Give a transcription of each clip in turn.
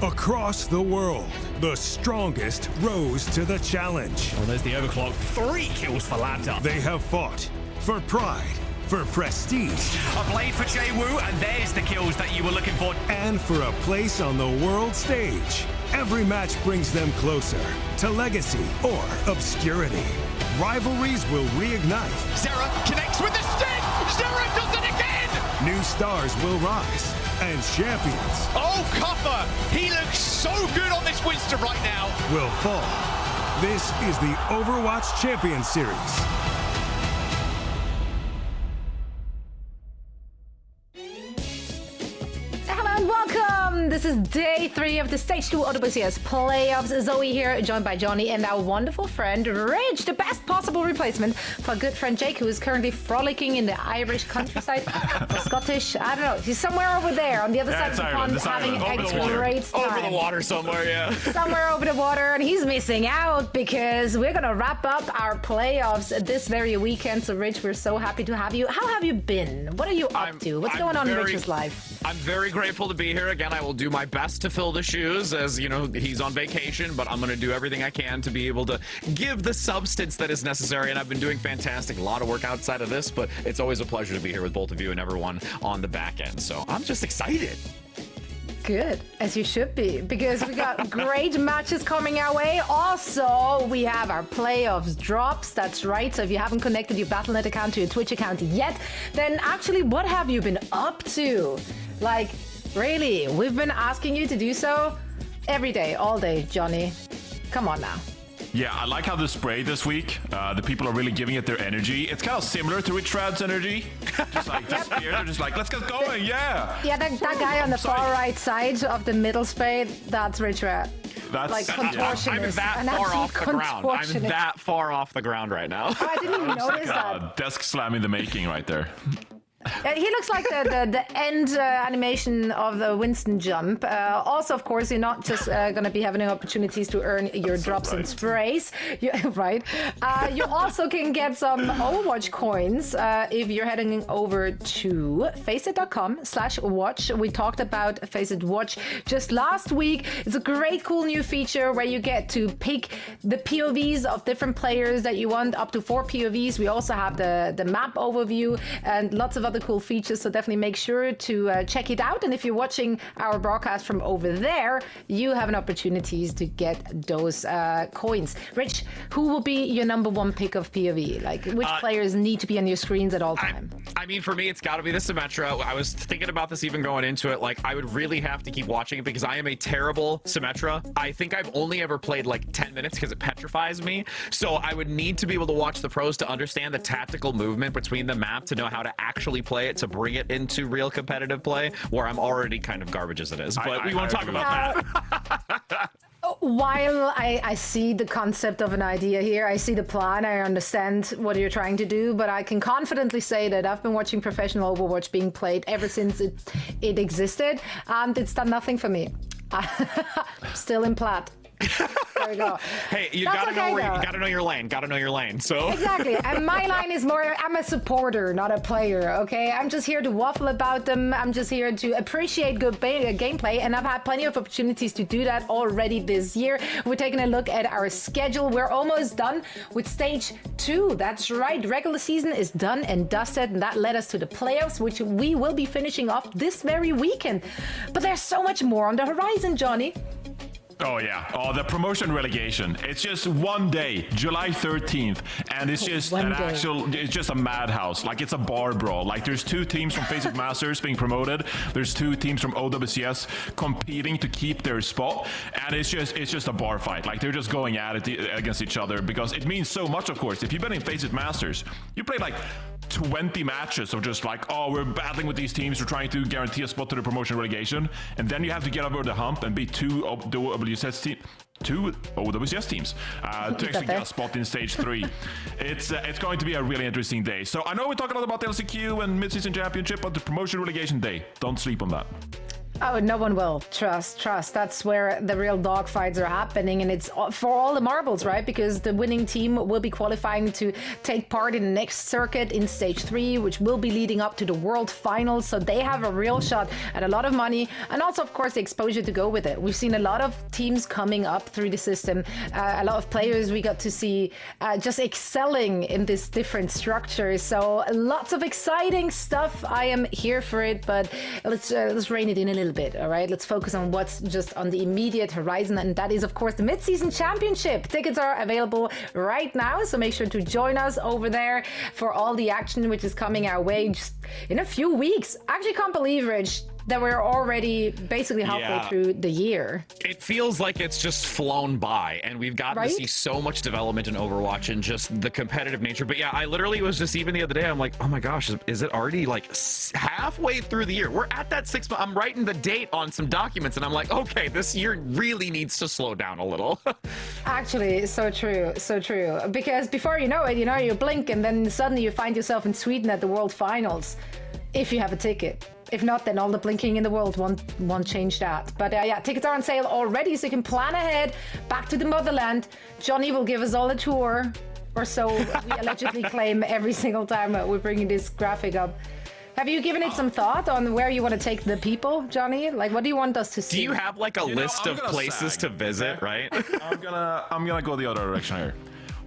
Across the world, the strongest rose to the challenge. Well, there's the overclock. 3 kills for Laptop. They have fought for pride, for prestige. A blade for Jae-Woo, and there's the kills that you were looking for. And for a place on the world stage. Every match brings them closer to legacy or obscurity. Rivalries will reignite. Zera connects with the stick! Zera does it again! New stars will rise. And champions. Oh, Cuffer! He looks so good on this Winston right now. Will fall. This is the Overwatch Champions Series. This is day 3 of the Stage 2 OWCS playoffs. Zoe here, joined by Johnny and our wonderful friend Rich, the best possible replacement for good friend Jake, who is currently frolicking in the Irish countryside. Or Scottish, I don't know. He's somewhere over there on the other side of the pond having a great time. Over the water somewhere, yeah. Somewhere over the water, and he's missing out because we're going to wrap up our playoffs this very weekend. So, Rich, we're so happy to have you. How have you been? What are you up to? What's going on in Rich's life? I'm very grateful to be here again. I will do my best to fill the shoes, as you know, he's on vacation, but I'm going to do everything I can to be able to give the substance that is necessary, and I've been doing fantastic. A lot of work outside of this, but it's always a pleasure to be here with both of you and everyone on the back end, so I'm just excited. Good, as you should be, because we got great matches coming our way. Also, we have our playoffs drops. That's right. So if you haven't connected your Battle.net account to your Twitch account yet, then actually, what have you been up to? Like, really, we've been asking you to do so every day, all day, Johnny. Come on now. Yeah, I like how the spray this week, the people are really giving it their energy. It's kind of similar to Rich Rad's energy. Just like, they're just like, let's get going, yeah. Yeah, that guy on the far right side of the middle spray, that's Rich Rad. That's like contortionist. I'm that far off the ground. I'm that far off the ground right now. Oh, I didn't even notice that. Desk slam in the making right there. He looks like the end animation of the Winston jump. Also, of course, you're not just going to be having opportunities to earn your drops and sprays. Right. You also can get some Overwatch coins if you're heading over to faceit.com/watch. We talked about Faceit Watch just last week. It's a great, cool new feature where you get to pick the POVs of different players that you want, up to 4 POVs. We also have the map overview and lots of other cool features, so definitely make sure to check it out. And if you're watching our broadcast from over there, you have an opportunity to get those coins. Rich, who will be your #1 pick of POV? Like, which players need to be on your screens at all time? I mean, for me, it's got to be the Symmetra. I was thinking about this even going into it. Like, I would really have to keep watching it because I am a terrible Symmetra. I think I've only ever played like 10 minutes because it petrifies me. So I would need to be able to watch the pros to understand the tactical movement between the map to know how to actually play it, to bring it into real competitive play, where I'm already kind of garbage as it is. But we won't talk about that. While I see the concept of an idea here, I see the plan, I understand what you're trying to do, but I can confidently say that I've been watching professional Overwatch being played ever since it existed, and it's done nothing for me. Still in plat. There we go. Hey, you gotta know your lane. Gotta know your lane. So exactly. And my line is more, I'm a supporter, not a player. Okay, I'm just here to waffle about them. I'm just here to appreciate good gameplay, and I've had plenty of opportunities to do that already this year. We're taking a look at our schedule. We're almost done with stage 2. That's right. Regular season is done and dusted, and that led us to the playoffs, which we will be finishing off this very weekend. But there's so much more on the horizon, Johnny. Oh yeah, the promotion relegation. It's just one day, July 13th, and it's just it's just a madhouse. Like, it's a bar brawl. Like, there's 2 teams from Faceit Masters being promoted. There's 2 teams from OWCS competing to keep their spot, and it's just a bar fight. Like, they're just going at it against each other because it means so much. Of course, if you've been in Faceit Masters, you played like 20 matches of just like, oh, we're battling with these teams, we're trying to guarantee a spot to the promotion relegation, and then you have to get over the hump and beat 2 OWCS teams to actually get a spot in stage 3. It's going to be a really interesting day. So I know we talk a lot about LCQ and Midseason Championship, but the promotion relegation day, don't sleep on that. Oh, no one will. Trust. That's where the real dogfights are happening. And it's for all the marbles, right? Because the winning team will be qualifying to take part in the next circuit in stage 3, which will be leading up to the world finals. So they have a real shot at a lot of money. And also, of course, the exposure to go with it. We've seen a lot of teams coming up through the system. A lot of players we got to see just excelling in this different structure. So lots of exciting stuff. I am here for it, but let's rein it in a little bit. All right, let's focus on what's just on the immediate horizon, and that is of course the Midseason Championship. Tickets are available right now, so make sure to join us over there for all the action which is coming our way just in a few weeks. I actually can't believe, Rich, that we're already basically halfway through the year. It feels like it's just flown by, and we've gotten to see so much development in Overwatch and just the competitive nature. But yeah, I literally was just, even the other day, I'm like, oh my gosh, is it already like halfway through the year? We're at that 6 month. I'm writing the date on some documents, and I'm like, okay, this year really needs to slow down a little. Actually, so true. Because before you know it, you blink, and then suddenly you find yourself in Sweden at the World Finals, if you have a ticket. If not, then all the blinking in the world won't change that. But yeah, tickets are on sale already, so you can plan ahead. Back to the motherland. Johnny will give us all a tour, or so we allegedly claim every single time we're bringing this graphic up. Have you given it some thought on where you want to take the people, Johnny? Like, what do you want us to see? Do you have like a list of places to visit, right? I'm gonna go the other direction here.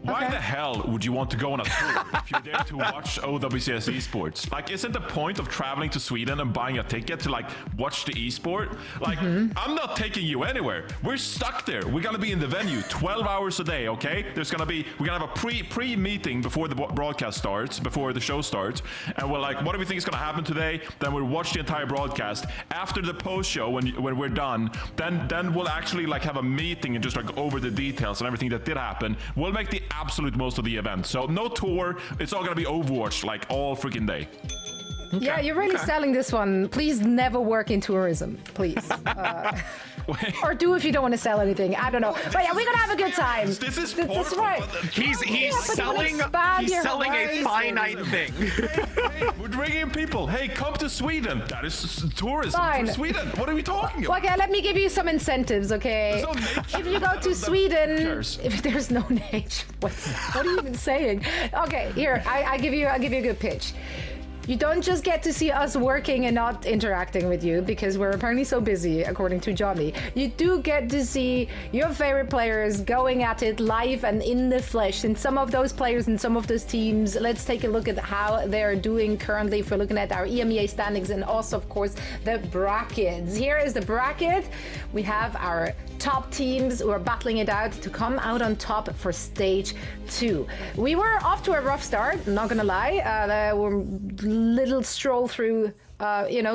Why the hell would you want to go on a tour if you're there to watch OWCS Esports? Like, isn't the point of traveling to Sweden and buying a ticket to like watch the esport? Like, I'm not taking you anywhere. We're stuck there. We're gonna be in the venue 12 hours a day, okay? We're gonna have a pre-meeting before the broadcast starts, before the show starts, and we're like, what do we think is gonna happen today? Then we'll watch the entire broadcast. After the post show, when we're done, then we'll actually like have a meeting and just like over the details and everything that did happen. We'll make the absolute most of the event. So no tour. It's all gonna be Overwatch like all freaking day. Okay. Yeah, you're really selling this one. Please never work in tourism, please. Or do if you don't want to sell anything. I don't know. But yeah, we're gonna have a good time. This is that's right. He's selling a finite thing. Hey, we're bringing people. Hey, come to Sweden. That is tourism for Sweden. What are we talking about? Okay, let me give you some incentives, okay? There's no nature. If you go to Sweden, if there's no nature, what are you even saying? Okay, here, I give you a good pitch. You don't just get to see us working and not interacting with you because we're apparently so busy, according to Johnny. You do get to see your favorite players going at it live and in the flesh. And some of those players and some of those teams, let's take a look at how they're doing currently if we're looking at our EMEA standings and also, of course, the brackets. Here is the bracket. We have our top teams who are battling it out to come out on top for stage 2. We were off to a rough start, not gonna lie. We're little stroll through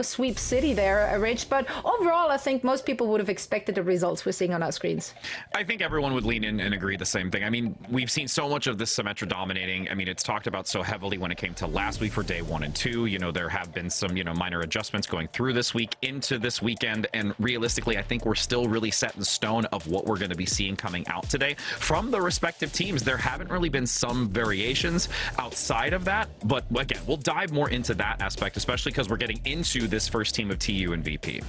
sweep city there, Rich, but overall I think most people would have expected the results we're seeing on our screens. I think everyone would lean in and agree the same thing. I mean, we've seen so much of this Symmetra dominating. I mean, it's talked about so heavily when it came to last week for day 1 and 2. There have been some minor adjustments going through this week into this weekend, and realistically I think we're still really set in stone of what we're going to be seeing coming out today from the respective teams. There haven't really been some variations outside of that, but again, we'll dive more into that aspect, especially because we're getting into this first team of TU and VP.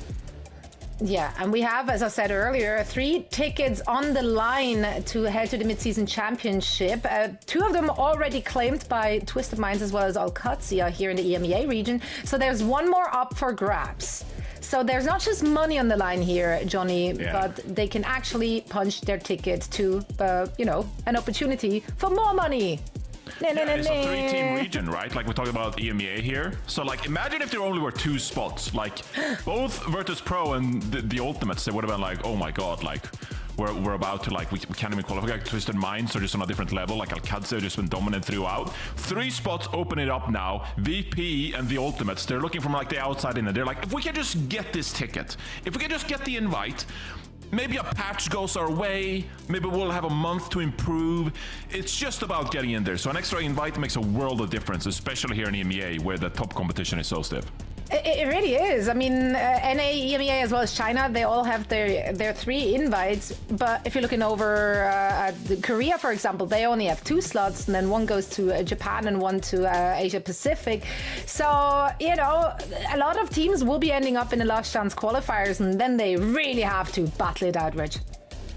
Yeah, and we have, as I said earlier, 3 tickets on the line to head to the Midseason Championship. 2 of them already claimed by Twisted Minds as well as OWCS here in the EMEA region. So there's 1 more up for grabs. So there's not just money on the line here, Johnny, but they can actually punch their ticket to, an opportunity for more money. It's a 3-team region, right? Like we're talking about EMEA here. So like imagine if there only were 2 spots, like both Virtus Pro and the Ultimates, they would have been like, oh my god, like we're about to we can't even qualify. Like Twisted Minds are just on a different level. Like OWCS have just been dominant throughout. 3 spots open it up now. VP and the Ultimates, they're looking from like the outside in, and they're like, if we can just get this ticket, if we can just get the invite, maybe a patch goes our way, maybe we'll have a month to improve. It's just about getting in there. So an extra invite makes a world of difference, especially here in EMEA where the top competition is so stiff. It really is. I mean, NA, EMEA, as well as China, they all have their 3 invites. But if you're looking over at Korea, for example, they only have 2 slots, and then one goes to Japan and one to Asia Pacific. So, you know, a lot of teams will be ending up in the last chance qualifiers, and then they really have to battle it out, Rich.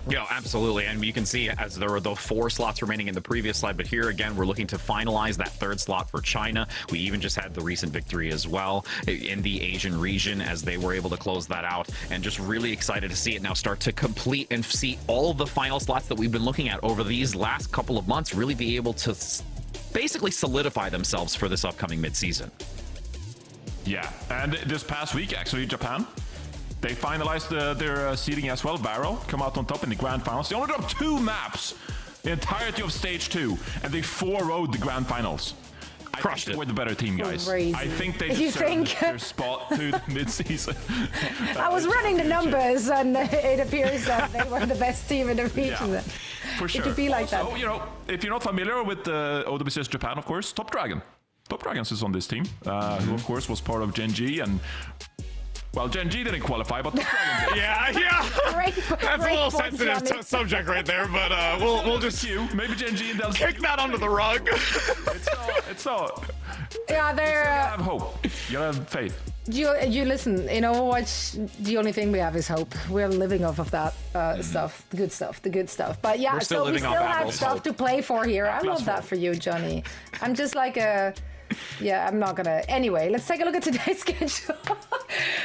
Yeah, absolutely. And you can see as there were the 4 slots remaining in the previous slide, but here again, we're looking to finalize that 3rd slot for China. We even just had the recent victory as well in the Asian region as they were able to close that out, and just really excited to see it now start to complete and see all of the final slots that we've been looking at over these last couple of months really be able to basically solidify themselves for this upcoming mid-season. Yeah, and this past week, actually, Japan, they finalized their seeding as well. Barrow come out on top in the grand finals. They only dropped 2 maps, the entirety of stage 2, and they 4-0'd the grand finals. Crushed it. We're the better team, guys. Crazy. I think they deserve their spot to the mid-season. I was running the numbers, and it appears that they were the best team in the region. Yeah, for sure. It could be like also, that. you know, if you're not familiar with OWCS Japan, of course, Top Dragon. Top Dragons is on this team, who of course was part of Gen G, and well, Gen G didn't qualify, but Top Dragon did. Yeah. That's a little sensitive subject right there, but we'll just maybe Gen G and Del kick that under the rug. It's not. Yeah, they're. You gotta have hope. You gotta have faith. You listen, in Overwatch, the only thing we have is hope. We're living off of that stuff, the good stuff. But yeah, still so we living still off have Apple's stuff hope. to play for here. I love that for you, Johnny. I'm just like a... Yeah, I'm not gonna. Anyway, let's take a look at today's schedule.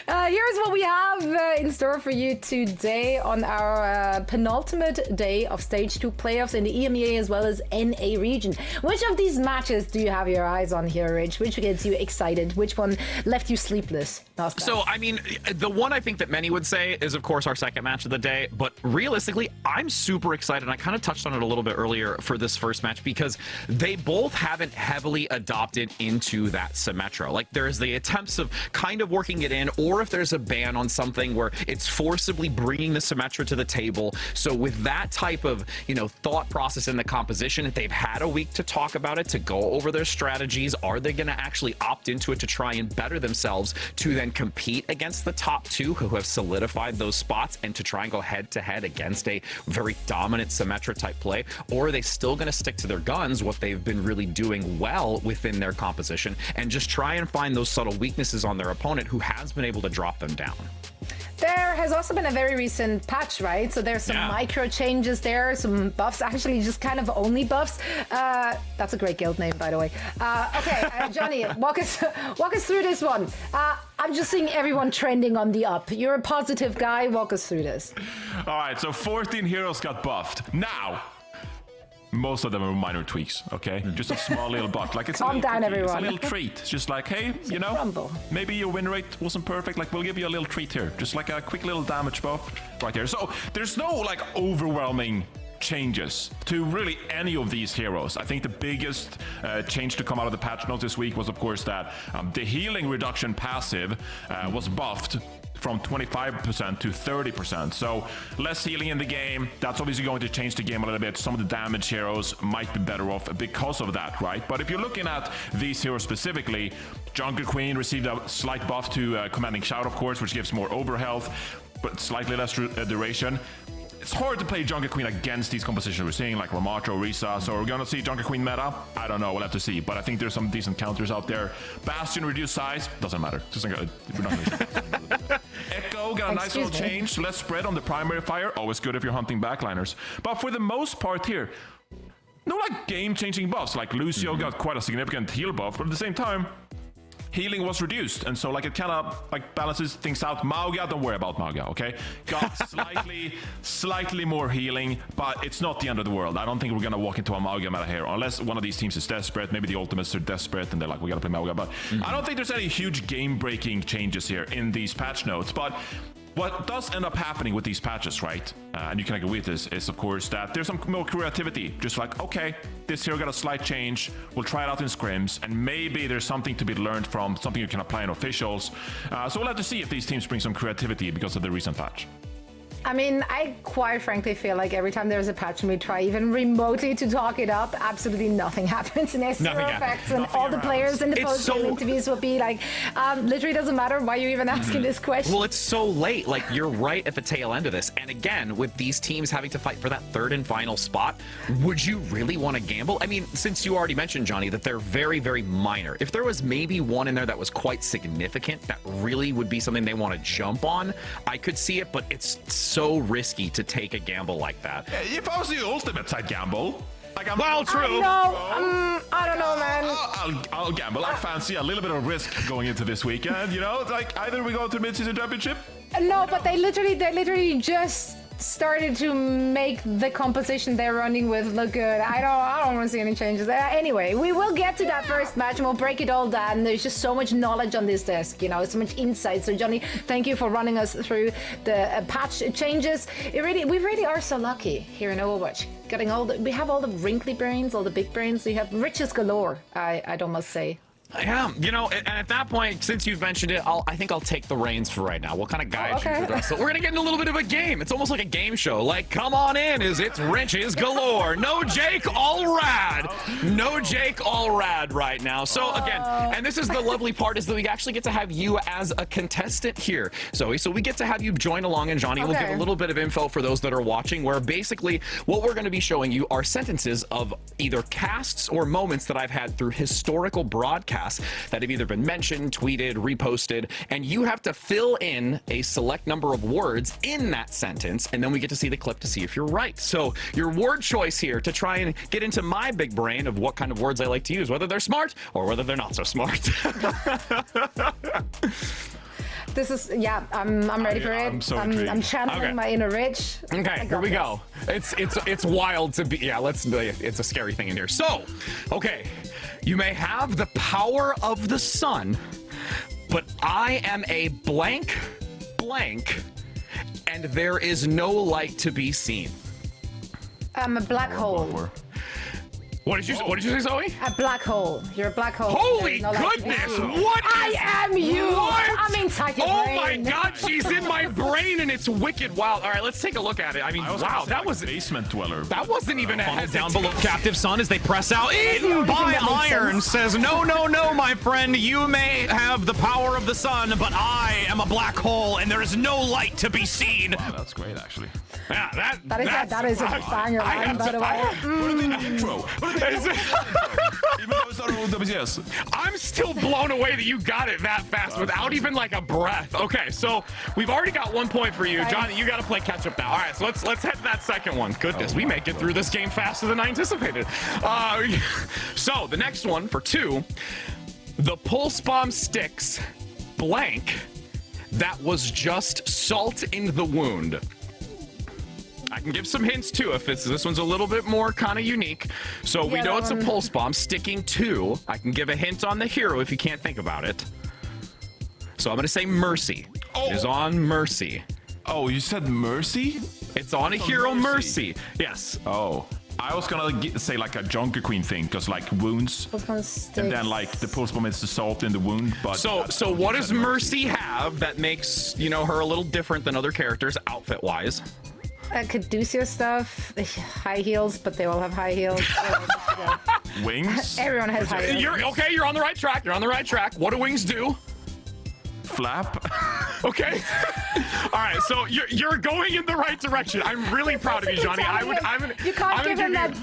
Here's what we have in store for you today on our penultimate day of Stage 2 playoffs in the EMEA as well as NA region. Which of these matches do you have your eyes on here, Rich? Which gets you excited? Which one left you sleepless? So, I mean, the one I think that many would say is, of course, our second match of the day. But realistically, I'm super excited. And I kind of touched on it a little bit earlier for this first match because they both haven't heavily adopted into that Symmetra. Like, there's the attempts of kind of working it in, or if there's a ban on something where it's forcibly bringing the Symmetra to the table. So with that type of, you know, thought process in the composition, they've had a week to talk about it, to go over their strategies. Are they going to actually opt into it to try and better themselves to then compete against the top 2 who have solidified those spots and to try and go head to head against a very dominant Symmetra type play? Or are they still going to stick to their guns, what they've been really doing well within their composition, and just try and find those subtle weaknesses on their opponent who has been able to drop them down? There has also been a very recent patch, right? So there's some micro changes there, some buffs, actually just kind of only buffs. That's a great guild name, by the way. Okay, Johnny, walk us through this one. I'm just seeing everyone trending on the up. You're a positive guy. Walk us through this. All right, so 14 heroes got buffed. Now, most of them are minor tweaks, okay? Just a small little buff. Like, it's Calm down, cookie. everyone. It's a little treat. It's just like, hey, you know, crumble. maybe your win rate wasn't perfect. Like, we'll give you a little treat here. Just like a quick little damage buff right here. So there's no, like, overwhelming changes to really any of these heroes. I think the biggest change to come out of the patch notes this week was, of course, that the healing reduction passive was buffed from 25% to 30%. So less healing in the game. That's obviously going to change the game a little bit. Some of the damage heroes might be better off because of that, right? But if you're looking at these heroes specifically, Jungle Queen received a slight buff to Commanding Shout, of course, which gives more overhealth, but slightly less duration. It's hard to play Jungle Queen against these compositions we're seeing, like Ramatra, Orisa. So we're going to see Jungle Queen meta? I don't know. We'll have to see. But I think there's some decent counters out there. Bastion reduced size. Doesn't matter. We're not going to Echo got a nice little change. Less spread on the primary fire. Always good if you're hunting backliners. But for the most part here, no like game-changing buffs. Like Lucio got quite a significant heal buff. But at the same time, healing was reduced, and so like it kind of like balances things out. Mauga, don't worry about Mauga, okay? Got slightly more healing, but it's not the end of the world. I don't think we're gonna walk into a Mauga meta here, unless one of these teams is desperate. Maybe the ultimates are desperate, and they're like, we gotta play Mauga. But I don't think there's any huge game-breaking changes here in these patch notes. But what does end up happening with these patches, right? And you can agree with this, is of course that there's some more creativity. Just like, okay, this hero got a slight change. We'll try it out in scrims, and maybe there's something to be learned from, something you can apply in officials. So we'll have to see if these teams bring some creativity because of the recent patch. I mean, I quite frankly feel like every time there's a patch and we try even remotely to talk it up, absolutely nothing happens. And there's zero effects, and all the players in the post-game interviews will be like, literally doesn't matter why you're even asking this question. Well, it's so late. Like, you're right at the tail end of this. And again, with these teams having to fight for that third and final spot, would you really want to gamble? I mean, since you already mentioned, Johnny, that they're very, very minor. If there was maybe one in there that was quite significant, that really would be something they want to jump on, I could see it, but it's so risky to take a gamble like that. If I was the ultimate, I'd gamble. Like, well, true. I don't know, man. I'll gamble. I fancy a little bit of risk going into this weekend. You know, like either we go to Midseason Championship. No, but they literally just started to make the composition they're running with look good. I don't want to see any changes. Anyway, we will get to that first match and we'll break it all down. There's just so much knowledge on this desk, you know, so much insight. So Johnny, thank you for running us through the patch changes. We really are so lucky here in Overwatch. We have all the wrinkly brains, all the big brains. We have riches galore, I'd almost say. Yeah, you know, and at that point, since you've mentioned it, I think I'll take the reins for right now. We'll kind of guide you through the rest. So we're gonna get in a little bit of a game. It's almost like a game show. Like, come on in, it's riches galore. No Jake, all rad. No Jake, all rad right now. So again, and this is the lovely part, is that we actually get to have you as a contestant here, Zoe. So we get to have you join along, and Johnny will give a little bit of info for those that are watching, where basically what we're going to be showing you are sentences of either casts or moments that I've had through historical broadcasts that have either been mentioned, tweeted, reposted, and you have to fill in a select number of words in that sentence, and then we get to see the clip to see if you're right. So your word choice here to try and get into my big brain of what kind of words I like to use, whether they're smart or whether they're not so smart. This is, I'm ready for it. I'm so I'm channeling my inner Rich. Okay, here we go. It's wild to be, it's a scary thing in here. So, okay, you may have the power of the sun, but I am a blank, and there is no light to be seen. I'm a black hole. What did you say, Zoe? A black hole. You're a black hole. Holy goodness! What? I am you. What? I'm inside your brain. Oh my God! She's in my brain, and it's wicked wild. All right, let's take a look at it. I mean, wow, that was basement dweller. That wasn't even a Funnel down below. Captive Son as they press out. Eaten the only by thing that makes iron sense. says, no, my friend. You may have the power of the sun, but I am a black hole, and there is no light to be seen. Wow, that's great, actually. yeah, That is a banger line, by the way. Put it in the intro. Even though it's not OWCS. I'm still blown away that you got it that fast without even like a breath. Okay, so we've already got 1 point for you, Johnny. You got to play catch up now. All right, so let's head to that second one. Goodness, we make it through this game faster than I anticipated. So the next one for 2, the pulse bomb sticks blank. That was just salt in the wound. I can give some hints too if this one's a little bit more kind of unique. So we know it's a pulse bomb sticking to. I can give a hint on the hero if you can't think about it. So I'm going to say Mercy. It is on Mercy. Oh, you said Mercy? It's on a hero Mercy. Yes. Oh. I was gonna say like a Junker Queen thing, because like wounds, and then like the pulse bomb is the salt in the wound. But so what does Mercy have that makes, you know, her a little different than other characters outfit wise? Caduceus stuff, high heels, but they all have high heels. Wings? Everyone has high heels. You're on the right track. You're on the right track. What do wings do? Flap? Okay. All right, so you're going in the right direction. I'm really proud of you, Johnny. You can't give him that.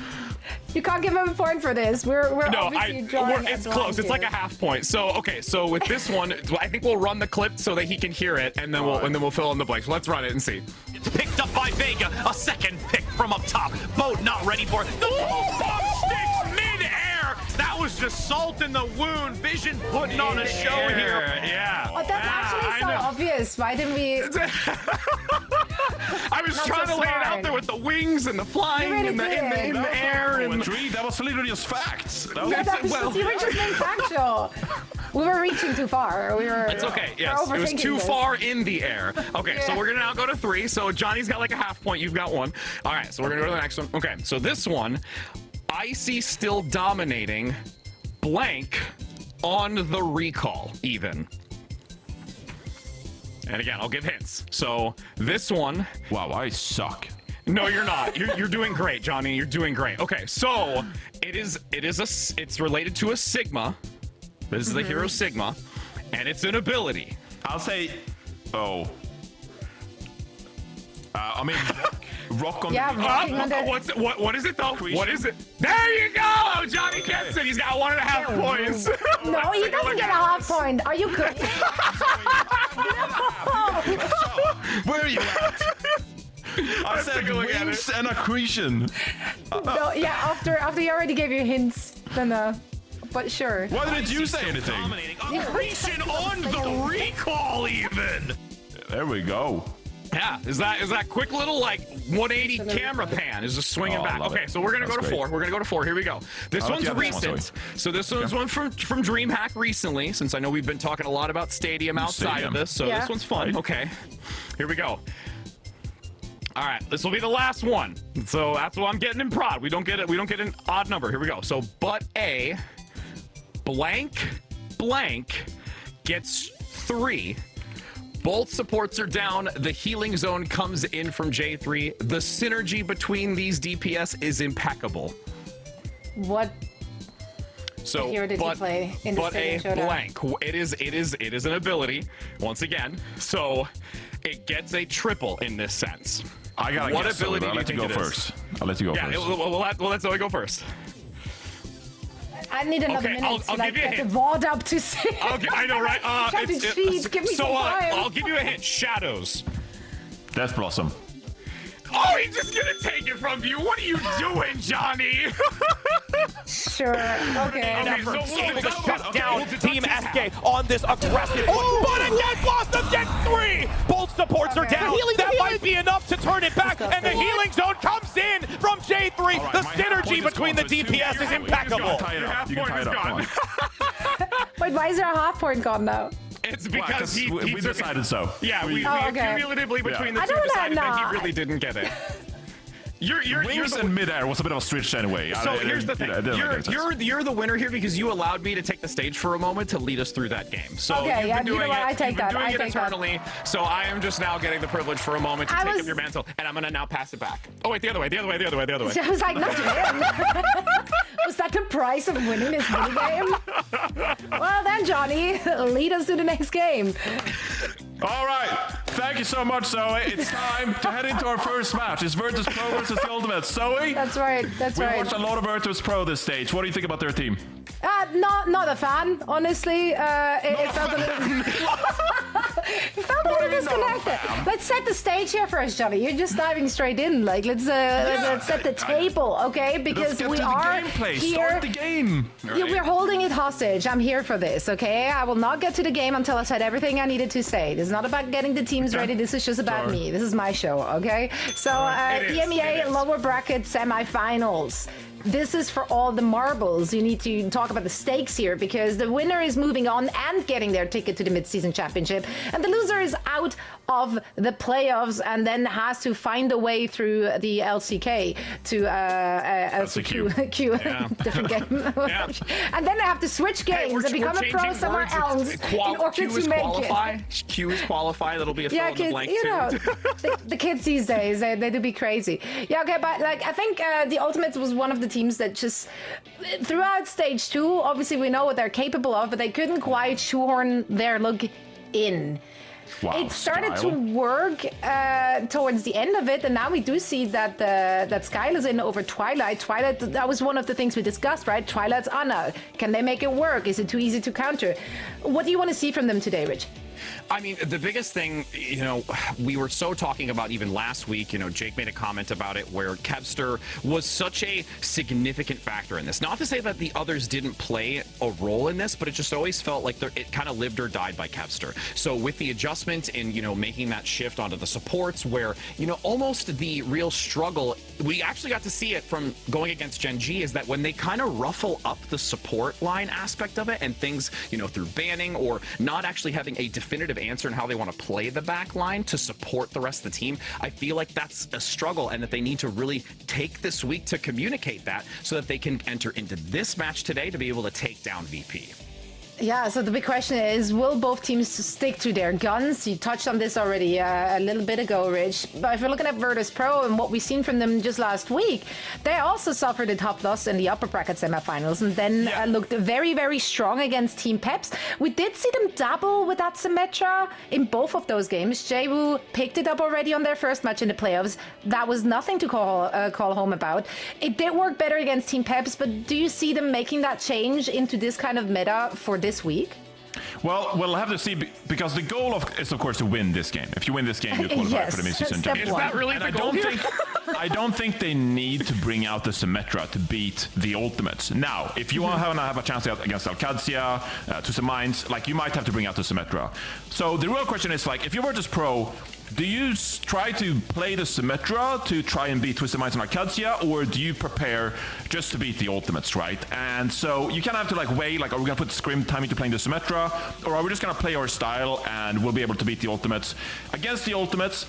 You can't give him a point for this. It's close. It's like a half point. So okay, so with this one, I think we'll run the clip so that he can hear it, and then we'll fill in the blanks. Let's run it and see. It's picked up by Vega. A second pick from up top. Boat not ready for it. The pulse bomb sticks mid-air. That was just salt in the wound. Vision putting on a show here. Yeah. Oh, that's actually so obvious. Why didn't we? I was trying to lay it out there with the wings and the flying and the in the air and that was literally just facts. You were just being factual. We were reaching too far. It's okay. Yes, it was too far in the air. Okay, so we're gonna now go to 3. So Johnny's got like a half point. You've got 1. All right, so we're gonna go to the next one. Okay, so this one, Icy still dominating, blank on the recall even. And again, I'll give hints. So this one. Wow, I suck. No, you're not. You're doing great, Johnny. You're doing great. Okay, so it's related to a Sigma. This is the hero Sigma, and it's an ability. I'll say, rock on the rocking on the... What is it though? Accretion. What is it? There you go! Johnny gets it. He's got 1.5 points. No, he doesn't get a half point. Are you good? Where are you at? I said wings and accretion. No, yeah, after you already gave your hints, then but sure. Why didn't you say anything? Dominating. Accretion on the recall even. There we go. Yeah, is that quick little like 180 camera pan is just swinging back. Okay, so we're gonna go to 4. We're gonna go to 4. Here we go. This one's recent. So this one's one from DreamHack recently. Since I know we've been talking a lot about Stadium outside of this, so this one's fun. Okay, here we go. All right, this will be the last one. So that's what I'm getting in prod. We don't get it. We don't get an odd number. Here we go. So, but a blank gets 3. Both supports are down. The healing zone comes in from J3. The synergy between these DPS is impeccable. What? So, hero did you play in the but a Showdown? blank. It is an ability. Once again, so it gets a triple in this sense. I gotta What guess, ability I'll do you let you think go it is? first. I'll let you go Yeah, first. we'll let Zoe go first. I need another Okay, minute I'll to give you a get the hint. VOD up to see. Okay, I know, right? Try to cheat. Give me some time. I'll give you a hint. Shadows. Death Blossom. Oh, he's just gonna take it from you. What are you doing, Johnny? Sure. Okay. Okay, so Able to we'll shut down just Team tap. SK on this aggressive push. But again, Blossom gets 3. Both supports are Okay. down. That might be enough to turn it back, and the healing zone comes in from J3. All right, The my half point synergy is between the gone, so it's DPS 2. is You impeccable. can tie it up. You can tie it up. Come on. Wait, why is there a half point gone now? It's Why? because 'Cause he we took- decided so. Yeah, we Oh, okay. cumulatively between I the two don't decided that know. he really didn't get it. You're Wings the, and midair was a bit of a stretch anyway. so here's the thing. It didn't make any sense. You're the winner here because you allowed me to take the stage for a moment to lead us through that game. So Okay, you've yeah, been you know doing what, it. I take You've been that, doing I it take that. eternally. So I am just now getting the privilege for a moment to I take up was- your mantle, and I'm gonna now pass it back. Oh wait, the other way. I was like, not him. Was that the price of winning this minigame? Well then, Johnny, lead us to the next game. All right. Thank you so much, Zoe. It's time to head into our first match. It's Virtus Pro versus the Ultimate. Zoe, That's right. That's we right. watched a lot of Virtus Pro this stage. What do you think about their team? Not a fan, honestly. It felt a little. It felt a little disconnected. Let's set the stage here first, Johnny. You're just diving straight in. Like let's set the table, okay? Because Let's get we to the are gameplay. here. Start the game. Yeah, we're holding it hostage. I'm here for this, okay? I will not get to the game until I said everything I needed to say. This is not about getting the teams ready. This is just about me. This is my show, okay? So, It is. EMEA lower bracket semifinals. This is for all the marbles. You need to talk about the stakes here because the winner is moving on and getting their ticket to the Midseason Championship, and the loser is out of the playoffs and then has to find a way through the LCK to LCQ. Q different game. Yeah. And then they have to switch games and become a pro changing somewhere words. else in order Q to is make qualify. it. Q is qualify. That'll be a fill Yeah, in the kids, blank you know, too. the kids these days, they do be crazy. Yeah, okay, but like I think the Ultimates was one of the teams that just throughout stage 2, obviously we know what they're capable of, but they couldn't quite shoehorn their look in. Wow, It started style. to work towards the end of it, and now we do see that that Skyle is in over Twilight. Twilight, that was one of the things we discussed, right? Twilight's Ana. Can they make it work? Is it too easy to counter? What do you want to see from them today, Rich? I mean, the biggest thing, you know, we were so talking about even last week, you know, Jake made a comment about it where Kevster was such a significant factor in this. Not to say that the others didn't play a role in this, but it just always felt like it kind of lived or died by Kevster. So with the adjustment in, you know, making that shift onto the supports where, you know, almost the real struggle, we actually got to see it from going against Gen G, is that when they kind of ruffle up the support line aspect of it and things, you know, through banning or not actually having a definitive answer in how they want to play the back line to support the rest of the team, I feel like that's a struggle and that they need to really take this week to communicate that so that they can enter into this match today to be able to take down VP. Yeah, so the big question is, will both teams stick to their guns? You touched on this already a little bit ago, Rich. But if you're looking at Virtus Pro and what we've seen from them just last week, they also suffered a tough loss in the upper bracket semifinals and then looked very, very strong against Team Peps. We did see them dabble with that Symmetra in both of those games. Jaewoo picked it up already on their first match in the playoffs. That was nothing to call home about. It did work better against Team Peps, but do you see them making that change into this kind of meta for this week? Well, we'll have to see, because the goal is of course to win this game. If you win this game, you qualify for the Midseason Championship. Is that really the goal here? I don't think they need to bring out the Symmetra to beat the Ultimates. Now, if you want to have a chance against Alcadzia, Twisted Minds, like, you might have to bring out the Symmetra. So the real question is, like, if you're Virtus Pro, do you try to play the Symmetra to try and beat Twisted Minds and Alcadzia, or do you prepare just to beat the Ultimates, right? And so you kind of have to, like, weigh, like, are we going to put scrim time into playing the Symmetra, or are we just going to play our style and we'll be able to beat the Ultimates? Against the Ultimates,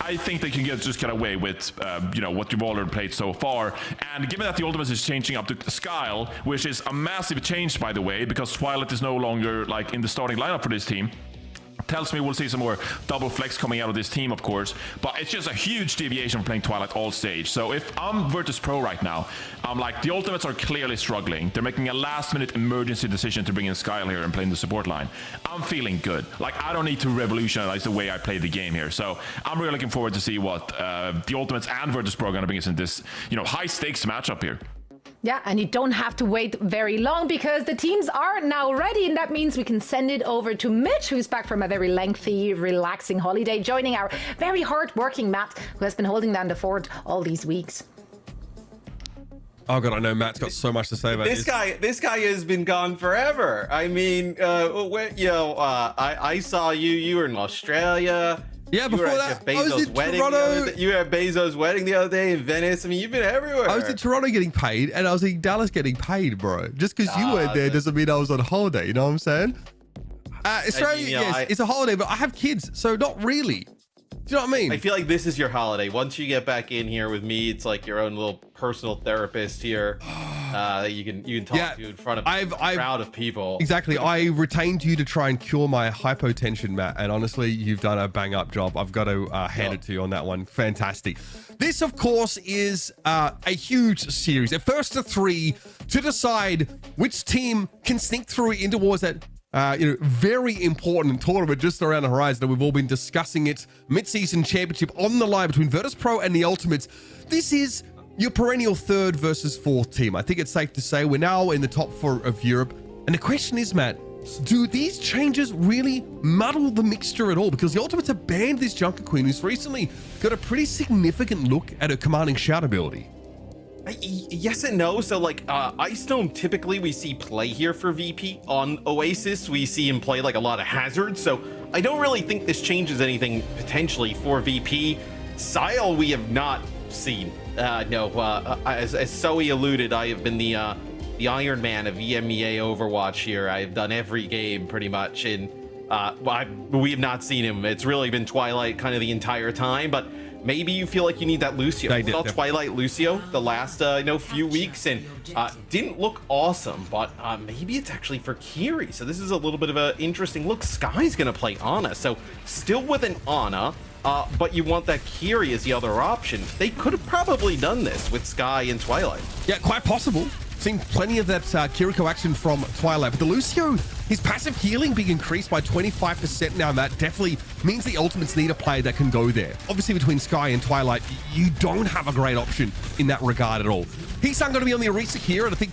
I think they can just get away with, what you've already played so far. And given that the Ultimates is changing up to Skyle, which is a massive change, by the way, because Twilight is no longer, like, in the starting lineup for this team, tells me we'll see some more double flex coming out of this team, of course, but it's just a huge deviation from playing Twilight all stage. So if I'm Virtus Pro right now, I'm like, the Ultimates are clearly struggling. They're making a last-minute emergency decision to bring in Skyle here and play in the support line. I'm feeling good. Like, I don't need to revolutionize the way I play the game here. So I'm really looking forward to see what the Ultimates and Virtus Pro are going to bring us in this, high-stakes matchup here. Yeah, and you don't have to wait very long because the teams are now ready, and that means we can send it over to Mitch, who's back from a very lengthy, relaxing holiday, joining our very hard-working Matt, who has been holding down the fort all these weeks. Oh god, I know Matt's got so much to say about this guy. This guy has been gone forever. I mean, I saw you. You were in Australia. Yeah, before that, I was in Toronto. You were at Bezos' wedding the other day in Venice. I mean, you've been everywhere. I was in Toronto getting paid, and I was in Dallas getting paid, bro. Just because you weren't there doesn't mean I was on holiday. You know what I'm saying? Australia, yes, it's a holiday, but I have kids, so not really. Do you know what I mean? I feel like this is your holiday. Once you get back in here with me, it's like your own little personal therapist here. You can talk to in front of a crowd of people. Exactly. I retained you to try and cure my hypotension, Matt, and honestly, you've done a bang-up job. I've got to hand it to you on that one. Fantastic. This, of course, is a huge series. At first to 3 to decide which team can sneak through into wars that very important tournament just around the horizon, and we've all been discussing it. Midseason Championship on the line between Virtus Pro and the Ultimates. This is your perennial 3rd versus 4th team. I think it's safe to say we're now in the top 4 of Europe. And the question is, Matt, do these changes really muddle the mixture at all? Because the Ultimates have banned this Junker Queen, who's recently got a pretty significant look at her commanding shout ability. Yes and no. So, like, Ice Dome, typically we see play here for VP. On OWCS, we see him play, like, a lot of hazards. So I don't really think this changes anything potentially for VP. Sile, we have not seen. As Zoe alluded, I have been the Iron Man of EMEA Overwatch here. I've done every game pretty much, and we have not seen him. It's really been Twilight kind of the entire time, but maybe you feel like you need that Lucio. I saw Twilight Lucio the last few weeks, and didn't look awesome, but maybe it's actually for Kiri. So this is a little bit of an interesting look. Sky's gonna play Ana, so still with an Ana, but you want that Kiri as the other option. They could have probably done this with Sky and Twilight. Yeah, quite possible. Seen plenty of that Kiriko action from Twilight, but the Lucio, his passive healing being increased by 25% now, Matt, definitely means the Ultimates need a player that can go there. Obviously, between Sky and Twilight, you don't have a great option in that regard at all. He's not going to be on the Orisa here, and I think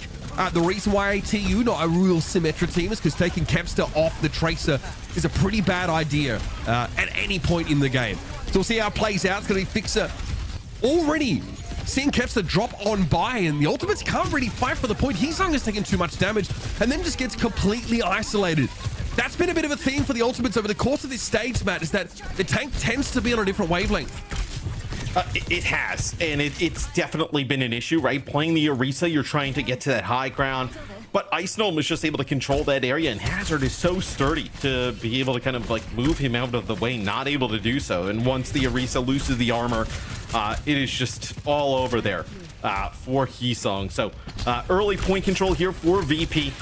the reason why ATU, not a real Symmetra team, is because taking Kevster off the Tracer is a pretty bad idea at any point in the game. So we'll see how it plays out. It's going to be Fixer already seeing Kevster drop on by, and the Ultimates can't really fight for the point. Heesung has taken too much damage and then just gets completely isolated. That's been a bit of a theme for the Ultimates over the course of this stage, Matt, is that the tank tends to be on a different wavelength. It has, and it's definitely been an issue, right? Playing the Orisa, you're trying to get to that high ground, but Ice Gnome is just able to control that area, and Hazard is so sturdy to be able to kind of like move him out of the way, not able to do so. And once the Orisa loses the armor, it is just all over there for Heesung. So early point control here for VP.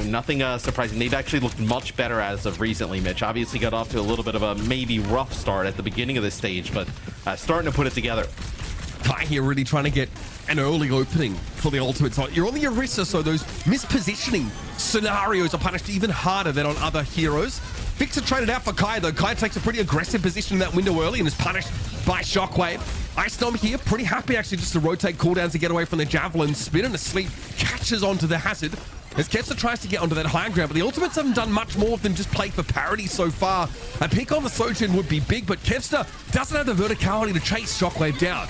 Nothing surprising. They've actually looked much better as of recently, Mitch. Obviously got off to a little bit of a maybe rough start at the beginning of the stage, but starting to put it together. Kai here really trying to get an early opening for the ultimate. So you're on the Orisa, so those mispositioning scenarios are punished even harder than on other heroes. Fixer traded out for Kai, though. Kai takes a pretty aggressive position in that window early and is punished by Shockwave. Ice Gnome here, pretty happy actually just to rotate cooldowns to get away from the Javelin. Spin and Asleep catches onto the Hazard as Kevster tries to get onto that high ground, but the ultimates haven't done much more than just play for parity so far. A pick on the Sojin would be big, but Kevster doesn't have the verticality to chase Shockwave down.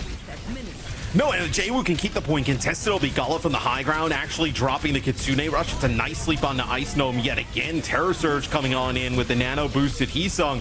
No, and Jaywu can keep the point contested. It'll be Gala from the high ground, actually dropping the Kitsune Rush. It's a nice sleep on the Ice Gnome yet again. Terror Surge coming on in with the nano boosted Heesung.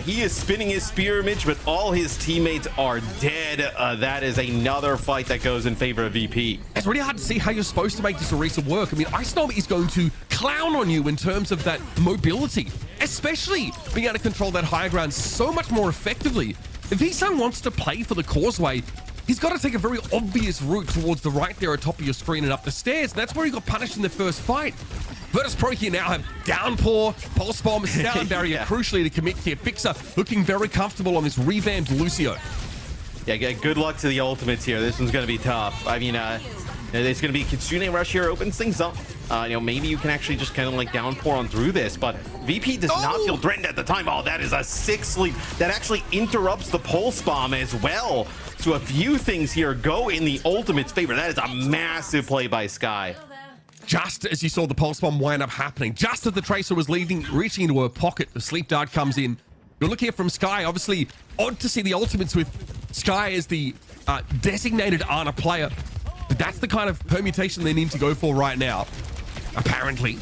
He is spinning his spear image, but all his teammates are dead. That is another fight that goes in favor of VP. It's really hard to see how you're supposed to make this Orisa work. I mean, Ice Gnome is going to clown on you in terms of that mobility, especially being able to control that high ground so much more effectively. If Heesung wants to play for the causeway, he's got to take a very obvious route towards the right there at top of your screen and up the stairs. And that's where he got punished in the first fight. Virtus Pro here now have Downpour, Pulse Bomb, Sound Barrier, crucially to commit here. Fixer looking very comfortable on this revamped Lucio. Yeah, good luck to the ultimates here. This one's going to be tough. I mean, there's going to be Kitsune Rush here, opens things up. Maybe you can actually just kind of like downpour on through this, but VP does not feel threatened at the time. Oh, that is a 6 sleep. That actually interrupts the Pulse Bomb as well. So a few things here go in the ultimate's favor. That is a massive play by Sky. Just as you saw the Pulse Bomb wind up happening, just as the Tracer was reaching into her pocket, the Sleep Dart comes in. Good look here from Sky. Obviously, odd to see the ultimates with Sky as the designated Ana player. But that's the kind of permutation they need to go for right now, apparently.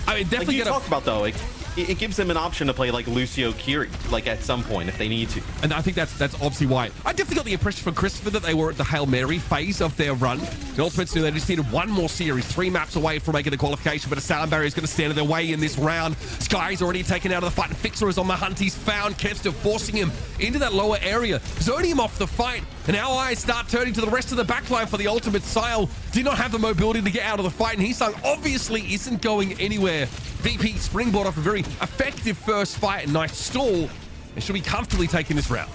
I mean, definitely like you talked about, though, like, it gives them an option to play like Lucio Kiri, like at some point if they need to. And I think that's obviously why. I definitely got the impression from Christopher that they were at the Hail Mary phase of their run. The Ultimates knew they just needed one more series, 3 maps away from making the qualification, but a Sound Barrier is going to stand in their way in this round. Sky's already taken out of the fight, and Fixer is on the hunt. He's found Kevster, forcing him into that lower area, zoning him off the fight. And our eyes start turning to the rest of the backline for the Ultimate. Sile did not have the mobility to get out of the fight, and Heesung obviously isn't going anywhere. VP springboard off a very effective first fight, and nice stall. They should be comfortably taking this round.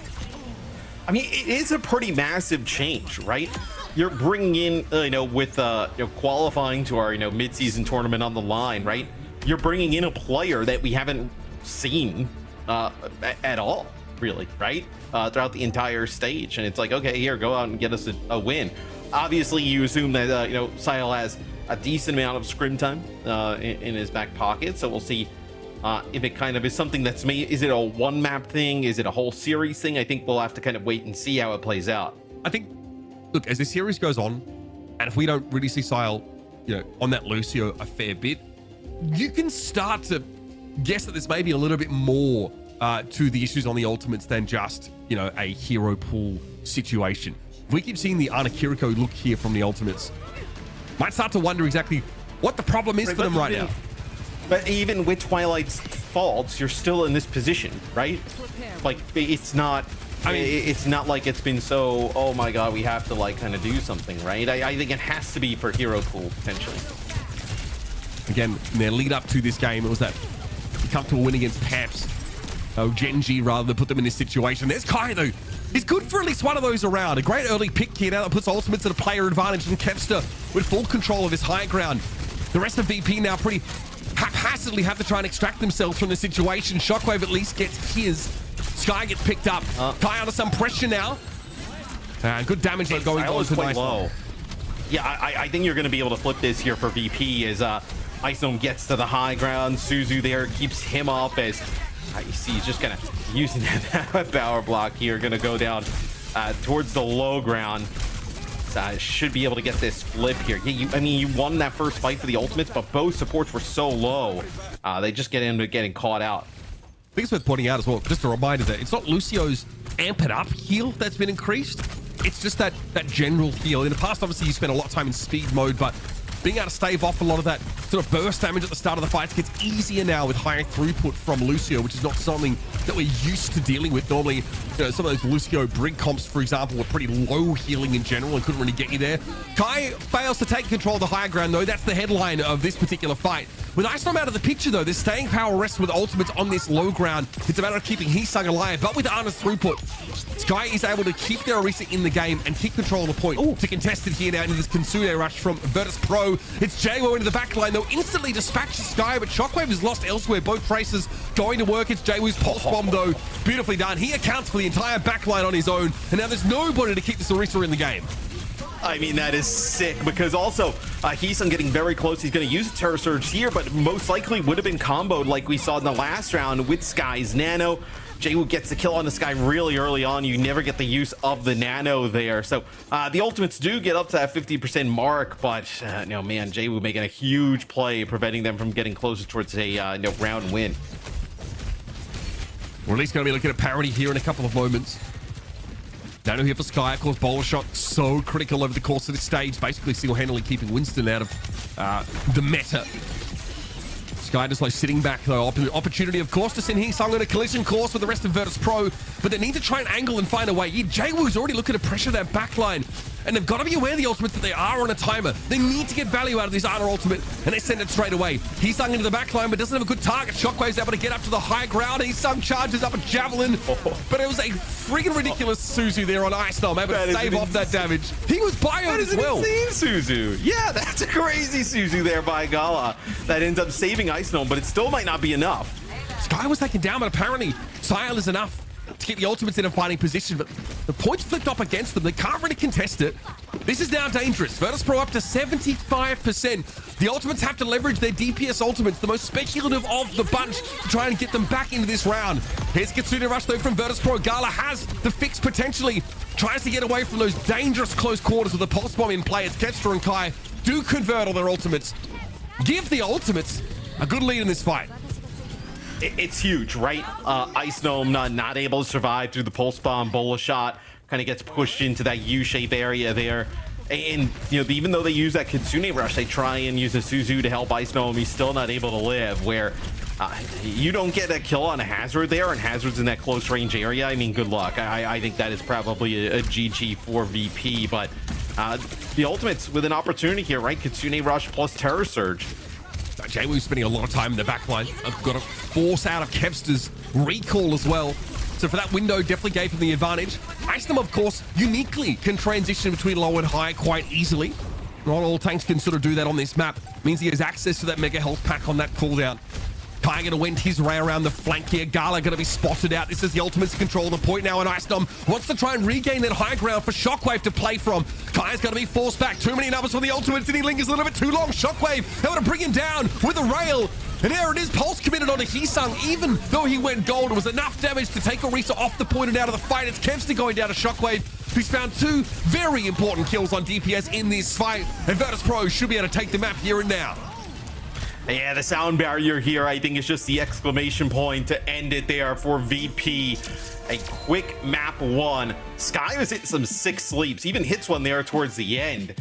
I mean, it is a pretty massive change, right? You're bringing in, with qualifying to our, mid-season tournament on the line, right? You're bringing in a player that we haven't seen at all, really, right? Throughout the entire stage, and it's like, okay, here, go out and get us a win. Obviously, you assume that Sile has a decent amount of scrim time in his back pocket, so we'll see if it kind of is something that's made. Is it a one map thing? Is it a whole series thing? I think we'll have to kind of wait and see how it plays out. I think, look, as the series goes on, and if we don't really see Sile, on that Lucio a fair bit, you can start to guess that there's maybe a little bit more to the issues on the Ultimates than just, a hero pool situation. If we keep seeing the Ana Kiriko look here from the Ultimates, might start to wonder exactly what the problem is for them right now. But even with Twilight's faults, you're still in this position, right? Like, it's not. I mean, it's not like it's been so, oh my god, we have to kind of do something, right? I think it has to be for hero pool potentially. Again, in their lead up to this game, it was that comfortable win against Paps. Genji, rather than put them in this situation. There's Kai, though. He's good for at least one of those around. A great early pick here now that puts Ultimates at a player advantage, and Kevster with full control of his high ground. The rest of VP now pretty haphazardly have to try and extract themselves from the situation. Shockwave at least gets his. Sky gets picked up. Kai under some pressure now. Good damage going on to quite low. Yeah, I think you're going to be able to flip this here for VP as Ice Gnome gets to the high ground. Suzu there keeps him up as you see he's just kind of using that power block here. Going to go down towards the low ground. Should be able to get this flip here. Yeah, you won that first fight for the Ultimates, but both supports were so low. They just get into getting caught out. I think it's worth pointing out as well, just a reminder that it's not Lucio's amp it up heal that's been increased. It's just that general heal. In the past, obviously, you spent a lot of time in speed mode, but being able to stave off a lot of that sort of burst damage at the start of the fights gets easier now with higher throughput from Lucio, which is not something that we're used to dealing with. Normally, you know, some of those Lucio Brig comps, for example, were pretty low healing in general and couldn't really get you there. Kai fails to take control of the higher ground, though. That's the headline of this particular fight. With Icestorm out of the picture, though, this staying power rests with ultimates on this low ground. It's a matter of keeping Heesung alive, but with Ana's throughput, Sky is able to keep their Orisa in the game and keep control of the point. To contest it here now into this Kitsune rush from Virtus Pro. It's JWO into the back line, though, instantly dispatches Sky, but Shockwave is lost elsewhere. Both traces going to work. It's JWO's pulse bomb, though. Beautifully done. He accounts for the entire back line on his own, and now there's nobody to keep this Orisa in the game. I mean, that is sick, because also Heesung getting very close. He's going to use a Terror Surge here, but most likely would have been comboed like we saw in the last round with Sky's Nano. JWO gets the kill on the Sky really early on. You never get the use of the Nano there. So the ultimates do get up to that 50% mark, but no, man, JWO making a huge play, preventing them from getting closer towards a round win. We're at least going to be looking at parity here in a couple of moments. Nano here for Sky, of course. Bowler shot so critical over the course of this stage, basically single-handedly keeping Winston out of the meta. Sky just like sitting back, though. Opportunity, of course, to send Heesung on a collision course with the rest of Virtus Pro, but they need to try and angle and find a way. JWO's already looking to pressure that backline, and they've got to be aware of the ultimate that they are on a timer. They need to get value out of this Ana ultimate, and they send it straight away. Heesung into the backline, but doesn't have a good target. Shockwave's able to get up to the high ground. Heesung charges up a javelin, but it was a freaking ridiculous Suzu there on Icestorm, able to stave off that damage. He was bioed as well. Insane Suzu. Yeah, that's a crazy Suzu there by Gala. That ends up saving Icestorm, but it still might not be enough. Sky was taken down, but apparently Sile is enough to keep the ultimates in a fighting position, but the points flipped up against them. They can't really contest it. This is now dangerous. Virtus Pro up to 75%. The ultimates have to leverage their DPS ultimates, the most speculative of the bunch, to try and get them back into this round. Here's Kitsune Rush, though, from Virtus Pro. Gala has the fix, potentially. Tries to get away from those dangerous close quarters with a pulse bomb in play. As Ketstra and Kai do convert on their ultimates. Give the ultimates a good lead in this fight. It's huge, right? Ice Gnome not able to survive through the pulse bomb. Bola shot kind of gets pushed into that U-shape area there. And, you know, even though they use that Kitsune Rush, they try and use a Suzu to help Ice Gnome. He's still not able to live, where you don't get a kill on a Hazard there, and Hazard's in that close range area. I mean, good luck. I think that is probably a GG for VP, but the ultimates with an opportunity here, right? Kitsune Rush plus Terror Surge. JWO's spending a lot of time in the backline. I've got to force out of Kevster's recall as well. So for that window, definitely gave him the advantage. Icestorm, of course, uniquely can transition between low and high quite easily. Not all tanks can sort of do that on this map. Means he has access to that mega health pack on that cooldown. Kai gonna wend his way around the flank here. Gala gonna be spotted out. This is the ultimate to control the point now, and Icestorm wants to try and regain that high ground for Shockwave to play from. Kai's gonna be forced back. Too many numbers for the ultimates, and he lingers a little bit too long. Shockwave able to bring him down with a rail. And there it is, Pulse committed onto Heesung. Even though he went gold, it was enough damage to take Orisa off the point and out of the fight. It's Kevster going down to Shockwave, who's found two very important kills on DPS in this fight. And Virtus Pro should be able to take the map here and now. Yeah, the sound barrier here, I think, is just the exclamation point to end it there for VP. A quick map one. Sky was hitting some sick sleeps, even hits one there towards the end.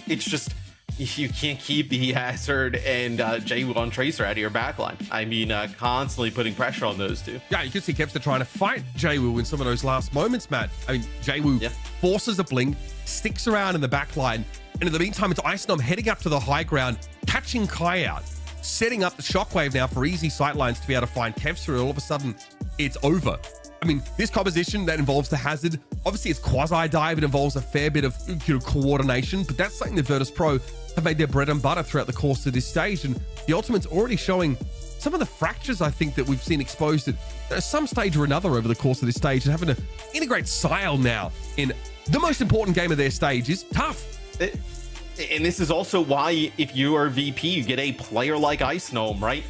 It's just, you can't keep the Hazard and JWO on Tracer out of your backline. I mean, constantly putting pressure on those two. Yeah, you can see Kevster trying to fight JWO in some of those last moments, Matt. I mean, JWO forces a blink, sticks around in the backline, and in the meantime, it's Icestorm heading up to the high ground, catching Kai out, setting up the Shockwave now for easy sightlines to be able to find Kevster, and all of a sudden, it's over. I mean, this composition that involves the Hazard, obviously it's quasi-dive, it involves a fair bit of coordination, but that's something that Virtus Pro have made their bread and butter throughout the course of this stage, and the Ultimate's already showing some of the fractures, I think, that we've seen exposed at some stage or another over the course of this stage, and having to integrate Sile now in the most important game of their stage is tough. And this is also why, if you are VP, you get a player like Ice Gnome, right?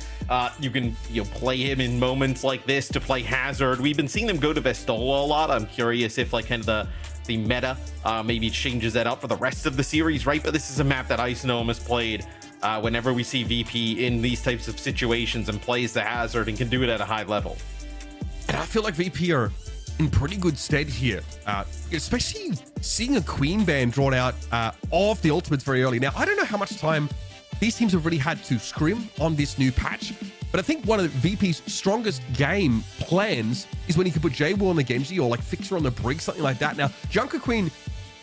You can play him in moments like this to play Hazard. We've been seeing them go to Vestola a lot. I'm curious if like kind of the meta maybe changes that up for the rest of the series, right? But this is a map that Ice Gnome has played whenever we see VP in these types of situations and plays the Hazard and can do it at a high level. And I feel like VP are in pretty good stead here, especially seeing a Queen ban drawn out of the ultimates very early. Now, I don't know how much time these teams have really had to scrim on this new patch, but I think one of VP's strongest game plans is when he could put J-Will on the Genji or like Fixer on the Brig, something like that. Now, Junker Queen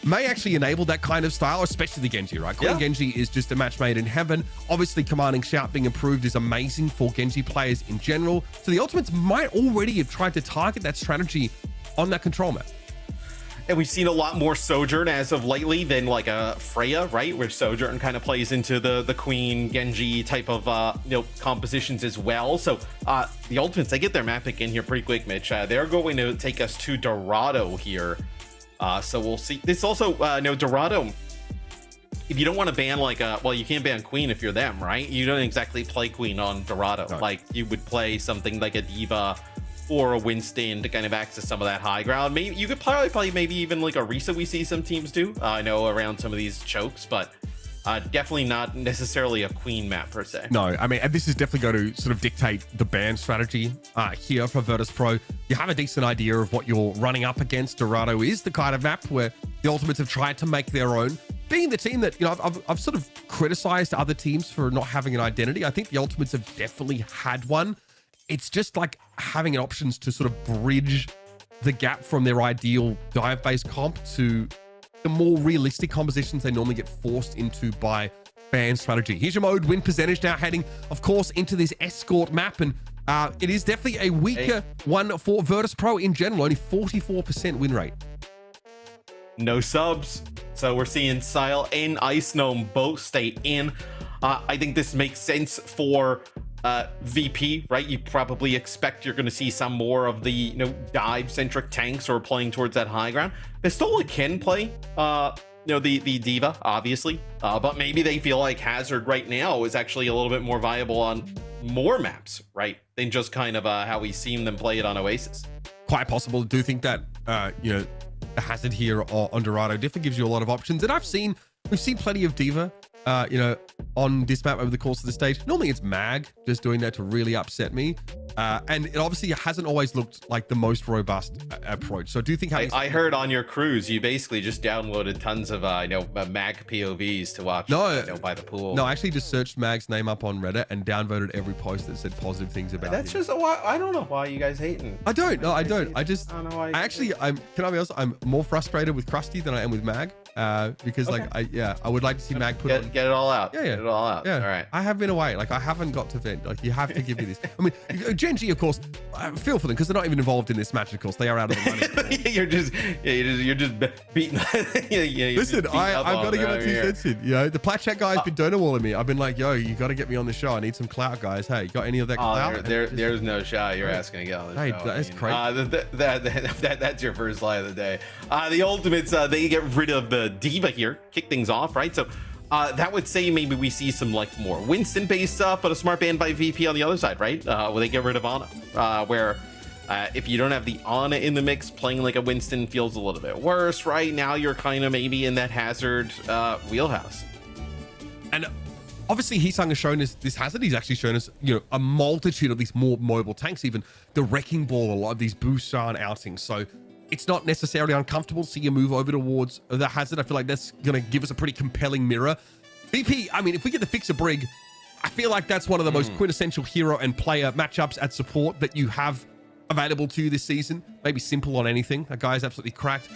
may actually enable that kind of style, especially the Genji, right? Queen Genji is just a match made in heaven. Obviously, commanding shout being improved is amazing for Genji players in general. So the ultimates might already have tried to target that strategy on that control map. And we've seen a lot more Sojourn as of lately than like a Freya, right? Where Sojourn kind of plays into the Queen Genji type of compositions as well. So the ultimates, they get their map pick in here pretty quick, Mitch. They're going to take us to Dorado here. So we'll see. This also, Dorado, if you don't want to ban like well, you can't ban Queen if you're them, right? You don't exactly play Queen on Dorado. No. Like you would play something like a Diva or a Winston to kind of access some of that high ground. Maybe you could probably play maybe even like a Risa we see some teams do. I know around some of these chokes, but definitely not necessarily a Queen map per se. No, I mean, and this is definitely going to sort of dictate the ban strategy here for Virtus Pro. You have a decent idea of what you're running up against. Dorado is the kind of map where the Ultimates have tried to make their own. Being the team that, I've sort of criticized other teams for not having an identity. I think the Ultimates have definitely had one. It's just like having options to sort of bridge the gap from their ideal dive-based comp to the more realistic compositions they normally get forced into by ban strategy. Here's your mode win percentage now heading, of course, into this escort map. And it is definitely a weaker one for Virtus Pro in general, only 44% win rate. No subs. So we're seeing Sile and Ice Gnome both stay in. I think this makes sense for VP, right? You probably expect you're going to see some more of the dive-centric tanks or playing towards that high ground. Pistola can play the Diva, obviously, but maybe they feel like Hazard right now is actually a little bit more viable on more maps, right, than just kind of how we've seen them play it on Oasis. Quite possible. I do think that the Hazard here on Dorado definitely gives you a lot of options, and we've seen plenty of Diva on this map over the course of the stage. Normally it's Mag just doing that to really upset me. And it obviously hasn't always looked like the most robust approach. So I do think I heard on your cruise, you basically just downloaded tons of Mag POVs to watch by the pool. No, I actually just searched Mag's name up on Reddit and downvoted every post that said positive things about That's him. just I don't know why you guys hating. I don't. No, I don't. I just don't know why can I be honest? I'm more frustrated with Krusty than I am with Mag. Because I would like to see Mag get it all out. Yeah. Get it all out. Yeah. All right. I have been away. Like I haven't got to vent. Like you have to give me this. I mean, Genji, of course, I feel for them because they're not even involved in this match. Of course, they are out of the money. you're just beating. Listen, I've got to give it 2 cents. The Plat Chat guy's been donor walling me. I've been like, yo, you got to get me on the show. I need some clout, guys. Hey, you got any of that clout? There's no shot you're asking to get on the show. That's crazy. That's your first lie of the day. The Ultimates, they get rid of the Diva here, kick things off, right? So that would say maybe we see some like more Winston-based stuff, but a smart ban by VP on the other side, right? Where they get rid of Ana, where if you don't have the Ana in the mix, playing like a Winston feels a little bit worse, right? Now you're kind of maybe in that Hazard wheelhouse. And obviously, Heesung has shown us this Hazard. He's actually shown us, a multitude of these more mobile tanks, even the Wrecking Ball, a lot of these Busan outings. So it's not necessarily uncomfortable to see you move over towards the Hazard. I feel like that's going to give us a pretty compelling mirror. VP, I mean, if we get the Fixer Brig, I feel like that's one of the most quintessential hero and player matchups at support that you have available to you this season. Maybe simple on anything. That guy is absolutely cracked.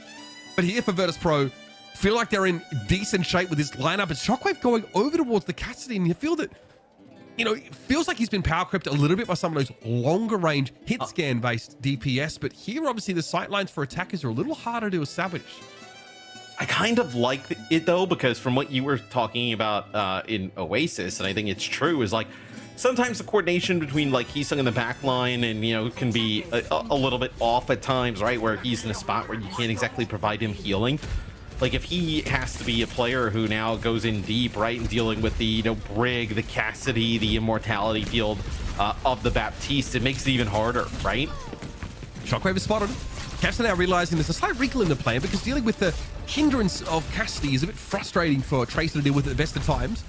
But here for Virtus Pro, feel like they're in decent shape with this lineup. It's Shockwave going over towards the Cassidy, and you feel that, it feels like he's been power crept a little bit by some of those longer range hit scan based DPS, but here obviously the sight lines for attackers are a little harder to establish. I kind of like it though, because from what you were talking about in Oasis, and I think it's true, is like sometimes the coordination between like Heesung in the back line and can be a little bit off at times, right? Where he's in a spot where you can't exactly provide him healing. Like if he has to be a player who now goes in deep, right, and dealing with the Brig, the Cassidy, the Immortality field of the Baptiste, it makes it even harder, right? Shockwave is spotted. Cassidy now realizing there's a slight wrinkle in the plan because dealing with the hindrance of Cassidy is a bit frustrating for Tracer to deal with at the best of times.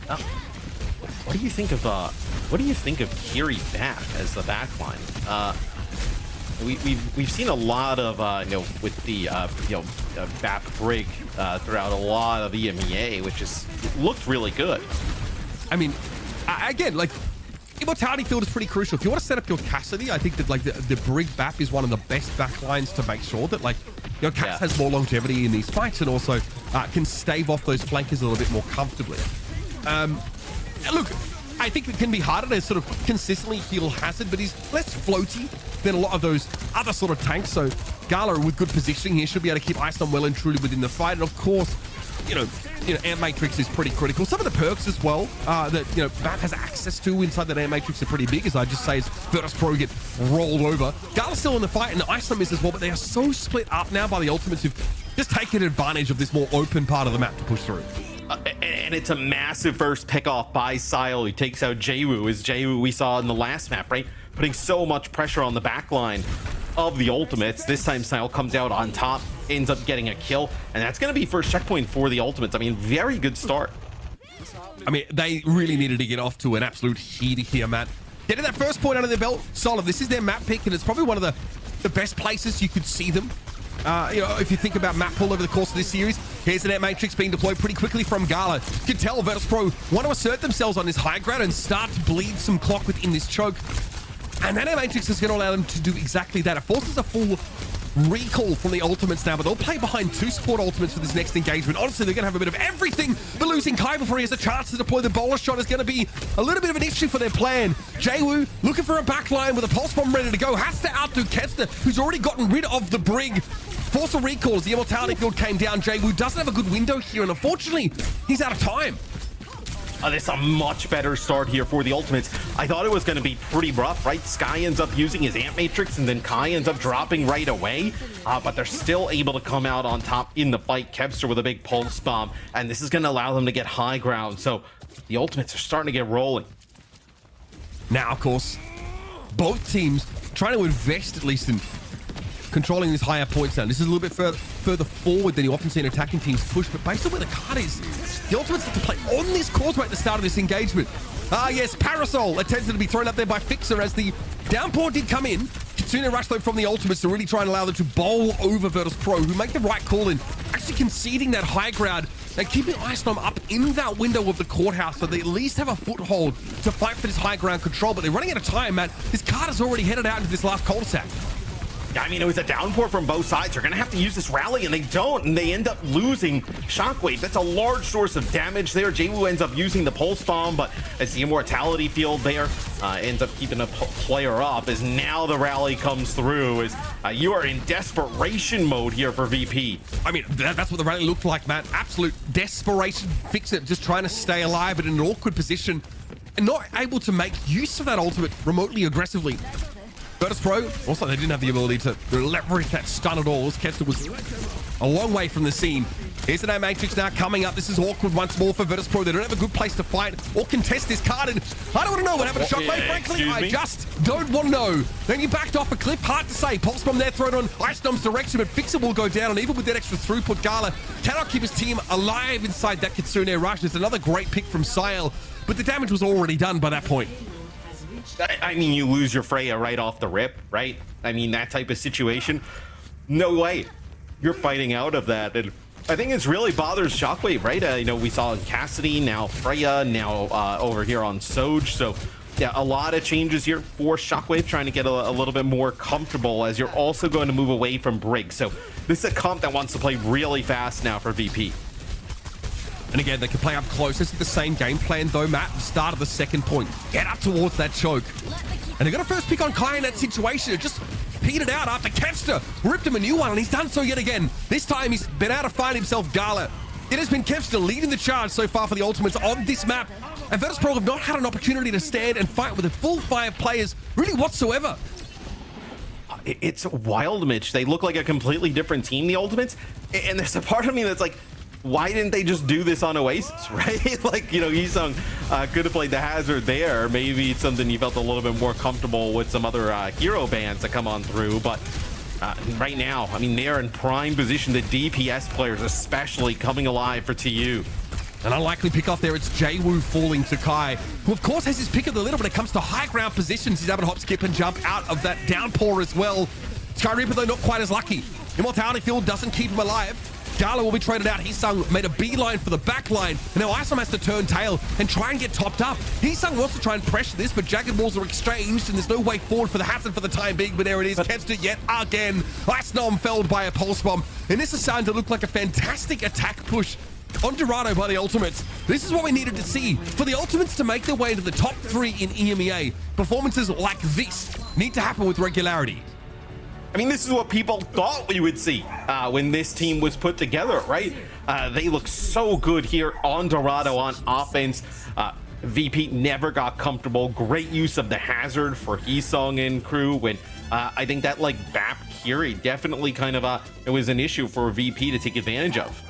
What do you think of Kiri back as the backline? we've seen a lot of with the BAP Brig throughout a lot of EMEA, which is looked really good. I mean, again, like, Immortality Field is pretty crucial. If you want to set up your Cassidy, I think that like the Brig BAP is one of the best backlines to make sure that, like, Cass has more longevity in these fights and also can stave off those flankers a little bit more comfortably. Look, I think it can be harder to sort of consistently heal Hazard, but he's less floaty than a lot of those other sort of tanks. So Gala with good positioning here should be able to keep Iceland well and truly within the fight. And of course, Air Matrix is pretty critical. Some of the perks as well that BAP has access to inside that Air Matrix are pretty big, as I just say, as Virtus.pro get rolled over. Gala's still in the fight, and Iceland is as well, but they are so split up now by the Ultimates who've just taken advantage of this more open part of the map to push through. And it's a massive first pick off by Sile. He takes out Jaewoo, as Jaewoo we saw in the last map, right? Putting so much pressure on the back line of the Ultimates. This time Sile comes out on top, ends up getting a kill, and that's going to be first checkpoint for the Ultimates. I mean, very good start. I mean, they really needed to get off to an absolute heater here, Matt. Getting that first point under their belt, solid. This is their map pick, and it's probably one of the best places you could see them. If you think about map pull over the course of this series, here's an Air Matrix being deployed pretty quickly from Gala. You can tell Virtus.pro want to assert themselves on this high ground and start to bleed some clock within this choke. And that Air Matrix is going to allow them to do exactly that. It forces a full recall from the Ultimates now, but they'll play behind 2 support Ultimates for this next engagement. Honestly, they're going to have a bit of everything, but losing Kai before he has a chance to deploy the bowler shot is going to be a little bit of an issue for their plan. Jaewoo looking for a backline with a pulse bomb ready to go, has to outdo Kester, who's already gotten rid of the Brig. Force a recall as the Immortality Field came down. Jaewoo doesn't have a good window here, and unfortunately, he's out of time. This is a much better start here for the Ultimates. I thought it was going to be pretty rough, right? Sky ends up using his Amp Matrix, and then Kai ends up dropping right away. But they're still able to come out on top in the fight. Kevster with a big pulse bomb, and this is going to allow them to get high ground. So the Ultimates are starting to get rolling. Now, of course, both teams trying to invest at least in controlling these higher points down. This is a little bit further forward than you often see in attacking teams push, but based on where the card is, the Ultimates have to play on this causeway at the start of this engagement. Yes, Parasol attempted to be thrown up there by Fixer as the downpour did come in. Kitsune rush though from the Ultimates to really try and allow them to bowl over Virtus.pro, who make the right call in actually conceding that high ground and keeping Iceland up in that window of the courthouse so they at least have a foothold to fight for this high ground control. But they're running out of time, man. This card has already headed out into this last cul-de-sac. I mean, it was a downpour from both sides. They're going to have to use this rally, and they don't, and they end up losing Shockwave. That's a large source of damage there. Jaewoo ends up using the Pulse Bomb, but as the Immortality Field there ends up keeping a player up, as now the rally comes through, as you are in desperation mode here for VP. I mean, that's what the rally looked like, man. Absolute desperation. Fix it, just trying to stay alive, but in an awkward position, and not able to make use of that ultimate remotely aggressively. Virtus.pro, also they didn't have the ability to leverage that stun at all, as Kester was a long way from the scene. Here's an Air Matrix now coming up. This is awkward once more for Virtus.pro. They don't have a good place to fight or contest this card, and I don't want to know what happened to Shockwave, frankly. I just don't want to know. Then you backed off a cliff, hard to say. Pulse Bomb there thrown on Ice Dom's direction, but Fixer will go down, and even with that extra throughput, Gala cannot keep his team alive inside that Kitsune rush. It's another great pick from Sile, but the damage was already done by that point. I mean, you lose your Freya right off the rip, right? I mean, that type of situation, no way. You're fighting out of that. And I think it's really bothers Shockwave, right? We saw Cassidy, now Freya, now over here on Soj. So, yeah, a lot of changes here for Shockwave, trying to get a little bit more comfortable as you're also going to move away from Brig. So this is a comp that wants to play really fast now for VP. And again, they can play up close. This is the same game plan, though, Matt. The start of the second point. Get up towards that choke. And they got a first pick on Kai in that situation. It just petered out after Kevster ripped him a new one, and he's done so yet again. This time, he's been able to find himself Gala. It has been Kevster leading the charge so far for the Ultimates on this map. And Virtus.pro have not had an opportunity to stand and fight with a full 5 players, really whatsoever. It's wild, Mitch. They look like a completely different team, the Ultimates. And there's a part of me that's like, why didn't they just do this on Oasis, right? Like, Yisung could have played the Hazard there. Maybe it's something you felt a little bit more comfortable with some other hero bands that come on through. But right now, I mean, they're in prime position. The DPS players especially coming alive for TU. An unlikely pick off there. It's Jaewoo falling to Kai, who of course has his pick of the litter when it comes to high ground positions. He's able to hop, skip, and jump out of that downpour as well. Sky Reaper, though, not quite as lucky. Immortality Field doesn't keep him alive. Gala will be traded out. Heesung made a beeline for the back line. And now Isom has to turn tail and try and get topped up. Heesung wants to try and pressure this, but Jagged Walls are exchanged, and there's no way forward for the Hazard for the time being. But there it is. Kevster yet again. Icenom felled by a Pulse Bomb. And this is starting to look like a fantastic attack push on Dorado by the Ultimates. This is what we needed to see. For the Ultimates to make their way into the top 3 in EMEA, performances like this need to happen with regularity. I mean, this is what people thought we would see when this team was put together, right? They look so good here on Dorado on offense. VP never got comfortable. Great use of the Hazard for Heesung and crew. When I think that like BAP Curie definitely kind of it was an issue for VP to take advantage of.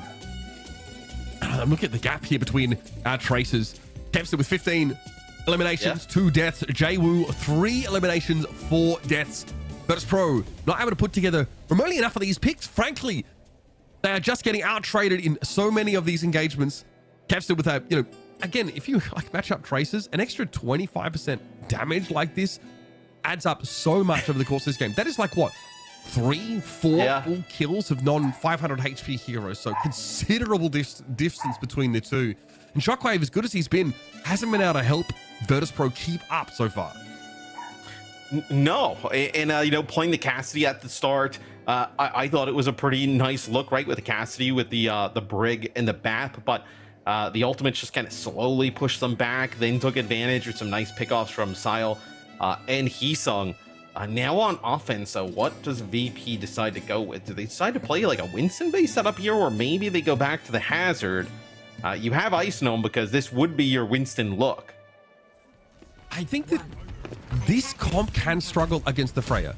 Look at the gap here between our Tracers. Kevster with 15 eliminations, 2 deaths. Jwoo, 3 eliminations, 4 deaths. Virtus Pro not able to put together remotely enough of these picks. Frankly, they are just getting out-traded in so many of these engagements. Kevster with a, again, if you like match up Tracers, an extra 25% damage like this adds up so much over the course of this game. That is like what? 3, 4 full kills of non-500 HP heroes. So considerable distance between the two. And Shockwave, as good as he's been, hasn't been able to help Virtus Pro keep up so far. No, and playing the Cassidy at the start, I thought it was a pretty nice look, right, with the Cassidy, with the Brig and the BAP, but the Ultimates just kind of slowly pushed them back, then took advantage with some nice pickoffs from Sile and Heesung. Now on offense, so what does VP decide to go with? Do they decide to play like a Winston-based setup here, or maybe they go back to the Hazard? You have Ice Gnome because this would be your Winston look. I think that this comp can struggle against the Freya.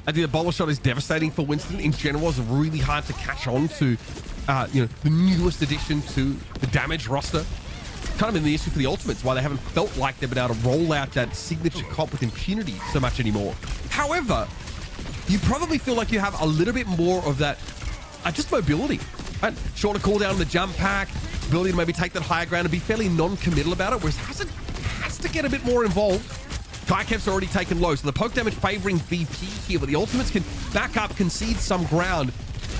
I think the bowler shot is devastating for Winston. In general, it's really hard to catch on to, the newest addition to the damage roster. Kind of been the issue for the Ultimates, why they haven't felt like they've been able to roll out that signature comp with impunity so much anymore. However, you probably feel like you have a little bit more of that, just mobility. Right? Shorter cooldown on the jump pack, ability to maybe take that higher ground and be fairly non-committal about it, whereas Hazard has to get a bit more involved. Kykev's already taken low, so the poke damage favoring VP here, but the Ultimates can back up, concede some ground,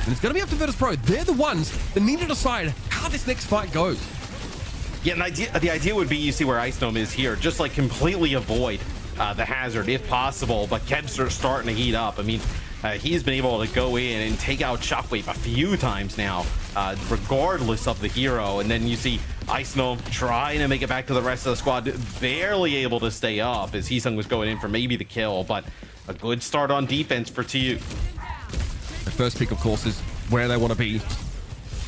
and it's going to be up to Virtus Pro. They're the ones that need to decide how this next fight goes. Yeah, the idea would be, you see where Ice Gnome is here, just like completely avoid the Hazard if possible, but Kev's starting to heat up. I mean, he's been able to go in and take out Shockwave a few times now, regardless of the hero, and then you see Ice Gnome trying to make it back to the rest of the squad, barely able to stay up as Heesung was going in for maybe the kill, but a good start on defense for TU. The first pick, of course, is where they want to be.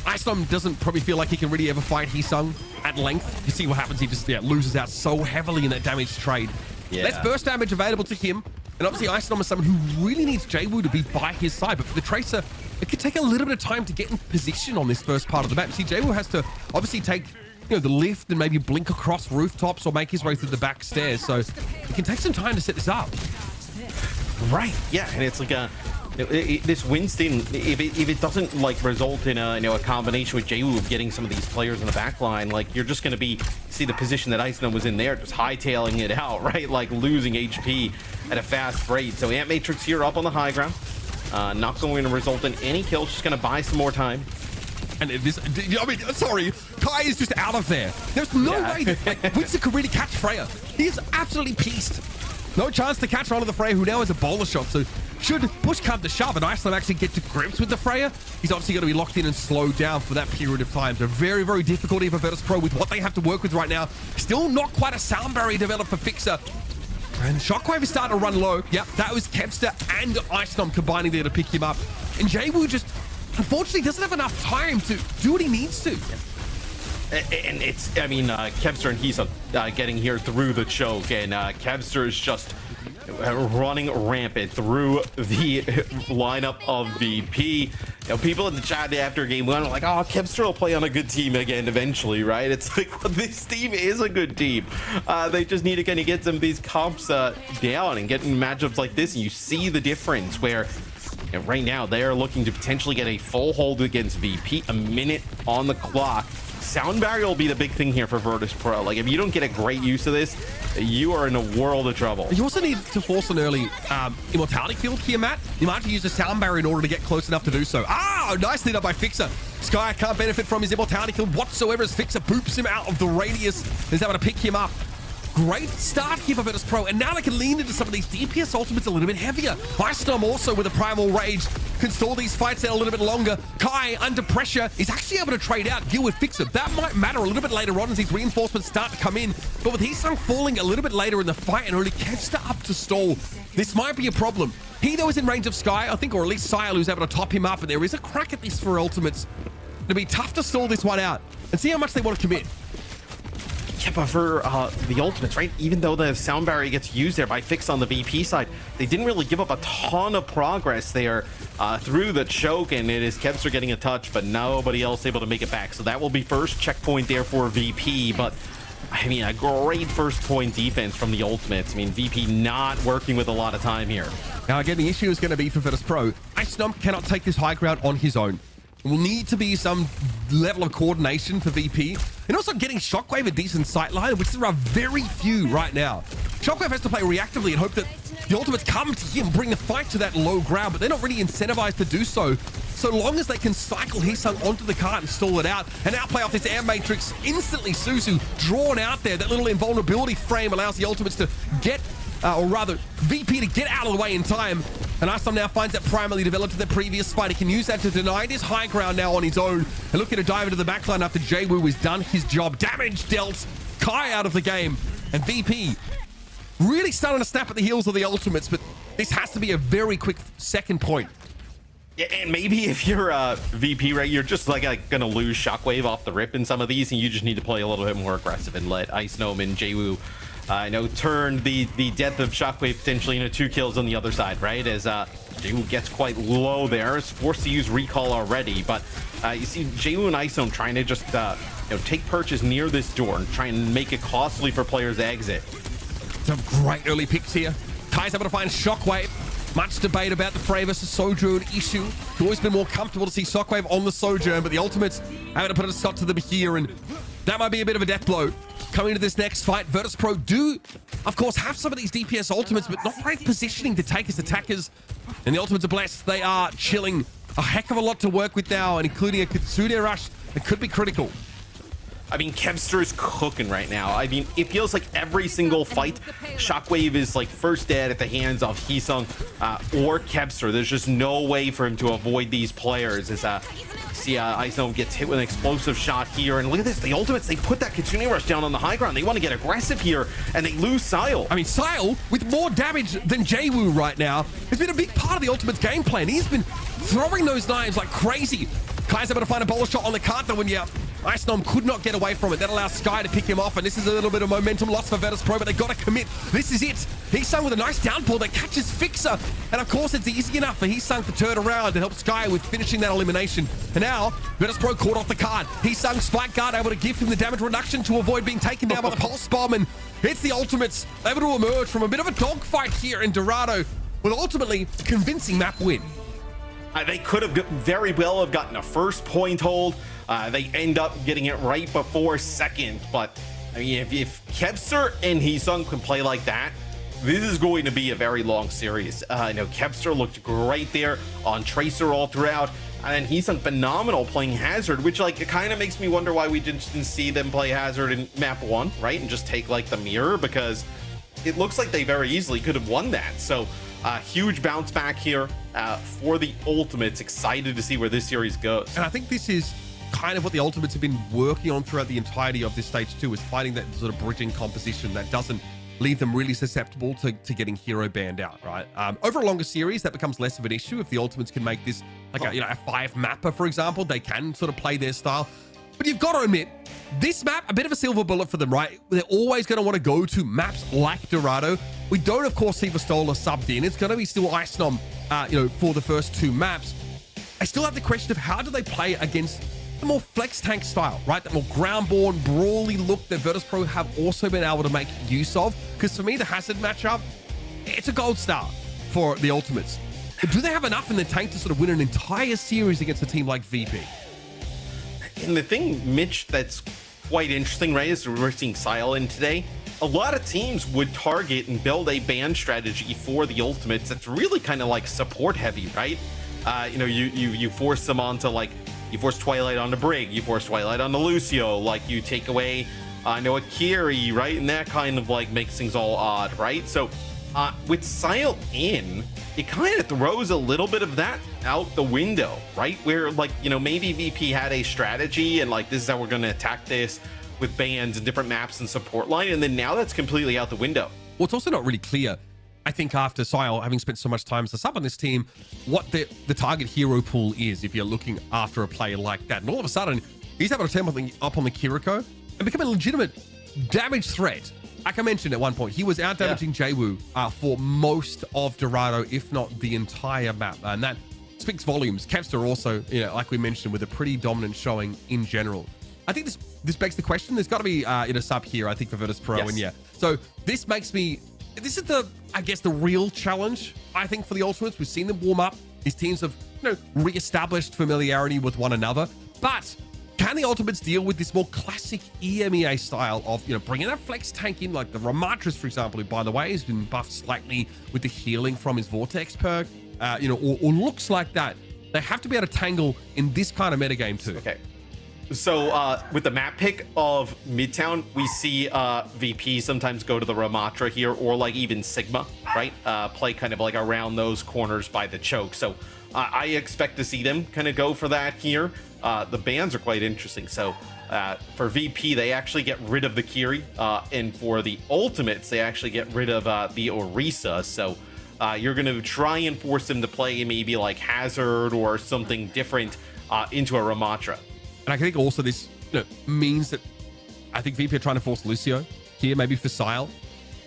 Ice Gnome doesn't probably feel like he can really ever fight Heesung at length. You see what happens, he just loses out so heavily in that damage trade. Yeah. Less burst damage available to him, and obviously Ice Gnome is someone who really needs Jwoo to be by his side, but for the Tracer, it could take a little bit of time to get in position on this first part of the map. See, Jwoo has to obviously take the lift and maybe blink across rooftops or make his way through the back stairs, so it can take some time to set this up. Right, yeah, and it's like this Winston, if it doesn't like result in a combination with Jwoo getting some of these players in the back line, like you're just going to see the position that Ice Gnome was in there, just hightailing it out, right? Like losing HP at a fast rate. So Ant Matrix here up on the high ground, not going to result in any kills, just going to buy some more time. And this, sorry, Kai is just out of there. There's no way that Winston could really catch Freya. He is absolutely pieced. No chance to catch onto the Freya, who now has a bowler shot. So should push come to shove and Iceland actually get to grips with the Freya, he's obviously going to be locked in and slowed down for that period of time. So very, very difficult for Virtus Pro with what they have to work with right now. Still not quite a sound barrier developed for Fixer. And Shockwave is starting to run low. Yep, that was Kevster and Ice Gnome combining there to pick him up. And Jwoo just, unfortunately, doesn't have enough time to do what he needs to. And it's, Kevster and Heesung getting here through the choke, and Kevster is just running rampant through the lineup of VP. People in the chat after game one are like, oh, Kevster will play on a good team again eventually, right? It's like, well, this team is a good team. They just need to kind of get some of these comps down and get in matchups like this, and you see the difference where right now they are looking to potentially get a full hold against VP, a minute on the clock. sound barrier will be the big thing here for Virtus Pro. Like, if you don't get a great use of this, you are in a world of trouble. You also need to force an early immortality field here, Matt. You might have to use a sound barrier in order to get close enough to do so. Ah, nice lead up by Fixer. Sky can't benefit from his immortality field whatsoever as Fixer boops him out of the radius. He's able to pick him up. Great start here for Virtus Pro, and now they can lean into some of these DPS ultimates a little bit heavier. Icestorm also with a Primal Rage can stall these fights out a little bit longer. Kai, under pressure, is actually able to trade out, deal with Fixer. That might matter a little bit later on as these reinforcements start to come in, but with Heesung falling a little bit later in the fight and only Kevster up to stall, this might be a problem. He, though, is in range of Sky, I think, or at least Sile, who's able to top him up, and there is a crack at this for ultimates. It'll be tough to stall this one out and see how much they want to commit. Yeah, but for the ultimates, right? Even though the sound barrier gets used there by Fix on the VP side, they didn't really give up a ton of progress there through the choke, and it is Kevster getting a touch, but nobody else able to make it back. So that will be first checkpoint there for VP, but I mean, a great first point defense from the ultimates. I mean, VP not working with a lot of time here. Now, again, the issue is going to be for Virtus Pro. Icestorm cannot take this high ground on his own. There will need to be some level of coordination for VP, and also getting Shockwave a decent sightline, which there are very few right now. Shockwave has to play reactively and hope that the ultimates come to him, bring the fight to that low ground, but they're not really incentivized to do so long as they can cycle Heesung onto the cart and stall it out and outplay off this air matrix. Instantly, Suzu drawn out there. That little invulnerability frame allows the ultimates to get, or rather, VP to get out of the way in time. And Icestorm now finds that primarily developed in the previous fight. He can use that to deny this high ground now on his own. And looking to dive into the backline after Jwoo has done his job. Damage dealt. Kai out of the game. And VP really starting to snap at the heels of the ultimates, but this has to be a very quick second point. Yeah, and maybe if you're VP, right, you're just like gonna lose Shockwave off the rip in some of these, and you just need to play a little bit more aggressive and let Ice Gnome and Jwoo turn the death of Shockwave potentially into 2 kills on the other side, right? As Jwoo gets quite low there, is forced to use recall already, but you see Jwoo and Ice Gnome trying to just take perches near this door and try and make it costly for players to exit. Some great early picks here. Kai's able to find Shockwave. Much debate about the Frey versus Sojourn issue. It's always been more comfortable to see Shockwave on the Sojourn, but the ultimates having to put a stop to them here, and that might be a bit of a death blow. Coming into this next fight, Virtus Pro do, of course, have some of these DPS ultimates, but not great positioning to take as attackers. And the ultimates are blessed. They are chilling. A heck of a lot to work with now, and including a Kitsune rush that could be critical. I mean, Kevster is cooking right now. I mean, it feels like every single fight, Shockwave is like first dead at the hands of Heesung or Kevster. There's just no way for him to avoid these players. As Ice Gnome gets hit with an explosive shot here, and look at this, the ultimates, they put that Kitsune rush down on the high ground. They want to get aggressive here, and they lose Sile. I mean, Sile, with more damage than Jwoo right now, has been a big part of the ultimate's game plan. He's been throwing those knives like crazy. Kai's able to find a bowler shot on the cart, though, and yeah, Ice Gnome could not get away from it. That allows Sky to pick him off, and this is a little bit of momentum loss for Virtus Pro, but they got to commit. This is it. Heesung with a nice downpour that catches Fixer, and of course it's easy enough for Heesung to turn around to help Sky with finishing that elimination. And now Virtus Pro caught off the card. Heesung Spike Guard able to give him the damage reduction to avoid being taken down by the Pulse Bomb, and it's the ultimates able to emerge from a bit of a dogfight here in Dorado with ultimately a convincing map win. They could have very well have gotten a first point hold. They end up getting it right before second. But I mean, if Kevster and Heesung can play like that, this is going to be a very long series. Kevster looked great there on Tracer all throughout. And Heesung phenomenal playing Hazard, which it kind of makes me wonder why we didn't see them play Hazard in map 1, right? And just take the mirror, because it looks like they very easily could have won that. So huge bounce back here for the Ultimates. Excited to see where this series goes. And I think this is kind of what the Ultimates have been working on throughout the entirety of this stage too, is finding that sort of bridging composition that doesn't leave them really susceptible to getting hero banned out, right? Over a longer series, that becomes less of an issue. If the Ultimates can make this a 5-mapper, for example, they can sort of play their style. But you've got to admit, this map, a bit of a silver bullet for them, right? They're always going to want to go to maps like Dorado. We don't, of course, see Vistola subbed in. It's going to be still Ice Gnome, for the first 2 maps. I still have the question of how do they play against the more flex tank style, right? That more ground-born, brawly look that Virtus Pro have also been able to make use of. Because for me, the Hazard matchup, it's a gold star for the Ultimates. But do they have enough in the tank to sort of win an entire series against a team like VP? And the thing, Mitch, that's quite interesting, right, is we're seeing Sile in today. A lot of teams would target and build a ban strategy for the ultimates that's really kind of like support heavy, right? You know, you force them onto, like, you force Twilight onto Brig, you force Twilight onto Lucio, like you take away Noah Kiri, right? And that kind of like makes things all odd, right? So with Sile in, it kind of throws a little bit of that out the window, right? Where, like, you know, maybe VP had a strategy and like, this is how we're going to attack this with bans and different maps and support line. And then now that's completely out the window. Well, it's also not really clear, I think, after Sile having spent so much time as a sub on this team, what the target hero pool is if you're looking after a player like that. And all of a sudden, he's able to turn up on the Kiriko and become a legitimate damage threat. Like I mentioned at one point, he was out damaging Jwoo for most of Dorado, if not the entire map. And that speaks volumes. Kevster also, you know, like we mentioned, with a pretty dominant showing in general. I think this begs the question. There's got to be in a sub here, I think, for Virtus Pro. And yeah, so this makes me, this is the, I guess, the real challenge, I think, for the Ultimates. We've seen them warm up. These teams have, you know, re-established familiarity with one another. But can the Ultimates deal with this more classic EMEA style of, you know, bringing that flex tank in, like the Ramatras, for example, who, by the way, has been buffed slightly with the healing from his Vortex perk, you know, or looks like that. They have to be able to tangle in this kind of metagame too. Okay. So with the map pick of Midtown, we see VP sometimes go to the Ramatra here, or like even Sigma, right? Play kind of like around those corners by the choke. So I expect to see them kind of go for that here. The bans are quite interesting. So for VP, they actually get rid of the Kiri. And for the Ultimates, they actually get rid of the Orisa. So you're going to try and force them to play maybe like Hazard or something different into a Ramatra. And I think also this, you know, means that I think VP are trying to force Lucio here, maybe for Sile.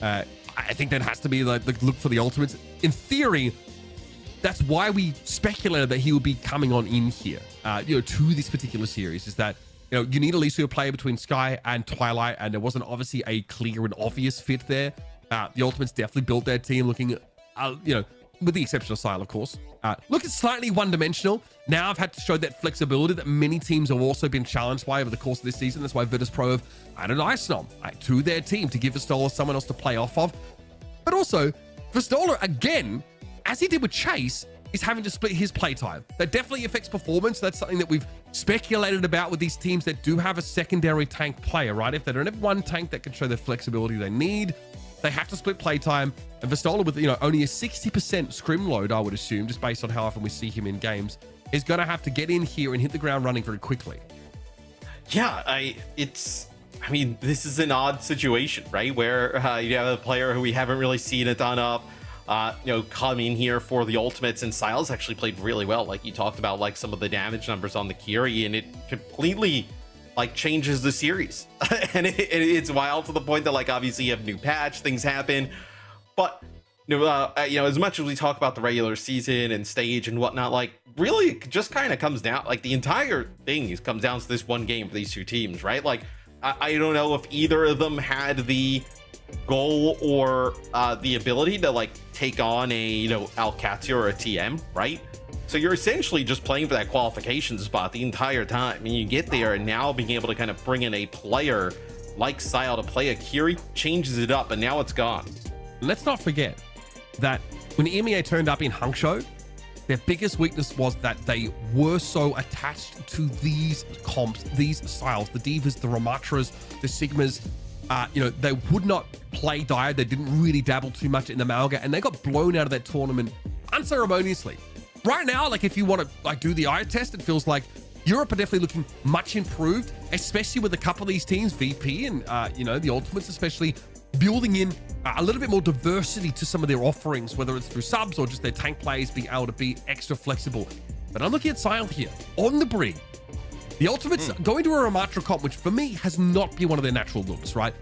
I think that has to be like the look for the Ultimates. In theory, that's why we speculated that he would be coming on in here, you know, to this particular series, is that, you know, you need a Lucio player between Sky and Twilight, and there wasn't obviously a clear and obvious fit there. The Ultimates definitely built their team looking, you know, with the exception of Sile, of course, looking slightly one-dimensional. Now I've had to show that flexibility that many teams have also been challenged by over the course of this season. That's why Virtus Pro have added Ice Nom to their team to give Vistola someone else to play off of. But also, Vistola, again, as he did with Chase, is having to split his playtime. That definitely affects performance. That's something that we've speculated about with these teams that do have a secondary tank player, right? If they don't have one tank that can show the flexibility they need, they have to split playtime. And Vistola, with, you know, only a 60% scrim load, I would assume, just based on how often we see him in games, is going to have to get in here and hit the ground running very quickly. Yeah, I mean, this is an odd situation, right? Where you have a player who we haven't really seen a ton of, you know, come in here for the Ultimates, and Siles actually played really well. Like you talked about, like some of the damage numbers on the Kiri, and it completely like changes the series. And it's wild to the point that, like, obviously you have new patch, things happen, but you know, as much as we talk about the regular season and stage and whatnot, like really it just kind of comes down, like the entire thing comes down to this one game for these two teams, right? Like I don't know if either of them had the goal or the ability to like take on a, you know, Alcatia or a TM, right? So you're essentially just playing for that qualification spot the entire time, and you get there, and now being able to kind of bring in a player like Sile to play a Kiri changes it up, and now it's gone. Let's not forget that when EMEA turned up in Hangzhou, their biggest weakness was that they were so attached to these comps, these styles, the Divas, the Ramatras, the Sigmas. You know, they would not play Dire. They didn't really dabble too much in the Malga, and they got blown out of that tournament unceremoniously. Right now, like if you want to like do the eye test, it feels like Europe are definitely looking much improved, especially with a couple of these teams, VP and you know, the Ultimates, especially building in a little bit more diversity to some of their offerings, whether it's through subs or just their tank plays being able to be extra flexible. But I'm looking at Sile here on the Brig. The Ultimates going to a Ramatra comp, which for me has not been one of their natural looks, right?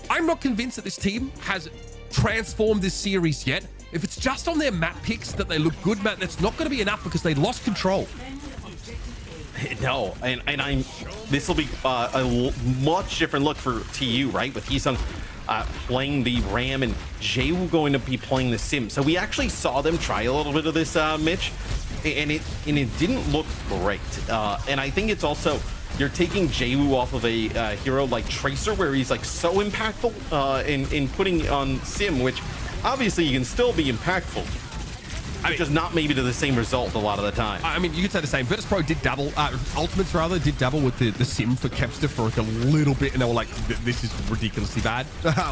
I'm not convinced that this team has transformed this series yet. If it's just on their map picks that they look good, man, that's not going to be enough because they lost control. No, and this will be a much different look for TU, right? With Heesung playing the Ram and Jwoo going to be playing the Sim. So we actually saw them try a little bit of this, Mitch, and it didn't look great. And I think it's also, you're taking Jwoo off of a hero like Tracer, where he's like so impactful in putting on Sim, which obviously you can still be impactful. Just not maybe to the same result a lot of the time. I mean, you could say the same. Virtus Pro did dabble, Ultimates rather, did dabble with the sim for Kevster for like a little bit, and they were like, this is ridiculously bad.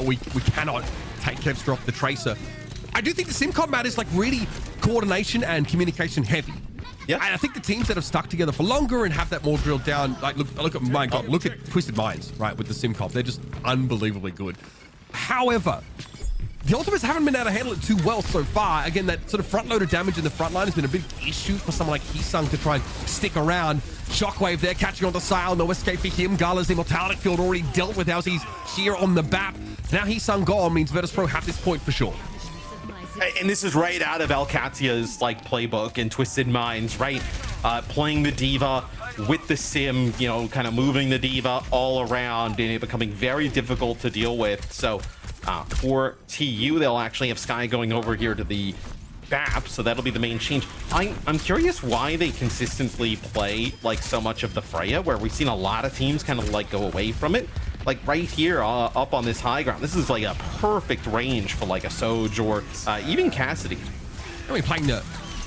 we cannot take Kevster off the Tracer. I do think the sim combat is like really coordination and communication heavy. Yeah. And I think the teams that have stuck together for longer and have that more drilled down, like look at my God, look at Twisted Minds, right, with the sim comp. They're just unbelievably good. However, the Ultimates haven't been able to handle it too well so far. Again, that sort of front-loaded damage in the front line has been a big issue for someone like Heesung to try and stick around. Shockwave there, catching on to Sile. No escape for him. Gala's Immortality Field already dealt with as he's here on the map. Now Heesung gone means Virtus Pro have this point for sure. And this is right out of Alcatia's like playbook and Twisted Minds, right? Playing the Diva with the Sim, you know, kind of moving the Diva all around and it becoming very difficult to deal with. So for TU, they'll actually have Sky going over here to the BAP, so that'll be the main change. I'm curious why they consistently play like so much of the Freya, where we've seen a lot of teams kind of like go away from it. Like right here up on this high ground, this is like a perfect range for like a Soj or even Cassidy. I mean, playing the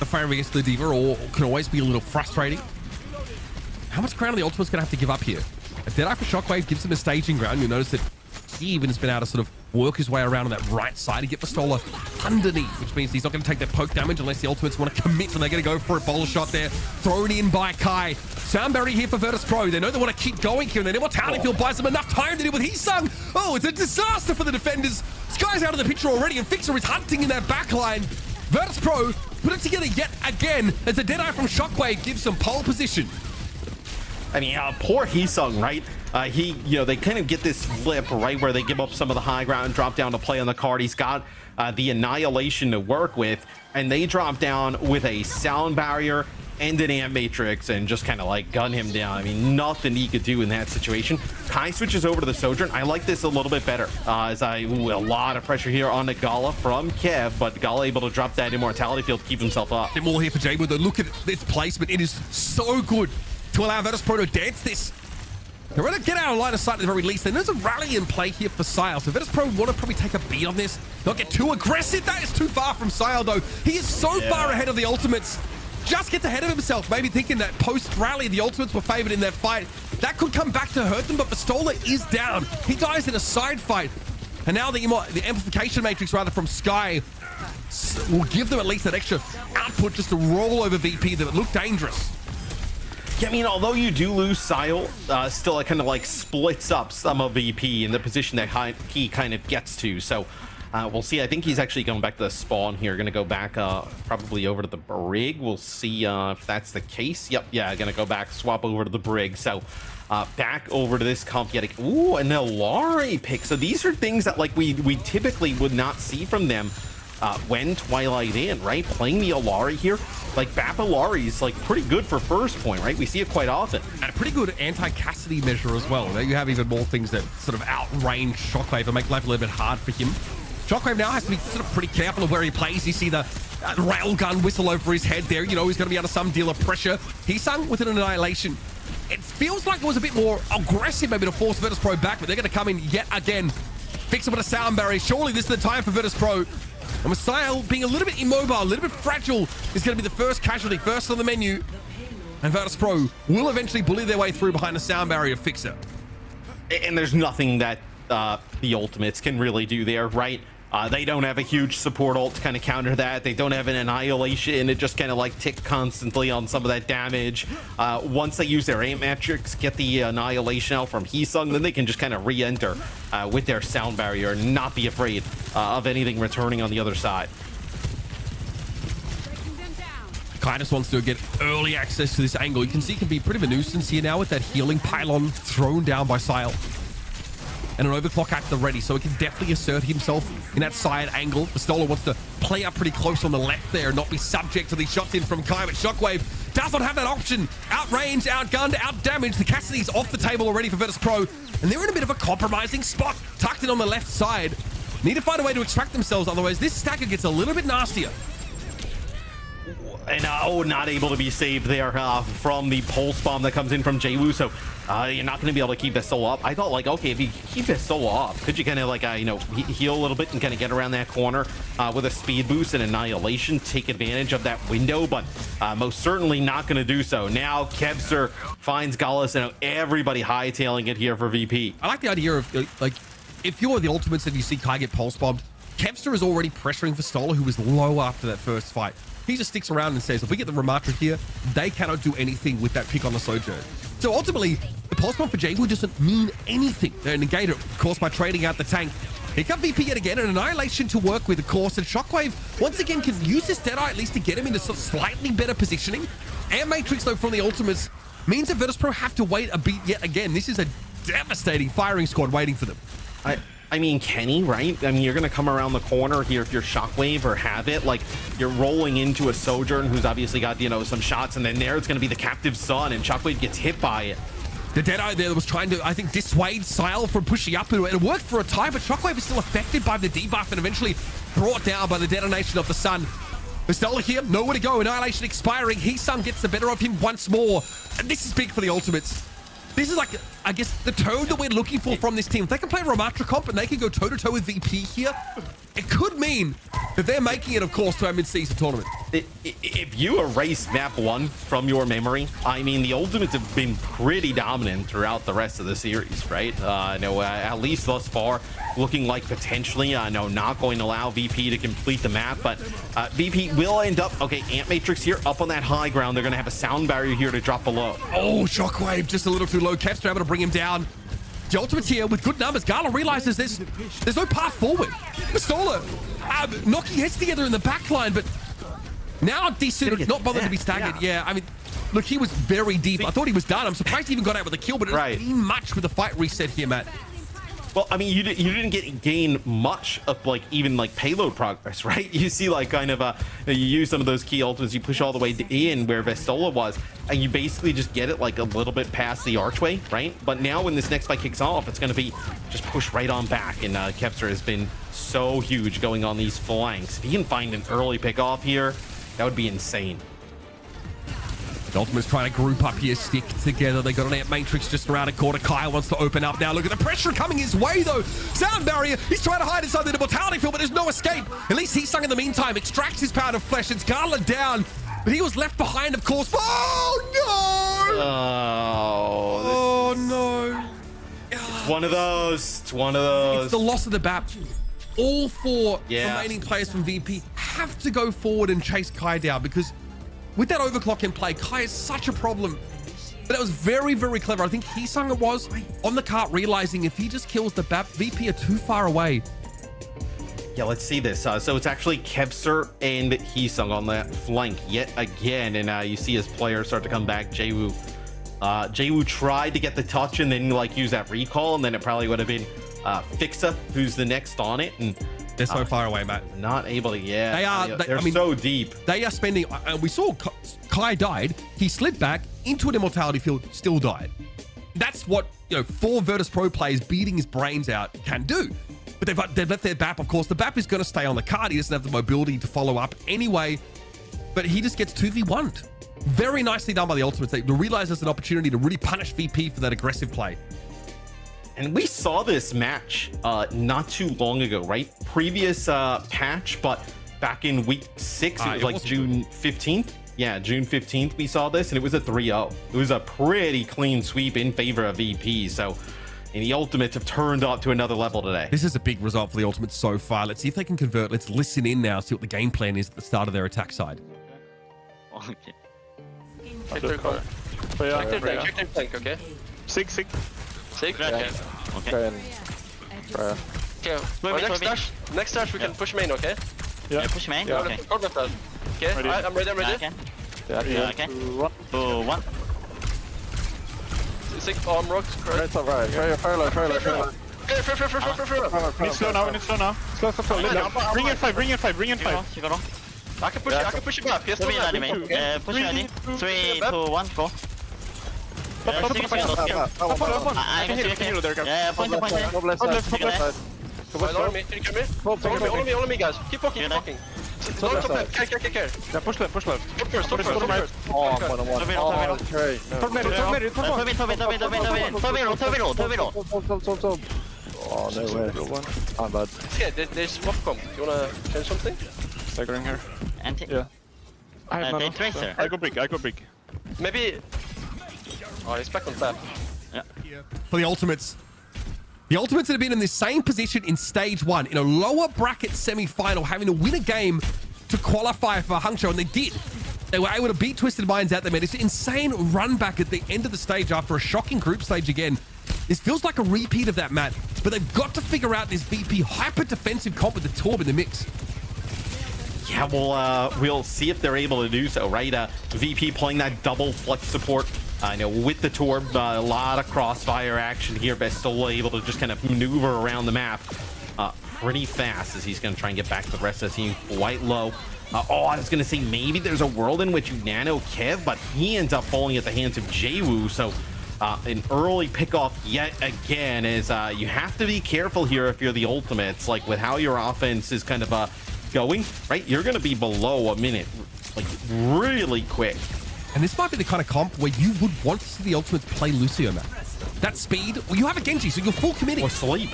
Freya against the Diva or can always be a little frustrating. How much ground are the Ultimate's gonna have to give up here? If Deadeye for Shockwave gives him a staging ground, you'll notice that he even has been able to sort of work his way around on that right side to get Pistola underneath, which means he's not going to take that poke damage unless the Ultimates want to commit, and they're going to go for a bowler shot there. Thrown in by Kai. Soundberry here for Virtus Pro. They know they want to keep going here, and then Immortality Field buys them enough time to deal with Heesung. Oh, it's a disaster for the defenders. Sky's out of the picture already, and Fixer is hunting in that backline. Virtus Pro put it together yet again as the Deadeye from Shockwave gives some pole position. I mean, poor Heesung, right? They kind of get this flip, right, where they give up some of the high ground, drop down to play on the card. He's got the Annihilation to work with, and they drop down with a Sound Barrier and an Amp Matrix and just kind of like gun him down. I mean, nothing he could do in that situation. Kai switches over to the Sojourn. I like this a little bit better, a lot of pressure here on the Gala from Kev, but Gala able to drop that Immortality Field to keep himself up. More here for Jabo, though. Look at this placement. It is so good to allow Virtus Pro to dance this. They're going to get out of line of sight at the very least. And there's a rally in play here for Sile. So Virtus Pro want to probably take a beat on this. Not get too aggressive. That is too far from Sile, though. He is so far ahead of the Ultimates. Just gets ahead of himself. Maybe thinking that post-rally, the Ultimates were favored in their fight. That could come back to hurt them, but Pistola is down. He dies in a side fight. And now the amplification matrix, rather, from Sky will give them at least that extra output just to roll over VP that look dangerous. Yeah, I mean, although you do lose Sile, still it kind of like splits up some of VP in the position that he kind of gets to. So we'll see. I think he's actually going back to the spawn here. Going to go back probably over to the Brig. We'll see if that's the case. Yep, yeah, going to go back, swap over to the Brig. So back over to this comp yet. Ooh, an Illari pick. So these are things that like we typically would not see from them when Twilight in, right? Playing the Illari here. Like, Bap Illari is, like, pretty good for first point, right? We see it quite often. And a pretty good anti-Cassidy measure as well. There you have even more things that sort of outrange Shockwave and make life a little bit hard for him. Shockwave now has to be sort of pretty careful of where he plays. You see the railgun whistle over his head there. You know, he's going to be under some deal of pressure. Heesung with an Annihilation. It feels like it was a bit more aggressive maybe to force Virtus Pro back, but they're going to come in yet again. Fix it with a Sound Barrier. Surely this is the time for Virtus Pro. And with Sile being a little bit immobile, a little bit fragile, is going to be the first casualty, first on the menu. And Virtus Pro will eventually bully their way through behind the Sound Barrier Fixer. And there's nothing that the Ultimates can really do there, right? They don't have a huge support ult to kind of counter that. They don't have an Annihilation. It just kind of like tick constantly on some of that damage. Once they use their Amp Matrix, get the Annihilation out from Heesung, then they can just kind of re-enter with their Sound Barrier and not be afraid of anything returning on the other side. Kai just wants to get early access to this angle. You can see it can be pretty of a nuisance here now with that healing pylon thrown down by Sile. And an overclock at the ready, so he can definitely assert himself in that side angle. Pistola wants to play up pretty close on the left there and not be subject to these shots in from Kai, but Shockwave does not have that option. Outranged, outgunned, outdamaged. The Cassidy's off the table already for Virtus Pro, and they're in a bit of a compromising spot, tucked in on the left side. Need to find a way to extract themselves, otherwise this stagger gets a little bit nastier. And not able to be saved there from the pulse bomb that comes in from Jaewoo. So you're not going to be able to keep this solo up. I thought, like, okay, if you keep this solo up, could you kind of like, heal a little bit and kind of get around that corner with a speed boost and annihilation, take advantage of that window, but most certainly not going to do so. Now Kevster finds Gallus and everybody hightailing it here for VP. I like the idea of, like, if you're the ultimates and you see Kai get pulse bombed, Kevster is already pressuring for Stoller, who was low after that first fight. He just sticks around and says, if we get the Ramatra here, they cannot do anything with that pick on the Sojourn. So ultimately, the pulse bomb for Jaewoo doesn't mean anything. They're negated, of course, by trading out the tank. Here comes VP yet again, an Annihilation to work with, of course, and Shockwave, once again, can use this Deadeye at least to get him into some slightly better positioning. And Matrix, though, from the ultimates, means that Virtus.pro have to wait a beat yet again. This is a devastating firing squad waiting for them. I mean, Kenny, right? I mean, you're going to come around the corner here if you're Shockwave or have it. Like, you're rolling into a Sojourn who's obviously got, some shots, and then there it's going to be the Captive Sun, and Shockwave gets hit by it. The Deadeye there was trying to, I think, dissuade Sile from pushing up. It worked for a time, but Shockwave is still affected by the debuff and eventually brought down by the detonation of the Sun. Vistola here, nowhere to go. Annihilation expiring. Heesung gets the better of him once more. And this is big for the ultimates. This is like, I guess, the tone that we're looking for from this team. If they can play Ramatra comp and they can go toe-to-toe with VP here, it could mean that they're making it, of course, to our mid-season tournament. If you erase map 1 from your memory, I mean, the Ultimates have been pretty dominant throughout the rest of the series, right? At least thus far, looking like potentially, not going to allow VP to complete the map, but VP will end up, okay, Ant Matrix here up on that high ground. They're going to have a sound barrier here to drop below. Oh, Shockwave just a little too low. Kevster able to bring him down. The Ultimates here with good numbers. Gala realizes there's no path forward. Vistola knocking heads together in the back line, but now DC not bothered to be staggered. Yeah, I mean, look, he was very deep. I thought he was done. I'm surprised he even got out with a kill, but it doesn't mean much with the fight reset here, Matt. Well, I mean, you didn't gain much of even payload progress, right? You see you use some of those key ultimates, you push all the way in where Vistola was, and you basically just get it a little bit past the archway, right? But now when this next fight kicks off, it's going to be just push right on back, and Kevster has been so huge going on these flanks. If he can find an early pick off here, that would be insane. The Ultimates trying to group up here, stick together. They got an Ant Matrix just around a corner. Kai wants to open up now. Look at the pressure coming his way, though. Sound barrier. He's trying to hide inside the mortality field, but there's no escape. At least Heesung in the meantime extracts his pound of flesh. It's Gala down, but he was left behind, of course. Oh, no! Oh, no. It's one of those. It's one of those. It's the loss of the BAP. All 4 remaining players from VP have to go forward and chase Kai down, because with that overclock in play, Kai is such a problem. But that was very, very clever. I think Heesung it was on the cart, realizing if he just kills the BAP, VP are too far away. Yeah, let's see this. So it's actually Kevster and Heesung on that flank yet again. And you see his players start to come back. Jaewoo. Jaewoo tried to get the touch and then use that recall. And then it probably would have been Fixa, who's the next on it. And they're so far away, Matt. Not able to, They are. They're so deep. They are spending. We saw Kai died. He slid back into an immortality field, still died. That's what 4 Virtus.pro players beating his brains out can do. But they've left their BAP, of course. The BAP is going to stay on the card. He doesn't have the mobility to follow up anyway. But he just gets 2v1'd. Very nicely done by the Ultimates. They realize there's an opportunity to really punish VP for that aggressive play. And we saw this match not too long ago, right? Previous patch, but back in week 6, it was June 15th. Yeah, June 15th we saw this, and it was a 3-0. It was a pretty clean sweep in favor of VP. So, and the Ultimates have turned up to another level today. This is a big result for the Ultimates so far. Let's see if they can convert. Let's listen in now, see what the game plan is at the start of their attack side. Okay. Check their tank, okay? Six. Okay. Next dash we can push main, okay? Yeah. Push main? Yeah, Okay. go left dash. Okay, Ready. I'm ready. Okay. Yeah, Okay. 2, 1. 2, 1. 6 arm rocks, correct? Right, alright. Fire. Okay, fair. We need slow now. Slow. Bring in 5. You go. I can push it back. Yes, Push ready, mate. Push ready. 3, 2, 1, go. Up. I can see. Yeah, point. Top left side. Follow me, can you kill me? Follow me, guys. Keep walking. Go top left. Care. Yeah, push left. Stop first. Top right. Oh, I'm 1-on-1. Middle. Okay. Top middle. Top middle. Oh, no way. I'm bad. Yeah, there's Mofcom. You wanna change something? Staggering here. Yeah. I have They mana. tracer. I go big. Maybe. Oh, he's back on tap. For the Ultimates. The Ultimates have been in the same position in stage 1, in a lower bracket semi-final, having to win a game to qualify for Hangzhou, and they did. They were able to beat Twisted Minds out. They made this insane run back at the end of the stage after a shocking group stage again. This feels like a repeat of that, Matt, but they've got to figure out this VP hyper-defensive comp with the Torb in the mix. Yeah, we'll see if they're able to do so, right? VP playing that double flex support. I know with the Torb, a lot of crossfire action here. Vestola able to just kind of maneuver around the map pretty fast as he's going to try and get back to the rest of the team quite low. I was going to say maybe there's a world in which you nano Kev, but he ends up falling at the hands of Jwoo. So an early pickoff yet again is you have to be careful here if you're the Ultimates, like with how your offense is kind of going, right? You're going to be below a minute, like really quick. And this might be the kind of comp where you would want to see the Ultimates play Lucio, man. That speed, well, you have a Genji, so you're full committing. Or sleep.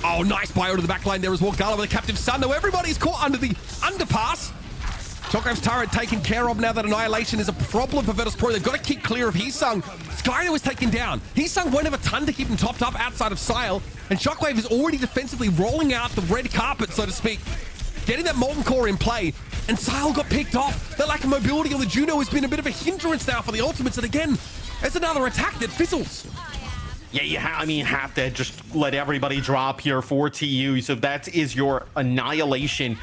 Oh, nice bio to the back line there as well. Gala with the captive sun. Now everybody's caught under the underpass. Shockwave's turret taken care of now that Annihilation is a problem for Virtus.pro. They've got to keep clear of Heesung. Skyler was taken down. Heesung won't have a ton to keep him topped up outside of Sile. And Shockwave is already defensively rolling out the red carpet, so to speak. Getting that Molten Core in play. And Sile got picked off. The lack of mobility on the Juno has been a bit of a hindrance now for the Ultimates. And again, there's another attack that fizzles. Yeah, you have to just let everybody drop here for TU. So that is your Annihilation.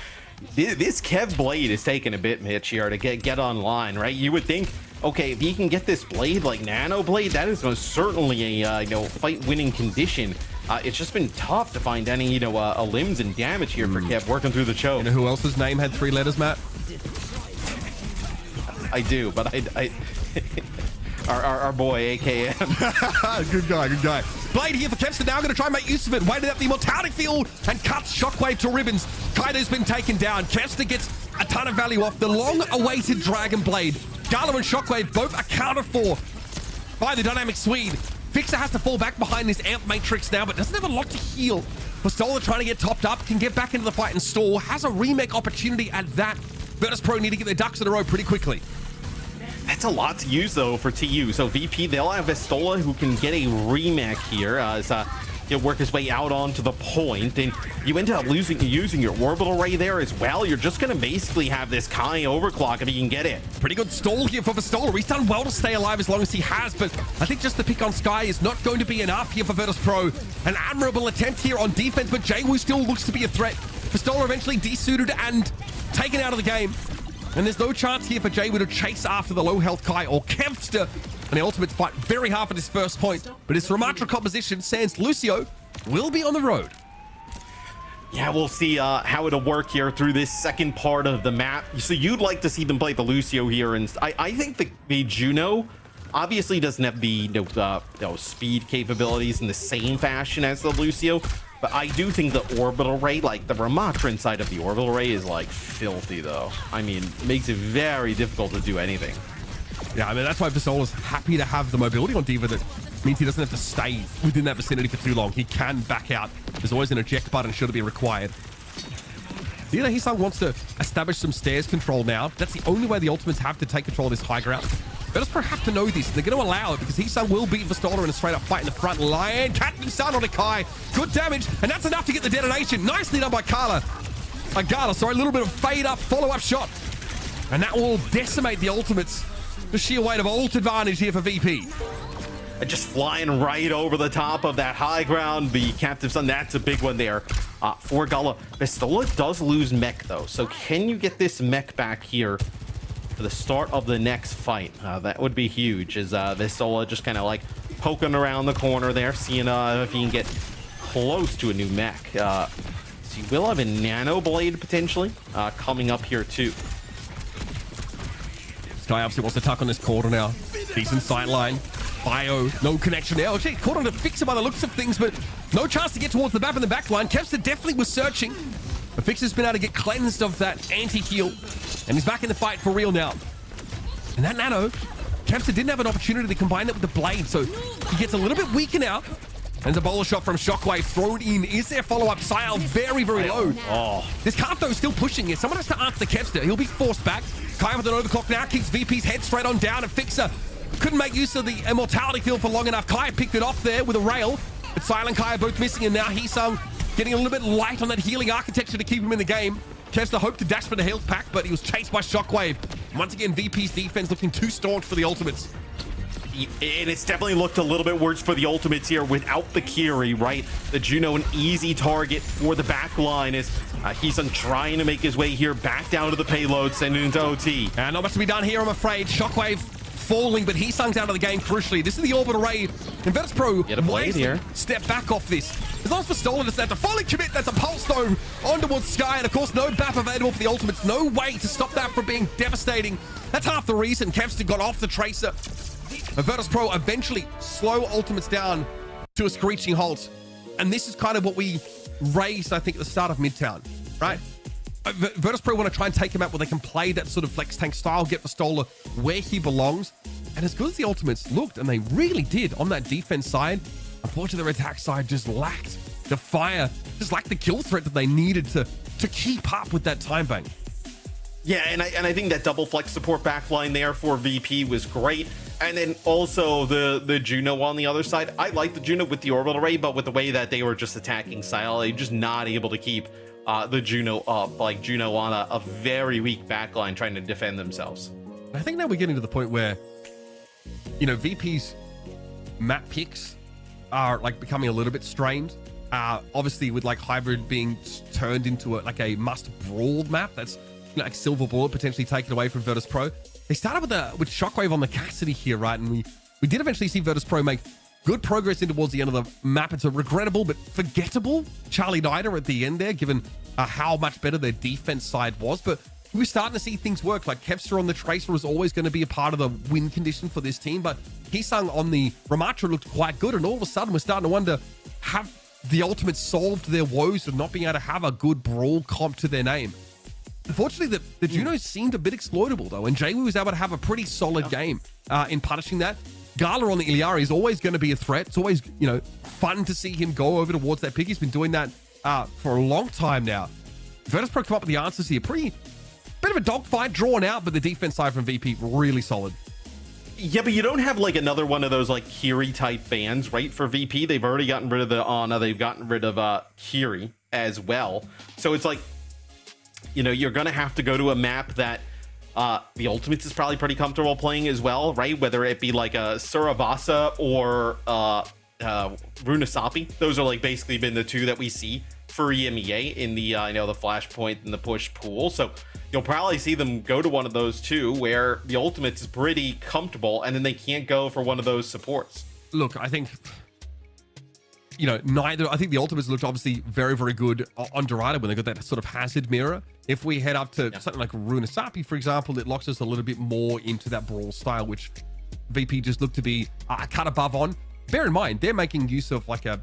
This Kev Blade is taking a bit, Mitch, here to get online, right? You would think, okay, if he can get this blade like Nano Blade, that is most certainly a fight-winning condition. It's just been tough to find any limbs and damage here for Kev working through the choke. You know who else's name had 3 letters, Matt? I do, but I our boy AKM. Good guy. Blade here for Kevster, now going to try and make use of it. Waited up the immortality field and cuts Shockwave to ribbons. Kaido's been taken down. Kevster gets a ton of value off the long-awaited Dragon Blade. Gala and Shockwave both accounted for by the dynamic Swede. Fixer has to fall back behind this Amp Matrix now, but doesn't have a lot to heal. Pistola trying to get topped up, can get back into the fight and stall. Has a remake opportunity at that. Virtus.pro need to get their ducks in a row pretty quickly. That's a lot to use, though, for TU. So VP, they'll have Vestola, who can get a remake here as he'll work his way out onto the point. And you end up using your orbital ray there as well. You're just going to basically have this Kai overclock if you can get it. Pretty good stall here for Vestola. He's done well to stay alive as long as he has, but I think just the pick on Sky is not going to be enough here for Virtus.pro. An admirable attempt here on defense, but Jwoo still looks to be a threat. Vestola eventually desuited and taken out of the game. And there's no chance here for Jwoo to chase after the low health Kai or Kevster. And the Ultimates fight very hard for this first point. But his Ramatra composition, sans Lucio, will be on the road. Yeah, we'll see how it'll work here through this second part of the map. So you'd like to see them play the Lucio here. And I think the Juno obviously doesn't have the speed capabilities in the same fashion as the Lucio. But I do think the orbital ray, like the Ramatra inside of the orbital ray, is like filthy, though. I mean, makes it very difficult to do anything. Yeah, I mean, that's why Vistola's happy to have the mobility on Diva. That means he doesn't have to stay within that vicinity for too long. He can back out. There's always an eject button should it be required. Heesung wants to establish some stairs control now. That's the only way the Ultimates have to take control of this high ground. Virtus.pro have to know this. They're going to allow it because Heesung will beat Vestola in a straight-up fight in the front line. Captain Sun on a Kai. Good damage, and that's enough to get the detonation. Nicely done by Gala. A little bit of fade-up, follow-up shot. And that will decimate the Ultimates. The sheer weight of ult advantage here for VP. Just flying right over the top of that high ground. The Captive Sun, that's a big one there for Gala. Vestola does lose mech, though. So can you get this mech back here for the start of the next fight? That would be huge, as Vestola just kind of like poking around the corner there, seeing if he can get close to a new mech. So you will have a Nano Blade potentially coming up here, too. Sky obviously wants to tuck on this quarter now. Decent sight line. Bio, no connection there. Actually, caught on a Fixer by the looks of things, but no chance to get towards the map in the back line. Kevster definitely was searching. The Fixer's been able to get cleansed of that anti-heal, and he's back in the fight for real now. And that nano, Kevster didn't have an opportunity to combine it with the blade, so he gets a little bit weaker now. And a bowler shot from Shockwave thrown in. Is there follow-up? Sile very, very low. Oh. This cart, though, is still pushing it. Someone has to answer Kevster. He'll be forced back. Kai with an overclock now kicks VP's head straight on down, and Fixer couldn't make use of the immortality field for long enough. Kai picked it off there with a rail, but Sile and Kai are both missing, and now Heesung getting a little bit light on that healing architecture to keep him in the game. Kevster hoped to dash for the health pack, but he was chased by Shockwave. Once again, VP's defense looking too staunch for the ultimates. And it's definitely looked a little bit worse for the ultimates here without the Kiri, right? The Juno, an easy target for the back line as he's trying to make his way here back down to the payload, sending into OT. And not much to be done here, I'm afraid. Shockwave falling, but Heesung's out of the game crucially. This is the Orbit Array. And Virtus Pro here. Step back off this. As long as for Stolen, it's that to fully commit. That's a Pulse Stone on towards Sky. And of course, no BAP available for the ultimates. No way to stop that from being devastating. That's half the reason Kevster got off the Tracer. Virtus Pro eventually slow ultimates down to a screeching halt. And this is kind of what we raised, I think, at the start of Midtown, right? Virtus Pro want to try and take him out where they can play that sort of flex tank style, get Vistola where he belongs. And as good as the ultimates looked, and they really did on that defense side, unfortunately, their attack side just lacked the fire, just lacked the kill threat that they needed to keep up with that time bank. Yeah, and I think that double flex support backline there for VP was great. And then also the Juno on the other side. I like the Juno with the orbital array, but with the way that they were just attacking Sile, they're just not able to keep the Juno up. Like Juno on a very weak backline trying to defend themselves. I think now we're getting to the point where, you know, VP's map picks are like becoming a little bit strained. Obviously with like Hybrid being turned into a must brawl map, that's like Silver Bullet potentially taken away from Virtus Pro. They started with Shockwave on the Cassidy here, right? And we did eventually see Virtus Pro make good progress in towards the end of the map. It's a regrettable but forgettable Charlie Nida at the end there, given how much better their defense side was. But we're starting to see things work. Like Kevster on the Tracer was always going to be a part of the win condition for this team, but Heesung on the Ramatra looked quite good. And all of a sudden, we're starting to wonder, have the Ultimates solved their woes of not being able to have a good brawl comp to their name? Unfortunately, the Junos seemed a bit exploitable, though, and Jaywoo was able to have a pretty solid game in punishing that. Gala on the Iliari is always going to be a threat. It's always, you know, fun to see him go over towards that pick. He's been doing that for a long time now. Virtus Pro come up with the answers here. Bit of a dogfight, drawn out, but the defense side from VP really solid. Yeah, but you don't have like another one of those like Kiri type bans, right? For VP, they've already gotten rid of the Ana. They've gotten rid of Kiri as well. So it's like, you know, you're going to have to go to a map that the Ultimates is probably pretty comfortable playing as well, right? Whether it be like a Suravasa or Runasapi. Those are like basically been the two that we see for EMEA in the, you know, the Flashpoint and the push pool. So you'll probably see them go to one of those two where the Ultimates is pretty comfortable and then they can't go for one of those supports. Look, I think, you know, I think the Ultimates looked obviously very, very good on Dorado when they got that sort of hazard mirror. If we head up to something like Runasapi, for example, it locks us a little bit more into that brawl style, which VP just looked to be a cut above on. Bear in mind, they're making use of like a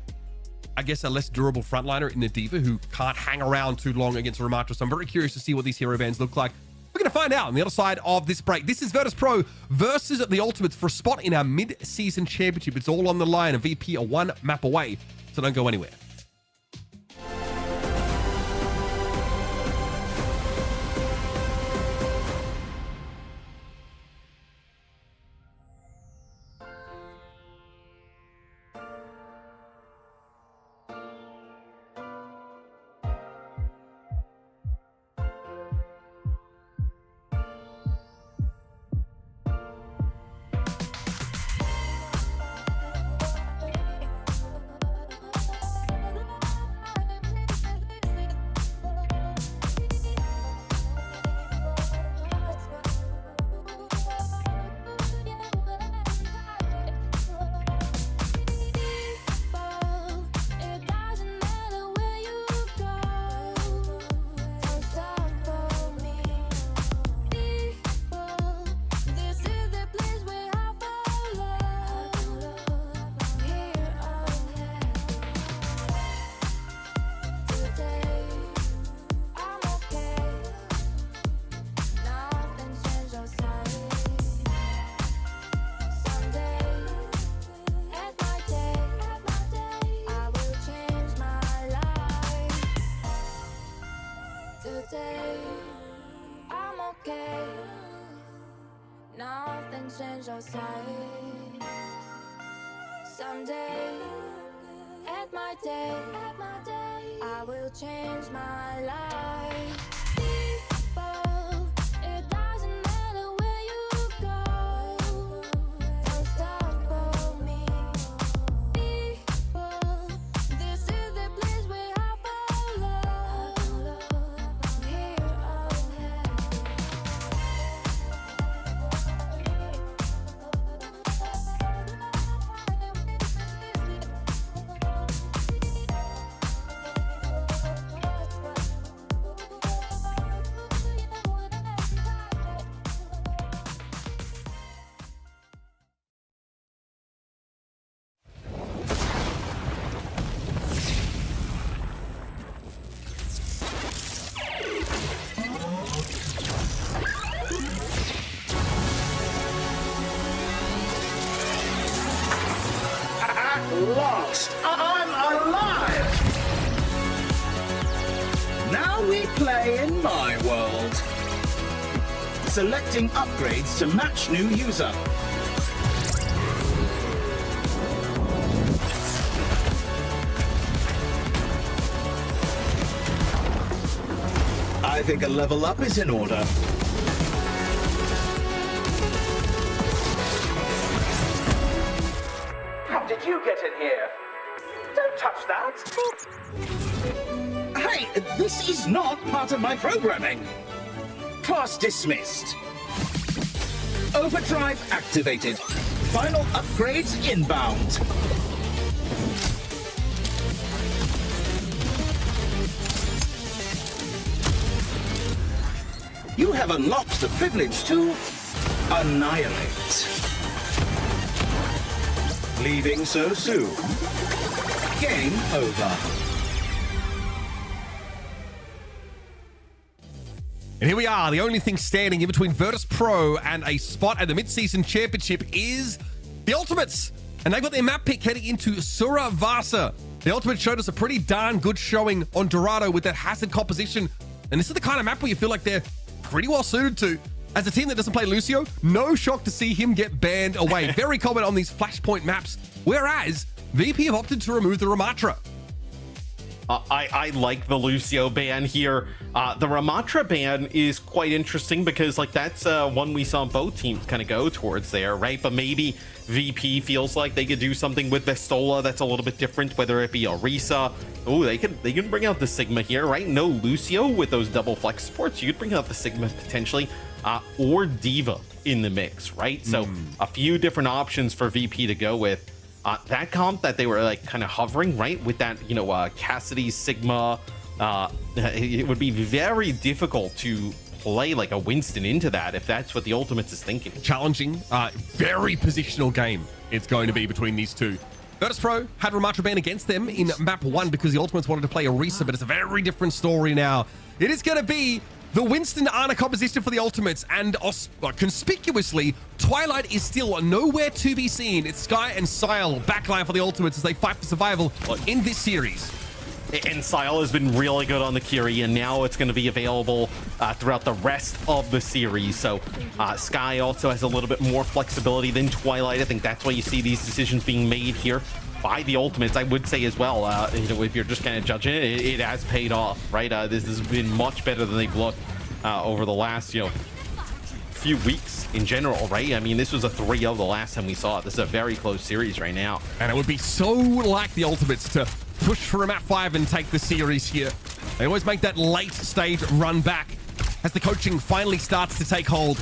less durable frontliner in the Diva who can't hang around too long against Ramatra. So I'm very curious to see what these hero bands look like. We're going to find out on the other side of this break. This is Virtus Pro versus the Ultimates for a spot in our mid-season championship. It's all on the line. A VP are one map away, so don't go anywhere. Nothing changed outside. Someday, at my day, I will change my life. People, it doesn't matter where you go. Don't stop for me. People, this is the place where I follow. Here Lost. I'm alive! Now we play in my world. Selecting upgrades to match new user. I think a level up is in order. How did you get in here? Don't touch that! Hey, this is not part of my programming. Class dismissed. Overdrive activated. Final upgrades inbound. You have unlocked the privilege to annihilate. Leaving so soon. Game over. And here we are. The only thing standing in between Virtus Pro and a spot at the Midseason Championship is the Ultimates. And they've got their map pick heading into Suravasa. The Ultimates showed us a pretty darn good showing on Dorado with that hazard composition. And this is the kind of map where you feel like they're pretty well suited to. As a team that doesn't play Lucio, no shock to see him get banned away. Very common on these flashpoint maps. Whereas VP have opted to remove the Ramatra. I like the Lucio ban here. The Ramatra ban is quite interesting because like that's one we saw both teams kind of go towards there, right? But maybe VP feels like they could do something with Vestola that's a little bit different, whether it be Orisa. Oh, they can bring out the Sigma here, right? No Lucio with those double flex supports. You could bring out the Sigma potentially, or Diva in the mix, right? So a few different options for VP to go with. That comp that they were like kind of hovering, right, with that, you know, Cassidy, Sigma, it would be very difficult to play like a Winston into that if that's what the Ultimates is thinking. Challenging, very positional game it's going to be between these two. Virtus Pro had Ramatra ban against them in map 1 because the Ultimates wanted to play Orisa, but it's a very different story now. It is going to be the Winston Ana composition for the Ultimates, and conspicuously, Twilight is still nowhere to be seen. It's Sky and Sile backline for the Ultimates as they fight for survival in this series. And Sile has been really good on the Curie, and now it's going to be available throughout the rest of the series. So Sky also has a little bit more flexibility than Twilight. I think that's why you see these decisions being made here by the Ultimates. I would say as well, you know, if you're just kind of judging it, it has paid off, right? This has been much better than they've looked over the last, you know, few weeks in general, right? I mean, this was a 3-0 the last time we saw it. This is a very close series right now. And it would be so like the Ultimates to push for a map 5 and take the series here. They always make that late stage run back as the coaching finally starts to take hold.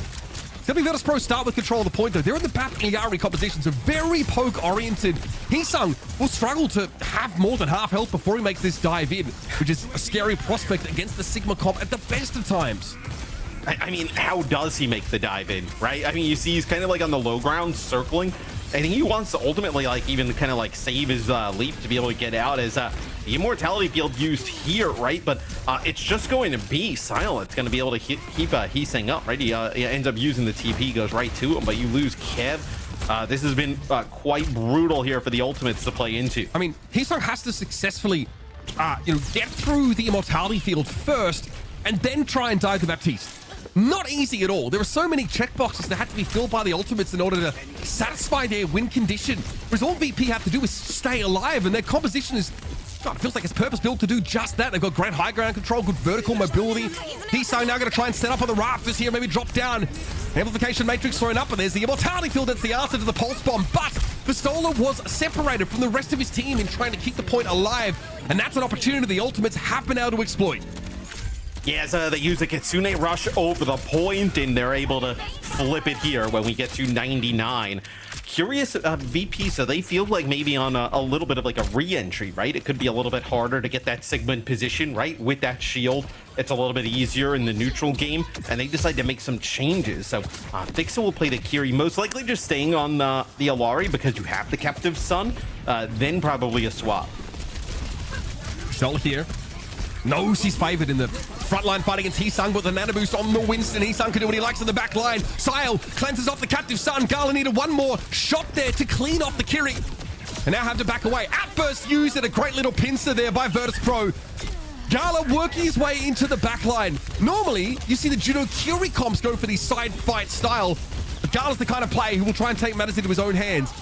Virtus Pro start with control of the point, though. They're in the Bap Iari composition, so very poke-oriented. Hisung will struggle to have more than half health before he makes this dive in, which is a scary prospect against the Sigma comp at the best of times. I mean, how does he make the dive in, right? I mean, you see he's kind of like on the low ground circling. I think he wants to ultimately like even kind of like save his leap to be able to get out as the immortality field used here, right? But it's just going to be Silent. It's going to be able to keep Hisung up, right? He ends up using the TP, goes right to him, but you lose Kev. This has been quite brutal here for the Ultimates to play into. I mean, Hisung has to successfully, you know, get through the immortality field first and then try and dive the Baptiste. Not easy at all. There are so many checkboxes that had to be filled by the Ultimates in order to satisfy their win condition. Whereas all VP have to do is stay alive, and their composition is, God, it feels like it's purpose-built to do just that. They've got great high ground control, good vertical mobility. Hisang now going to try and set up on the rafters here, maybe drop down. Amplification Matrix thrown up, and there's the Immortality Field. That's the answer to the Pulse Bomb. But Vistola was separated from the rest of his team in trying to keep the point alive, and that's an opportunity the Ultimates have been able to exploit. Yes, they use a Kitsune Rush over the point, and they're able to flip it here when we get to 99. Curious, VP, so they feel like maybe on a little bit of like a re-entry, right? It could be a little bit harder to get that Sigma in position, right? With that shield, it's a little bit easier in the neutral game, and they decide to make some changes. So Thixa will play the Kiri, most likely just staying on the Alari because you have the Captive Sun, then probably a swap. Sol here knows he's favored in the front line fight against Hisang, but the nano boost on the Winston. Hisang can do what he likes in the back line. Sile cleanses off the Captive Sun. Gala needed one more shot there to clean off the Kiri, and now have to back away. Outburst used, and a great little pincer there by Virtus Pro. Gala working his way into the back line. Normally, you see the Judo Kiri comps go for the side fight style, but Gala's the kind of player who will try and take matters into his own hands.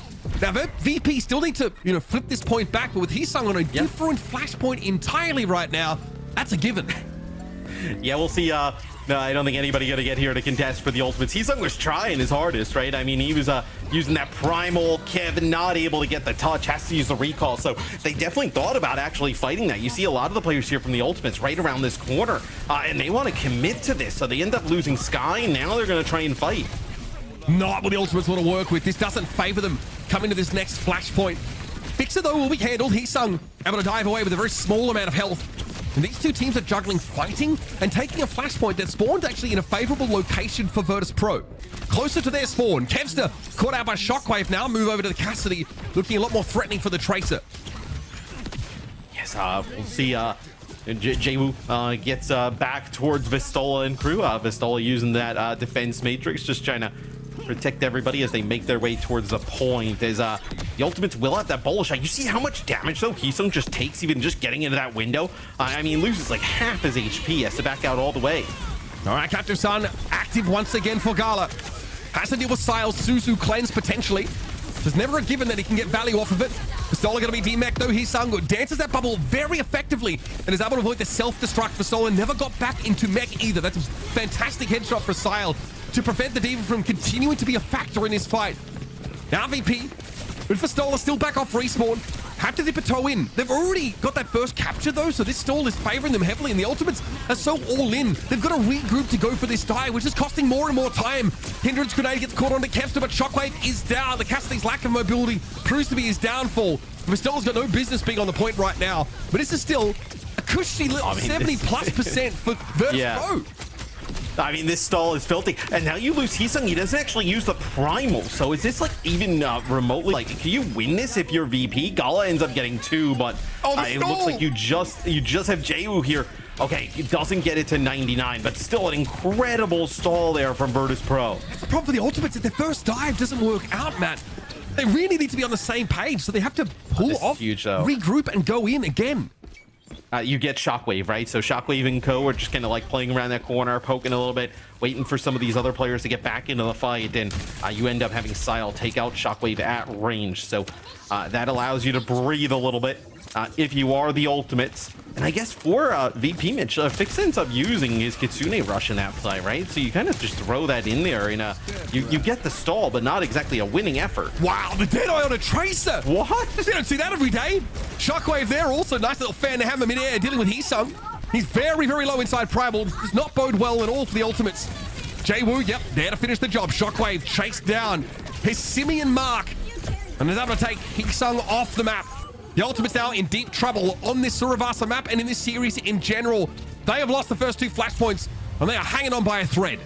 Now, VP still need to, flip this point back, but with Hisang on a different flashpoint entirely right now, that's a given. Yeah, we'll see. No, I don't think anybody gonna get here to contest for the Ultimates. Hisang was trying his hardest, right? I mean, he was using that primal Kevin, not able to get the touch, has to use the recall. So they definitely thought about actually fighting that. You see a lot of the players here from the Ultimates right around this corner, and they want to commit to this. So they end up losing Sky, and now they're gonna try and fight. Not what the Ultimates want to work with. This doesn't favor them coming to this next flashpoint. Fixer, though, will be handled. Hisang able to dive away with a very small amount of health. And these two teams are juggling fighting and taking a flashpoint that spawned actually in a favorable location for Virtus Pro. Closer to their spawn. Kevster caught out by Shockwave, now move over to the Cassidy, looking a lot more threatening for the Tracer. Yes, we'll see Jwoo gets back towards Vistola and crew. Vistola using that defense matrix, just trying to protect everybody as they make their way towards the point. As the Ultimates will have that bubble shot. You see how much damage though Hisang just takes even just getting into that window. I mean, loses like half his HP, has to back out all the way. All right, Captive Sun active once again for Gala. Has to deal with Sile's Suzu cleanse potentially. There's never a given that he can get value off of it. Vistola going to be demech though. Hisang dances that bubble very effectively and is able to avoid the self-destruct. Vistola never got back into mech either. That's a fantastic headshot for Sile to prevent the Diva from continuing to be a factor in this fight. Now VP, with Vistola still back off respawn, have to dip a toe in. They've already got that first capture though, so this stall is favoring them heavily, and the Ultimates are so all in. They've got to regroup to go for this die, which is costing more and more time. Hindrance Grenade gets caught onto Kevster, but Shockwave is down. The Cassidy's lack of mobility proves to be his downfall. Vistola's got no business being on the point right now, but this is still a cushy little 70+% for Virtus Pro. I mean, this stall is filthy. And now you lose Hisang. He doesn't actually use the primal. So is this like even remotely, like, can you win this if you're VP? Gala ends up getting 2, but it looks like you just have Jwoo here. Okay, he doesn't get it to 99, but still an incredible stall there from Virtus Pro. That's the problem for the Ultimates. If their first dive doesn't work out, Matt, they really need to be on the same page. So they have to pull off, regroup, and go in again. You get Shockwave, right? So Shockwave and co are just kind of like playing around that corner, poking a little bit, waiting for some of these other players to get back into the fight, and you end up having Sile take out Shockwave at range. So that allows you to breathe a little bit if you are the Ultimates. And I guess for VP Mitch, Fix ends up using his Kitsune Rush in that play, right? So you kind of just throw that in there, and you get the stall, but not exactly a winning effort. Wow, the Deadeye on a Tracer! What? You don't see that every day. Shockwave there, also nice little fan to hammer mid-air, dealing with Hisang. He's very, very low inside Primal. Does not bode well at all for the Ultimates. Jwoo, yep, there to finish the job. Shockwave chased down his Simian mark, and is able to take Hisang off the map. The Ultimates now in deep trouble on this Suravasa map and in this series in general. They have lost the first 2 flashpoints, and they are hanging on by a thread.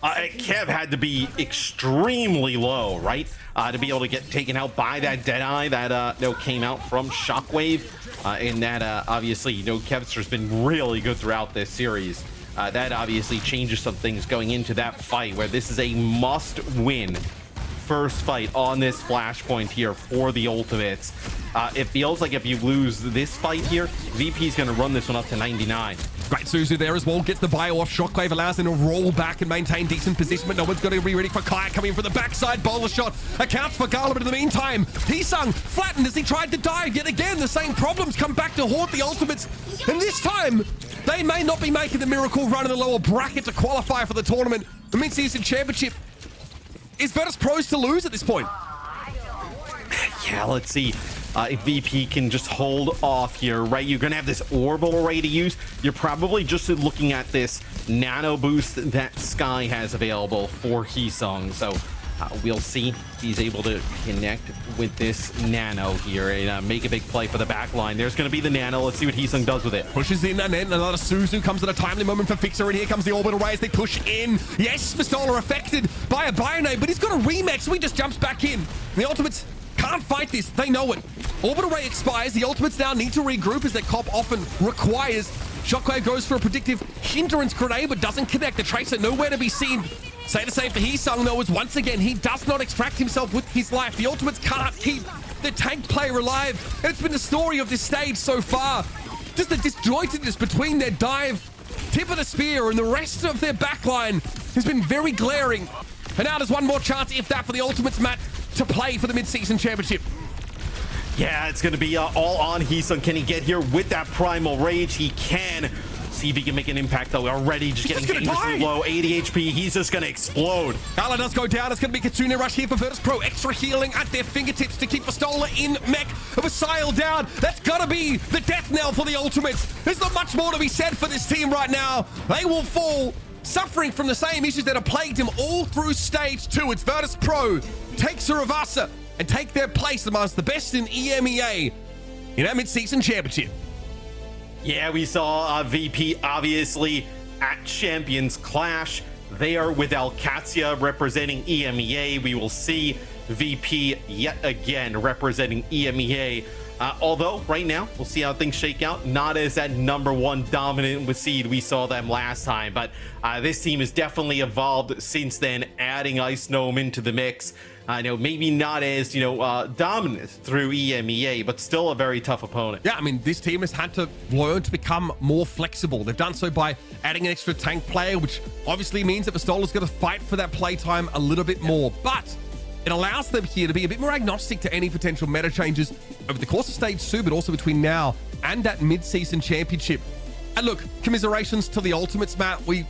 Kev had to be extremely low, right? To be able to get taken out by that Deadeye that came out from Shockwave. And that obviously, Kevster's been really good throughout this series. That obviously changes some things going into that fight, where this is a must-win first fight on this flashpoint here for the Ultimates. It feels like if you lose this fight here, VP's going to run this one up to 99. Great Suzu there as well. Gets the bio off. Shockwave allows him to roll back and maintain decent position, but no one's going to be ready for Kai coming in from the backside. Bowler shot accounts for Gala, but in the meantime, Hisung flattened as he tried to dive. Yet again, the same problems come back to haunt the Ultimates. And this time, they may not be making the miracle run in the lower bracket to qualify for the tournament. The Midseason Championship. Is Virtus Pros to lose at this point? Yeah, let's see if VP can just hold off here, right? You're going to have this orbital array to use. You're probably just looking at this nano boost that Sky has available for Hisung. So we'll see if he's able to connect with this nano here and make a big play for the back line. There's going to be the nano. Let's see what Hisung does with it. Pushes in and then another Suzu comes at a timely moment for Fixer, and here comes the orbital ray as they push in. Yes, Pistola affected by a Bionade, but he's got a rematch, so he just jumps back in. The Ultimates can't fight this. They know it. Orbital ray expires. The Ultimates now need to regroup as their cop often requires. Shockwave goes for a predictive hindrance grenade, but doesn't connect. The Tracer nowhere to be seen. Say the same for Hisung, though, as once again, he does not extract himself with his life. The Ultimates can't keep the tank player alive. And it's been the story of this stage so far. Just the disjointedness between their dive, tip of the spear, and the rest of their backline has been very glaring. And now there's one more chance, if that, for the Ultimates, Matt, to play for the Midseason Championship. Yeah, it's going to be all on Hisung. Can he get here with that Primal Rage? He can. See if he can make an impact, though. Already just getting dangerously low. 80 HP. He's just going to explode. Gala does go down. It's going to be Kitsune Rush here for Virtus Pro. Extra healing at their fingertips to keep Pistola in mech. Vasile down. That's got to be the death knell for the Ultimates. There's not much more to be said for this team right now. They will fall, suffering from the same issues that have plagued him all through stage 2. It's Virtus Pro take Suravasa and take their place amongst the best in EMEA in our Midseason Championship. Yeah, we saw VP obviously at Champions Clash. They are with Alcatia representing EMEA. We will see VP yet again representing EMEA. Although right now we'll see how things shake out. Not as that #1 dominant with Seed we saw them last time, but this team has definitely evolved since then, adding Ice Gnome into the mix. I know maybe not as, dominant through EMEA, but still a very tough opponent. Yeah, I mean, this team has had to learn to become more flexible. They've done so by adding an extra tank player, which obviously means that Pistola's going to fight for that playtime a little bit more. But it allows them here to be a bit more agnostic to any potential meta changes over the course of Stage 2, but also between now and that Mid-Season Championship. And look, commiserations to the Ultimates, Matt. We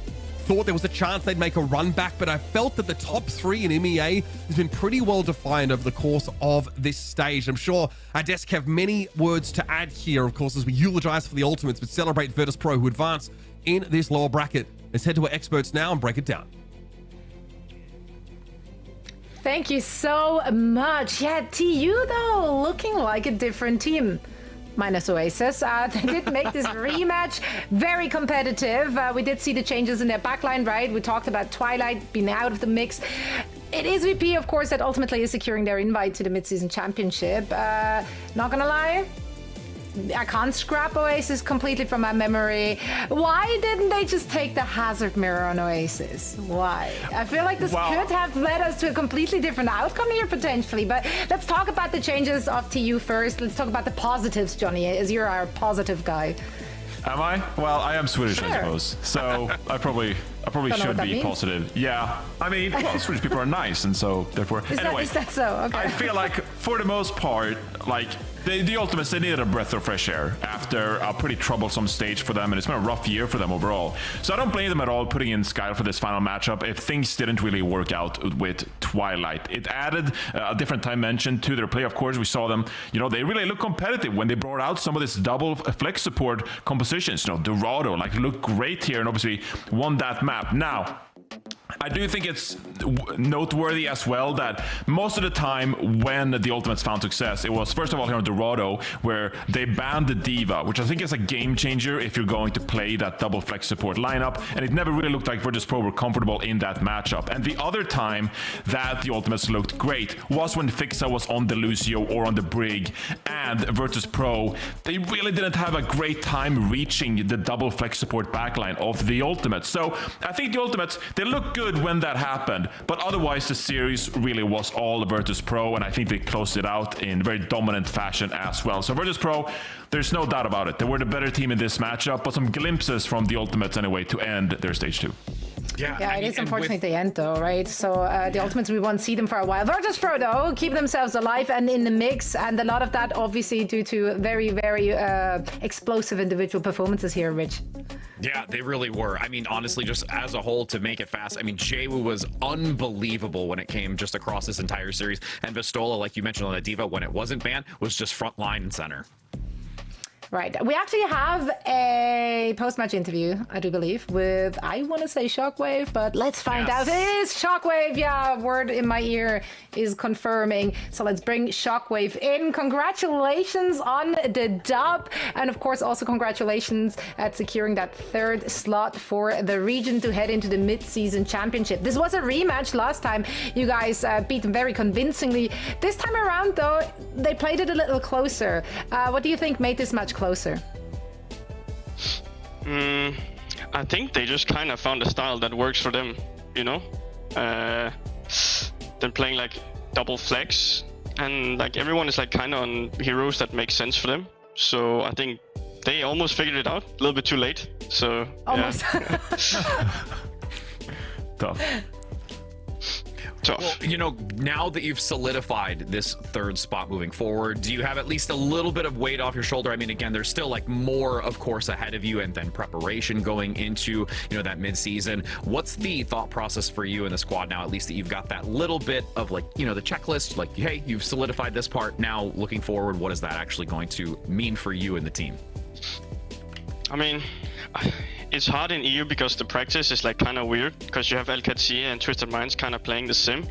thought there was a chance they'd make a run back, but I felt that the top 3 in EMEA has been pretty well defined over the course of this stage. I'm sure our desk have many words to add here, of course, as we eulogize for the Ultimates, but celebrate Virtus Pro, who advance in this lower bracket. Let's head to our experts now and break it down. Thank you so much. Yeah, TU, though, looking like a different team. Minus Oasis. They did make this rematch very competitive. We did see the changes in their backline, right? We talked about Twilight being out of the mix. It is VP, of course, that ultimately is securing their invite to the Midseason Championship. Not gonna lie, I can't scrap Oasis completely from my memory. Why didn't they just take the hazard mirror on Oasis? Why? I feel like this could have led us to a completely different outcome here potentially. But let's talk about the changes of TU first. Let's talk about the positives, Johnny, as you're our positive guy. Am I? Well, I am Swedish, I suppose. So I probably should be positive. Yeah. I mean, well, Swedish people are nice, and so therefore. Is that so? Okay. I feel like for the most part, like the Ultimates, they needed a breath of fresh air after a pretty troublesome stage for them, and it's been a rough year for them overall. So I don't blame them at all putting in Sky for this final matchup if things didn't really work out with Twilight. It added a different dimension to their play. Of course, we saw them, they really look competitive when they brought out some of this double flex support compositions. Dorado looked great here and obviously won that map. Now, I do think it's noteworthy as well that most of the time when the Ultimates found success, it was first of all here on Dorado, where they banned the Diva, which I think is a game changer if you're going to play that double flex support lineup, and it never really looked like Virtus Pro were comfortable in that matchup. And the other time that the Ultimates looked great was when Fixa was on the Lucio or on the Brig, and Virtus Pro, they really didn't have a great time reaching the double flex support backline of the Ultimates. So I think the Ultimates, they look good good when that happened, but otherwise the series really was all Virtus Pro, and I think they closed it out in very dominant fashion as well. So Virtus Pro, there's no doubt about it. They were the better team in this matchup, but some glimpses from the Ultimates anyway to end their stage 2. Yeah, it is unfortunate the end though, right? So the Ultimates, we won't see them for a while. Virtus Pro though, keep themselves alive and in the mix, and a lot of that obviously due to very, very explosive individual performances here, Rich. Yeah, they really were. I mean, honestly, just as a whole, to make it fast, I mean, Jaywu was unbelievable when it came just across this entire series, and Vistola, like you mentioned on the Diva, when it wasn't banned, was just front line and center. Right. We actually have a post-match interview, I do believe, with, I want to say Shockwave, but let's find out. It is Shockwave. Yeah, word in my ear is confirming. So let's bring Shockwave in. Congratulations on the dub. And of course, also congratulations at securing that 3rd slot for the region to head into the Midseason Championship. This was a rematch last time. You guys beat them very convincingly. This time around, though, they played it a little closer. What do you think made this match closer? I think they just kind of found a style that works for them, you know? They're playing like double flex, and like everyone is like kind of on heroes that make sense for them. So I think they almost figured it out a little bit too late. So almost. Yeah. Tough. Well, you know, now that you've solidified this 3rd spot moving forward, do you have at least a little bit of weight off your shoulder? I mean, again, there's still like more, of course, ahead of you, and then preparation going into, you know, that mid-season. What's the thought process for you in the squad now, at least that you've got that little bit of like, you know, the checklist, like, hey, you've solidified this part. Now looking forward, what is that actually going to mean for you and the team? I mean, it's hard in EU because the practice is like kind of weird, because you have LKC and Twisted Minds kind of playing the sim,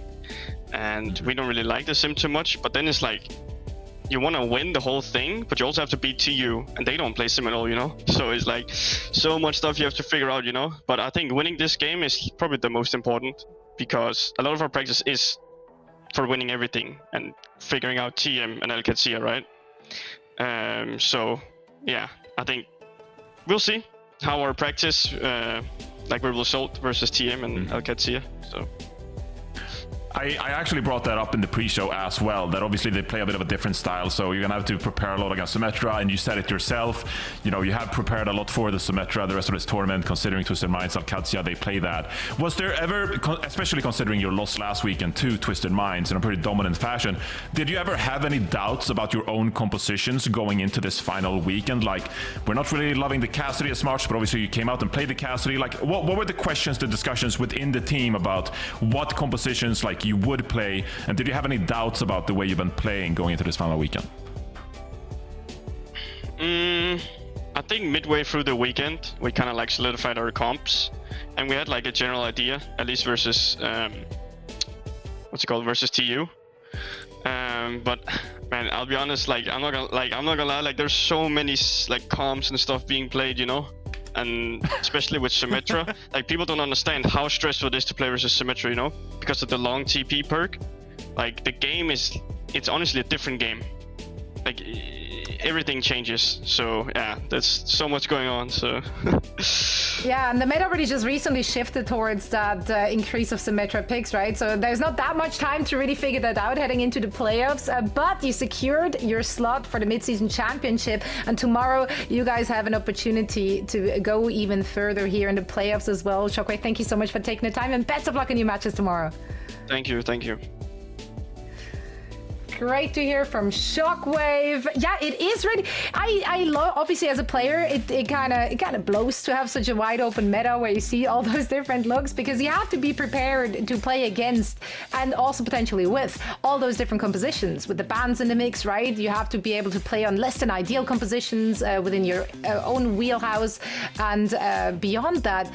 and we don't really like the sim too much. But then it's like you want to win the whole thing, but you also have to beat TU, and they don't play sim at all, you know? So it's like so much stuff you have to figure out, you know? But I think winning this game is probably the most important, because a lot of our practice is for winning everything and figuring out TM and LKC, right? So yeah, I think we'll see how our practice like will result versus TM and Alcatia. So I actually brought that up in the pre-show as well, that obviously they play a bit of a different style, so you're gonna have to prepare a lot against Symmetra, and you said it yourself, you know, you have prepared a lot for the Symmetra, the rest of this tournament, considering Twisted Minds, Alcatia, they play that. Was there ever, especially considering your loss last weekend to Twisted Minds in a pretty dominant fashion, did you ever have any doubts about your own compositions going into this final weekend? Like, we're not really loving the Cassidy as much, but obviously you came out and played the Cassidy. Like, what were the questions, the discussions within the team about what compositions like you would play, and did you have any doubts about the way you've been playing going into this final weekend? I think midway through the weekend we kind of like solidified our comps, and we had like a general idea, at least versus versus TU. But man, I'll be honest, like I'm not gonna lie, like there's so many like comps and stuff being played, you know? And especially with Symmetra, like people don't understand how stressful it is to play versus Symmetra, you know, because of the long TP perk. Like the game it's honestly a different game. Like everything changes. So yeah, there's so much going on. So yeah, and the meta already just recently shifted towards that increase of Symmetra picks, right? So there's not that much time to really figure that out heading into the playoffs. But you secured your slot for the Midseason Championship, and tomorrow you guys have an opportunity to go even further here in the playoffs as well. Shockwave, thank you so much for taking the time, and best of luck in your matches tomorrow. Thank you. Great to hear from Shockwave. Yeah, it is really. I love, obviously as a player, it kind of blows to have such a wide open meta where you see all those different looks, because you have to be prepared to play against and also potentially with all those different compositions with the bans in the mix, right? You have to be able to play on less than ideal compositions within your own wheelhouse, and beyond that.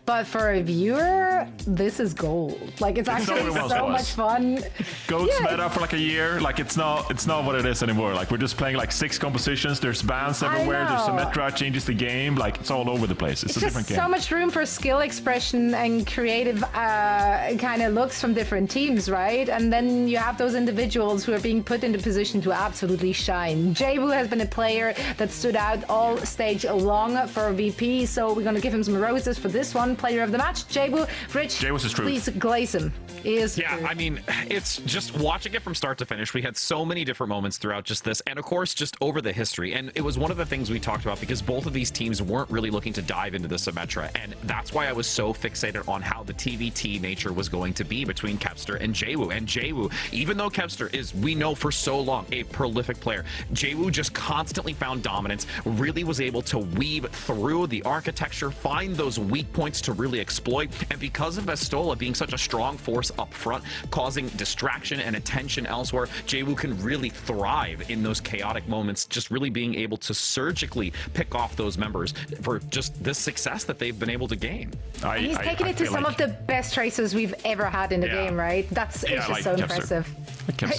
But for a viewer, this is gold. Like it's actually so much fun. Goat's meta for like a year. Like it's not what it is anymore. Like we're just playing like 6 compositions. There's bans everywhere. There's Symmetra changes the game. Like it's all over the place. It's a different game. So much room for skill expression and creative kind of looks from different teams, right? And then you have those individuals who are being put in the position to absolutely shine. Jaywu has been a player that stood out all stage long for VP, so we're gonna give him some roses for this one. player of the match. Jabu, Rich, Jay was his truth. please glaze him. Yeah, I mean, it's just watching it from start to finish. We had so many different moments throughout just this, and of course, just over the history. And it was one of the things we talked about because both of these teams weren't really looking to dive into the Symmetra, and that's why I was so fixated on how the TVT nature was going to be between Kevster and Jawu. And Jawu, even though Kevster is, we know for so long, a prolific player, Jawu just constantly found dominance, really was able to weave through the architecture, find those weak points to really exploit, and because of Vestola being such a strong force up front, causing distraction and attention elsewhere, Jawu can really thrive in those chaotic moments, just really being able to surgically pick off those members for just this success that they've been able to gain. And he's taken it to some of the best traces we've ever had in the game, right? It's just so impressive.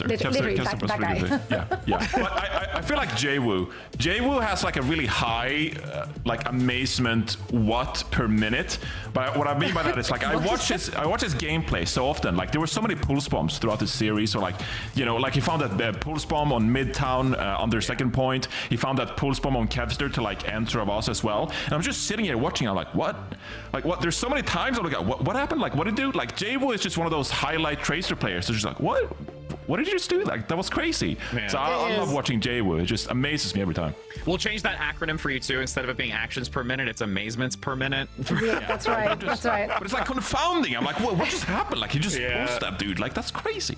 Literally, that guy. Yeah. But I feel like Jawu has like a really high like amazement watt per minute. But what I mean by that is like I watch his gameplay so often. Like there were so many pulse bombs throughout the series, or like, you know, like he found that pulse bomb on Midtown on their second point. He found that pulse bomb on Kevster to like enter of us as well. And I'm just sitting here watching. I'm like, what? Like what? There's so many times I'm like, what happened? Like what did he do? Like Jawu is just one of those highlight tracer players. So just like, what did you just do? Like that was crazy. Man. So I love watching Jawu. It just amazes me every time. We'll change that acronym for you too. Instead of it being actions per minute, it's amazements per minute. Yeah, that's right. That's right. But it's like confounding. I'm like, what just happened? Like he just pulsed that dude. Like that's crazy.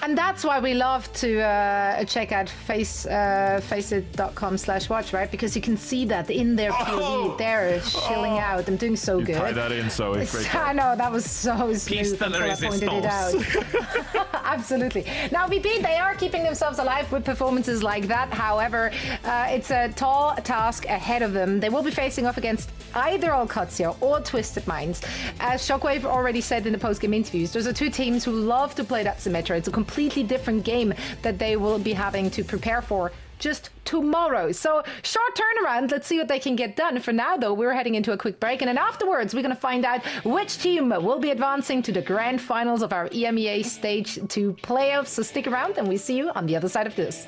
And that's why we love to check out faceit.com/watch, right? Because you can see that in their POV, they're chilling out and doing so good. Tie that in, so it's great. I know, that was so smooth until I pointed it out. Absolutely. Now, VP, they are keeping themselves alive with performances like that. However, it's a tall task ahead of them. They will be facing off against either OWCS or Twisted Minds. As Shockwave already said in the post-game interviews, those are two teams who love to play that Symmetra. It's a completely different game that they will be having to prepare for just tomorrow. So short turnaround. Let's see what they can get done. For now, though, we're heading into a quick break, and then afterwards, we're going to find out which team will be advancing to the grand finals of our EMEA Stage 2 playoffs. So stick around, and we see you on the other side of this.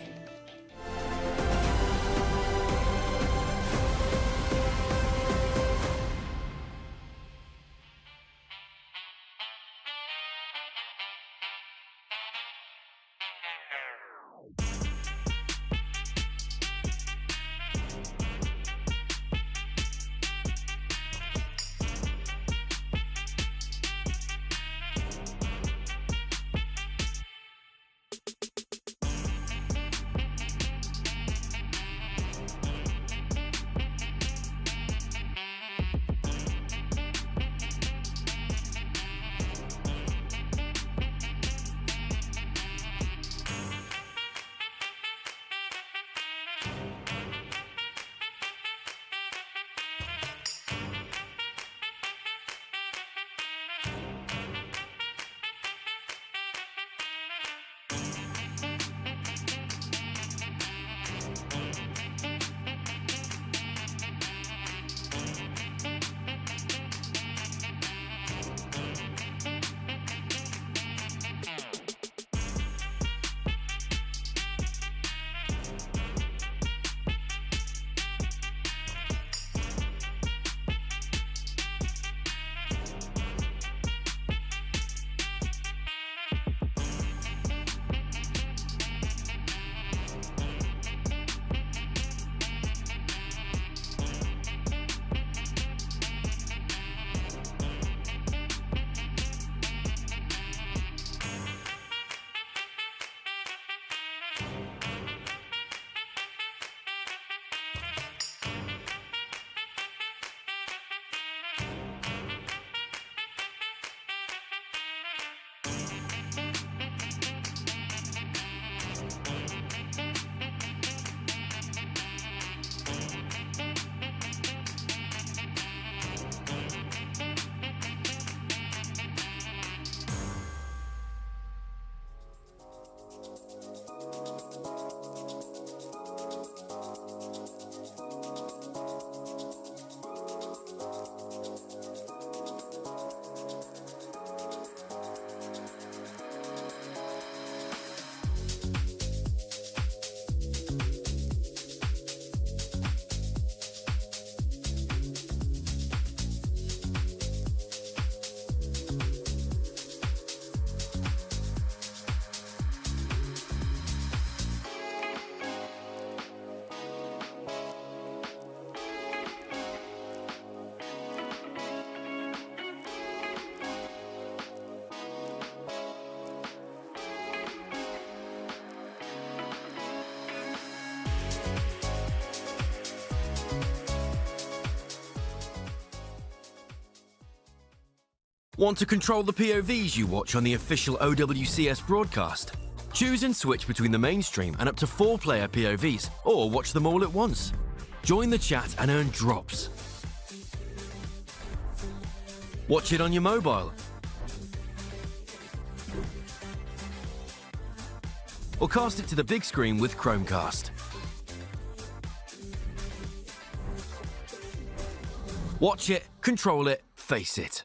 Want to control the POVs you watch on the official OWCS broadcast? Choose and switch between the mainstream and up to 4-player POVs, or watch them all at once. Join the chat and earn drops. Watch it on your mobile. Or cast it to the big screen with Chromecast. Watch it, control it, face it.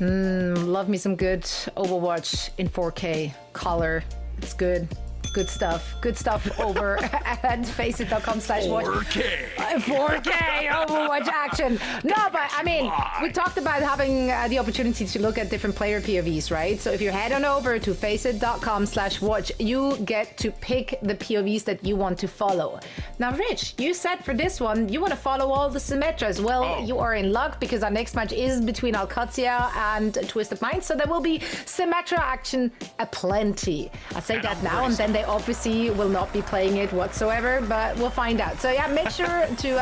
Love me some good Overwatch in 4K color. It's good. Good stuff. Good stuff over at faceit.com/watch. 4K Overwatch action. No, but I mean, we talked about having the opportunity to look at different player POVs, right? So if you head on over to faceit.com/watch, you get to pick the POVs that you want to follow. Now, Rich, you said for this one, you want to follow all the Symmetras. Well, you are in luck because our next match is between OWCS and Twisted Minds. So there will be Symmetra action aplenty. I say that now, and then they obviously will not be playing it whatsoever, but we'll find out. So yeah, make sure to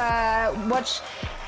watch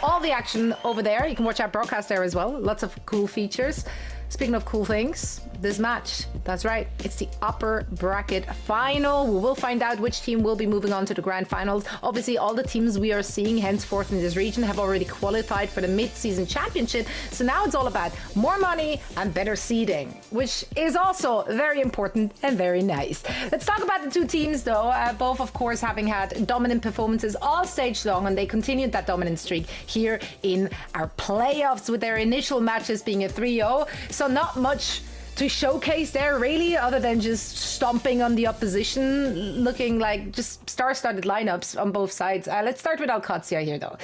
all the action over there. You can watch our broadcast there as well. Lots of cool features. Speaking of cool things, this match, that's right, it's the upper bracket final. We will find out which team will be moving on to the grand finals. Obviously, all the teams we are seeing henceforth in this region have already qualified for the Midseason Championship. So now it's all about more money and better seeding, which is also very important and very nice. Let's talk about the two teams, though. Both, of course, having had dominant performances all stage long, and they continued that dominant streak here in our playoffs with their initial matches being a 3-0. So not much to showcase there, really, other than just stomping on the opposition, looking like just star-studded lineups on both sides. Let's start with OWCS here, though,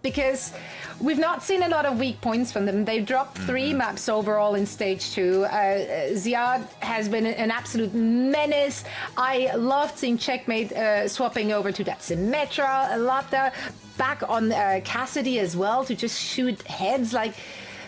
because we've not seen a lot of weak points from them. They've dropped 3 maps overall in Stage 2. Ziad has been an absolute menace. I loved seeing Checkmate swapping over to that Symmetra. Lata back on Cassidy as well to just shoot heads. Like,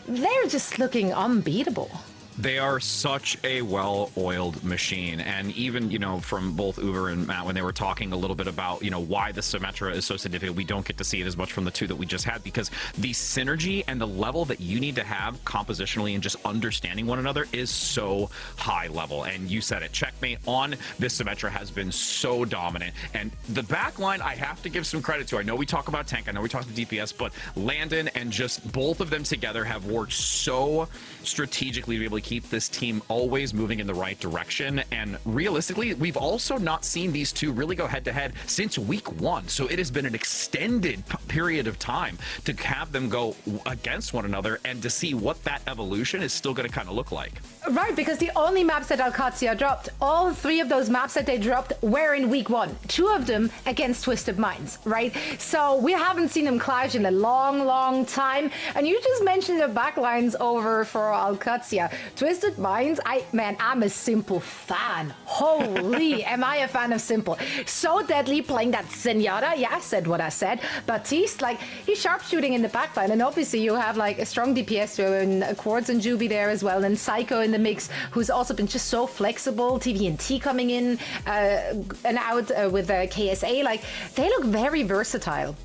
they're just looking unbeatable. They are such a well-oiled machine. And even, you know, from both Uber and Matt, when they were talking a little bit about, you know, why the Symmetra is so significant, we don't get to see it as much from the two that we just had, because the synergy and the level that you need to have compositionally and just understanding one another is so high level. And you said it, Checkmate on this Symmetra has been so dominant. And the back line, I have to give some credit to. I know we talk about tank, I know we talk about DPS, but Landon and just both of them together have worked so strategically to be able to keep this team always moving in the right direction. And realistically, we've also not seen these two really go head to head since week 1. So it has been an extended period of time to have them go against one another and to see what that evolution is still going to kind of look like. Right, because the only maps that OWCS dropped, all 3 of those maps that they dropped were in week 1. 2 of them against Twisted Minds, right? So we haven't seen them clash in a long time. And you just mentioned the backlines over for OWCS. Twisted Minds, I'm a Simple fan. Holy, am I a fan of Simple. So deadly playing that Zenyatta. Yeah, I said what I said. Baptiste, like, he's sharpshooting in the backline. And obviously you have like a strong DPS duo and Quartz and Juby there as well. And Psycho in the mix, who's also been just so flexible. TVNT coming in and out with KSA. Like, they look very versatile.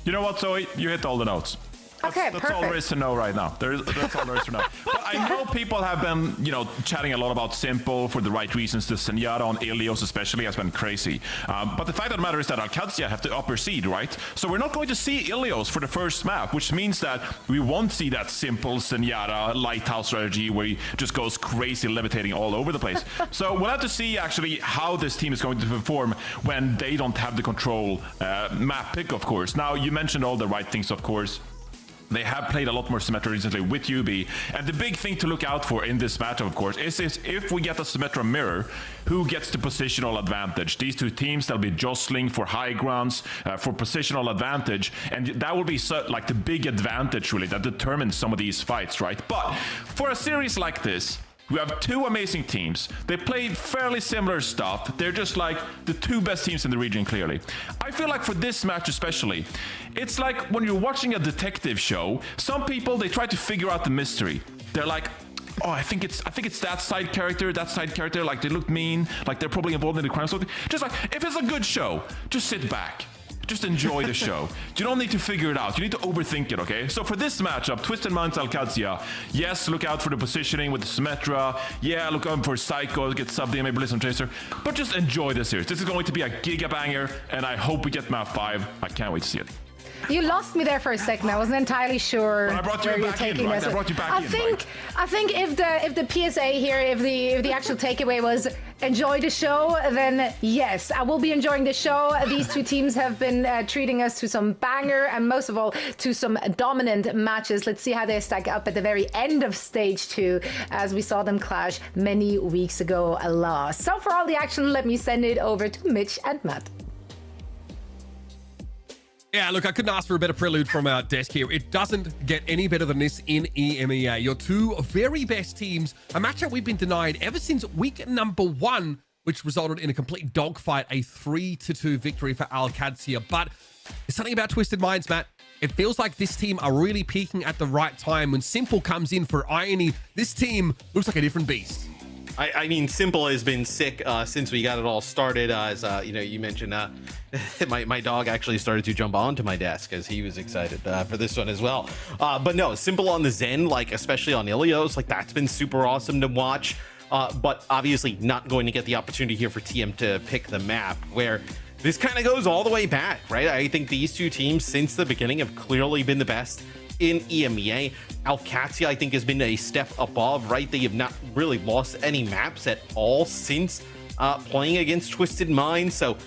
You know what, Zoe? You hit all the notes. That's all there is to know right now. That's all there is to know. But I know people have been, you know, chatting a lot about Simple for the right reasons. The Zenyatta on Ilios especially has been crazy. But the fact of the matter is that OWCS have the upper seed, right? So we're not going to see Ilios for the first map, which means that we won't see that Simple Zenyatta lighthouse strategy where he just goes crazy, levitating all over the place. So we'll have to see actually how this team is going to perform when they don't have the control map pick, of course. Now, you mentioned all the right things, of course. They have played a lot more Symmetra recently with UB. And the big thing to look out for in this matchup, of course, is if we get a Symmetra mirror, who gets the positional advantage? These two teams, they'll be jostling for high grounds, for positional advantage. And that will be like the big advantage, really, that determines some of these fights, right? But for a series like this, we have 2 amazing teams. They play fairly similar stuff. They're just like the 2 best teams in the region, clearly. I feel like for this match especially, it's like when you're watching a detective show, some people, they try to figure out the mystery. They're like, oh, I think it's that side character, like they look mean, like they're probably involved in the crime. So just like, if it's a good show, just sit back. Just enjoy the show. You don't need to figure it out. You need to overthink it, okay? So for this matchup, Twisted Minds Alcazia, yes, look out for the positioning with the Symmetra. Yeah, look out for Psycho, get subbed in, maybe Blizzard Tracer. But just enjoy the series. This is going to be a giga banger, and I hope we get map 5. I can't wait to see it. You lost me there for a second. I wasn't entirely sure where you're taking this. I brought you back I think if the PSA here, if the actual takeaway was enjoy the show, then yes, I will be enjoying the show. These two teams have been treating us to some banger and most of all to some dominant matches. Let's see how they stack up at the very end of stage 2 as we saw them clash many weeks ago last. So for all the action, let me send it over to Mitch and Matt. Yeah, look, I couldn't ask for a better prelude from our desk here. It doesn't get any better than this in EMEA. Your two very best teams, a matchup we've been denied ever since week number 1, which resulted in a complete dogfight, a 3-2 victory for Alcazia. But there's something about Twisted Minds, Matt. It feels like this team are really peaking at the right time. When Simple comes in for Irony, this team looks like a different beast. I mean, Simple has been sick since we got it all started. As you know, you mentioned my dog actually started to jump onto my desk as he was excited for this one as well. But no, Simple on the Zen, like especially on Ilios, like that's been super awesome to watch. But obviously not going to get the opportunity here for TM to pick the map where this kind of goes all the way back, right? I think these two teams since the beginning have clearly been the best in EMEA. Alcazia, I think, has been a step above, right? They have not really lost any maps at all since playing against Twisted Minds. So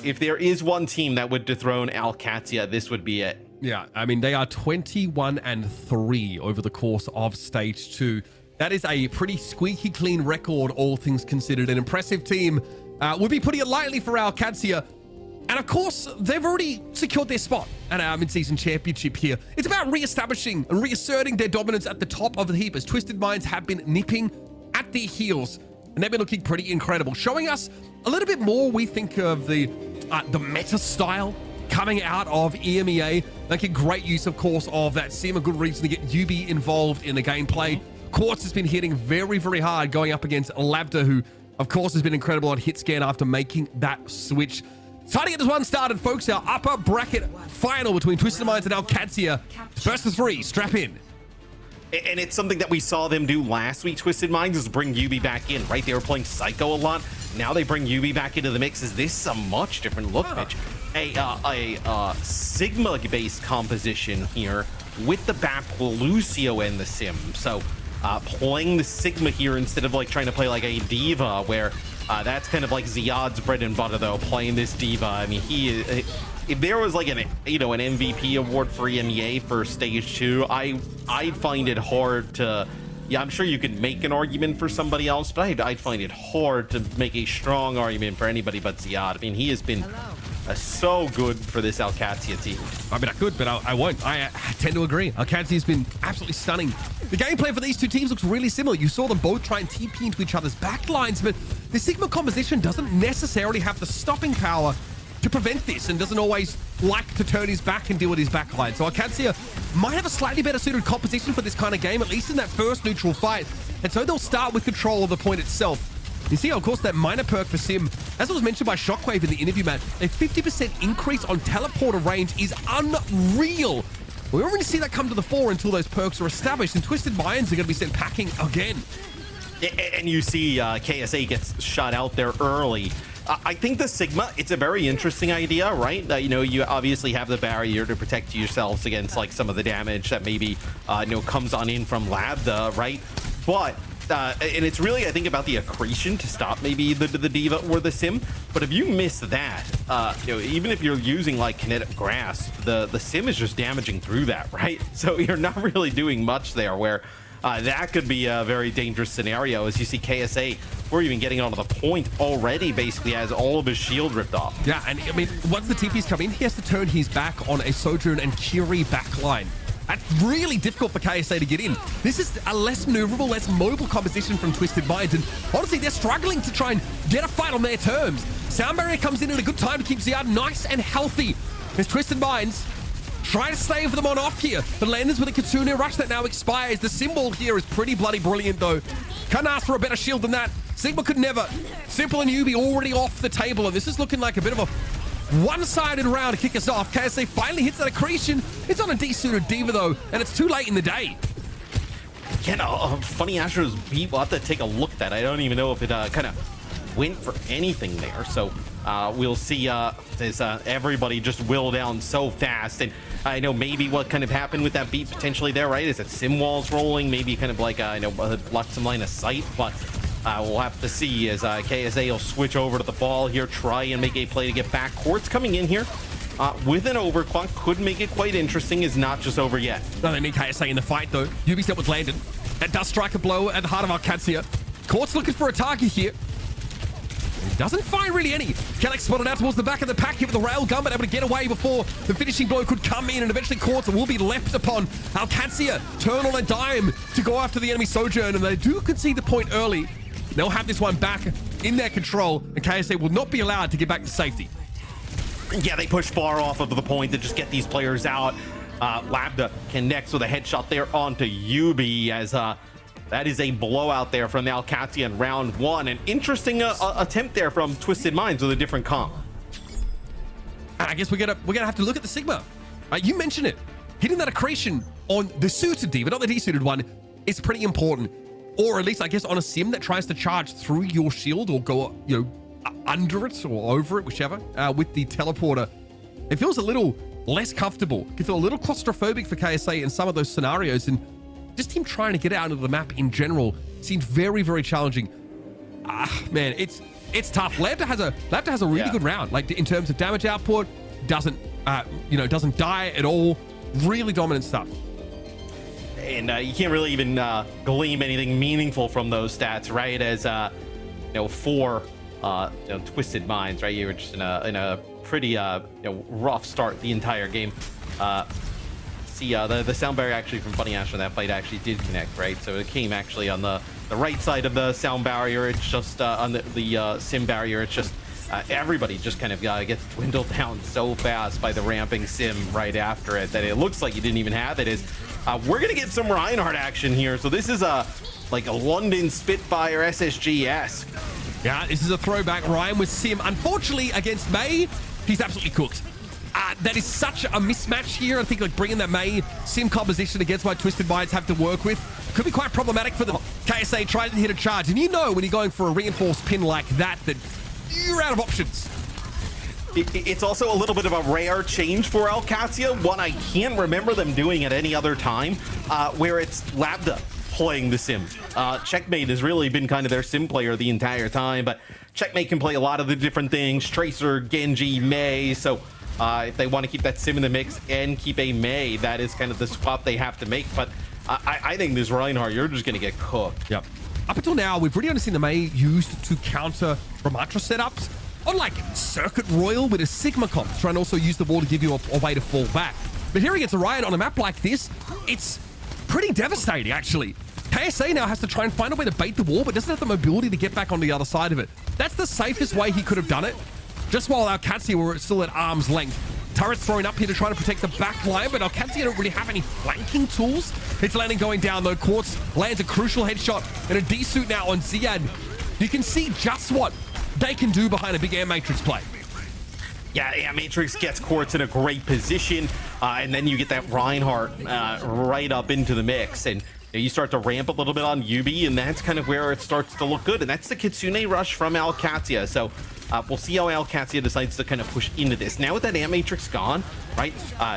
if there is one team that would dethrone Alcazia, this would be it. Yeah, I mean, they are 21-3 over the course of stage 2. That is a pretty squeaky clean record, all things considered. An impressive team. Would be putting it lightly for Alcazia. And of course, they've already secured their spot at our Midseason Championship here. It's about re-establishing and reasserting their dominance at the top of the heap as Twisted Minds have been nipping at their heels. And they've been looking pretty incredible, showing us a little bit more, we think, of the meta style coming out of EMEA, making great use, of course, of that sim, a good reason to get UB involved in the gameplay. Quartz has been hitting very, very hard going up against Labda, who, of course, has been incredible on hit scan after making that switch. Trying to get this one started, folks. Our upper bracket final between Twisted Minds and Alcazia. First of 3, strap in. And it's something that we saw them do last week, Twisted Minds, is bring UB back in, right? They were playing Psycho a lot. Now they bring UB back into the mix. Is this a much different look, Mitch? A Sigma-based composition here with the BAP, Lucio, and the Sim. So playing the Sigma here instead of like trying to play like a Diva, where that's kind of like Ziad's bread and butter, though, playing this Diva. I mean, he is... If there was like an MVP award for EMEA for stage 2, I'd find it hard to, yeah, I'm sure you could make an argument for somebody else, but I'd find it hard to make a strong argument for anybody but Ziad. I mean, he has been so good for this Alcazia team. I mean, I could, but I won't. I tend to agree. Alcazia has been absolutely stunning. The gameplay for these two teams looks really similar. You saw them both try and TP into each other's backlines, but the Sigma composition doesn't necessarily have the stopping power to prevent this, and doesn't always like to turn his back and deal with his backline. So Alcazia might have a slightly better suited composition for this kind of game, at least in that first neutral fight. And so they'll start with control of the point itself. You see, of course, that minor perk for Sim, as it was mentioned by Shockwave in the interview, Matt, a 50% increase on teleporter range is unreal. We won't really see that come to the fore until those perks are established, and Twisted Minds are going to be sent packing again. And you see KSA gets shot out there early. I think the Sigma, it's a very interesting idea, right? You obviously have the barrier to protect yourselves against like some of the damage that maybe comes on in from Labda, right? But and it's really, I think, about the accretion to stop maybe the Diva or the Sim. But if you miss that, even if you're using like Kinetic Grasp, the Sim is just damaging through that, right? So you're not really doing much there, where that could be a very dangerous scenario, as you see KSA, we're even getting onto the point already, basically has all of his shield ripped off. Yeah, and I mean, once the TPs come in, he has to turn his back on a Sojourn and Kiri backline. That's really difficult for KSA to get in. This is a less maneuverable, less mobile composition from Twisted Minds, and honestly, they're struggling to try and get a fight on their terms. Sound Barrier comes in at a good time to keep Ziad nice and healthy. As Twisted Minds Try to save them on off here. The Landers with a Kitsune Rush that now expires. The symbol here is pretty bloody brilliant, though. Can't ask for a better shield than that. Sigma could never. Simple and Yubi already off the table, and this is looking like a bit of a one-sided round to kick us off. KSA finally hits that accretion. It's on a desuited Diva, though, and it's too late in the day. Yeah, funny Astro's beat. We'll have to take a look at that. I don't even know if it kind of went for anything there. So we'll see as everybody just will down so fast. And I know maybe what kind of happened with that beat potentially there, right? Is that sim walls rolling? Maybe kind of like, blocked some line of sight. But we'll have to see as KSA will switch over to the ball here, try and make a play to get back. Quartz coming in here. With an overclock, could make it quite interesting. Is not just over yet. No, they need KSA in the fight, though. Yubi's dealt with Landon. That does strike a blow at the heart of Alcancia. Quartz looking for a target here. He doesn't find really any. Kellex spotted out towards the back of the pack here with the railgun, but able to get away before the finishing blow could come in, and eventually Quartz will be left upon. Alcancia turn on a dime to go after the enemy Sojourn, and they do concede the point early. They'll have this one back in their control, and KSA will not be allowed to get back to safety. Yeah, they push far off of the point to just get these players out. Labda connects with a headshot there onto Yubi as that is a blowout there from Alcatia in round one. An interesting attempt there from Twisted Minds with a different comp. I guess we're gonna have to look at the Sigma. You mentioned it. Hitting that accretion on the suited Diva, not the desuited one, is pretty important. Or at least, I guess, on a sim that tries to charge through your shield or go, under it or over it, whichever, with the teleporter. It feels a little less comfortable. It feels a little claustrophobic for KSA in some of those scenarios, and just him trying to get out of the map in general seems very, very challenging. Man, it's tough. Labda has a really good round, like in terms of damage output. Doesn't die at all. Really dominant stuff. And you can't really even glean anything meaningful from those stats, right? As for Twisted Minds, right? You were just in a pretty rough start the entire game. The sound barrier actually from Funny Ash on that fight actually did connect, right? So it came actually on the right side of the sound barrier. It's just on the sim barrier. It's just everybody just kind of gets dwindled down so fast by the ramping sim right after it that it looks like you didn't even have it. We're gonna get some Reinhardt action here. So this is like a London Spitfire SSG-esque. Yeah, this is a throwback. Ryan with sim. Unfortunately, against May, he's absolutely cooked. That is such a mismatch here. I think like bringing that May sim composition against what Twisted Minds have to work with could be quite problematic for them. KSA trying to hit a charge, and when you're going for a reinforced pin like that you're out of options. It's also a little bit of a rare change for Alcatia, one I can't remember them doing at any other time, where it's Labda playing the sim. Checkmate has really been kind of their sim player the entire time, but Checkmate can play a lot of the different things, Tracer, Genji, Mei, so if they want to keep that sim in the mix and keep a Mei, that is kind of the swap they have to make. But I think this Reinhardt, you're just going to get cooked. Yep. Up until now, we've really only seen the Mei used to counter Ramatra setups on like Circuit Royal with a Sigma comp, trying to also use the wall to give you a way to fall back. But here against a Riot on a map like this, it's pretty devastating, actually. KSA now has to try and find a way to bait the wall, but doesn't have the mobility to get back on the other side of it. That's the safest way he could have done it. Just while Alcatia were still at arm's length. Turrets thrown up here to try to protect the back line, but Alcatia don't really have any flanking tools. It's landing going down though. Quartz lands a crucial headshot and a D-suit now on Ziad. You can see just what they can do behind a big Air Matrix play. Yeah, Air Matrix gets Quartz in a great position, and then you get that Reinhardt right up into the mix, and you start to ramp a little bit on Yubi, and that's kind of where it starts to look good, and that's the Kitsune rush from Alcatia. So we'll see how Alcatia decides to kind of push into this. Now with that Air Matrix gone, right,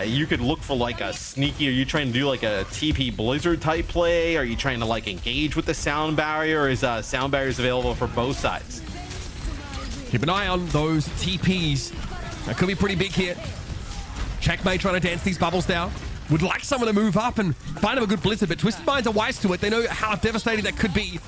you could look for like a sneaky, are you trying to do like a TP Blizzard type play? Are you trying to like engage with the sound barrier? Or is sound barriers available for both sides? Keep an eye on those TPs. That could be pretty big here. Checkmate trying to dance these bubbles down. Would like someone to move up and find him a good Blizzard, but Twisted Minds are wise to it. They know how devastating that could be.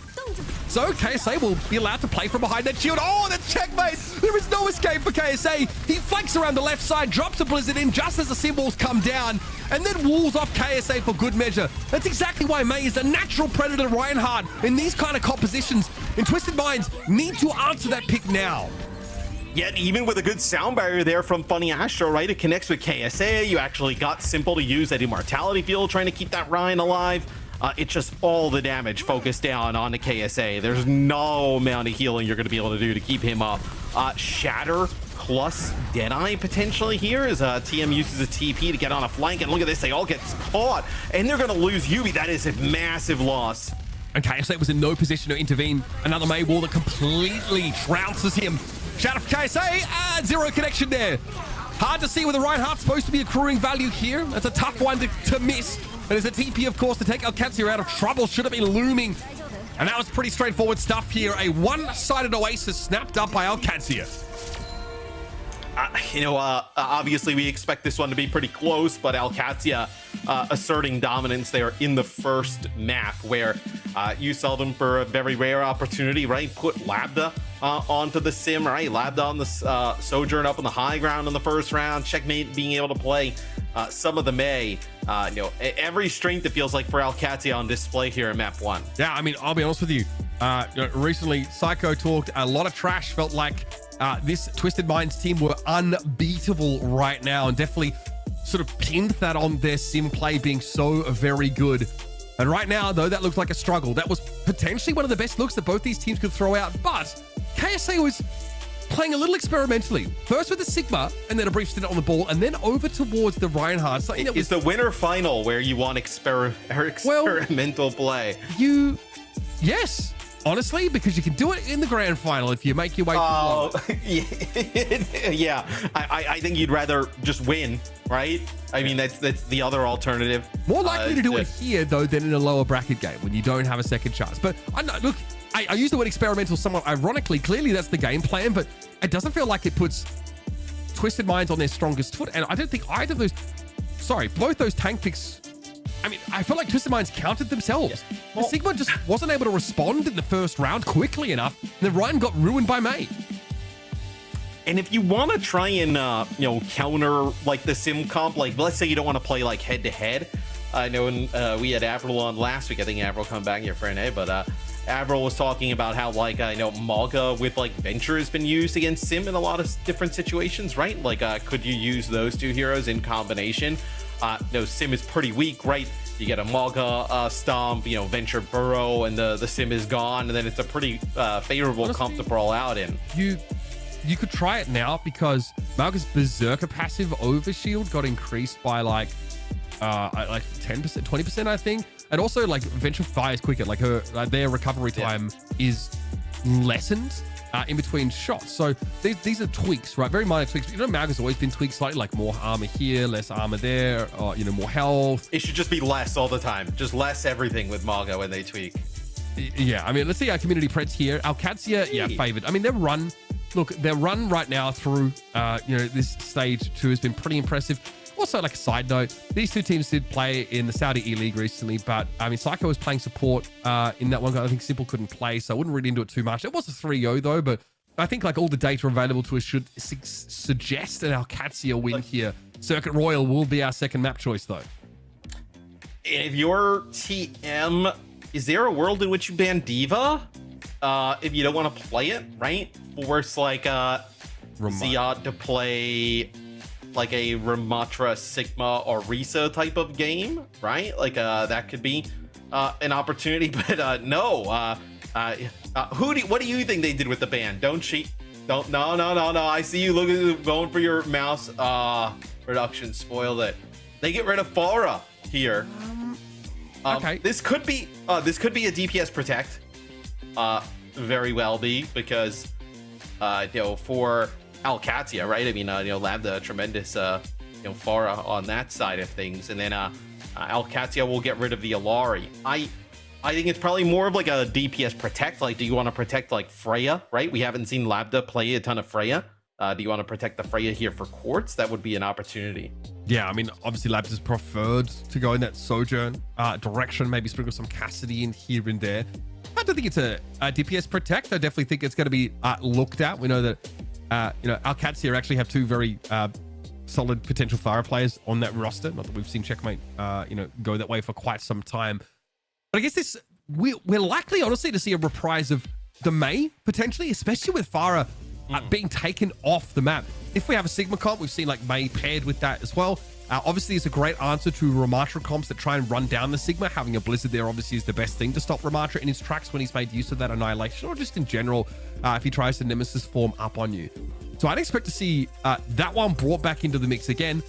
So KSA will be allowed to play from behind that shield. Oh, that's Checkmate! There is no escape for KSA. He flanks around the left side, drops a Blizzard in just as the symbols come down, and then walls off KSA for good measure. That's exactly why Mei is a natural predator to Reinhardt in these kind of compositions. And Twisted Minds need to answer that pick now. Yet, even with a good sound barrier there from Funny Astro, right? It connects with KSA. You actually got Simple to use that Immortality Field, trying to keep that Ryan alive. It's just all the damage focused down on the KSA. There's no amount of healing you're going to be able to do to keep him up. Shatter plus Deadeye potentially here as TM uses a TP to get on a flank. And look at this, they all get caught. And they're going to lose Yubi. That is a massive loss. And KSA was in no position to intervene. Another May wall that completely trounces him. Shatter for KSA, zero connection there. Hard to see where the Reinhardt's supposed to be accruing value here. That's a tough one to miss. And there's a TP, of course, to take Alcatzia out of trouble. Should have been looming. And that was pretty straightforward stuff here. A one-sided Oasis snapped up by Alcatzia. Obviously we expect this one to be pretty close, but Alcatzia asserting dominance there in the first map where you sell them for a very rare opportunity, right? Put Labda onto the sim, right? Labda on the Sojourn up on the high ground in the first round. Checkmate being able to play some of the May. Every strength it feels like for Alcatzia on display here in map 1. Yeah, I mean, I'll be honest with you. Recently, Psycho talked a lot of trash, felt like this Twisted Minds team were unbeatable right now, and definitely sort of pinned that on their sim play being so very good. And right now, though, that looked like a struggle. That was potentially one of the best looks that both these teams could throw out, but KSA was playing a little experimentally. First with the Sigma, and then a brief stint on the ball, and then over towards the Reinhardt. It's the winter final where you want experimental play. Yes. Honestly, because you can do it in the grand final if you make your way too long. Yeah. I think you'd rather just win, right? I mean, that's the other alternative. More likely to do it here, though, than in a lower bracket game when you don't have a second chance. But look, I use the word experimental somewhat ironically. Clearly, that's the game plan, but it doesn't feel like it puts Twisted Minds on their strongest foot. And I don't think either of those... Sorry, both those tank picks... I mean, I feel like Twisted Minds counted themselves. Yeah. Well, the Sigma just wasn't able to respond in the first round quickly enough. And then Ryan got ruined by May. And if you want to try and, counter like the sim comp, like let's say you don't want to play like head to head. I know we had Avril on last week. I think Avril come back here for NA, but Avril was talking about how like Malga with like Venture has been used against sim in a lot of different situations, right? Like could you use those two heroes in combination? Sim is pretty weak, right? You get a Malga stomp, Venture burrow, and the sim is gone, and then it's a pretty favorable comp to brawl out in. You could try it now because Malga's Berserker passive overshield got increased by like 10%, 20%, I think. And also like Venture fires quicker, like their recovery time is lessened in between shots. So these are tweaks, right? Very minor tweaks. Malga's always been tweaked slightly, like more armor here, less armor there, or more health. It should just be less all the time. Just less everything with Malga when they tweak. Yeah, I mean, let's see our community prets here. Alcatzia, favored. I mean, their run right now through this stage 2 has been pretty impressive. Also, like a side note, these two teams did play in the Saudi E-League recently, but I mean, Psycho was playing support in that one. I think Simple couldn't play, so I wouldn't read into it too much. It was a 3-0 though, but I think like all the data available to us should suggest an Alcatzia win here. Circuit Royal will be our second map choice though. If you're TM, is there a world in which you ban D.Va? If you don't want to play it, right? Force like Ziad to play like a Ramatra, Sigma, or Risa type of game, right? Like that could be an opportunity, but no. What do you think they did with the ban? Don't cheat. No. I see you looking, going for your mouse. Production spoiled it. They get rid of Farah here. Okay. This could be a DPS protect. Very well be, because for Alcatzia, right? I mean, Labda, tremendous, Farah on that side of things, and then Alcatzia will get rid of the Alari. I think it's probably more of like a DPS protect. Like, do you want to protect like Freya, right? We haven't seen Labda play a ton of Freya. Do you want to protect the Freya here for Quartz? That would be an opportunity. Yeah, I mean, obviously Labda's preferred to go in that Sojourn direction, maybe sprinkle some Cassidy in here and there. I don't think it's a DPS protect. I definitely think it's going to be looked at. We know that Alcatzia actually have two very solid potential Farah players on that roster. Not that we've seen Checkmate go that way for quite some time. But I guess we're likely honestly to see a reprise of the May potentially, especially with Farah being taken off the map. If we have a Sigma comp, we've seen like Mei paired with that as well. Obviously, it's a great answer to Ramatra comps that try and run down the Sigma. Having a Blizzard there obviously is the best thing to stop Ramatra in his tracks when he's made use of that Annihilation, or just in general, if he tries to Nemesis form up on you. So I'd expect to see that one brought back into the mix again.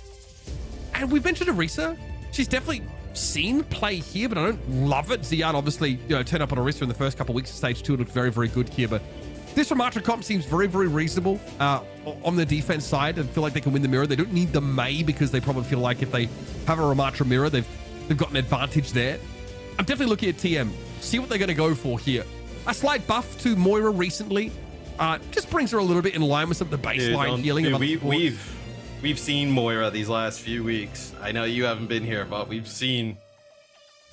And we've mentioned Orisa. She's definitely seen play here, but I don't love it. Ziad obviously, turned up on Orisa in the first couple of weeks of stage 2. It looked very, very good here, but this Ramatra comp seems very, very reasonable on the defense side and feel like they can win the mirror. They don't need the Mei because they probably feel like if they have a Ramatra mirror, they've got an advantage there. I'm definitely looking at TM. See what they're going to go for here. A slight buff to Moira recently just brings her a little bit in line with some of the baseline healing. Dude, we've seen Moira these last few weeks. I know you haven't been here, but we've seen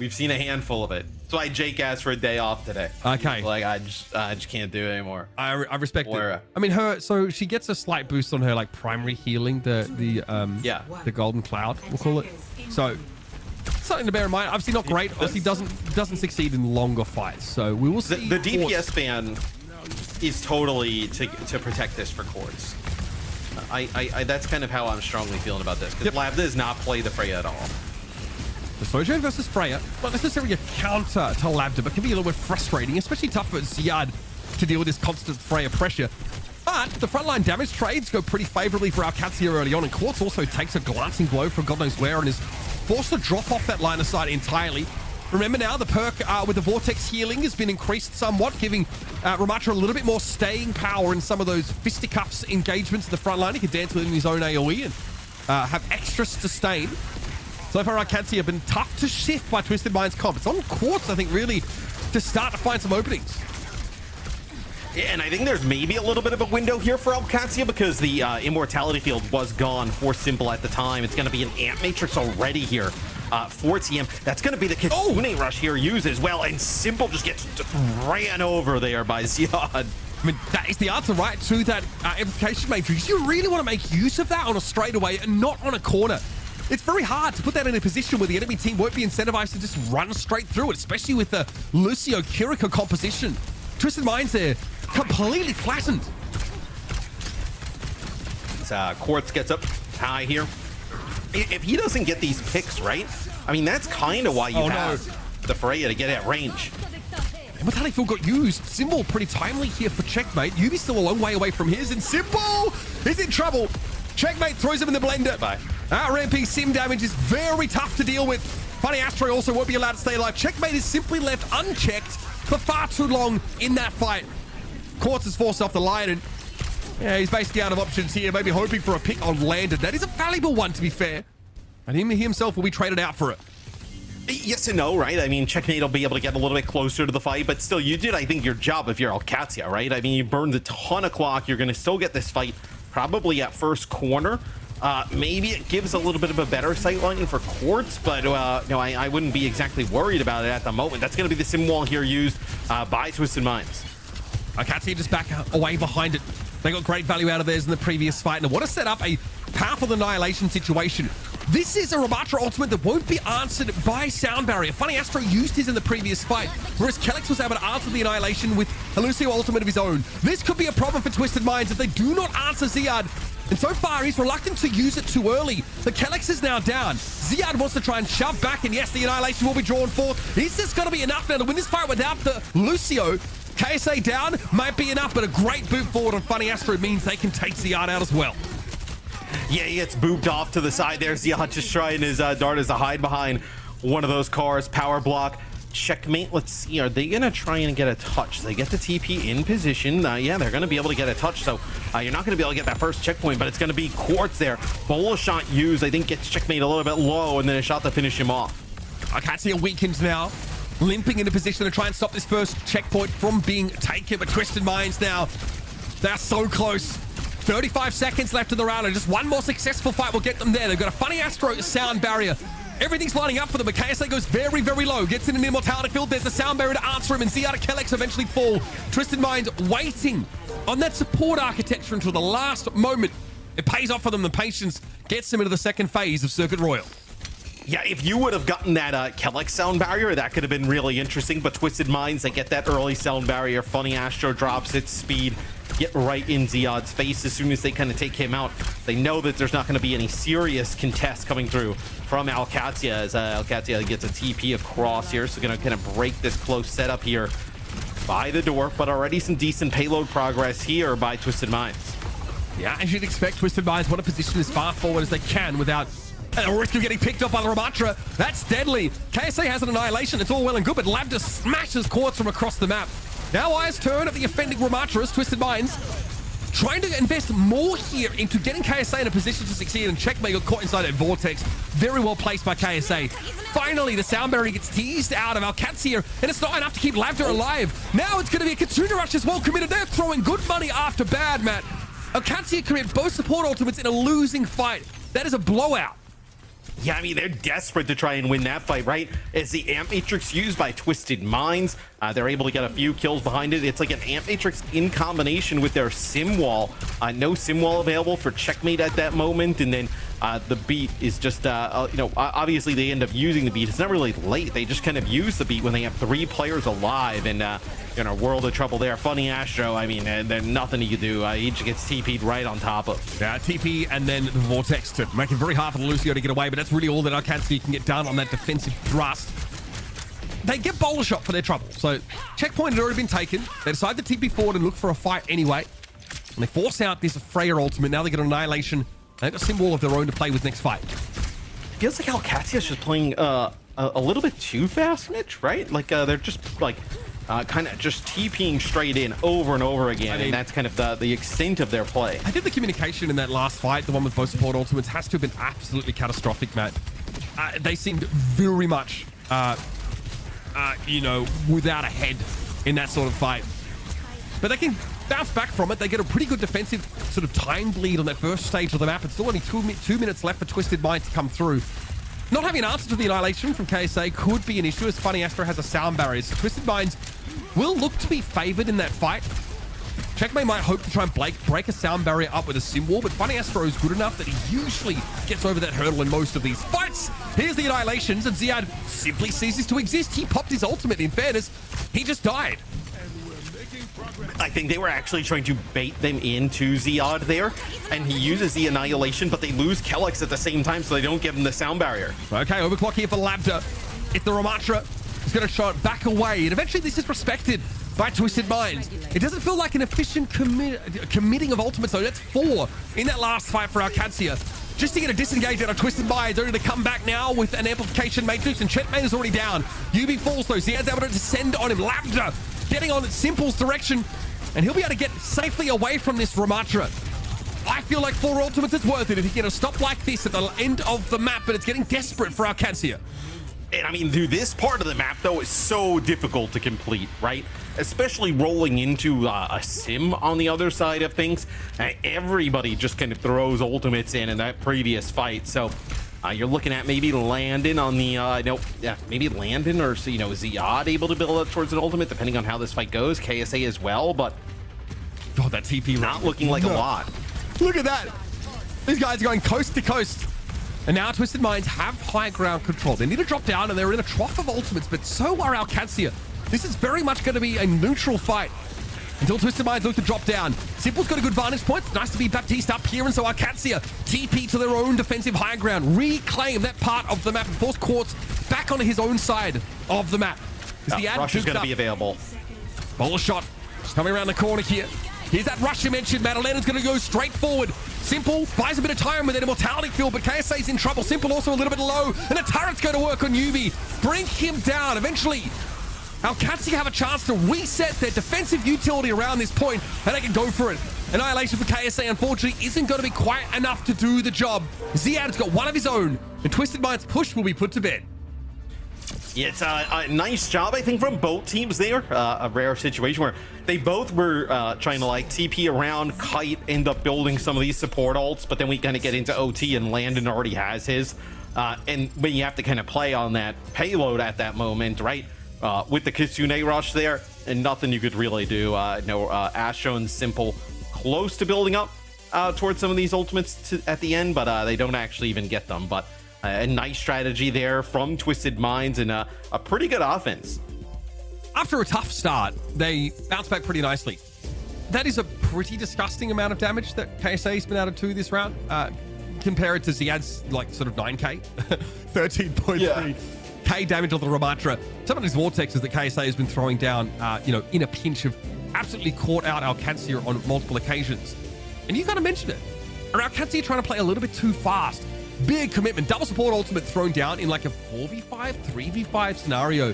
a handful of it. That's why Jake asked for a day off today. Okay. Like I just can't do it anymore. I respect Moira. it. I mean, so she gets a slight boost on her like primary healing, the golden cloud, we'll call it. So something to bear in mind. Obviously not great. Obviously doesn't succeed in longer fights. So we will see. The DPS ban is totally to protect this for Quartz. I that's kind of how I'm strongly feeling about this, because Lab does not play the Freya at all. The Sojourn versus Freya, not necessarily a counter to Lambda, but can be a little bit frustrating, especially tough for Ziad to deal with this constant Freya pressure. But the frontline damage trades go pretty favorably for Alcatia early on, and Quartz also takes a glancing blow from God knows where and is forced to drop off that line of sight entirely. Remember now, the perk with the Vortex healing has been increased somewhat, giving Ramatra a little bit more staying power in some of those fisticuffs engagements in the front line. He can dance within his own AoE and have extra sustain. So far, Arcadia have been tough to shift by Twisted Mind's comp. It's on Quartz, I think, really, to start to find some openings. Yeah, and I think there's maybe a little bit of a window here for Alcatia because the Immortality Field was gone for Simple at the time. It's going to be an Amp Matrix already here for TM. That's going to be the Kitsune Rush here used as well, and Simple just gets ran over there by Ziad. I mean, that is the answer, right, to that Amplification Matrix. You really want to make use of that on a straightaway and not on a corner. It's very hard to put that in a position where the enemy team won't be incentivized to just run straight through it, especially with the Lucio Kiriko composition. Twisted Minds there, completely flattened. Quartz gets up high here. If he doesn't get these picks right, I mean, that's kind of why you have the Freya to get at range. Immortality Field got used. Symbol pretty timely here for Checkmate. Yubi's still a long way away from his, and Symbol is in trouble. Checkmate throws him in the blender. Bye. Ramping sim damage is very tough to deal with. Funny Astro also won't be allowed to stay alive. Checkmate is simply left unchecked for far too long in that fight. Quartz is forced off the line, and yeah, he's basically out of options here, maybe hoping for a pick on Landon. That is a valuable one, to be fair. And he himself will be traded out for it. Yes and no, right? I mean, Checkmate will be able to get a little bit closer to the fight, but still, you did, I think, your job if you're Alcatia, right? I mean, you burned a ton of clock. You're going to still get this fight probably at first corner. Maybe it gives a little bit of a better sight lining for Quartz, but no, I wouldn't be exactly worried about it at the moment. That's going to be the sim wall here used by Twisted Minds. Alcatia just back away behind it. They got great value out of theirs in the previous fight, and want to set up a powerful annihilation situation. This is a Ramatra ultimate that won't be answered by Sound Barrier. Funny Astro used his in the previous fight, whereas Kellex was able to answer the annihilation with a Lucio ultimate of his own. This could be a problem for Twisted Minds if they do not answer Ziad. And so far, he's reluctant to use it too early. The Kellex is now down. Ziad wants to try and shove back, and yes, the annihilation will be drawn forth. Is this going to be enough now to win this fight without the Lucio? KSA down might be enough, but a great boot forward on Funny Astro means they can take Ziad out as well. Yeah, he gets booped off to the side there. Ziad just trying his darters to hide behind one of those cars. Power block. Checkmate. Let's see. Are they going to try and get a touch? They get the TP in position. Yeah, they're going to be able to get a touch. So you're not going to be able to get that first checkpoint, but it's going to be Quartz there. Bola shot used, I think, gets Checkmate a little bit low, and then a shot to finish him off. I can't see a weakened now. Limping into position to try and stop this first checkpoint from being taken, but Twisted Minds now. They're so close. 35 seconds left in the round, and just one more successful fight will get them there. They've got a Funny Astro Sound Barrier. Everything's lining up for them, but KSA goes very, very low. Gets in an Immortality Field. There's the Sound Barrier to answer him, and Ziad and Kellex eventually fall. Twisted Minds waiting on that support architecture until the last moment. It pays off for them. The patience gets them into the second phase of Circuit Royal. Yeah, if you would have gotten that Kellex sound barrier, that could have been really interesting. But Twisted Minds, they get that early sound barrier. Funny Astro drops its speed, get right in Ziad's face as soon as they kind of take him out. They know that there's not going to be any serious contest coming through from Alcatia as Alcatia gets a TP across here. So going to kind of break this close setup here by the door, but already some decent payload progress here by Twisted Minds. Yeah, as you'd expect, Twisted Minds want to position as far forward as they can without a risk of getting picked up by the Ramatra. That's deadly. KSA has an annihilation. It's all well and good, but Lambda smashes Quartz from across the map. Now Eyes turn at the offending Ramatra as Twisted Minds trying to invest more here into getting KSA in a position to succeed, and Checkmate got caught inside that vortex. Very well placed by KSA. Finally, the sound barrier gets teased out of Alcatia, and it's not enough to keep Lambda alive. Now it's going to be a Kitsuna Rush as well committed. They're throwing good money after bad, Matt. Alcatia commit both support ultimates in a losing fight. That is a blowout. Yeah, I mean, they're desperate to try and win that fight, right? As the Amp Matrix used by Twisted Minds, they're able to get a few kills behind it. It's like an Amp Matrix in combination with their Sim Wall. No Sim Wall available for Checkmate at that moment, and then the beat is just, obviously they end up using the beat. It's not really late. They just kind of use the beat when they have 3 players alive, and in a world of trouble there. Funny Astro, I mean, there's nothing you can do. He just gets TP'd right on top of. Yeah, TP and then the Vortex to make it very hard for the Lucio to get away, but that's really all that Alcatia can get done on that defensive thrust. They get Bowler Shot for their trouble. So checkpoint had already been taken. They decide to TP forward and look for a fight anyway. And they force out this Freya ultimate. Now they get an Annihilation. They've got a Sim Wall of their own to play with next fight. Feels like Alcatia's just playing a little bit too fast, Mitch, right? Like they're just like kind of just TPing straight in over and over again, and that's kind of the extent of their play. I think the communication in that last fight, the one with both support ultimates, has to have been absolutely catastrophic, Matt. They seemed very much, without a head in that sort of fight. But they can bounce back from it. They get a pretty good defensive sort of time bleed on that first stage of the map. It's still only 2 minutes left for Twisted Mind to come through. Not having an answer to the Annihilation from KSA could be an issue, as Funny Astro has a sound barrier. So Twisted Minds will look to be favored in that fight. Checkmate might hope to try and break a sound barrier up with a Sim Wall, but Funny Astro is good enough that he usually gets over that hurdle in most of these fights. Here's the Annihilations, and Ziad simply ceases to exist. He popped his ultimate. In fairness, he just died. I think they were actually trying to bait them into Ziad there, and he uses the Annihilation, but they lose Kellex at the same time, so they don't give him the sound barrier. Okay, overclock here for Lambda. If the Ramatra is going to shot back away, and eventually this is respected by Twisted Minds. It doesn't feel like an efficient committing of ultimates, though. That's 4 in that last fight for Alcatia. Just to get a disengage out of Twisted Minds, only to come back now with an amplification matrix, and Checkmate is already down. UB falls, though. Ziad's able to descend on him. Lambda getting on Simple's direction, and he'll be able to get safely away from this Ramatra. I feel like 4 ultimates is worth it if he can stop like this at the end of the map, but it's getting desperate for Alcatia. And I mean, dude, this part of the map, though, is so difficult to complete, right? Especially rolling into a Sim on the other side of things. Everybody just kind of throws ultimates in that previous fight. So you're looking at maybe Landon on the, maybe Landon or, Ziad able to build up towards an ultimate, depending on how this fight goes. KSA as well, but that TP not looking like a lot. Look at that. These guys are going coast to coast. And now Twisted Minds have high ground control. They need to drop down, and they're in a trough of ultimates, but so are Alcatia. This is very much going to be a neutral fight until Twisted Minds look to drop down. Simple's got a good vantage point. It's nice to be Baptiste up here, and so Alcatia TP to their own defensive high ground, reclaim that part of the map, and force Quartz back onto his own side of the map. Rush is going to be available. Bowler shot coming around the corner here. Here's that rush you mentioned. Madeleine's going to go straight forward. Simple buys a bit of time with an immortality field, but KSA's in trouble. Simple also a little bit low, and the turret's going to work on Yubi. Bring him down. Eventually, Alcatia have a chance to reset their defensive utility around this point, and they can go for it. Annihilation for KSA, unfortunately, isn't going to be quite enough to do the job. Ziad's got one of his own, and Twisted Mind's push will be put to bed. Yeah, it's a nice job, I think, from both teams there. A rare situation where they both were trying to TP around, kite, end up building some of these support ults, but then we kind of get into OT and Landon already has his. And when you have to kind of play on that payload at that moment, right? With the Kitsune rush there, and nothing you could really do. Astro and Simple close to building up towards some of these ultimates at the end, but they don't actually even get them. But A nice strategy there from Twisted Minds and a pretty good offense. After a tough start, they bounced back pretty nicely. That is a pretty disgusting amount of damage that KSA's been able to do this round. Compare it to Ziad's like sort of 9k, 13.3k damage on the Ramatra. Some of these vortexes that KSA has been throwing down, in a pinch have absolutely caught out Alcancia on multiple occasions. And you kind of mentioned it. Are Alcancia trying to play a little bit too fast? Big commitment, double support ultimate thrown down in like a 4v5, 3v5 scenario.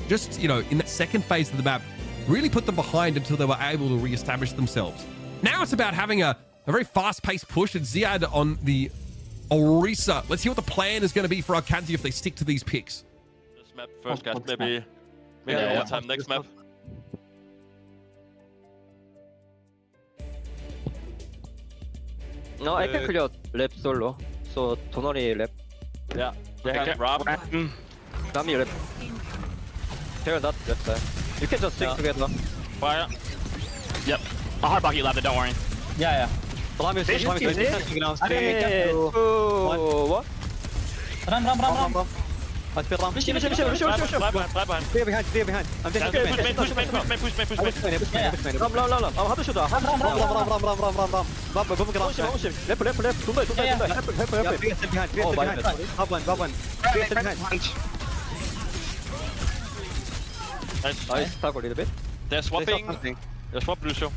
Just, in that second phase of the map, really put them behind until they were able to reestablish themselves. Now it's about having a very fast-paced push at Ziad on the Orisa. Let's hear what the plan is going to be for Alcancia if they stick to these picks. This map first, guys. Maybe overtime next map. No, I can clear lap solo. So Tonori lap. Yeah, they can rob. Nami lap. Clear that left side. You can just stick together. Fire. Yep. I'll hard block you, Lab, don't worry. Yeah. Run. I spit run. Push. Clear behind. I'm taking push. Run. I'm happy shooter. Run. Nice. Talk a little bit. They're swapping. They're swapping Lucio.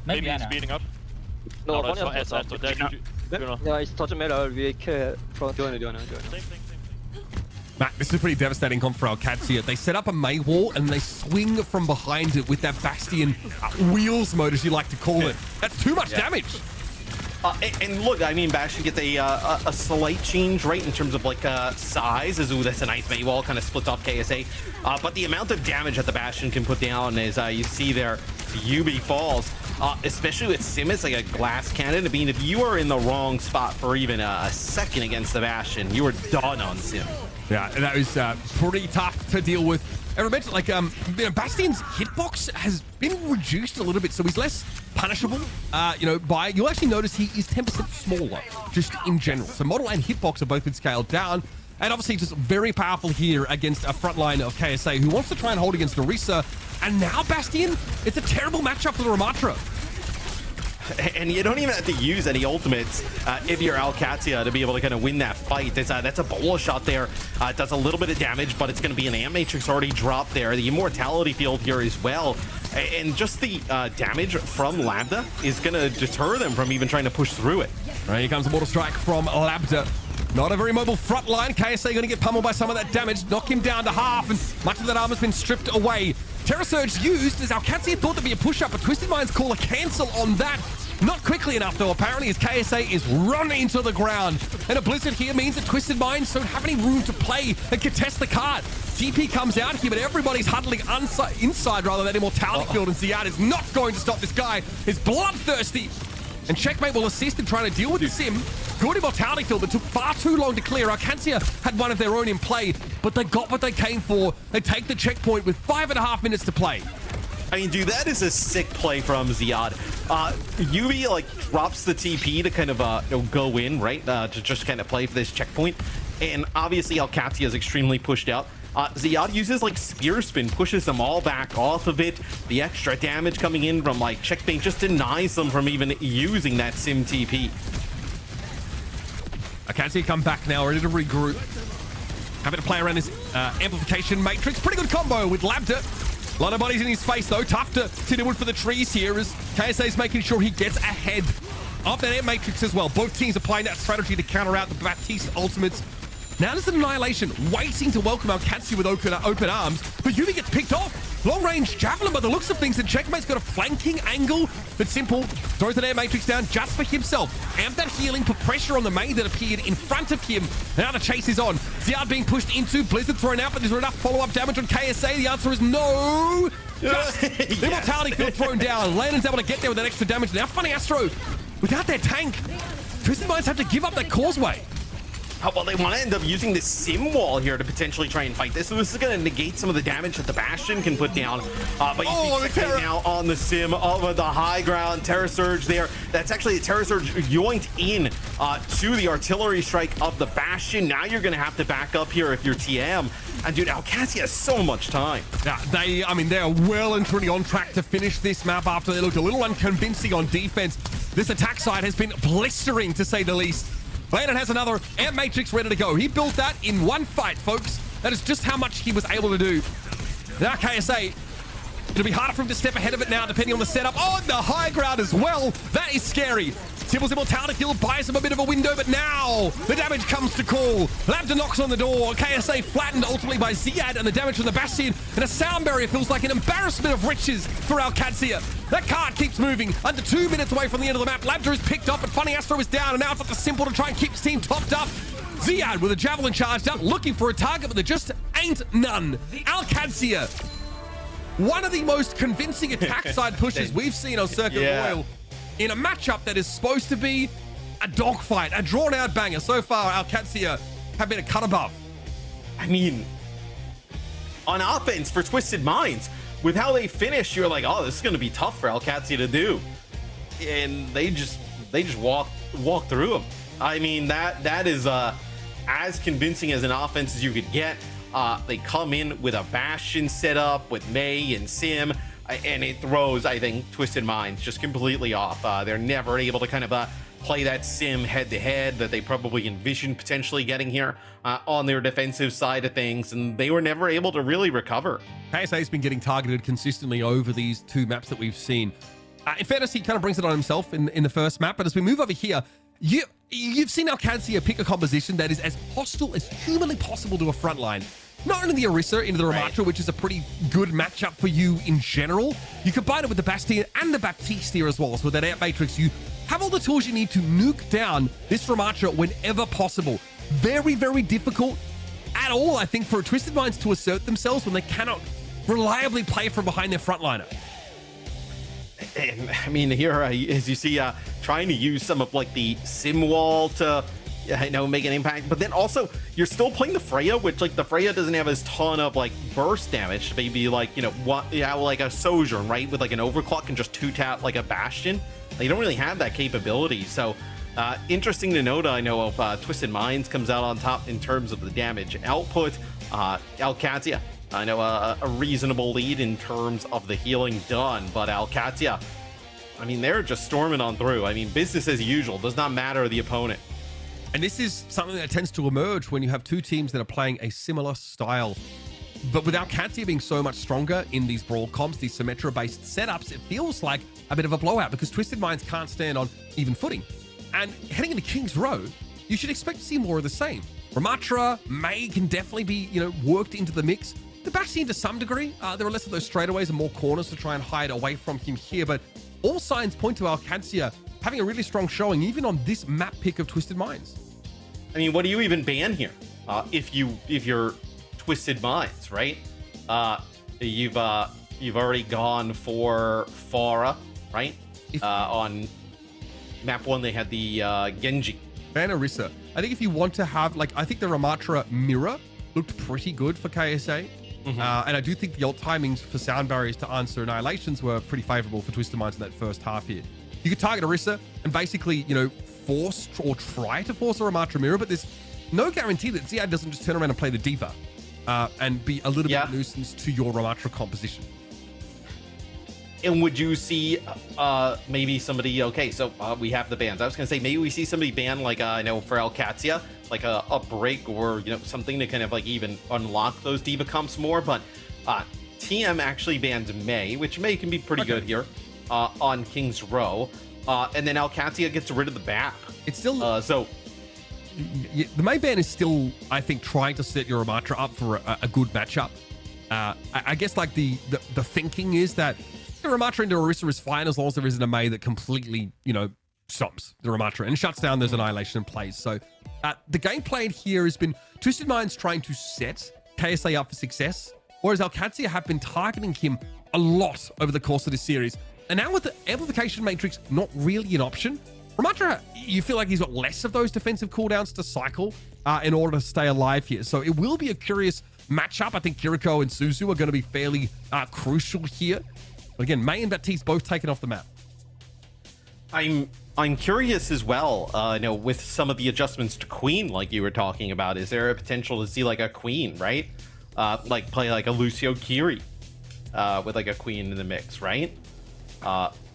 Maybe he's speeding up. No, that's yeah, it's touch metal. We can front. Do it. Matt, this is a pretty devastating comp for Alcancia. They set up a May wall and they swing from behind it with that Bastion wheels mode, as you like to call it. That's too much damage. And look, I mean, Bastion gets a slight change, right, in terms of like size. Ooh, that's a nice May wall, kind of splits off KSA. But the amount of damage that the Bastion can put down is you see there, UB falls. Especially with Sim, it's like a glass cannon. I mean, if you are in the wrong spot for even a second against the Bastion, you are done on Sim. Yeah, that was pretty tough to deal with. And remember, like, Bastion's hitbox has been reduced a little bit, so he's less punishable. You'll actually notice he is 10% smaller, just in general. So model and hitbox have both been scaled down. And obviously just very powerful here against a front line of KSA who wants to try and hold against Orisa. And now Bastion, it's a terrible matchup for the Ramatra. And you don't even have to use any ultimates if you're Alcacia to be able to kind of win that fight. That's a bola shot there. It does a little bit of damage, but it's going to be an Amp Matrix already dropped there. The Immortality field here as well. And just the damage from Lambda is going to deter them from even trying to push through it. All right, here comes a Mortal Strike from Lambda. Not a very mobile front line. KSA going to get pummeled by some of that damage. Knock him down to half, and much of that armor's been stripped away. Terra Surge used as Alcancia thought there'd be a push-up, but Twisted Minds call a cancel on that. Not quickly enough, though, apparently, as KSA is running into the ground. And a Blizzard here means that Twisted Minds don't have any room to play and contest the card. GP comes out here, but everybody's huddling inside rather than Immortality field, and Ziad is not going to stop this guy. He's bloodthirsty. And Checkmate will assist in trying to deal with the Sim. Good Immortality field that took far too long to clear. Alcancia had one of their own in play, but they got what they came for. They take the checkpoint with 5.5 minutes to play. I mean, dude, that is a sick play from Ziad. Yubi, like, drops the TP to kind of go in, right? To just kind of play for this checkpoint. And obviously, Alcacia is extremely pushed out. Ziad uses, like, Spear Spin, pushes them all back off of it. The extra damage coming in from, like, Checkmate just denies them from even using that Sim TP. Alcacia come back now, ready to regroup. Happy to play around this amplification matrix. Pretty good combo with Lambda. A lot of bodies in his face, though. Tough to deal with for the trees here as KSA's making sure he gets ahead of that air matrix as well. Both teams applying that strategy to counter out the Baptiste ultimates. Now there's an Annihilation waiting to welcome Alcancia with open arms, but Yubi gets picked off. Long-range Javelin by the looks of things, and Checkmate's got a flanking angle, but Simple throws an air matrix down just for himself. Amp that healing, put pressure on the main that appeared in front of him. Now the chase is on. Ziad being pushed into, Blizzard thrown out, but is there enough follow-up damage on KSA? The answer is no. Just Immortality field thrown down. Landon's able to get there with that extra damage. Now Funny Astro, without their tank, Twisted Minds have to give up that causeway. well, they want to end up using this sim wall here to potentially try and fight this. So this is going to negate some of the damage that the Bastion can put down. But you see right now on the sim over the high ground, Terra Surge there. That's actually a Terra Surge yoinked in to the artillery strike of the Bastion. Now you're going to have to back up here if you're TM. And dude, OWCS has so much time. Yeah, they are well and truly on track to finish this map after they looked a little unconvincing on defense. This attack side has been blistering, to say the least. Landon has another Air Matrix ready to go. He built that in one fight, folks. That is just how much he was able to do. Now KSA, it'll be harder for him to step ahead of it now, depending on the setup. Oh, and the high ground as well. That is scary. Tibble's immortality kill buys him a bit of a window, but now the damage comes to call. Lambda knocks on the door. KSA flattened ultimately by Ziad, and the damage from the Bastion and a sound barrier feels like an embarrassment of riches for OWCS. That card keeps moving. Under 2 minutes away from the end of the map. Lambda is picked up, but Funny Astro is down, and now it's up to Simple to try and keep his team topped up. Ziad with a javelin charged up, looking for a target, but there just ain't none. OWCS, one of the most convincing attack side pushes we've seen on Circuit Royal in a matchup that is supposed to be a dogfight, a drawn-out banger. So far, OWCS have been a cut above. I mean, on offense for Twisted Minds, with how they finished, you're like, oh, this is going to be tough for OWCS to do. And they just walk through them. I mean, that is as convincing as an offense as you could get. They come in with a Bastion setup with Mei and Sim, and it throws, I think, Twisted Minds just completely off. They're never able to kind of play that sim head-to-head that they probably envisioned potentially getting here on their defensive side of things, and they were never able to really recover. KSA's been getting targeted consistently over these two maps that we've seen. In fairness, he kind of brings it on himself in the first map, but as we move over here, you've seen OWCS pick a composition that is as hostile as humanly possible to a front line. Not only the Orisa into the Ramatra, which is a pretty good matchup for you in general, you combine it with the Bastion and the Baptiste here as well. So with that Air Matrix, you have all the tools you need to nuke down this Ramatra whenever possible. Very, very difficult at all, I think, for Twisted Minds to assert themselves when they cannot reliably play from behind their frontliner. And I mean, here, as you see, trying to use some of like the sim wall to make an impact, but then also you're still playing the Freya, which like the Freya doesn't have as ton of like burst damage, maybe like like a Sojourn, right, with like an overclock and just 2-tap like a Bastion. They don't really have that capability. So interesting to note. I know of Twisted Minds comes out on top in terms of the damage output. OWCS, I know a reasonable lead in terms of the healing done, but OWCS, I mean, they're just storming on through. I mean, business as usual, does not matter the opponent. And this is something that tends to emerge when you have two teams that are playing a similar style. But with OWCS being so much stronger in these brawl comps, these Symmetra-based setups, it feels like a bit of a blowout because Twisted Minds can't stand on even footing. And heading into King's Row, you should expect to see more of the same. Ramatra, Mei can definitely be, worked into the mix. The Bastion to some degree. There are less of those straightaways and more corners to try and hide away from him here. But all signs point to OWCS having a really strong showing, even on this map pick of Twisted Minds. I mean, what do you even ban here? If you're Twisted Minds, right? You've already gone for Farah, right? On map 1, they had the Genji. Ban Orisa. I think if you want to have, I think the Ramatra mirror looked pretty good for KSA. And I do think the ult timings for sound barriers to answer annihilations were pretty favorable for Twisted Minds in that first half here. You could target Orisa and basically, force or try to force a Ramatra mirror, but there's no guarantee that Ziad doesn't just turn around and play the Diva and be a little bit of a nuisance to your Ramatra composition. And would you see maybe somebody, so we have the bans. I was going to say maybe we see somebody ban I know for OWCS, like a break or something to kind of even unlock those Diva comps more. But TM actually bans Mei, which Mei can be pretty good here on King's Row. And then OWCS gets rid of the BAP. It's still the Mei ban is still, I think, trying to set your Ramatra up for a good matchup. I guess the thinking is that the Ramatra into Orisa is fine as long as there isn't a Mei that completely, stops the Ramatra and shuts down those annihilation and plays. So the game played here has been Twisted Minds trying to set KSA up for success, whereas OWCS have been targeting him a lot over the course of this series. And now with the amplification matrix not really an option, Ramatra, you feel like he's got less of those defensive cooldowns to cycle in order to stay alive here. So it will be a curious matchup. I think Kiriko and Suzu are going to be fairly crucial here. But again, Mei and Baptiste both taken off the map. I'm curious as well, with some of the adjustments to Queen, like you were talking about. Is there a potential to see like a Queen, right? Like play like a Lucio Kiri with like a Queen in the mix, right?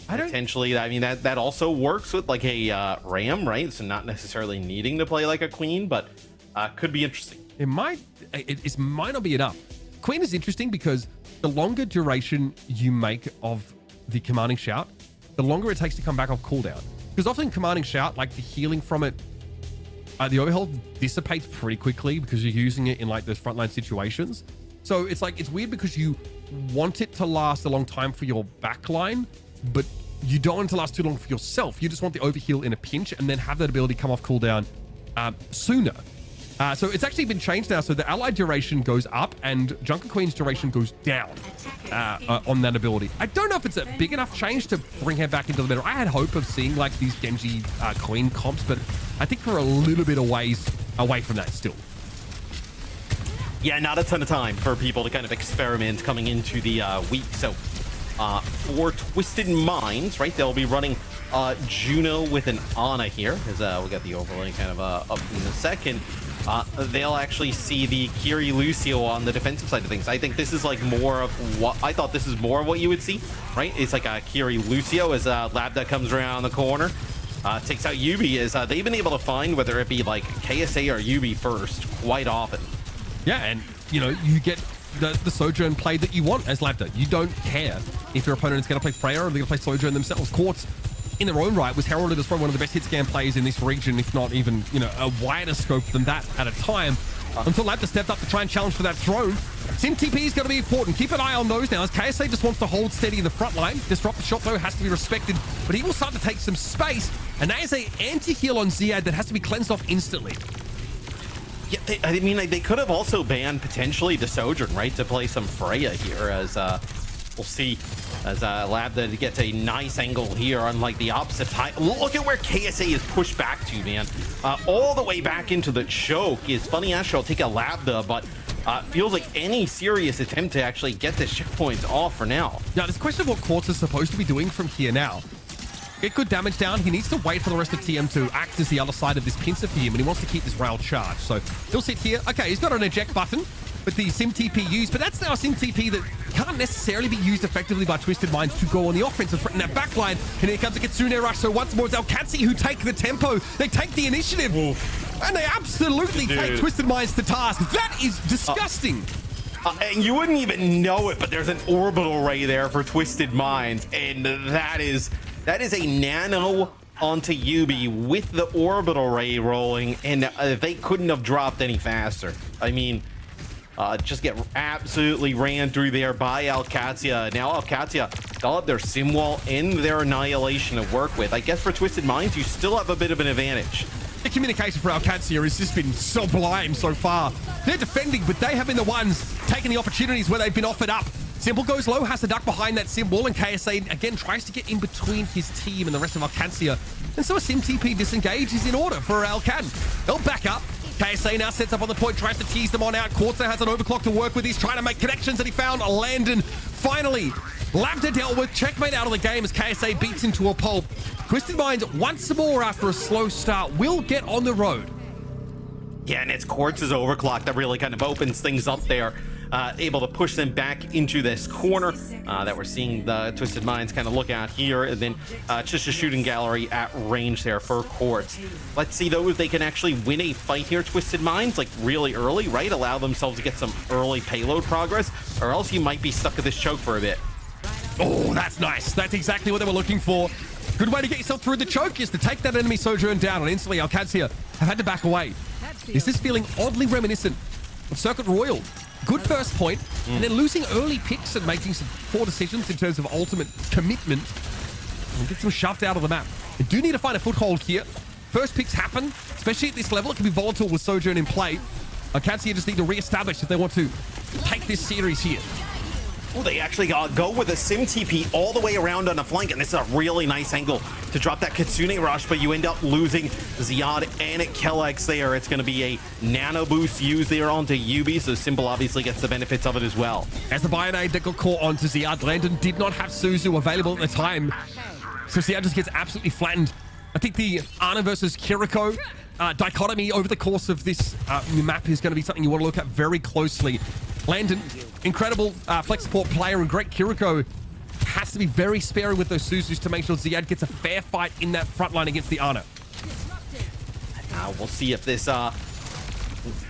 Potentially, I mean, that also works with like a Ram, right? So not necessarily needing to play like a Queen, but could be interesting. It might not be enough. Queen is interesting because the longer duration you make of the commanding shout, the longer it takes to come back off cooldown. Because often commanding shout, like the healing from it, the overhaul dissipates pretty quickly because you're using it in like those frontline situations. So it's like, it's weird because you want it to last a long time for your backline, but you don't want it to last too long for yourself. You just want the overheal in a pinch and then have that ability come off cooldown sooner. So it's actually been changed now. So the allied duration goes up and Junker Queen's duration goes down on that ability. I don't know if it's a big enough change to bring her back into the middle. I had hope of seeing like these Genji Queen comps, but I think we're a little bit away from that still. Yeah, not a ton of time for people to kind of experiment coming into the week. So for Twisted Minds, right, they'll be running Juno with an Ana here, as we'll get the overlay kind of up in a second. They'll actually see the Kiri Lucio on the defensive side of things. I think this is like more of what I thought this is more of what you would see, right? It's like a Kiri Lucio as Labda comes around the corner, takes out Yubi. As they've been able to find whether it be like KSA or Yubi first quite often. Yeah, and you know, you get the Sojourn play that you want as Labda. You don't care if your opponent is going to play Freya or they're going to play Sojourn themselves. Quartz, in their own right, was heralded as probably one of the best hit scan players in this region, if not even, you know, a wider scope than that at a time. Until Labda stepped up to try and challenge for that throne. Sim TP is going to be important. Keep an eye on those now, as KSA just wants to hold steady in the front line. Disrupt the shot, though, has to be respected, but he will start to take some space, and that is an anti-heal on Ziad that has to be cleansed off instantly. Yeah, I mean, they could have also banned potentially the Sojourn, right, to play some Freya here, as we'll see as Labda gets a nice angle here on like the opposite side. Look at where KSA is pushed back to, man. All the way back into the choke is Funny Astro will take a Labda, but feels like any serious attempt to actually get this checkpoint off for now. Now, there's a question of what Quartz is supposed to be doing from here now. Get good damage down. He needs to wait for the rest of TM to act as the other side of this pincer for him, and he wants to keep this rail charged. So he'll sit here. Okay, he's got an eject button with the Sim TP used, but that's now a Sim TP that can't necessarily be used effectively by Twisted Minds to go on the offensive front in that backline. And here comes a Kitsune rush. So once more, it's OWCS who take the tempo. They take the initiative. And they absolutely take Twisted Minds to task. That is disgusting. And you wouldn't even know it, but there's an orbital ray there for Twisted Minds, and that is a nano onto Yubi with the orbital ray rolling, and they couldn't have dropped any faster. I mean, just get absolutely ran through there by Alcatia. Now Alcatia, they'll have their sim wall and their annihilation to work with. I guess for Twisted Minds, you still have a bit of an advantage. The communication for Alcatia has just been sublime so far. They're defending, but they have been the ones taking the opportunities where they've been offered up. Simple goes low, has to duck behind that Sim wall, and KSA again tries to get in between his team and the rest of Alcatia. And so a Sim TP disengage is in order for Alcan. They'll back up. KSA now sets up on the point, tries to tease them on out. Quartz has an overclock to work with. He's trying to make connections, and he found Landon. Finally, Labda dealt with. Checkmate out of the game as KSA beats into a pulp. Twisted Minds once more after a slow start will get on the road. Yeah, and it's Quartz's overclock that really kind of opens things up there. Able to push them back into this corner that we're seeing the Twisted Minds kind of look at here, and then just a shooting gallery at range there for Quartz. Let's see though if they can actually win a fight here, Twisted Minds, like really early, right? Allow themselves to get some early payload progress, or else you might be stuck at this choke for a bit. Oh, that's nice. That's exactly what they were looking for. Good way to get yourself through the choke is to take that enemy Sojourn down, and instantly Alcatia have had to back away. This is feeling oddly reminiscent of Circuit Royal. Good first point, and then losing early picks and making some poor decisions in terms of ultimate commitment. And get them shoved out of the map. They do need to find a foothold here. First picks happen, especially at this level. It can be volatile with Sojourn in play. Alcatia just need to re-establish if they want to take this series here. Oh, they actually go with a Sim TP all the way around on a flank, and this is a really nice angle to drop that Kitsune rush, but you end up losing Ziad and Kellex there. It's going to be a nano boost used there onto Yubi, so Simple obviously gets the benefits of it as well. As the Bionade that got caught onto Ziad, Landon did not have Suzu available at the time, so Ziad just gets absolutely flattened. I think the Ana versus Kiriko dichotomy over the course of this map is going to be something you want to look at very closely. Landon, incredible flex support player and great Kiriko, has to be very sparing with those Suzus to make sure Ziad gets a fair fight in that front line against the Ana. We'll see if this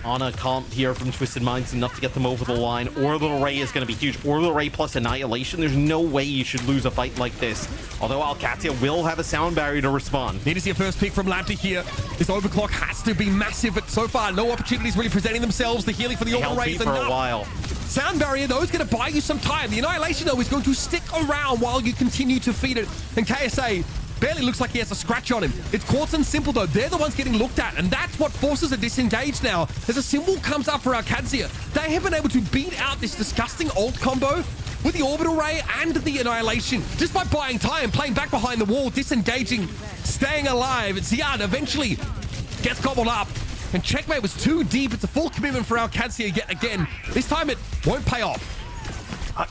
Ana comp here from Twisted Minds enough to get them over the line. Orbital Ray is going to be huge. Orbital Ray plus Annihilation. There's no way you should lose a fight like this. Although Alcatia will have a sound barrier to respond. Need to see a first pick from Labda here. This overclock has to be massive, but so far no opportunities really presenting themselves. The healing for the Orbital Ray is for enough. a while. Sound barrier though is going to buy you some time. The Annihilation though is going to stick around while you continue to feed it. And KSA barely looks like he has a scratch on him. It's Quartz and Simple though. They're the ones getting looked at, and that's what forces a disengage now. As a Symbol comes up for Alcadzia, they have been able to beat out this disgusting ult combo with the Orbital Ray and the Annihilation just by buying time, playing back behind the wall, disengaging, staying alive. Ziad eventually gets gobbled up, and Checkmate was too deep. It's a full commitment for Alcadzia yet again. This time it won't pay off.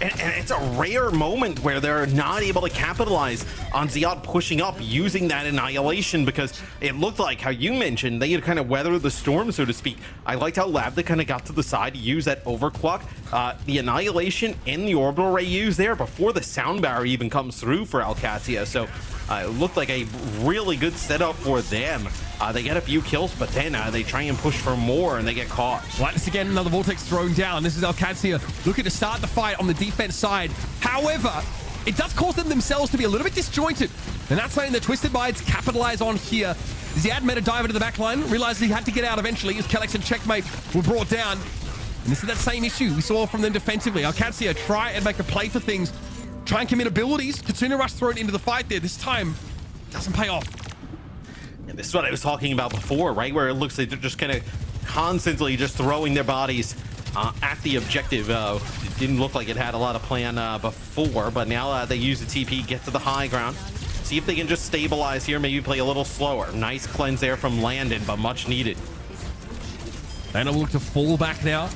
And it's a rare moment where they're not able to capitalize on Ziad pushing up using that Annihilation, because it looked like, how you mentioned, they had kind of weathered the storm, so to speak. I liked how Labda kind of got to the side to use that overclock. The Annihilation and the Orbital Ray used there before the sound barrier even comes through for Alcatia. So it looked like a really good setup for them. They get a few kills, but then they try and push for more, and they get caught. Like this again, another Vortex thrown down. This is Alcatia looking to start the fight on the defense side. However, it does cause them themselves to be a little bit disjointed, and that's something that Twisted Minds capitalize on here. Ziad made a dive into the back line, realized he had to get out eventually as Kellex and Checkmate were brought down. And this is that same issue we saw from them defensively. Alcatia try and make a play for things, try and commit abilities. Kitsune Rush thrown into the fight there. This time, doesn't pay off. And this is what I was talking about before, right? Where it looks like they're just kind of constantly just throwing their bodies at the objective. It didn't look like it had a lot of plan before, but now they use the TP, get to the high ground. See if they can just stabilize here, maybe play a little slower. Nice cleanse there from Landon, but much needed. And it'll look to fall back now.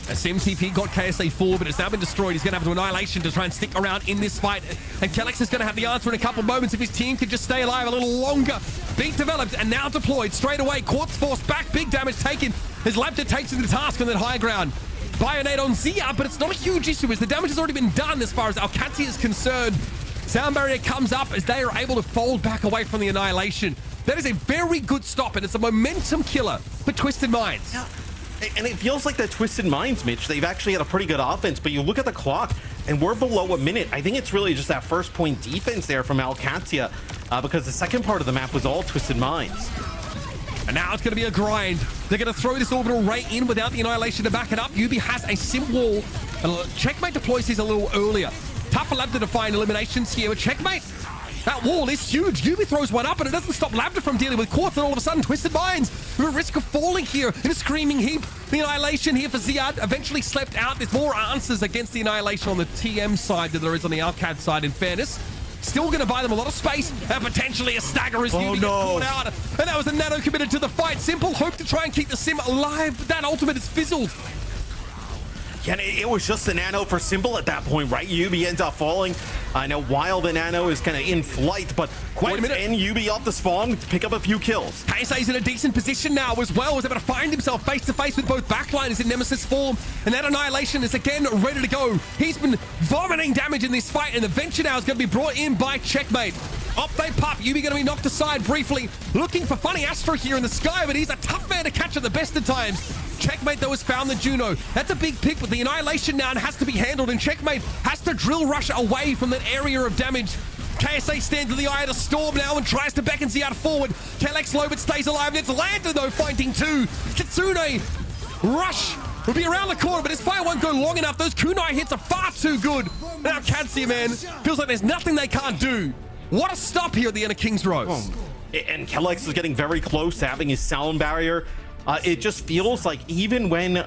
A Sim TP got KSA full, but it's now been destroyed. He's going to have to Annihilation to try and stick around in this fight. And Kellex is going to have the answer in a couple moments if his team could just stay alive a little longer. Beat developed and now deployed straight away. Quartz force back, big damage taken as Labda takes into the task on that high ground. Bionade on Zia, but it's not a huge issue as the damage has already been done as far as Alcatia is concerned. Sound barrier comes up as they are able to fold back away from the Annihilation. That is a very good stop, and it's a momentum killer for Twisted Minds. Yeah. And it feels like the Twisted Minds, Mitch, they've actually had a pretty good offense, but you look at the clock and we're below a minute. I think it's really just that first point defense there from Alcatia, because the second part of the map was all Twisted Minds. And now it's going to be a grind. They're going to throw this Orbital Ray in without the Annihilation to back it up. Yubi has a Sim wall. Checkmate deploys these a little earlier. Tough for Labda to find eliminations here, but Checkmate, that wall is huge. Yubi throws one up, and it doesn't stop Labda from dealing with Quartz, and all of a sudden, Twisted Minds, with a risk of falling here in a screaming heap. The Annihilation here for Ziad eventually slept out. There's more answers against the Annihilation on the TM side than there is on the Alcad side, in fairness. Still going to buy them a lot of space, and potentially a stagger as Yubi gets caught out. And that was a Nano committed to the fight. Simple hope to try and keep the Sim alive, but that ultimate is fizzled. Yeah, it was just the Nano for Simple at that point, right? Yubi ends up falling. I know while the Nano is kind of in flight, but wait a minute. And Yubi off the spawn to pick up a few kills. KSA's in a decent position now as well. Was able to find himself face to face with both backliners in Nemesis form, and that Annihilation is again ready to go. He's been vomiting damage in this fight, and the Venture now is going to be brought in by Checkmate. Up they pop. Yubi going to be knocked aside briefly, looking for Funny Astro here in the sky, but he's a tough man to catch at the best of times. Checkmate though has found the Juno. That's a big pick, but the Annihilation now has to be handled, and Checkmate has to drill rush away from that area of damage. KSA stands in the eye of the storm now and tries to beckon Ziad forward. Kellex low but stays alive. It's Landon though finding two. Kitsune rush will be around the corner, but his fire won't go long enough. Those kunai hits are far too good. Now Kansia, man, feels like there's nothing they can't do. What a stop here at the end of King's Row. And Kellex is getting very close to having his sound barrier. It just feels like even when,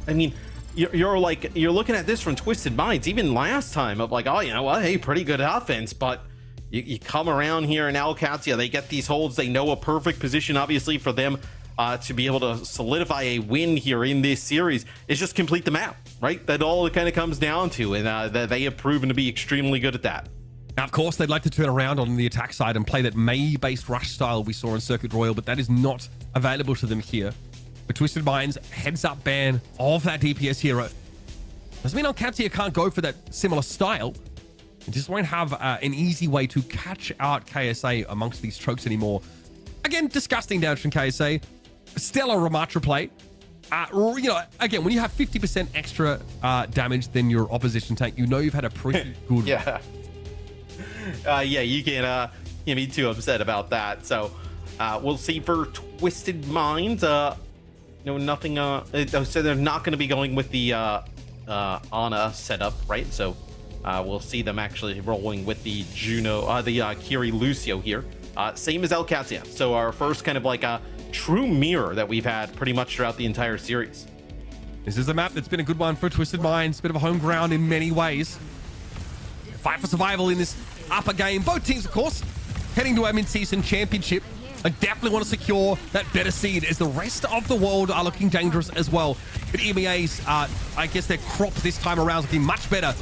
I mean, you're looking at this from Twisted Minds, even last time of like, oh, you know what, hey, pretty good offense, but you come around here in Alcatia, they get these holds, they know a perfect position, obviously, for them to be able to solidify a win here in this series is just complete the map, right? That all it kind of comes down to, and they have proven to be extremely good at that. Now, of course, they'd like to turn around on the attack side and play that Mei-based rush style we saw in Circuit Royal, but that is not available to them here. The Twisted Minds heads-up ban of that DPS hero. Doesn't mean Alcatia can't go for that similar style. It just won't have an easy way to catch out KSA amongst these chokes anymore. Again, disgusting damage from KSA. Stellar Ramatra play. You know, again, when you have 50% extra damage than your opposition tank, you know you've had a pretty good... Yeah. Yeah, you can't be too upset about that. So we'll see for Twisted Minds. Nothing. So they're not going to be going with the Ana setup, right? So we'll see them actually rolling with the Juno, the Kiri Lucio here. Same as Alcatia. So our first kind of like a true mirror that we've had pretty much throughout the entire series. This is a map that's been a good one for Twisted Minds. Bit of a home ground in many ways. Fight for survival in this upper game. Both teams, of course, heading to our Midseason Championship. I definitely want to secure that better seed as the rest of the world are looking dangerous as well. But EMEA's, I guess their crop this time around is looking much better.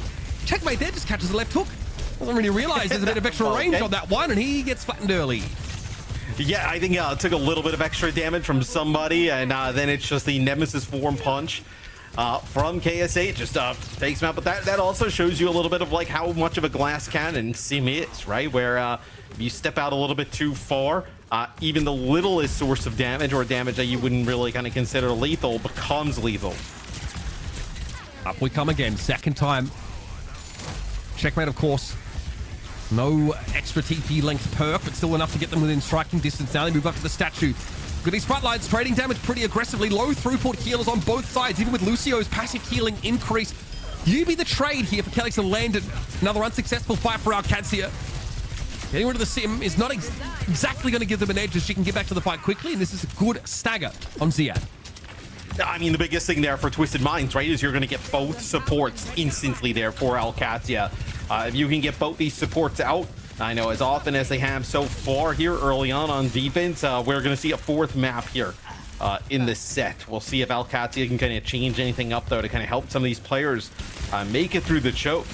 Checkmate there just catches a left hook. Doesn't really realize there's a bit of extra range on that one, and he gets flattened early. Yeah, I think it took a little bit of extra damage from somebody, and then it's just the Nemesis form punch from KSA. Just takes him out, but that also shows you a little bit of like how much of a glass cannon Sim is, right? Where if you step out a little bit too far, even the littlest source of damage or damage that you wouldn't really kind of consider lethal becomes lethal. Up we come again, second time. Checkmate, of course. No extra TP length perk, but still enough to get them within striking distance. Now they move up to the statue. With these front lines trading damage pretty aggressively. Low throughput healers on both sides, even with Lucio's passive healing increase. You be the trade here for Kelix and Landon. Another unsuccessful fight for Alcatia. Getting rid of the Sim is not exactly going to give them an edge as she can get back to the fight quickly, and this is a good stagger on Ziad. I mean, the biggest thing there for Twisted Minds, right, is you're going to get both supports instantly there for Alcatia. If you can get both these supports out, I know as often as they have so far here early on defense, we're going to see a fourth map here in this set. We'll see if Alcatia can kind of change anything up, though, to kind of help some of these players make it through the choke.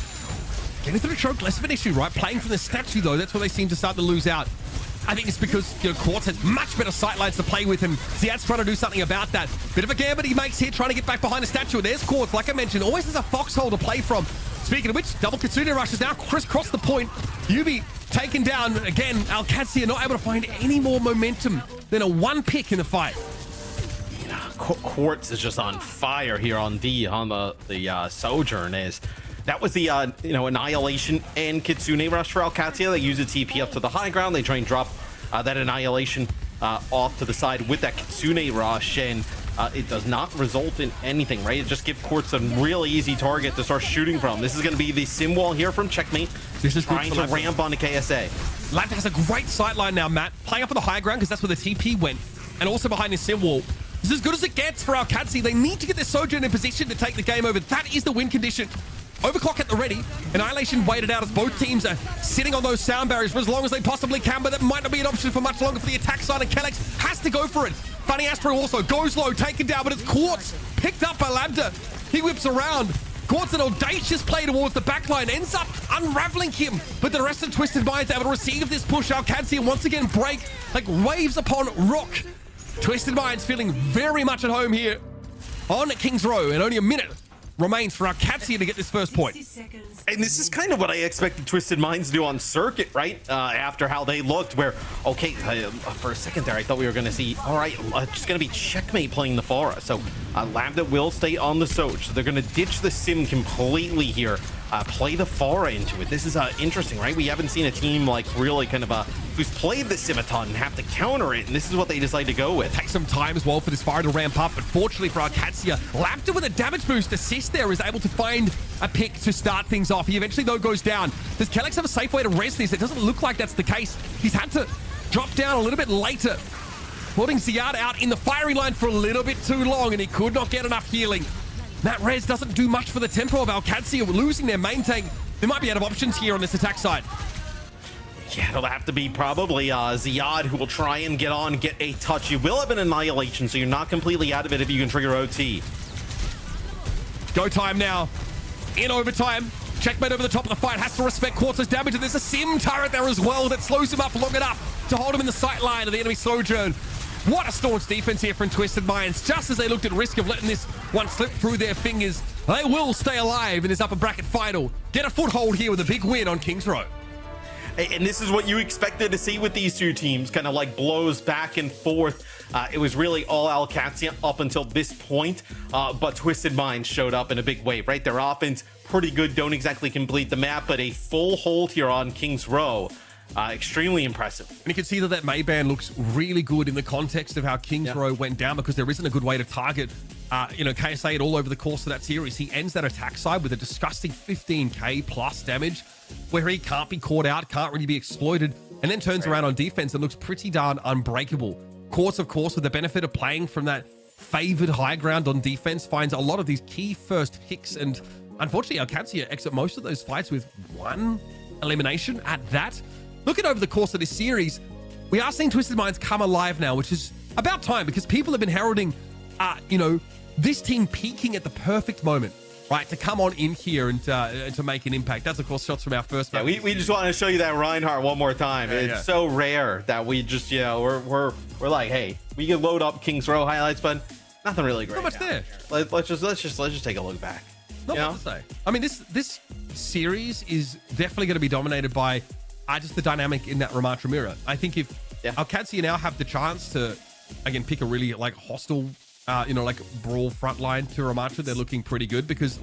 Getting through the choke, less of an issue, right? Playing from the statue, though, that's where they seem to start to lose out. I think it's because, Quartz has much better sightlines to play with, and Ziad's trying to do something about that. Bit of a gambit he makes here, trying to get back behind the statue. There's Quartz, like I mentioned, always has a foxhole to play from. Speaking of which, double Kitsune rushes now, crisscross the point. Yubi taken down. Again, Alcatia not able to find any more momentum than a one pick in the fight. Quartz is just on fire here on the Sojourn. That was the Annihilation and Kitsune rush for Alcatia. They use a TP up to the high ground. They try and drop that Annihilation off to the side with that Kitsune rush, and it does not result in anything, right? It just gives Quartz a really easy target to start shooting from. This is going to be the sim wall here from Checkmate. This is trying to ramp onto KSA. Lambda has a great sightline now, Matt. Playing up on the high ground because that's where the TP went, and also behind his sim wall. This is as good as it gets for Alcatia. They need to get their Sojourn in position to take the game over. That is the win condition. Overclock at the ready. Annihilation waited out as both teams are sitting on those sound barriers for as long as they possibly can, but that might not be an option for much longer for the attack side, and Kelix has to go for it. Funny Astro also goes low, taken down, but it's Quartz picked up by Lambda. He whips around. Quartz, an audacious play towards the backline, ends up unraveling him, but the rest of Twisted Minds able to receive this push. Alcatia once again break like waves upon rock. Twisted Minds feeling very much at home here on Kings Row, and only a minute remains for Alcatia to get this first point. And this is kind of what I expected Twisted Minds to do on circuit, right? After how they looked, where, okay, for a second there, I thought we were going to see, all right, just going to be Checkmate playing the Pharah. So Lambda will stay on the Soj. So they're going to ditch the Sim completely here, play the Pharah into it. This is interesting, right? We haven't seen a team like really kind of who's played the Sim a ton and have to counter it, and this is what they decide to go with. Takes some time as well for this Pharah to ramp up, but fortunately for Alcatia, Lambda with a damage boost assist there is able to find a pick to start things off. He eventually, though, goes down. Does Kelix have a safe way to res this? It doesn't look like that's the case. He's had to drop down a little bit later, putting Ziad out in the firing line for a little bit too long, and he could not get enough healing. That res doesn't do much for the tempo of OWCS. Losing their main tank. They might be out of options here on this attack side. Yeah, it'll have to be probably Ziad who will try and get a touch. You will have an annihilation, so you're not completely out of it if you can trigger OT. Go time now. In overtime. Checkmate over the top of the fight. Has to respect Quartz's damage. And there's a sim turret there as well that slows him up long enough to hold him in the sight line of the enemy sojourn. What a staunch defense here from Twisted Minds. Just as they looked at risk of letting this one slip through their fingers, they will stay alive in this upper bracket final. Get a foothold here with a big win on Kings Row. And this is what you expected to see with these two teams, kind of like blows back and forth. It was really all OWCS up until this point, but Twisted Minds showed up in a big way, right? Their offense, pretty good, don't exactly complete the map, but a full hold here on Kings Row. Extremely impressive. And you can see that that Mayban looks really good in the context of how Kings Row went down, because there isn't a good way to target KSA all over the course of that series. He ends that attack side with a disgusting 15k plus damage, where he can't be caught out, can't really be exploited, and then turns around on defense and looks pretty darn unbreakable. Quartz, of course, with the benefit of playing from that favored high ground on defense, finds a lot of these key first picks, and unfortunately, OWCS exit most of those fights with one elimination at that. Looking over the course of this series, we are seeing Twisted Minds come alive now, which is about time, because people have been heralding, this team peaking at the perfect moment, right, to come on in here and to make an impact. That's, of course, shots from our first match. We just want to show you that Reinhardt one more time. It's so rare that we just, we're like, hey, we can load up Kings Row highlights, but nothing really great. Not much there. Let's just take a look back. Not much to say. I mean, this series is definitely going to be dominated by just the dynamic in that Ramatra mirror. I think if OWCS now have the chance to, again, pick a really hostile, brawl front line to Ramatra, they're looking pretty good, because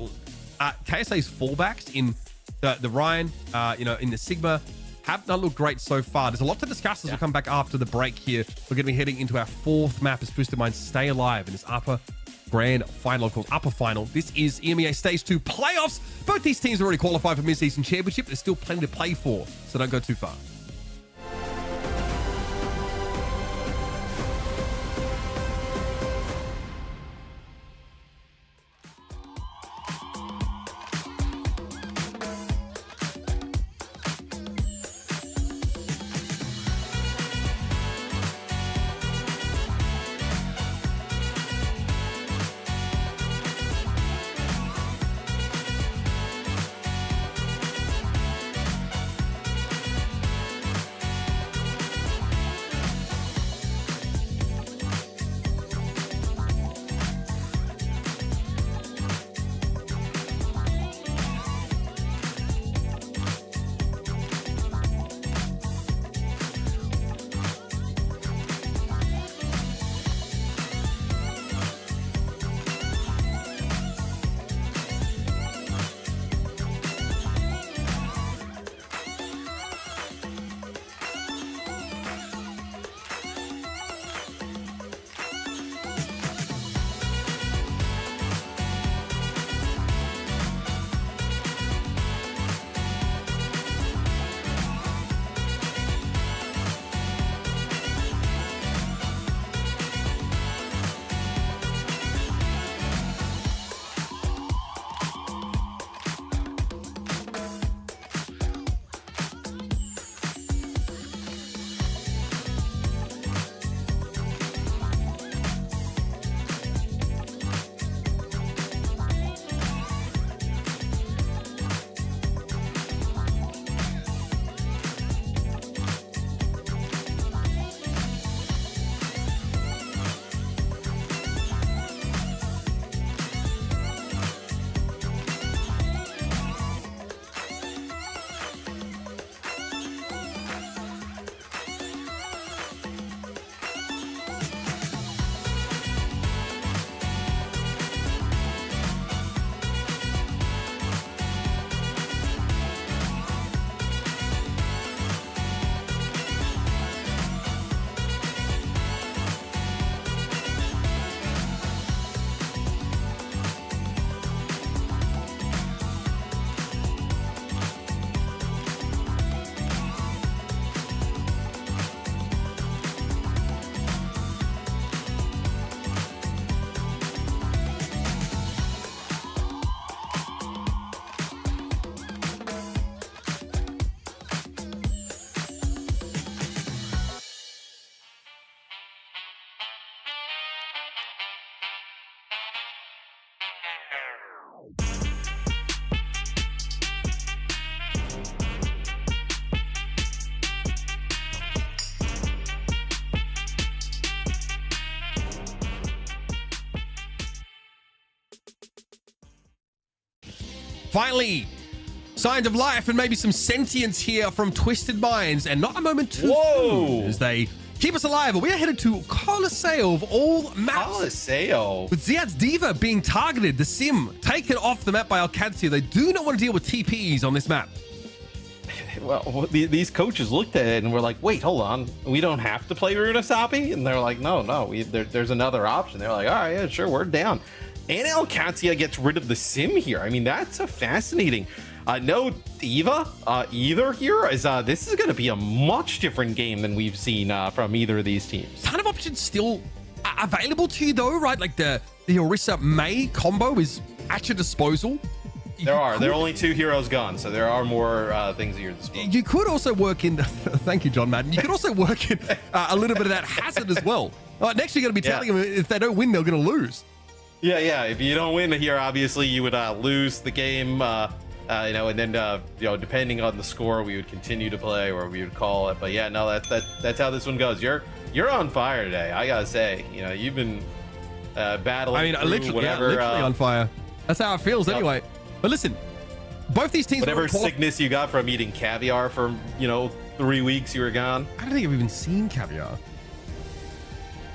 KSA's fallbacks in the Ryan, in the Sigma, have not looked great so far. There's a lot to discuss as we come back after the break here. We're going to be heading into our fourth map as Twisted Minds stay alive in this upper grand final, called upper final. This is EMEA Stage 2 playoffs. Both these teams are already qualified for Midseason Championship. There's still plenty to play for, so don't go too far. Finally, signs of life and maybe some sentience here from Twisted Minds, and not a moment too soon as they keep us alive. We are headed to Colosseo of all maps. Colosseo. With Ziad's Diva being targeted, the sim taken off the map by Alcancia. They do not want to deal with TPs on this map. Well, these coaches looked at it and were like, wait, hold on. We don't have to play Runasapi? And they're like, no, there's another option. They're like, all right, yeah, sure, we're down. And Alcacia gets rid of the sim here. I mean, that's a fascinating. No Diva either here. This is going to be a much different game than we've seen from either of these teams. Ton of options still available to you though, right? Like the Orisa May combo is at your disposal. There are only 2 heroes gone, so there are more things at your disposal. You could also work in. Thank you, John Madden. You could also work in a little bit of that hazard as well. Next, you're going to be telling them if they don't win, they're going to lose. Yeah. If you don't win here, obviously you would lose the game. And then depending on the score, we would continue to play or we would call it. But yeah, no, that's how this one goes. You're on fire today. I gotta say, you've been battling. I mean, literally on fire. That's how it feels anyway. But listen, both these teams. Whatever sickness you got from eating caviar for 3 weeks you were gone. I don't think I've even seen caviar.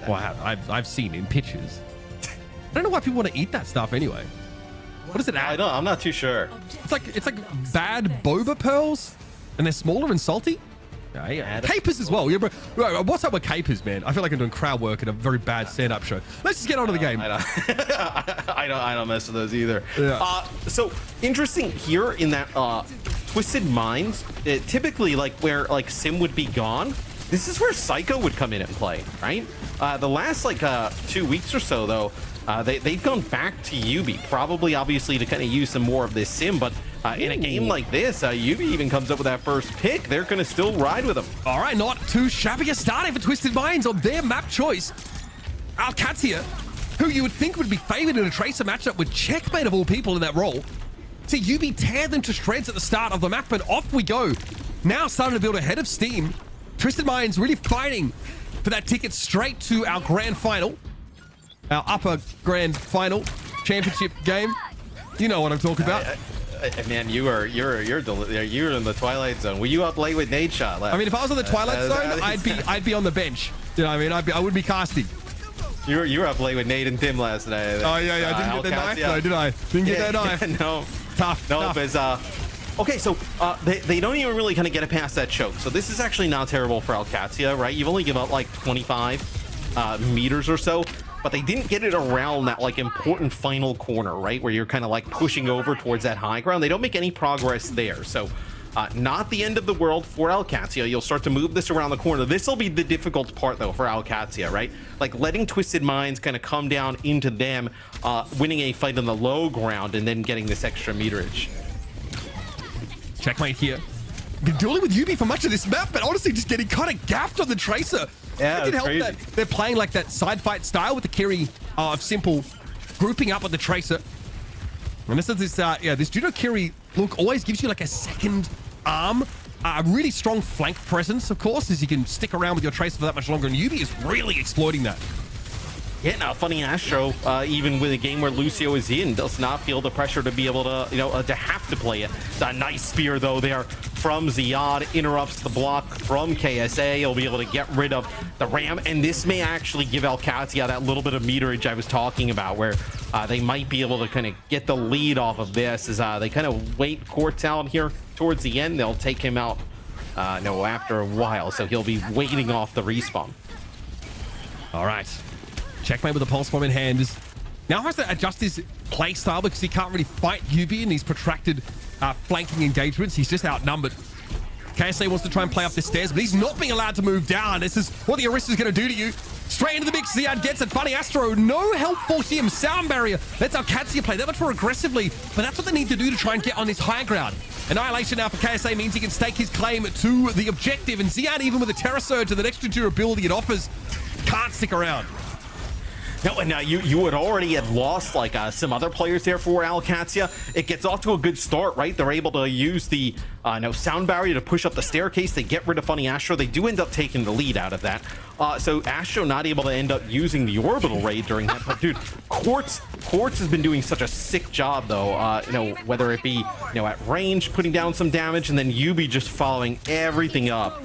Well, I've seen in pictures. I don't know why people want to eat that stuff anyway. What is it? I'm not too sure. It's like bad boba pearls, and they're smaller and salty. Yeah. Capers as well. What's up with capers, man? I feel like I'm doing crowd work at a very bad stand-up show. Let's just get on to the game. I don't mess with those either. Yeah. So interesting here in that Twisted Minds, typically where Sim would be gone, this is where Psycho would come in and play, right? The last 2 weeks or so though, they've gone back to Yubi, probably obviously to kind of use some more of this sim, but in a game like this, Yubi even comes up with that first pick. They're going to still ride with him. All right, not too shabby a starting for Twisted Minds on their map choice. Alcacia, who you would think would be favored in a Tracer matchup with Checkmate of all people in that role. So Yubi tear them to shreds at the start of the map, and off we go. Now starting to build ahead of steam. Twisted Minds really fighting for that ticket straight to our grand final. Our upper grand final championship game. You know what I'm talking about. Man, you're in the Twilight Zone. Were you up late with Nade Shot left? I mean, if I was on the Twilight Zone, I'd be on the bench. You know what I mean? I would be casting. You were up late with Nade and Tim last night. Oh yeah. I didn't get that knife though, did I? Didn't get that knife. No. Tough. But okay, so they don't even really kind of get it past that choke. So this is actually not terrible for Alcacia, right? You've only given up 25 meters or so. But they didn't get it around that important final corner, right? Where you're kind of pushing over towards that high ground. They don't make any progress there. So not the end of the world for Alcacia. You'll start to move this around the corner. This will be the difficult part though for Alcacia, right? Letting Twisted Minds kind of come down into them, winning a fight on the low ground and then getting this extra meterage. Checkmate here. Been dueling with Yubi for much of this map, but honestly just getting kind of gapped on the Tracer. Yeah, it help that they're playing that side fight style with the Kiri of Simple grouping up with the Tracer. And this is this Judo Kiri look always gives you a second arm, a really strong flank presence, of course, as you can stick around with your Tracer for that much longer. And Yubi is really exploiting that. Yeah, now funny Astro, even with a game where Lucio is in, does not feel the pressure to be able to, to have to play it. It's a nice spear though there from Ziad, interrupts the block from KSA. He'll be able to get rid of the ram, and this may actually give Alcacia that little bit of meterage I was talking about, where they might be able to kind of get the lead off of this as they kind of wait Quartz out here towards the end. They'll take him out after a while, so he'll be waiting off the respawn. All right. Checkmate with a pulse bomb in hand. Now has to adjust his play style because he can't really fight Yubi in these protracted flanking engagements. He's just outnumbered. KSA wants to try and play up the stairs, but he's not being allowed to move down. This is what the Orisa's going to do to you. Straight into the mix. Ziad gets it. Funny Astro, no help for him. Sound barrier. Let's Alcacia play that much more aggressively, but that's what they need to do to try and get on this high ground. Annihilation now for KSA means he can stake his claim to the objective, and Ziad, even with the Terra Surge and that extra durability it offers, can't stick around. No, and you had already had lost like some other players there for Alcatia. It gets off to a good start, right? They're able to use the sound barrier to push up the staircase. They get rid of Funny Astro. They do end up taking the lead out of that. So Astro not able to end up using the orbital ray during that. But dude, Quartz has been doing such a sick job though. Whether it be at range putting down some damage, and then Yubi just following everything up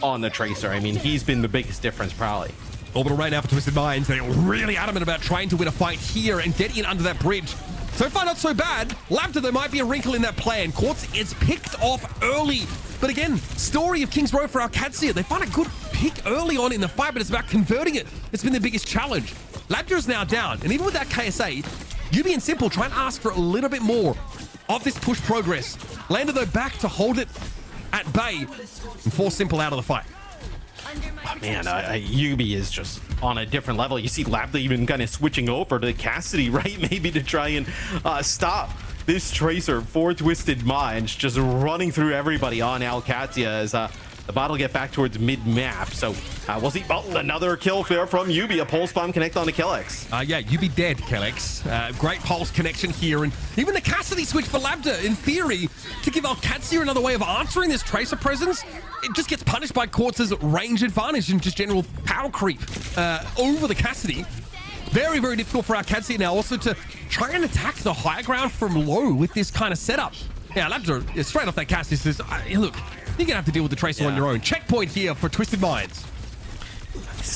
on the Tracer. I mean, he's been the biggest difference probably. Orbital right now for Twisted Minds. They're really adamant about trying to win a fight here and get in under that bridge. So far, not so bad. Lambda, there might be a wrinkle in that plan. Quartz is picked off early. But again, story of Kings Row for Alcatia. They find a good pick early on in the fight, but it's about converting it. It's been the biggest challenge. Lambda is now down. And even with that KSA, Yubi and Simple try and ask for a little bit more of this push progress. Lambda, though, back to hold it at bay and force Simple out of the fight. Oh, man, Yubi is just on a different level. You see Lambda even kind of switching over to Cassidy, right? Maybe to try and stop this Tracer for Twisted Minds, just running through everybody on Alcatia as the bot will get back towards mid-map. So we'll see. Oh, another kill there from Yubi. A pulse bomb connect on to Kellex. Yeah, Yubi dead, Kellex. Great pulse connection here. And even the Cassidy switch for Lambda, in theory, to give Alcatia another way of answering this Tracer presence. It just gets punished by Quartz's range advantage and just general power creep over the Cassidy. Very, very difficult for Alcatia now also to try and attack the high ground from low with this kind of setup. Yeah, Lambda, straight off that Cassidy says, look, you're going to have to deal with the Tracer on your own. Checkpoint here for Twisted Minds.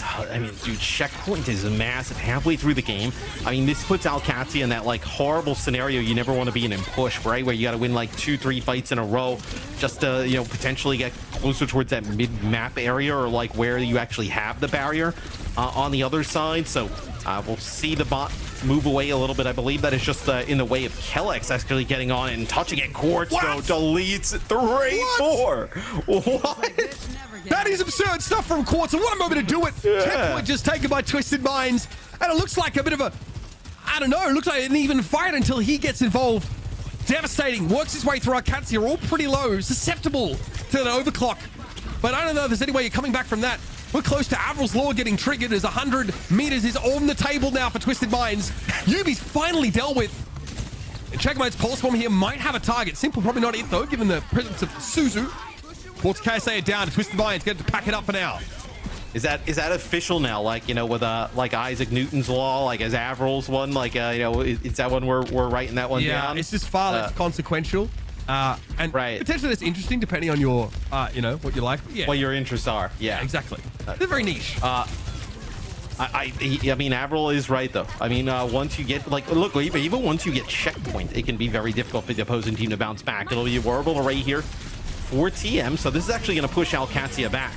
I mean, dude, checkpoint is massive halfway through the game. I mean, this puts Alcatia in that like horrible scenario you never want to be in push, right? Where you got to win like 2-3 fights in a row just to, potentially get closer towards that mid-map area or like where you actually have the barrier on the other side. So we'll see the bot move away a little bit. I believe that is just in the way of Kellex actually getting on and touching it. Quartz, though, deletes 3-4. What? That is absurd stuff from Quartz. And what a moment to do it. Checkpoint just taken by Twisted Minds. And it looks like a bit of a, I don't know, it looks like an even fight until he gets involved. Devastating. Works his way through Alcatia. All pretty low. Susceptible to the overclock. But I don't know if there's any way you're coming back from that. We're close to Avril's Law getting triggered as 100 meters is on the table now for Twisted Minds. Yubi's finally dealt with. And Checkmate's Pulse Bomb here might have a target. Simple probably not it though, given the presence of Suzu. Quartz KSA it down to Twisted Minds. Get to pack it up for now. Is that official now? Like, with like Isaac Newton's law, like as Avril's one, like it's that one we're writing that one down. Yeah, it's just far less consequential. And potentially that's interesting depending on your, what you like. Yeah. What your interests are. Yeah, exactly. They're very niche. I mean, Avril is right though. I mean, once you get look, even once you get checkpoint, it can be very difficult for the opposing team to bounce back. It'll be a orbital array here for TM, so this is actually going to push Alcatia back.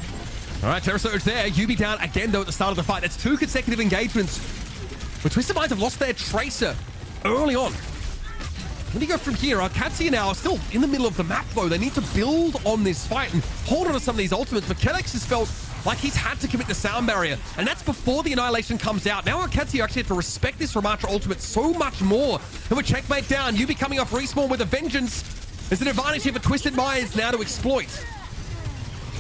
All right, Terra Surge there. Yubi down again though at the start of the fight. That's 2 consecutive engagements. But Twisted Minds have lost their Tracer early on. Where do you go from here? Alcatia now are still in the middle of the map though. They need to build on this fight and hold on to some of these ultimates. But Kellex has felt like he's had to commit the sound barrier, and that's before the Annihilation comes out. Now Alcatia actually have to respect this Ramatra ultimate so much more. And with Checkmate down, Yubi coming off Respawn with a vengeance. There's an advantage here for Twisted Minds now to exploit.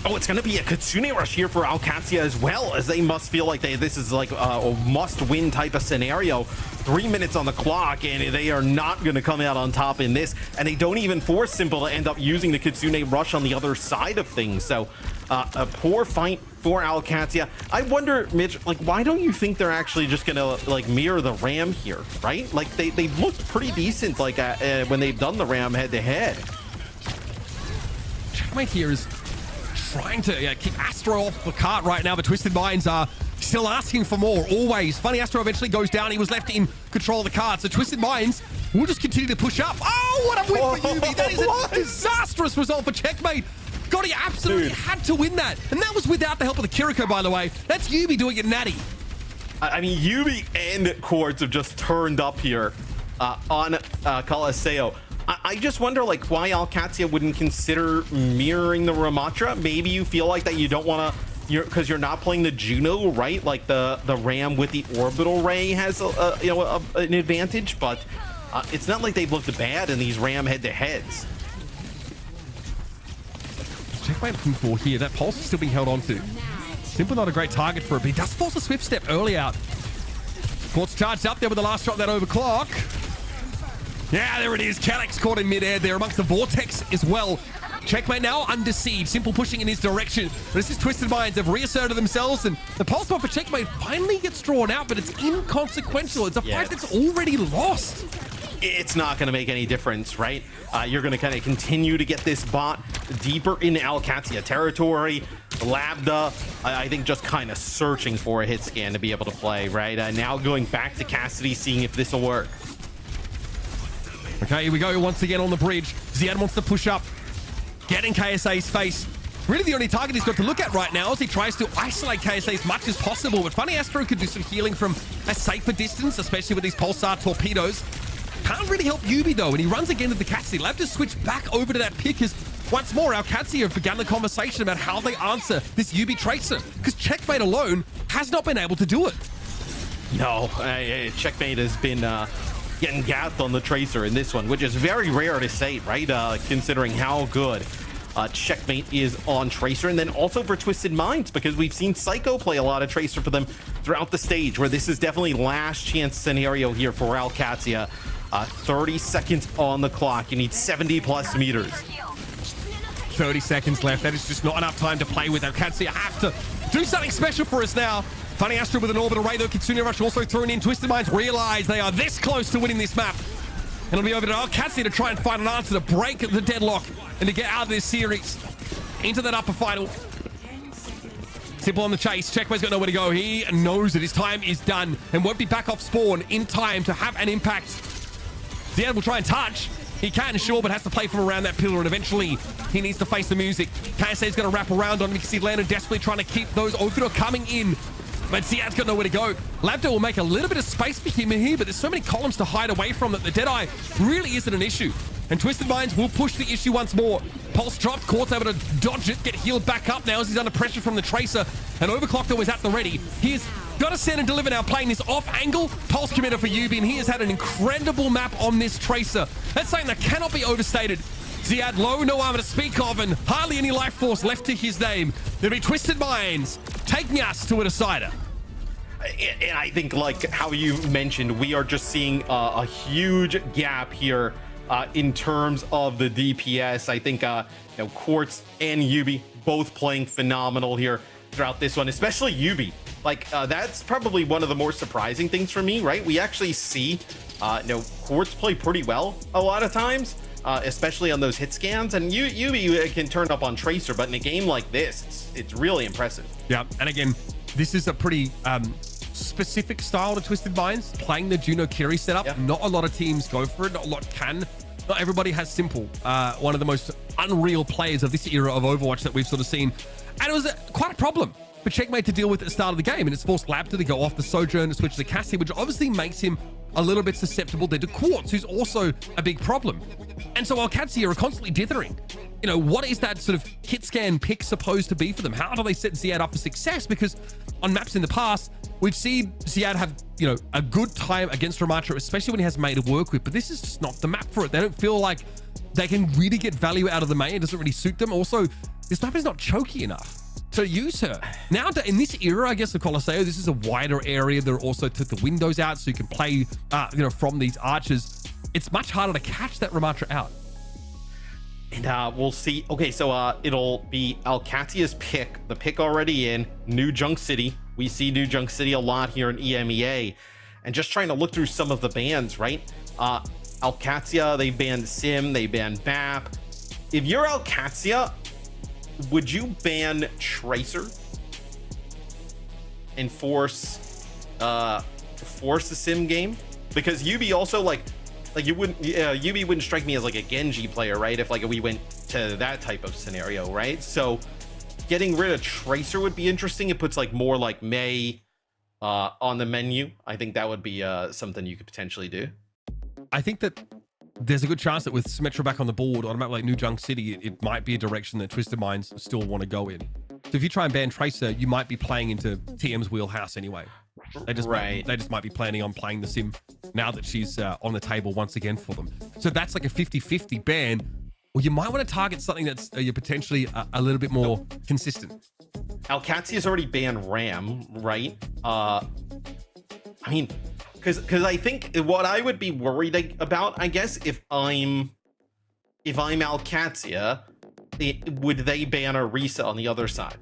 Oh, it's going to be a Kitsune rush here for Alcatia as well, as they must feel like this is like a must-win type of scenario. 3 minutes on the clock, and they are not going to come out on top in this. And they don't even force Simple to end up using the Kitsune rush on the other side of things. So a poor fight for Alcatia. I wonder, Mitch, like, why don't you think they're actually just going to like mirror the Ram here, right? Like they looked pretty decent like when they've done the Ram head-to-head. Checkmate here is trying to keep Astro off the cart right now, but Twisted Minds are still asking for more, always. Funny Astro eventually goes down. He was left in control of the cart, so Twisted Minds will just continue to push up. Oh, what a win for Yubi. That is a disastrous result for Checkmate. God, he absolutely had to win that. And that was without the help of the Kiriko, by the way. That's Yubi doing it natty. I mean, Yubi and Quartz have just turned up here on Colosseo. I just wonder, like, why Alcatia wouldn't consider mirroring the Ramatra. Maybe you feel like that you don't want to, because you're not playing the Juno, right? Like the Ram with the orbital ray has an advantage, but it's not like they've looked bad in these Ram head-to-heads. Checkmate looking for here. That pulse is still being held on to. Simple not a great target for it, but he does force a swift step early out. Quartz charged up there with the last shot that overclock. Yeah, there it is. Calyx caught in midair there amongst the Vortex as well. Checkmate now under siege. Simple pushing in his direction. But this is Twisted Minds. They've reasserted themselves, and the pulse spot for Checkmate finally gets drawn out, but it's inconsequential. It's a fight that's already lost. It's not going to make any difference, right? You're going to kind of continue to get this bot deeper in Alcatia territory. Lambda, I think, just kind of searching for a hit scan to be able to play, right? Now going back to Cassidy, seeing if this will work. Okay, here we go once again on the bridge. Ziad wants to push up, get in KSA's face. Really the only target he's got to look at right now as he tries to isolate KSA as much as possible. But Funny Astro could do some healing from a safer distance, especially with these pulsar torpedoes. Can't really help Yubi though, and he runs again to the Cassidy. They'll have to switch back over to that pick as once more Alcatia have begun the conversation about how they answer this Yubi Tracer, because Checkmate alone has not been able to do it. No, Checkmate has been getting gapped on the Tracer in this one, which is very rare to say, right? Considering how good Checkmate is on Tracer, and then also for Twisted Minds, because we've seen Psycho play a lot of Tracer for them throughout the stage, where this is definitely last chance scenario here for Alcatia. 30 seconds on the clock. You need 70 plus meters. 30 seconds left. That is just not enough time to play with. Alcatia have to do something special for us now. Funny Astro with an orbital ray though. Kitsune Rush also thrown in. Twisted Minds realize they are this close to winning this map. And it'll be over to Alcatia to try and find an answer to break the deadlock and to get out of this series into that upper final. Simple on the chase. Checkmate's got nowhere to go. He knows that his time is done and won't be back off spawn in time to have an impact. Ziad will try and touch. He can, sure, but has to play from around that pillar, and eventually he needs to face the music. KSA's going to wrap around on him because he landed desperately trying to keep those Okura coming in. But Ziad's got nowhere to go. Lambda will make a little bit of space for him here, but there's so many columns to hide away from that the Deadeye really isn't an issue. And Twisted Minds will push the issue once more. Pulse dropped, Quartz able to dodge it, get healed back up now as he's under pressure from the Tracer. And Overclock though is at the ready. He's got to send and deliver now, playing this off angle. Pulse committer for Yubi, and he has had an incredible map on this Tracer. That's something that cannot be overstated. Ziad low, no armor to speak of, and hardly any life force left to his name. There'll be Twisted Minds taking us to a decider. And I think, like how you mentioned, we are just seeing a huge gap here in terms of the DPS. I think Quartz and Yubi both playing phenomenal here throughout this one, especially Yubi. Like that's probably one of the more surprising things for me, right? We actually see Quartz play pretty well a lot of times, especially on those hit scans, and Yubi can turn up on Tracer, but in a game like this, it's really impressive. Yeah, and again, this is a pretty specific style to Twisted Minds, playing the Juno Kiri setup. Yep. Not a lot of teams go for it, not a lot can. Not everybody has Simple, one of the most unreal players of this era of Overwatch that we've sort of seen. And it was quite a problem for Checkmate to deal with at the start of the game, and it's forced Lambda to go off the Sojourn to switch to Cassie, which obviously makes him a little bit susceptible there to Quartz, who's also a big problem. And so Alcatia are constantly dithering. You know, what is that sort of hit scan pick supposed to be for them? How do they set Ziad up for success? Because on maps in the past, we've seen Ziad have, you know, a good time against Ramatra, especially when he has Mei to work with, but this is just not the map for it. They don't feel like they can really get value out of the Mei. It doesn't really suit them. Also, this map is not choky enough to use her. Now, in this era, I guess, of Colosseo, this is a wider area. They're also took the windows out so you can play, you know, from these arches. It's much harder to catch that Ramatra out. And we'll see. Okay, so it'll be Alcatia's pick. The pick already in New Junk City. We see New Junk City a lot here in EMEA. And just trying to look through some of the bans, right? Alcatia, they banned Sim, they banned BAP. If you're Alcatia, would you ban Tracer and force the Sim game? Because Yubi also like you wouldn't, Yubi wouldn't strike me as like a Genji player, right? If like we went to that type of scenario, right? So getting rid of Tracer would be interesting. It puts like more like Mei on the menu. I think that would be something you could potentially do. I think that there's a good chance that with Symmetra back on the board on a map like New Junk City, it might be a direction that Twisted Minds still want to go in. So if you try and ban Tracer, you might be playing into TM's wheelhouse anyway. They just might be planning on playing the Sim now that she's on the table once again for them. So that's like a 50-50 ban. Or you might want to target something that's you're potentially a little bit more consistent. Alcatia's already banned Ram, right? I mean, Because I think what I would be worried about, I guess, if I'm Alcatia, would they ban Orisa on the other side?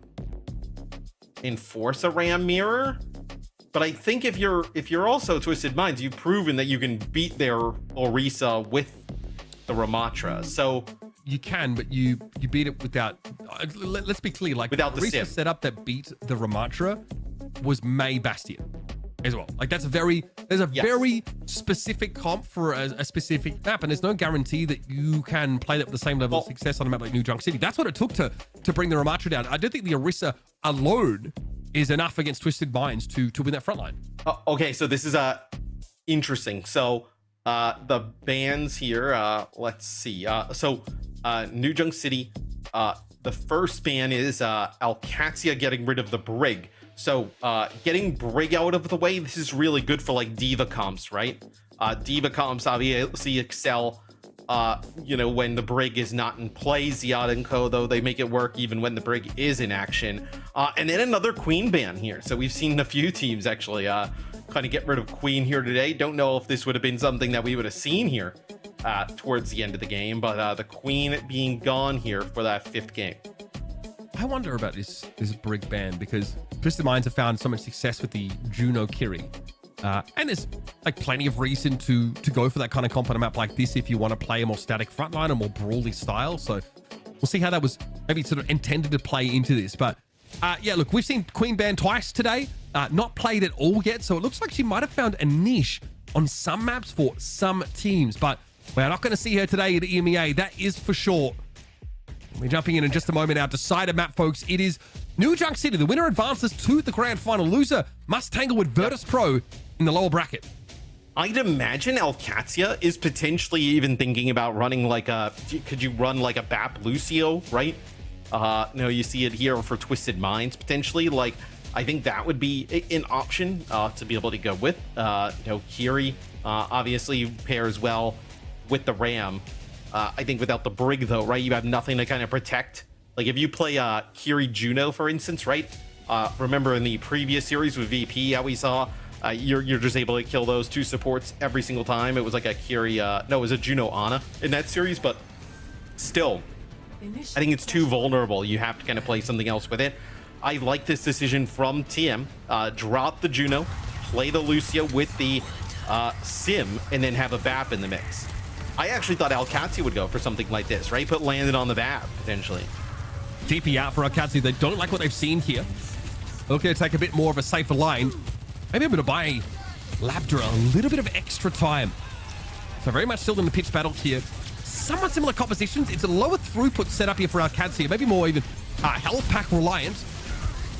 Enforce a Ram mirror? But I think if you're also Twisted Minds, you've proven that you can beat their Orisa with the Ramatra. So you can, but you beat it without. Let's be clear, like without the Orisa setup that beat the Ramatra was May Bastion as well. Like there's a very specific comp for a specific map, and there's no guarantee that you can play that with the same level of success on a map like New Junk City. That's what it took to bring the Ramatra down. I don't think the Orisa alone is enough against Twisted Minds to win that front line. Okay, so this is interesting. So the bans here, let's see. New Junk City, the first ban is Alcatia getting rid of the Brig. So getting Brig out of the way, this is really good for like Diva comps, right? Diva comps obviously excel, when the Brig is not in play. Ziad and Co, though, they make it work even when the Brig is in action. And then another Queen ban here. So we've seen a few teams actually kind of get rid of Queen here today. Don't know if this would have been something that we would have seen here towards the end of the game, but the Queen being gone here for that 5th game. I wonder about this Brig ban, because Twisted Minds have found so much success with the Juno Kiri. And there's like plenty of reason to go for that kind of comp on a map like this if you want to play a more static frontline, a more brawly style. So we'll see how that was maybe sort of intended to play into this. But yeah, look, we've seen Queen ban twice today, not played at all yet. So it looks like she might have found a niche on some maps for some teams, but we're not going to see her today at EMEA. That is for sure. We're jumping in just a moment. Our decider map, folks. It is New Junk City. The winner advances to the grand final. Loser must tangle with Virtus Pro in the lower bracket. I'd imagine Alcatia is potentially even thinking about running like could you run like a BAP Lucio, right? You see it here for Twisted Minds potentially. Like, I think that would be an option to be able to go with. Kiri obviously pairs well with the Ram. I think without the Brig, though, right, you have nothing to kind of protect. Like, if you play Kiri Juno, for instance, right? Remember in the previous series with VP, how we saw you're just able to kill those 2 supports every single time. It was like a Kiri, it was a Juno Ana in that series, but still, I think it's too vulnerable. You have to kind of play something else with it. I like this decision from TM. Drop the Juno, play the Lucio with the Sim, and then have a BAP in the mix. I actually thought Alcatia would go for something like this, right? Put Landon on the BAP, potentially. DP out for Alcatia. They don't like what they've seen here. Looking to take a bit more of a safer line. Maybe I'm going to buy Labdra a little bit of extra time. So very much still in the pitch battle here. Somewhat similar compositions. It's a lower throughput setup here for Alcatia. Maybe more even health pack reliant.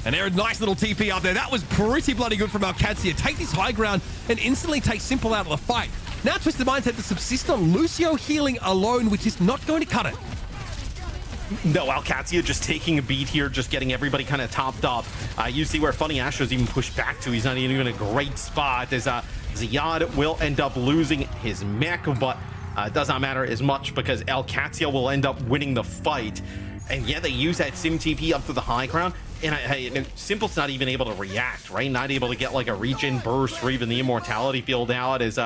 And there, a nice little TP up there. That was pretty bloody good from Alcatia. Take this high ground and instantly take Simple out of the fight. Now Twisted Minds have to subsist on Lucio healing alone, which is not going to cut it. No, Alcatia just taking a beat here, just getting everybody kind of topped up. You see where Funny Astro's even pushed back to. He's not even in a great spot, as Ziad will end up losing his mech, but it does not matter as much because Alcatia will end up winning the fight. And yeah, they use that Sim TP up to the high ground, and Simple's not even able to react, right? Not able to get like a regen burst or even the immortality field out as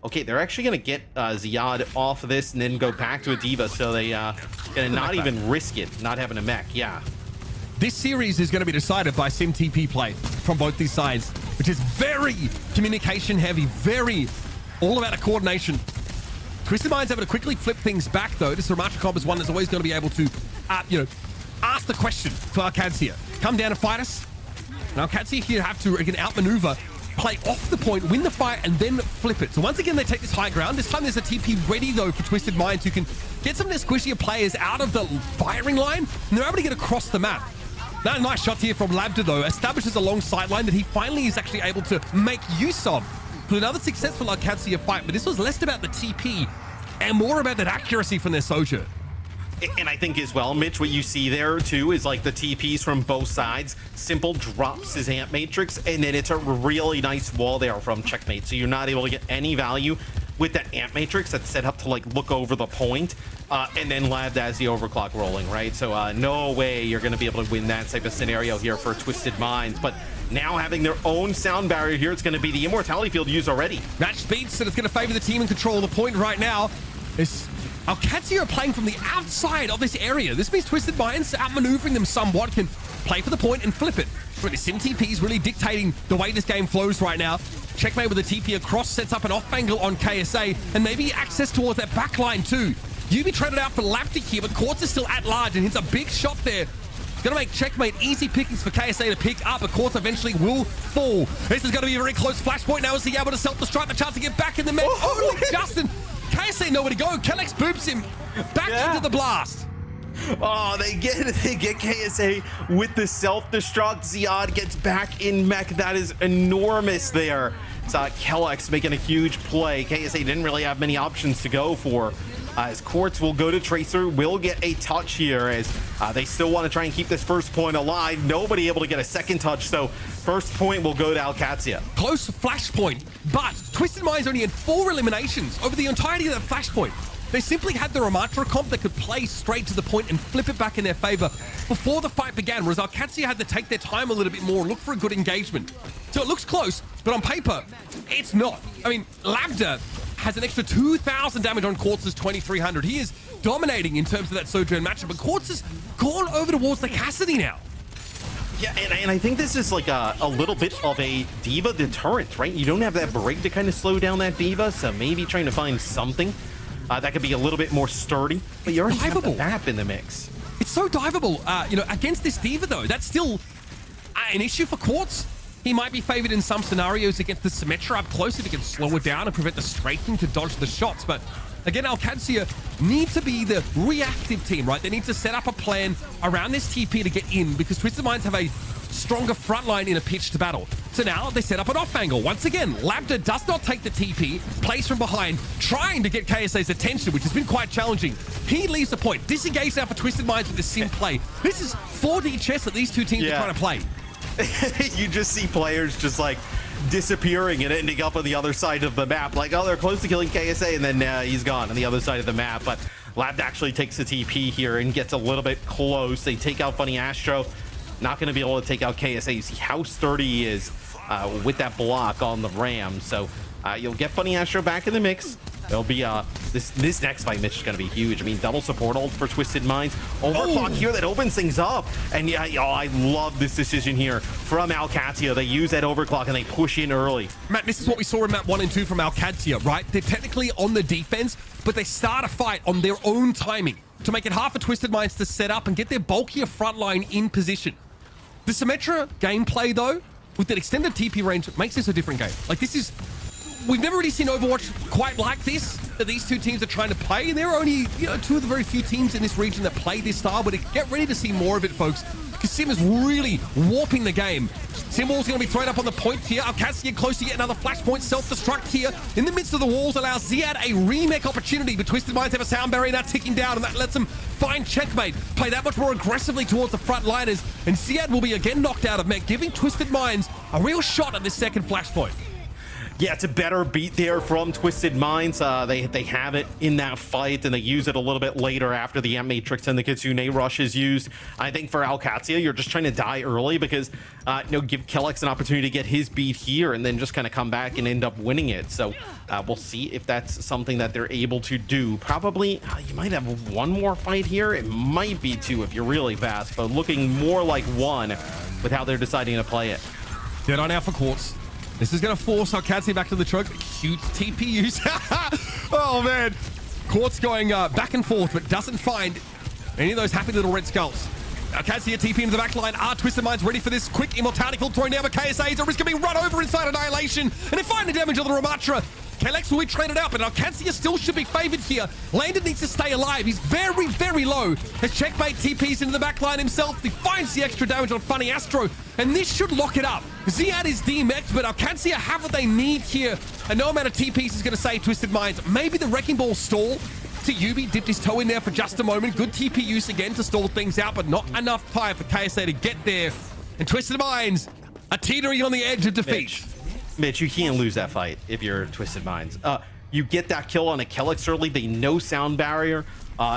okay, they're actually going to get Ziad off of this and then go back to a Diva, so they going to not even risk it, not having a mech. Yeah. This series is going to be decided by Sim TP play from both these sides, which is very communication heavy, very all about a coordination. Twisted Minds able to quickly flip things back, though. This Ramatra comp is one that's always going to be able to, ask the question for Alcatia. Come down and fight us. Now, Alcatia here have to, again, outmaneuver, play off the point, win the fight, and then flip it. So once again, they take this high ground. This time there's a TP ready, though, for Twisted Minds, who can get some of their squishier players out of the firing line, and they're able to get across the map. Now, nice shot here from Labda, though, establishes a long sideline that he finally is actually able to make use of. For another successful Alcatia fight, but this was less about the TP and more about that accuracy from their Soja. And I think as well, Mitch, what you see there too is like the TPs from both sides. Simple drops his Amp Matrix, and then it's a really nice wall there from Checkmate. So you're not able to get any value with that amp matrix that's set up to like look over the point, and then Lab has the overclock rolling, right? So no way you're going to be able to win that type of scenario here for Twisted Minds. But now having their own sound barrier here, it's going to be the Immortality Field used already. Match speed, so it's going to favor the team in control of the point right now. OWCS are playing from the outside of this area. This means Twisted Minds, outmaneuvering them somewhat, can play for the point and flip it. Really, Sim TP is really dictating the way this game flows right now. Checkmate with a TP across, sets up an off angle on KSA, and maybe access towards that back line too. UB traded out for Laptic here, but Quartz is still at large and hits a big shot there. It's going to make Checkmate easy pickings for KSA to pick up, but Quartz eventually will fall. This is going to be a very close flashpoint. Now is he able to self-destruct, the chance to get back in the mech? Only Justin. KSA nowhere to go. Kellex boops him back into the blast. Oh, they get KSA with the self-destruct. Ziad gets back in mech. That is enormous there. It's Kellex making a huge play. KSA didn't really have many options to go for. As Quartz will go to Tracer, will get a touch here as they still want to try and keep this first point alive. Nobody able to get a second touch, so first point will go to OWCS. Close flashpoint, but Twisted Minds only had 4 eliminations over the entirety of that flashpoint. They simply had the Ramatra comp that could play straight to the point and flip it back in their favor before the fight began, whereas OWCS had to take their time a little bit more, look for a good engagement. So it looks close, but on paper, it's not. I mean, Lambda has an extra 2,000 damage on Quartz's 2,300. He is dominating in terms of that Sojourn matchup, but Quartz has gone over towards the Cassidy now. Yeah, and I think this is like a little bit of a D.Va deterrent, right? You don't have that break to kind of slow down that D.Va, so maybe trying to find something that could be a little bit more sturdy. But you already have the map in the mix. It's so diveable. Against this D.Va, though, that's still an issue for Quartz. He might be favored in some scenarios against the Symmetra up close if he can slow it down and prevent the straightening to dodge the shots. But again, OWCS need to be the reactive team, right? They need to set up a plan around this TP to get in because Twisted Minds have a stronger front line in a pitched battle. So now they set up an off angle. Once again, Lambda does not take the TP, plays from behind, trying to get KSA's attention, which has been quite challenging. He leaves the point. Disengaged now for Twisted Minds with the Sim play. This is 4D chess that these two teams are trying to play. You just see players just like disappearing and ending up on the other side of the map. Like, oh, they're close to killing KSA, and then he's gone on the other side of the map. But Lab actually takes the TP here and gets a little bit close. They take out Funny Astro. Not going to be able to take out KSA. You see how sturdy he is with that block on the Ram. So you'll get Funny Astro back in the mix. There'll be this next fight, Mitch, is going to be huge. I mean, double support ult for Twisted Minds. Overclock here that opens things up. And yeah, I love this decision here from OWCS. They use that overclock and they push in early. Matt, this is what we saw in map 1 and 2 from OWCS, right? They're technically on the defense, but they start a fight on their own timing to make it hard for Twisted Minds to set up and get their bulkier front line in position. The Symmetra gameplay, though, with that extended TP range, makes this a different game. Like, this is... We've never really seen Overwatch quite like this, that these two teams are trying to play. And there are only, two of the very few teams in this region that play this style, but get ready to see more of it, folks, because Sim is really warping the game. Simwall's going to be thrown up on the point here. OWCS get close to get another flashpoint. Self-destruct here in the midst of the walls allows Ziad a remake opportunity, but Twisted Minds have a sound barrier now ticking down, and that lets them find Checkmate, play that much more aggressively towards the front liners, and Ziad will be again knocked out of mech, giving Twisted Minds a real shot at this second flashpoint. Yeah, it's a better beat there from Twisted Minds. They have it in that fight, and they use it a little bit later after the Amp Matrix and the Kitsune Rush is used. I think for OWCS, you're just trying to die early because, give Kellex an opportunity to get his beat here and then just kind of come back and end up winning it. So we'll see if that's something that they're able to do. Probably, you might have one more fight here. It might be 2 if you're really fast, but looking more like 1 with how they're deciding to play it. Dead on out for Quartz. This is going to force OWCS back to the choke. Huge TP use. Oh, man. Quartz going back and forth, but doesn't find any of those happy little red skulls. OWCS TP into the back line. Twisted Minds ready for this quick immortality field thrown down by KSA. It's a risk of being run over inside Annihilation. And they find the damage of the Ramatra. Kellex will be traded out, but OWCS still should be favored here. Landon needs to stay alive. He's very, very low. As Checkmate TPs into the back line himself, he finds the extra damage on Funny Astro, and this should lock it up. Ziad is DMX'd, but OWCS have what they need here, and no amount of TPs is going to save Twisted Minds. Maybe the Wrecking Ball stall to Yubi, dipped his toe in there for just a moment. Good TP use again to stall things out, but not enough time for KSA to get there. And Twisted Minds are teetering on the edge of defeat. Mitch, you can't lose that fight if you're Twisted Minds. You get that kill on a Kelix early. They know sound barrier.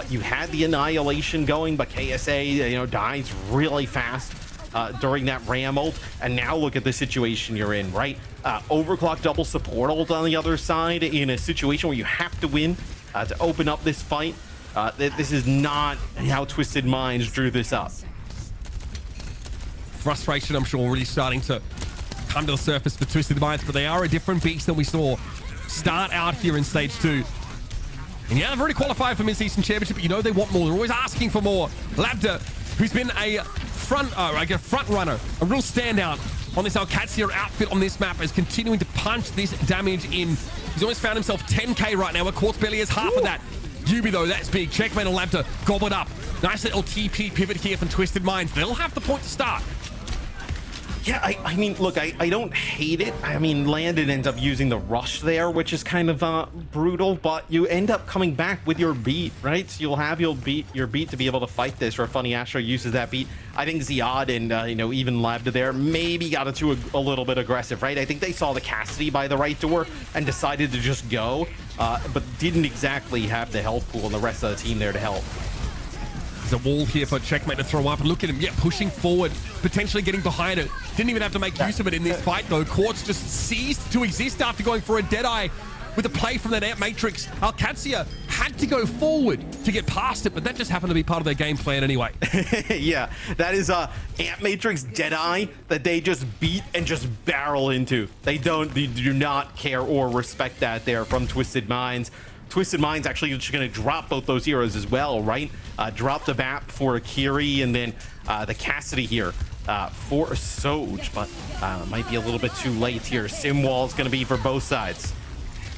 You had the annihilation going, but KSA, dies really fast during that Ram ult. And now look at the situation you're in, right? Overclock double support ult on the other side in a situation where you have to win to open up this fight. This is not how Twisted Minds drew this up. Frustration, I'm sure, already starting to come to the surface for Twisted Minds, but they are a different beast than we saw start out here in stage 2. And yeah, they've already qualified for Midseason Championship, but you know they want more. They're always asking for more. Labda, who's been a front runner, a real standout on this Alcatsia outfit on this map, is continuing to punch this damage in. He's almost found himself 10k right now, where Quartz barely has half of that. Yubi, though, that's big. Checkmate on Labda, gobbled up. Nice little TP pivot here from Twisted Minds. They'll have the point to start. Yeah, I mean, look, I don't hate it. I mean, Landon ends up using the rush there, which is kind of brutal, but you end up coming back with your beat, right? So you'll have your beat to be able to fight this, or Funny Astro uses that beat. I think Ziad and, even Labda there maybe got it to a little bit aggressive, right? I think they saw the Cassidy by the right door and decided to just go, but didn't exactly have the health pool and the rest of the team there to help. There's a wall here for Checkmate to throw up, and look at him, pushing forward, potentially getting behind it. Didn't even have to make use of it in this fight, though. Quartz just ceased to exist after going for a Deadeye with a play from that Ant Matrix. Alcatsia had to go forward to get past it, but that just happened to be part of their game plan anyway. Yeah, that is Ant Matrix Deadeye that they just beat and just barrel into. They do not care or respect that there from Twisted Minds. Twisted Minds actually just going to drop both those heroes as well, right? Drop the map for Akiri, and then the Cassidy here for Soj, but might be a little bit too late here. Sim wall is going to be for both sides.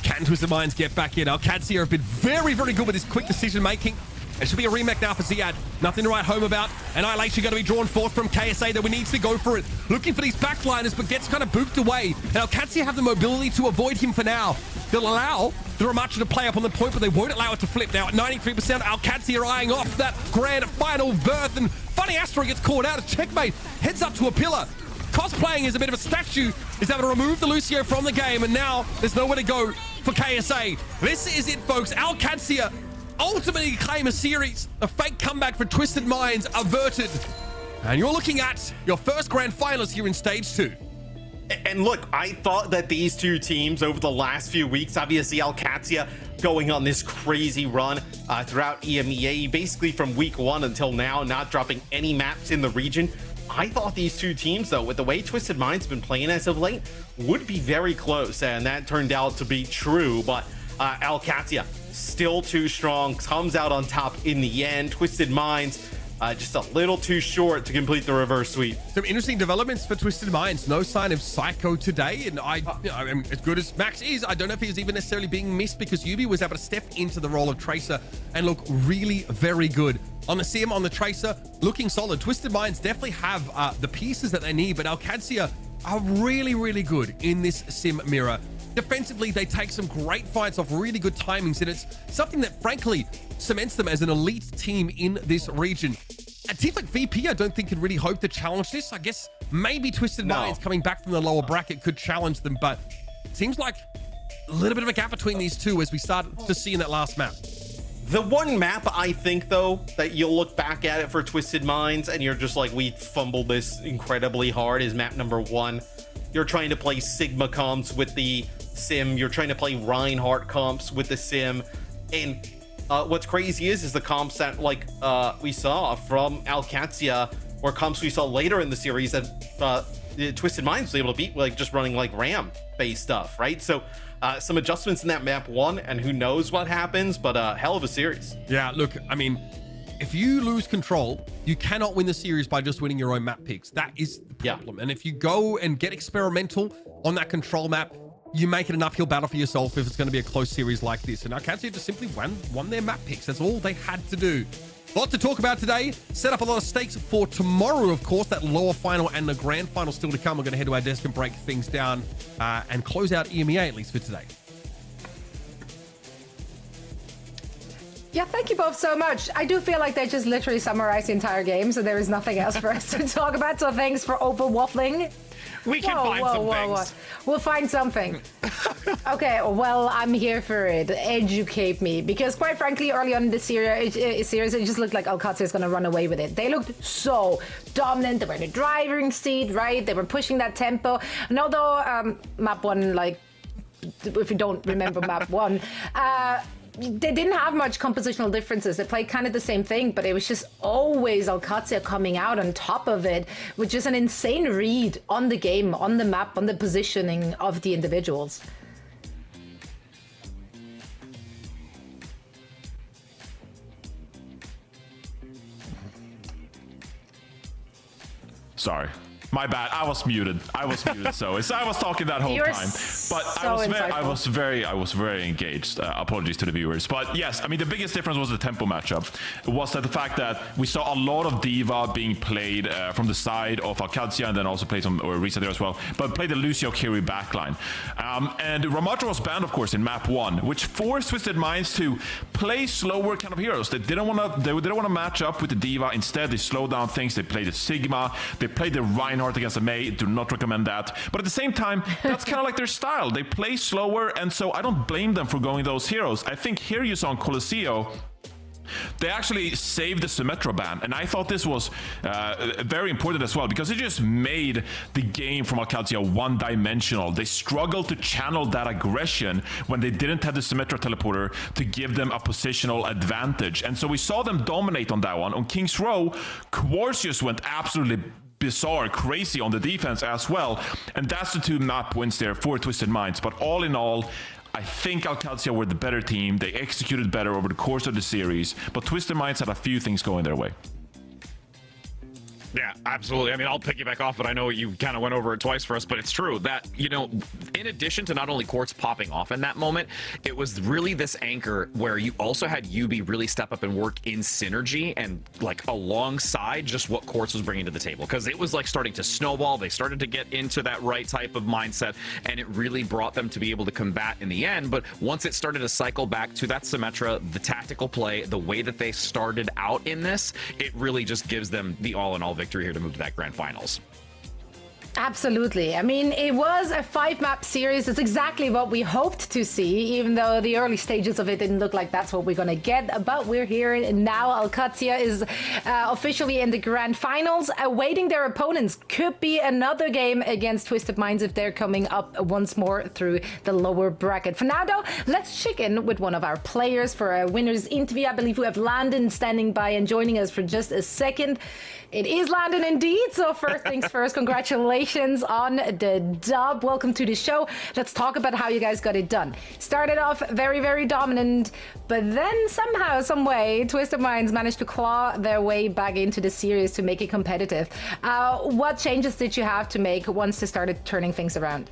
Can Twisted Minds get back in? Alcatsia have been very, very good with this quick decision making. It should be a remake now for Ziad. Nothing to write home about. Annihilation going to be drawn forth from KSA, that we needs to go for it. Looking for these backliners, but gets kind of booped away. And Alcatsia have the mobility to avoid him for now. They'll allow the Ramacha to play up on the point, but they won't allow it to flip. Now at 93%, Alcatsia eyeing off that grand final berth, and Funny Astro gets caught out. Checkmate heads up to a pillar. Cosplaying is a bit of a statue, is able to remove the Lucio from the game, and now there's nowhere to go for KSA. This is it, folks. Alcatsia ultimately claim a series. A fake comeback for Twisted Minds averted. And you're looking at your first grand finals here in stage 2. And look, I thought that these two teams over the last few weeks, obviously Alcatsia going on this crazy run throughout EMEA, basically from week 1 until now, not dropping any maps in the region. I thought these two teams, though, with the way Twisted Minds been playing as of late, would be very close, and that turned out to be true. But Alcatsia still too strong, comes out on top in the end. Twisted Minds just a little too short to complete the reverse sweep. Some interesting developments for Twisted Minds. No sign of Psycho today, and I mean, as good as Max is, I don't know if he's even necessarily being missed, because Yubi was able to step into the role of Tracer and look really very good. On the Sim, on the Tracer, looking solid. Twisted Minds definitely have the pieces that they need, but Alcatsia are really good in this Sim mirror. Defensively, they take some great fights off really good timings, and it's something that frankly cements them as an elite team in this region. A team like VP, I don't think can really hope to challenge this. I guess maybe Twisted Minds coming back from the lower bracket could challenge them, but it seems like a little bit of a gap between these two as we start to see in that last map. The one map, I think, though, that you'll look back at it for Twisted Minds and you're just like, we fumbled this incredibly hard, is map number 1. You're trying to play Sigma comps with the Sim. You're trying to play Reinhardt comps with the Sim. And what's crazy is the comps that we saw from Alcatsia, or comps we saw later in the series that the Twisted Minds was able to beat, like just running like Ram based stuff, right? So some adjustments in that map 1, and who knows what happens, but hell of a series. Yeah, look, I mean, if you lose control, you cannot win the series by just winning your own map picks. That is the problem. Yeah. And if you go and get experimental on that control map, you make it an uphill battle for yourself if it's going to be a close series like this. And Alcatsia just simply won their map picks. That's all they had to do. A lot to talk about today. Set up a lot of stakes for tomorrow, of course, that lower final and the grand final still to come. We're going to head to our desk and break things down and close out EMEA, at least for today. Yeah, thank you both so much. I do feel like they just literally summarized the entire game, so there is nothing else for us to talk about. So thanks for over waffling. We can find some things. We'll find something. Okay, well, I'm here for it. Educate me. Because quite frankly, early on in the series, it just looked like Alcatia is going to run away with it. They looked so dominant. They were in the driving seat, right? They were pushing that tempo. And although map 1, like, if you don't remember map 1, they didn't have much compositional differences. They played kind of the same thing, but it was just always Alcatia coming out on top of it with just an insane read on the game, on the map, on the positioning of the individuals. Sorry. My bad. I was muted. So I was talking that whole time. But I was very engaged. Apologies to the viewers. But yes, I mean the biggest difference was the tempo matchup. It was the fact that we saw a lot of D.Va being played from the side of Alcatia, and then also played some Risa there as well. But played the Lucio Kiri backline. And Ramatra was banned, of course, in map 1, which forced Twisted Minds to play slower kind of heroes. They didn't want to match up with the D.Va. Instead, they slowed down things. They played the Sigma. They played the Reinhardt against a Mei. Do not recommend that. But at the same time, that's kind of like their style. They play slower, and so I don't blame them for going those heroes. I think here you saw on Colosseo, they actually saved the Symmetra ban, and I thought this was very important as well, because it just made the game from Alcatia one-dimensional. They struggled to channel that aggression when they didn't have the Symmetra teleporter to give them a positional advantage. And so we saw them dominate on that one. On King's Row, Quartz just went absolutely bizarre, crazy on the defense as well. And that's the 2 map wins there for Twisted Minds. But all in all, I think Alcatia were the better team. They executed better over the course of the series, but Twisted Minds had a few things going their way. Yeah, absolutely. I mean, I'll piggyback off, but I know you kind of went over it twice for us, but it's true that, you know, in addition to not only Quartz popping off in that moment, it was really this anchor where you also had Yubi really step up and work in synergy and like alongside just what Quartz was bringing to the table, because it was like starting to snowball. They started to get into that right type of mindset, and it really brought them to be able to combat in the end. But once it started to cycle back to that Symmetra, the tactical play, the way that they started out in this, it really just gives them the all-in-all victory here to move to that grand finals. Absolutely. I mean, it was a 5-map series. It's exactly what we hoped to see, even though the early stages of it didn't look like that's what we're going to get. But we're here now. Alcatia is officially in the grand finals, awaiting their opponents. Could be another game against Twisted Minds if they're coming up once more through the lower bracket. For now, though, let's check in with one of our players for a winner's interview. I believe we have Landon standing by and joining us for just a second. It is Landon indeed. So first things first, congratulations on the dub. Welcome to the show. Let's talk about how you guys got it done. Started off very, very dominant, but then somehow, some way, Twisted Minds managed to claw their way back into the series to make it competitive. What changes did you have to make once they started turning things around?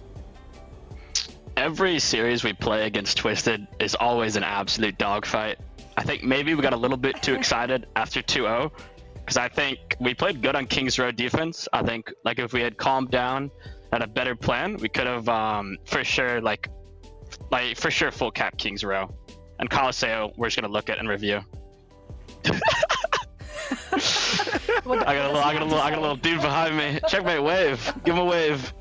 Every series we play against Twisted is always an absolute dogfight. I think maybe we got a little bit too excited after 2-0. Because I think we played good on King's Road defense. I think like if we had calmed down, had a better plan, we could have for sure for sure full cap King's Row. And Colosseo, we're just gonna look at and review. I got a little dude behind me. Checkmate wave. Give him a wave.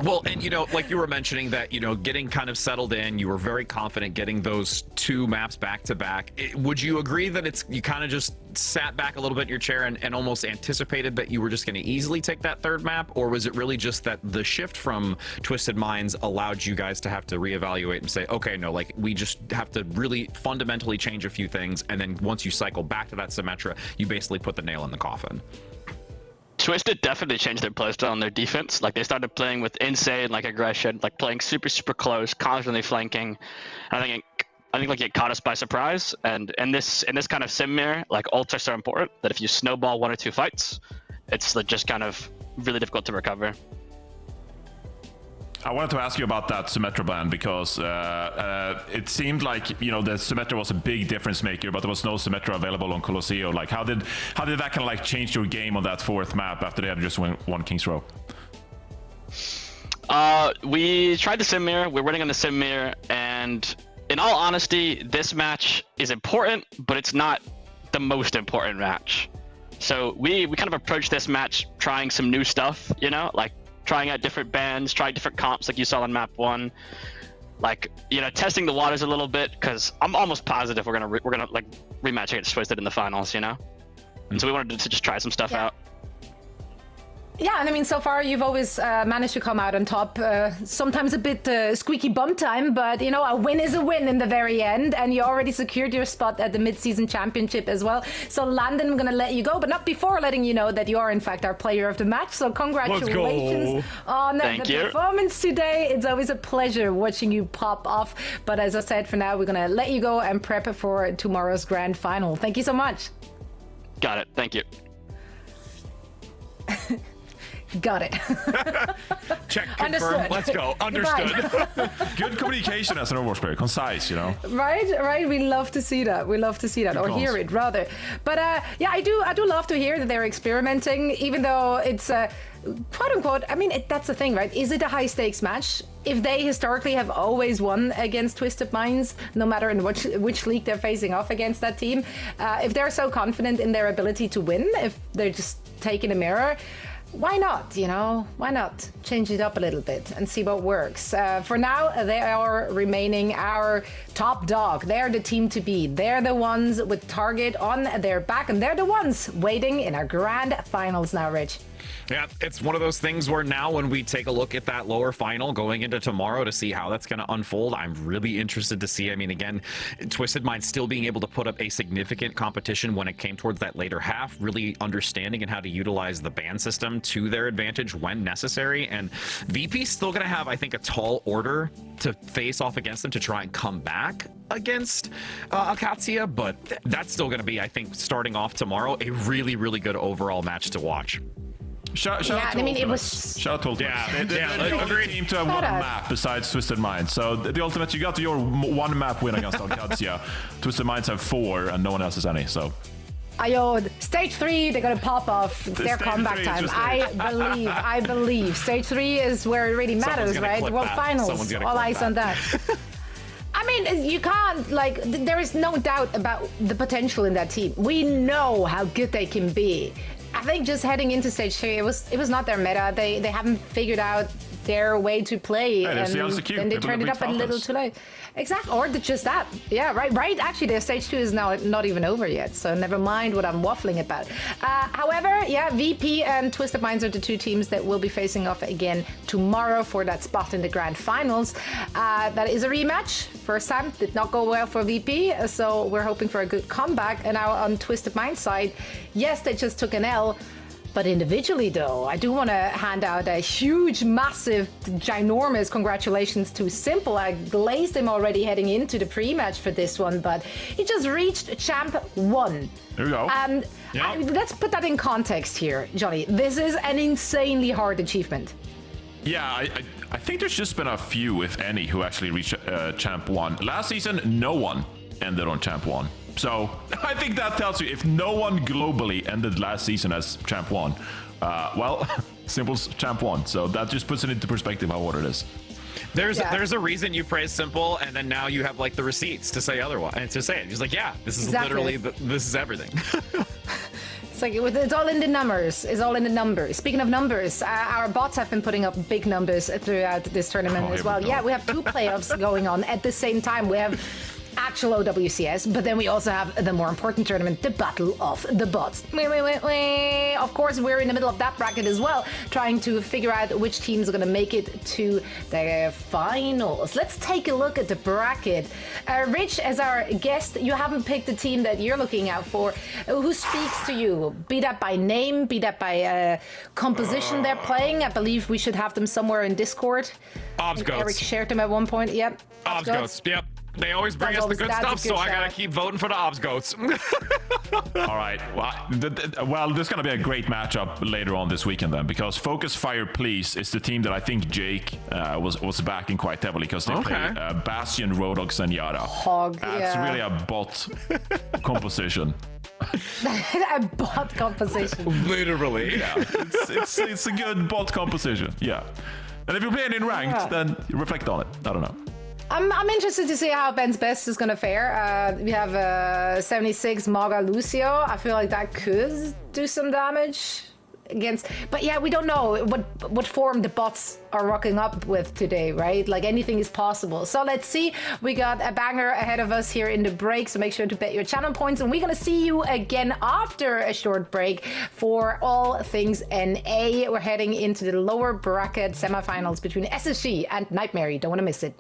Well, and you know, like you were mentioning that, you know, getting kind of settled in, you were very confident getting those 2 maps back to back. Would you agree that you kind of just sat back a little bit in your chair and almost anticipated that you were just going to easily take that 3rd map? Or was it really just that the shift from Twisted Minds allowed you guys to have to reevaluate and say, okay, no, like we just have to really fundamentally change a few things, and then once you cycle back to that Symmetra, you basically put the nail in the coffin? Twisted definitely changed their playstyle on their defense. Like they started playing with insane like aggression, like playing super close, constantly flanking. I think like it caught us by surprise. And in this kind of sim mirror, like ults are so important that if you snowball 1 or 2 fights, it's like just kind of really difficult to recover. I wanted to ask you about that Symmetra ban because it seemed like, you know, the Symmetra was a big difference maker, but there was no Symmetra available on Colosseo. Like, how did that kind of like change your game on that 4th map after they had just won King's Row? We tried the sim mirror. We're running on the sim mirror, and in all honesty, this match is important, but it's not the most important match. So we kind of approached this match trying some new stuff, you know, like trying out different bands, trying different comps like you saw on map 1. Like, you know, testing the waters a little bit, because I'm almost positive we're gonna like rematch against Twisted in the finals, you know. And so we wanted to just try some stuff out. Yeah, and I mean, so far you've always managed to come out on top. Sometimes a bit squeaky bum time, but you know, a win is a win in the very end. And you already secured your spot at the Midseason Championship as well. So Landon, I'm going to let you go, but not before letting you know that you are in fact our player of the match. So congratulations on the performance today. It's always a pleasure watching you pop off. But as I said, for now, we're going to let you go and prep for tomorrow's grand final. Thank you so much. Got it. Thank you. Got it. Check, confirm, let's go. Understood. Good communication as an Overwatch player, concise, you know. Right. We love to see that. Or hear it rather. But yeah, I do love to hear that they're experimenting, even though it's quote unquote. I mean, that's the thing, right? Is it a high stakes match? If they historically have always won against Twisted Minds, no matter in which league they're facing off against that team, if they're so confident in their ability to win, if they're just taking a mirror, why not, you know? Why not change it up a little bit and see what works? For now, they are remaining our top dog. They're the team to beat. They're the ones with target on their back, and they're the ones waiting in our grand finals now, Rich. Yeah, it's one of those things where now when we take a look at that lower final going into tomorrow to see how that's going to unfold, I'm really interested to see. I mean, again, Twisted Mind still being able to put up a significant competition when it came towards that later half, really understanding and how to utilize the ban system to their advantage when necessary. And VP's still going to have, I think, a tall order to face off against them to try and come back against OWCS, but that's still going to be, I think, starting off tomorrow, a really, really good overall match to watch. Shout out to Ultimates. Shout out to Ultimates. They're the only team to have one map besides Twisted Minds. So the Ultimates, you got your one map win against OWCS. Twisted Minds have 4 and no one else has any, so. Ayo, stage 3, they're gonna pop off their comeback time. I believe. Stage 3 is where it really matters, right? World Finals, all eyes on that. I mean, you can't, like, there is no doubt about the potential in that team. We know how good they can be. I think just heading into stage 3, it was not their meta. They haven't figured out their way to play, and then they turned it up a little too late. Exactly, or just that. Yeah, right. Actually, their stage 2 is now not even over yet, so never mind what I'm waffling about. However, yeah, VP and Twisted Minds are the 2 teams that will be facing off again tomorrow for that spot in the grand finals. That is a rematch. First time did not go well for VP, so we're hoping for a good comeback. And now on Twisted Minds side, yes, they just took an L. But individually, though, I do want to hand out a huge, massive, ginormous congratulations to Simple. I glazed him already heading into the pre-match for this one, but he just reached Champ 1. There we go. And let's put that in context here, Johnny. This is an insanely hard achievement. Yeah, I think there's just been a few, if any, who actually reached Champ 1. Last season, no one ended on Champ 1. So I think that tells you if no one globally ended last season as Champ 1, well, Simple's Champ 1. So that just puts it into perspective how what it is. There's a reason you praise Simple, and then now you have like the receipts to say otherwise and to say it. He's like, yeah, this is literally this is everything. It's like it's all in the numbers. It's all in the numbers. Speaking of numbers, our bots have been putting up big numbers throughout this tournament as well. Yeah, we have 2 playoffs going on at the same time. We have actual OWCS, but then we also have the more important tournament, the Battle of the Bots. Of course, we're in the middle of that bracket as well, trying to figure out which teams are going to make it to the finals. Let's take a look at the bracket. Rich, as our guest, you haven't picked the team that you're looking out for. Who speaks to you? Be that by name, be that by composition they're playing. I believe we should have them somewhere in Discord. OWCS. Eric shared them at one point. Yep. OWCS. Yep. They always bring us the good stuff, so I gotta keep voting for the OWCS. All right. Well, there's gonna be a great matchup later on this weekend then, because Focus Fire Please is the team that I think Jake was backing quite heavily, because they play Bastion, Rodox, and Yara. That's really a bot composition. A bot composition. Literally. Yeah. It's a good bot composition. Yeah. And if you're playing in ranked, then reflect on it. I don't know. I'm interested to see how Ben's best is gonna fare. We have 76 Maga Lucio. I feel like that could do some damage against, but yeah, we don't know what form the bots are rocking up with today, right? Like anything is possible. So let's see. We got a banger ahead of us here in the break, so make sure to bet your channel points, and we're gonna see you again after a short break for all things NA. We're heading into the lower bracket semifinals between SSG and Nightmare. Don't want to miss it.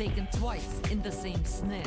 taken twice in the same snare.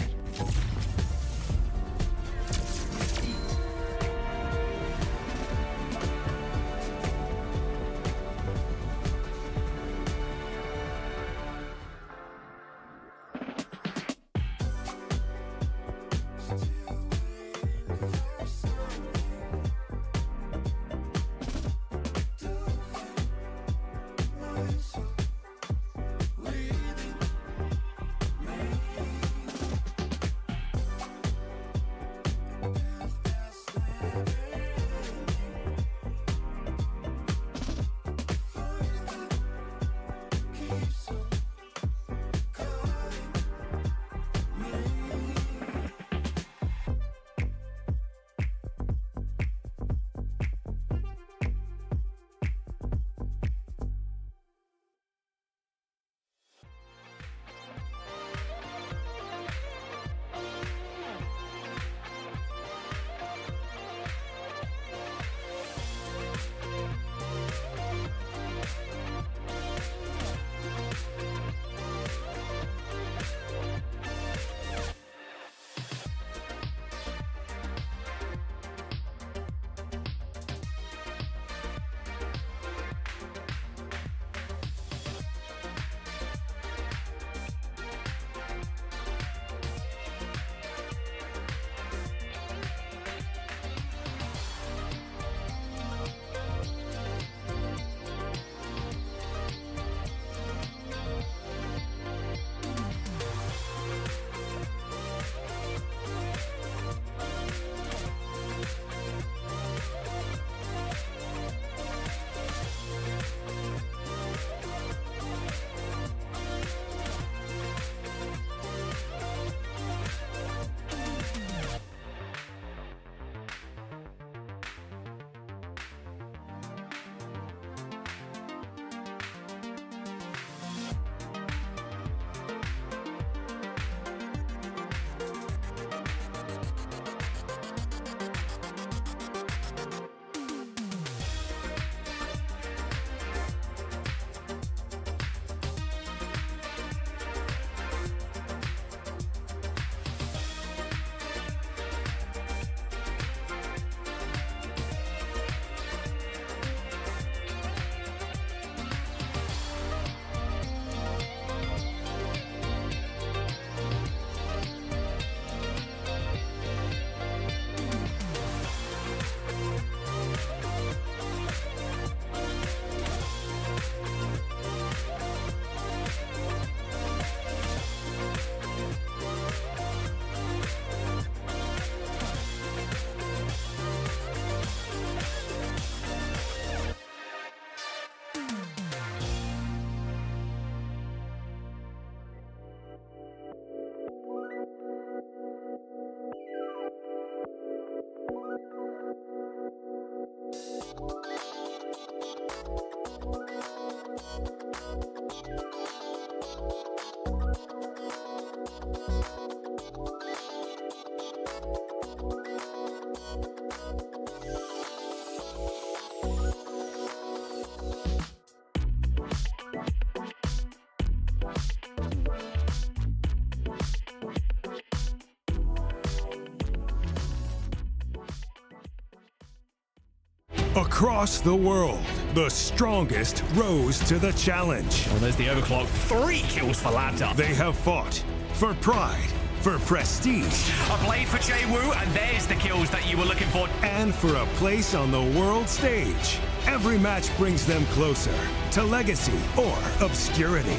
Across the world, the strongest rose to the challenge. Well, there's the overclock. 3 kills for Lambda. They have fought for pride, for prestige. A blade for Jay Wu, and there's the kills that you were looking for. And for a place on the world stage. Every match brings them closer to legacy or obscurity.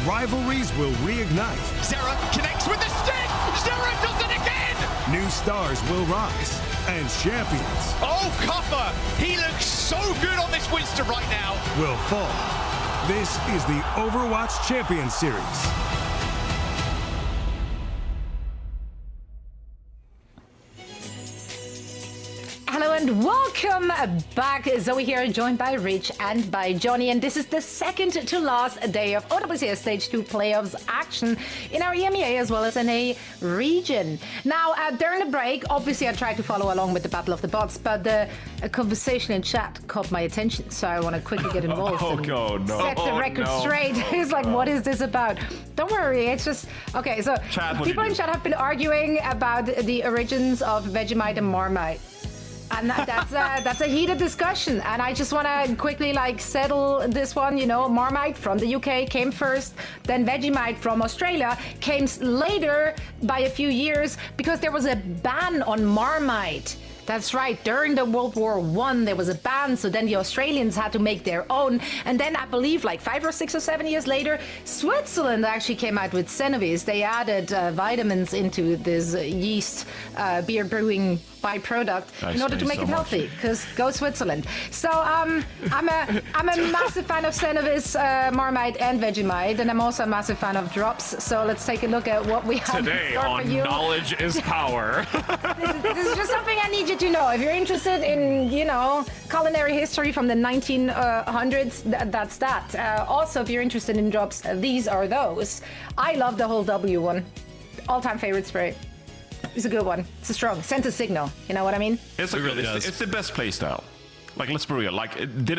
Rivalries will reignite. Zera connects with the stick! Zera does it again! New stars will rise. And champions. Oh, Copper! He looks so good on this Winston right now. Will fall. This is the Overwatch Champion Series. Hello and welcome back. Zoe here, joined by Rich and by Johnny. And this is the second to last day of OWCS Stage 2 playoffs action in our EMEA as well as NA region. Now, during the break, obviously I tried to follow along with the Battle of the Bots, but the conversation in chat caught my attention. So I want to quickly get involved and set the record straight. It's like, what is this about? Don't worry, it's just... Okay, so people in chat have been arguing about the origins of Vegemite and Marmite. And that's a heated discussion, and I just want to quickly settle this one. You know, Marmite from the UK came first, then Vegemite from Australia came later by a few years because there was a ban on Marmite. That's right. During the World War I, there was a ban, so then the Australians had to make their own. And then I believe 5 or 6 or 7 years later, Switzerland actually came out with Cenovus. They added vitamins into this yeast beer brewing byproduct in order to make it healthy, because go Switzerland. So I'm a massive fan of Cenovus, Marmite and Vegemite, and I'm also a massive fan of drops. So let's take a look at what we have today in store for on you. Knowledge is Power. This is just something I need you to know. If you're interested in, culinary history from the 1900s, that's that. Also, if you're interested in drops, these are those. I love the whole W one. All-time favorite spray. It's a good one. It's a strong. Sends a signal. You know what I mean? It's the best playstyle. Let's be real.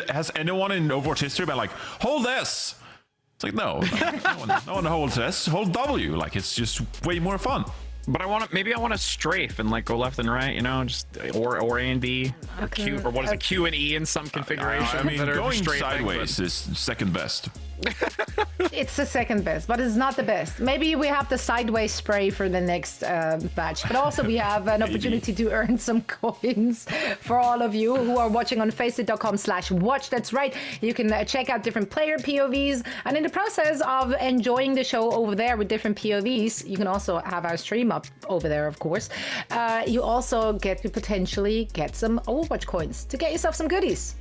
Has anyone in Overwatch history been hold S? It's like, no one holds S. Hold W. It's just way more fun. But I want to strafe and go left and right, just or A and D, or Q, or what is it, Q and E in some configuration. I mean, going sideways is second best. It's the second best, but it's not the best. Maybe we have the sideways spray for the next batch, but also we have an opportunity to earn some coins for all of you who are watching on faceit.com/watch. That's right. You can check out different player POVs, and in the process of enjoying the show over there with different POVs, you can also have our stream up over there, of course. You also get to potentially get some Overwatch coins to get yourself some goodies.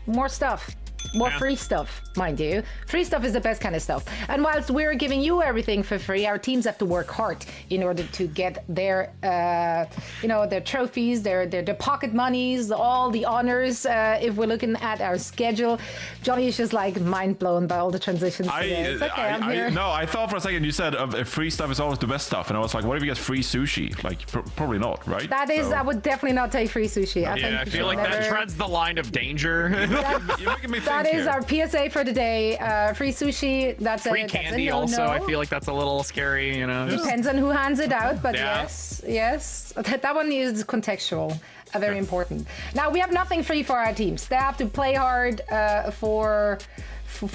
More stuff. More free stuff, mind you. Free stuff is the best kind of stuff. And whilst we're giving you everything for free, our teams have to work hard in order to get their, their trophies, their pocket monies, all the honors. If we're looking at our schedule, Johnny is just mind blown by all the transitions today. It's okay, I'm here. No, I thought for a second you said free stuff is always the best stuff, and I was like, what if you get free sushi? Probably not, right? That is, I would definitely not take free sushi. I feel like that treads the line of danger. You're making me think. That is our PSA for today. Free sushi, that's free candy also. I feel like that's a little scary, Depends on who hands it out, but yes. That one is contextual, very important. Now, we have nothing free for our teams. They have to play hard for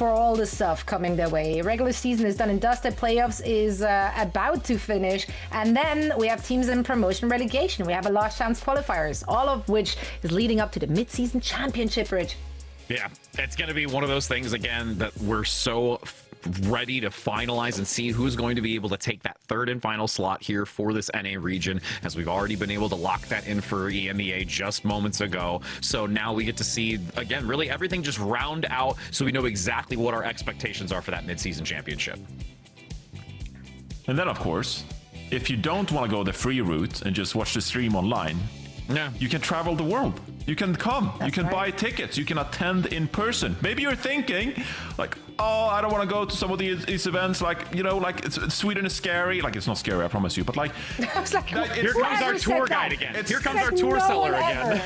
all the stuff coming their way. Regular season is done and dusted. Playoffs is about to finish. And then we have teams in promotion relegation. We have a last chance qualifiers, all of which is leading up to the Midseason Championship, Rich. Yeah, it's going to be one of those things, again, that we're so ready to finalize and see who's going to be able to take that third and final slot here for this NA region, as we've already been able to lock that in for EMEA just moments ago. So now we get to see, again, really everything just round out so we know exactly what our expectations are for that Midseason Championship. And then, of course, if you don't want to go the free route and just watch the stream online, you can travel the world. You can come. You can buy tickets. You can attend in person. Maybe you're thinking, oh, I don't want to go to some of these events. Sweden is scary. It's not scary, I promise you. But here comes our tour guide again. Here comes our tour seller again.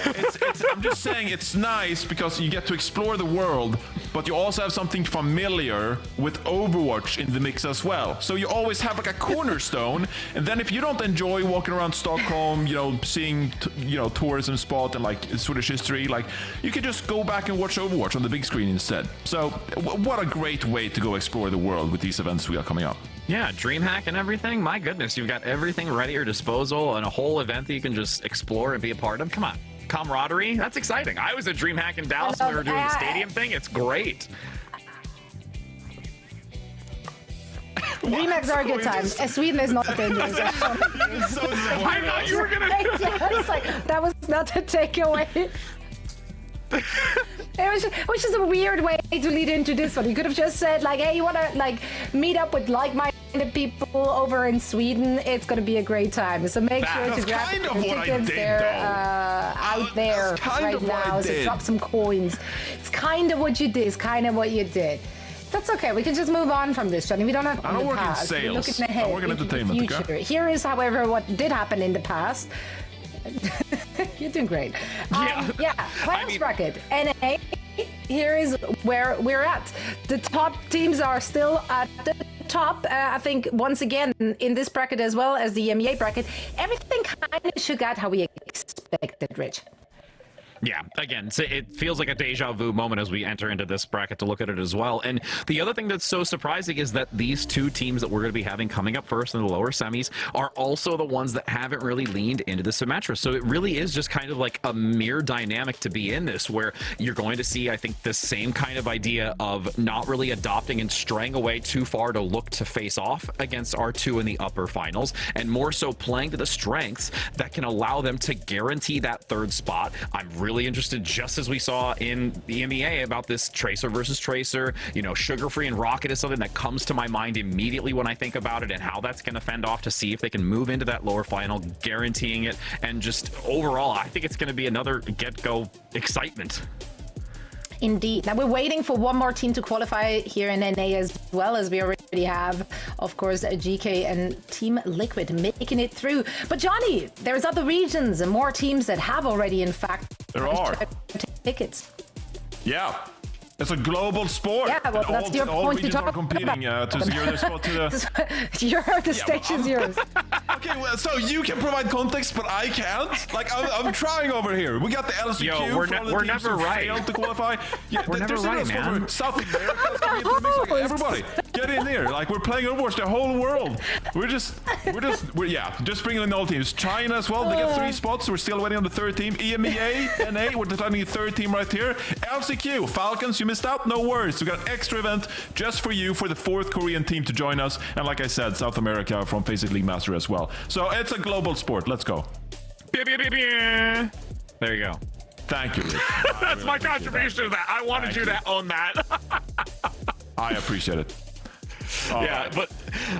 I'm just saying it's nice because you get to explore the world, but you also have something familiar with Overwatch in the mix as well. So you always have a cornerstone. And then if you don't enjoy walking around Stockholm, seeing tourism spot and Swedish history, you can just go back and watch Overwatch on the big screen instead. So what a great way to go explore the world with these events we got coming up. Yeah, DreamHack and everything. My goodness, you've got everything ready at your disposal and a whole event that you can just explore and be a part of. Come on. Camaraderie, that's exciting. I was at DreamHack in Dallas when we were doing the stadium thing. It's great. DreamHacks are a good time. Sweden is not dangerous. I thought you were gonna. That was not a takeaway. It was just a weird way to lead into this one. You could have just said hey, you want to meet up with like-minded people over in Sweden? It's going to be a great time. So make sure to grab kind of what I did, there. I right there right now. So drop some coins. It's kind of what you did. It's kind of what you did. That's okay. We can just move on from this, Johnny. We don't have I don't the work in past. sales. We're looking ahead. I work in into the entertainment, okay? future. Here is, however, what did happen in the past. You're doing great. Playoffs bracket. NA. Here is where we're at. The top teams are still at the top. I think once again in this bracket as well as the EMEA bracket, everything kind of shook out how we expected, Rich. Yeah, again, so it feels like a deja vu moment as we enter into this bracket to look at it as well. And the other thing that's so surprising is that these two teams that we're going to be having coming up first in the lower semis are also the ones that haven't really leaned into the Symmetra. So it really is just kind of like a mere dynamic to be in this, where you're going to see, I think, the same kind of idea of not really adopting and straying away too far to look to face off against R2 in the upper finals, and more so playing to the strengths that can allow them to guarantee that third spot. I'm really interested, just as we saw in the EMEA, about this Tracer versus Tracer. You know, Sugar Free and Rocket is something that comes to my mind immediately when I think about it, and how that's going to fend off to see if they can move into that lower final, guaranteeing it. And just overall, I think it's going to be another get-go excitement. Indeed. Now we're waiting for one more team to qualify here in NA, as well as we already have, of course, GK and Team Liquid making it through. But Johnny, there's other regions and more teams that have already, in fact, there are tickets. Yeah. It's a global sport. Yeah, well, that's your all point to regions talk are competing to secure their spot to the... The stage is yours. Okay, well, so you can provide context, but I can't? Like, I'm trying over here. We got the LCQ. Yo, we're never right. Failed to qualify. Yeah, we're never right, man. South America's coming into the mix. Like, everybody, get in here. Like, we're playing Overwatch, the whole world. We're just bringing in all teams. China as well, they get 3 spots. We're still waiting on the third team. EMEA, NA, we're deciding the third team right here. LCQ, Falcons, you missed out, no worries. We got an extra event just for you, for the 4th Korean team to join us. And like I said, South America from Faceit League Master as well. So it's a global sport. Let's go. There you go. Thank you. That's really my contribution to that. I wanted you to own that. I appreciate it. Yeah, but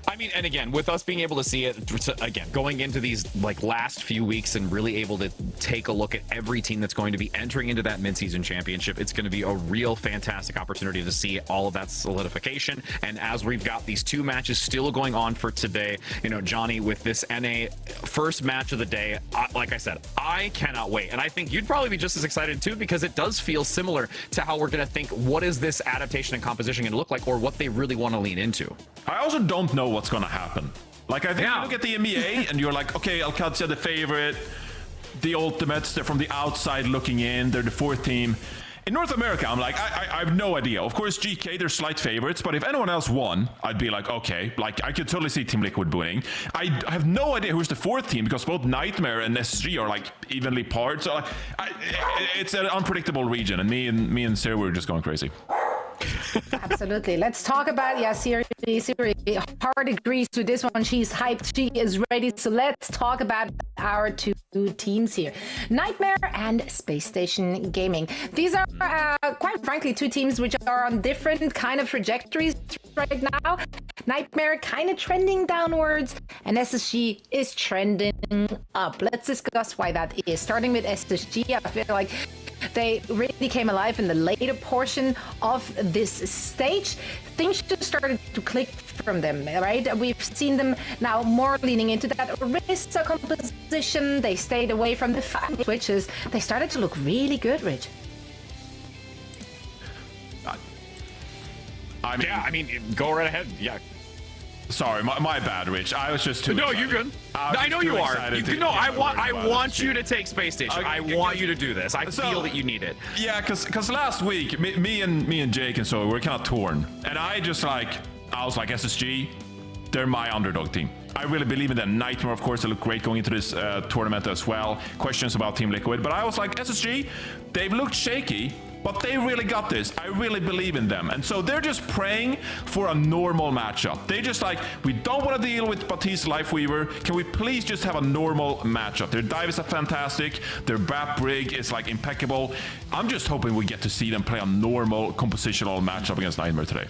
I mean, and again, with us being able to see it again, going into these like last few weeks and really able to take a look at every team that's going to be entering into that Midseason Championship, it's going to be a real fantastic opportunity to see all of that solidification. And as we've got these 2 matches still going on for today, you know, Johnny, with this NA first match of the day, like I said, I cannot wait. And I think you'd probably be just as excited too, because it does feel similar to how we're going to think, what is this adaptation and composition going to look like, or what they really want to lean into. I also don't know what's going to happen. Like, I think you look at the EMEA and you're like, okay, Alcatia the favorite, the Ultimates, they're from the outside looking in, they're the 4th team. In North America, I'm like, I have no idea. Of course, GK, they're slight favorites, but if anyone else won, I'd be like, okay, like, I could totally see Team Liquid winning. I have no idea who's the 4th team, because both Nightmare and SSG are like evenly paired. So it's an unpredictable region, and me and Sarah were just going crazy. Absolutely. Let's talk about, Siri hard agrees to this one. She's hyped. She is ready. So let's talk about our 2 teams here. Nightmare and Space Station Gaming. These are, quite frankly, 2 teams which are on different kind of trajectories right now. Nightmare kind of trending downwards, and SSG is trending up. Let's discuss why that is. Starting with SSG, I feel like they really came alive in the later portion of this stage. Things just started to click from them, right? We've seen them now more leaning into that Orisa composition. They stayed away from the switches. They started to look really good, Rich. I mean, go right ahead. Yeah. Sorry, my bad, Rich. I was just too. No, you're good. I know you are. I want you to take Space Station. I want you to do this. I feel that you need it. Yeah, because last week me and Jake and so we were kind of torn, and I was like SSG, they're my underdog team. I really believe in them. Nightmare, of course, they look great going into this tournament as well. Questions about Team Liquid, but I was like, SSG, they've looked shaky, but they really got this. I really believe in them. And so they're just praying for a normal matchup. They just like, we don't want to deal with Baptiste Lifeweaver. Can we please just have a normal matchup? Their dive is fantastic. Their BAP rig is like impeccable. I'm just hoping we get to see them play a normal compositional matchup against Nightmare today.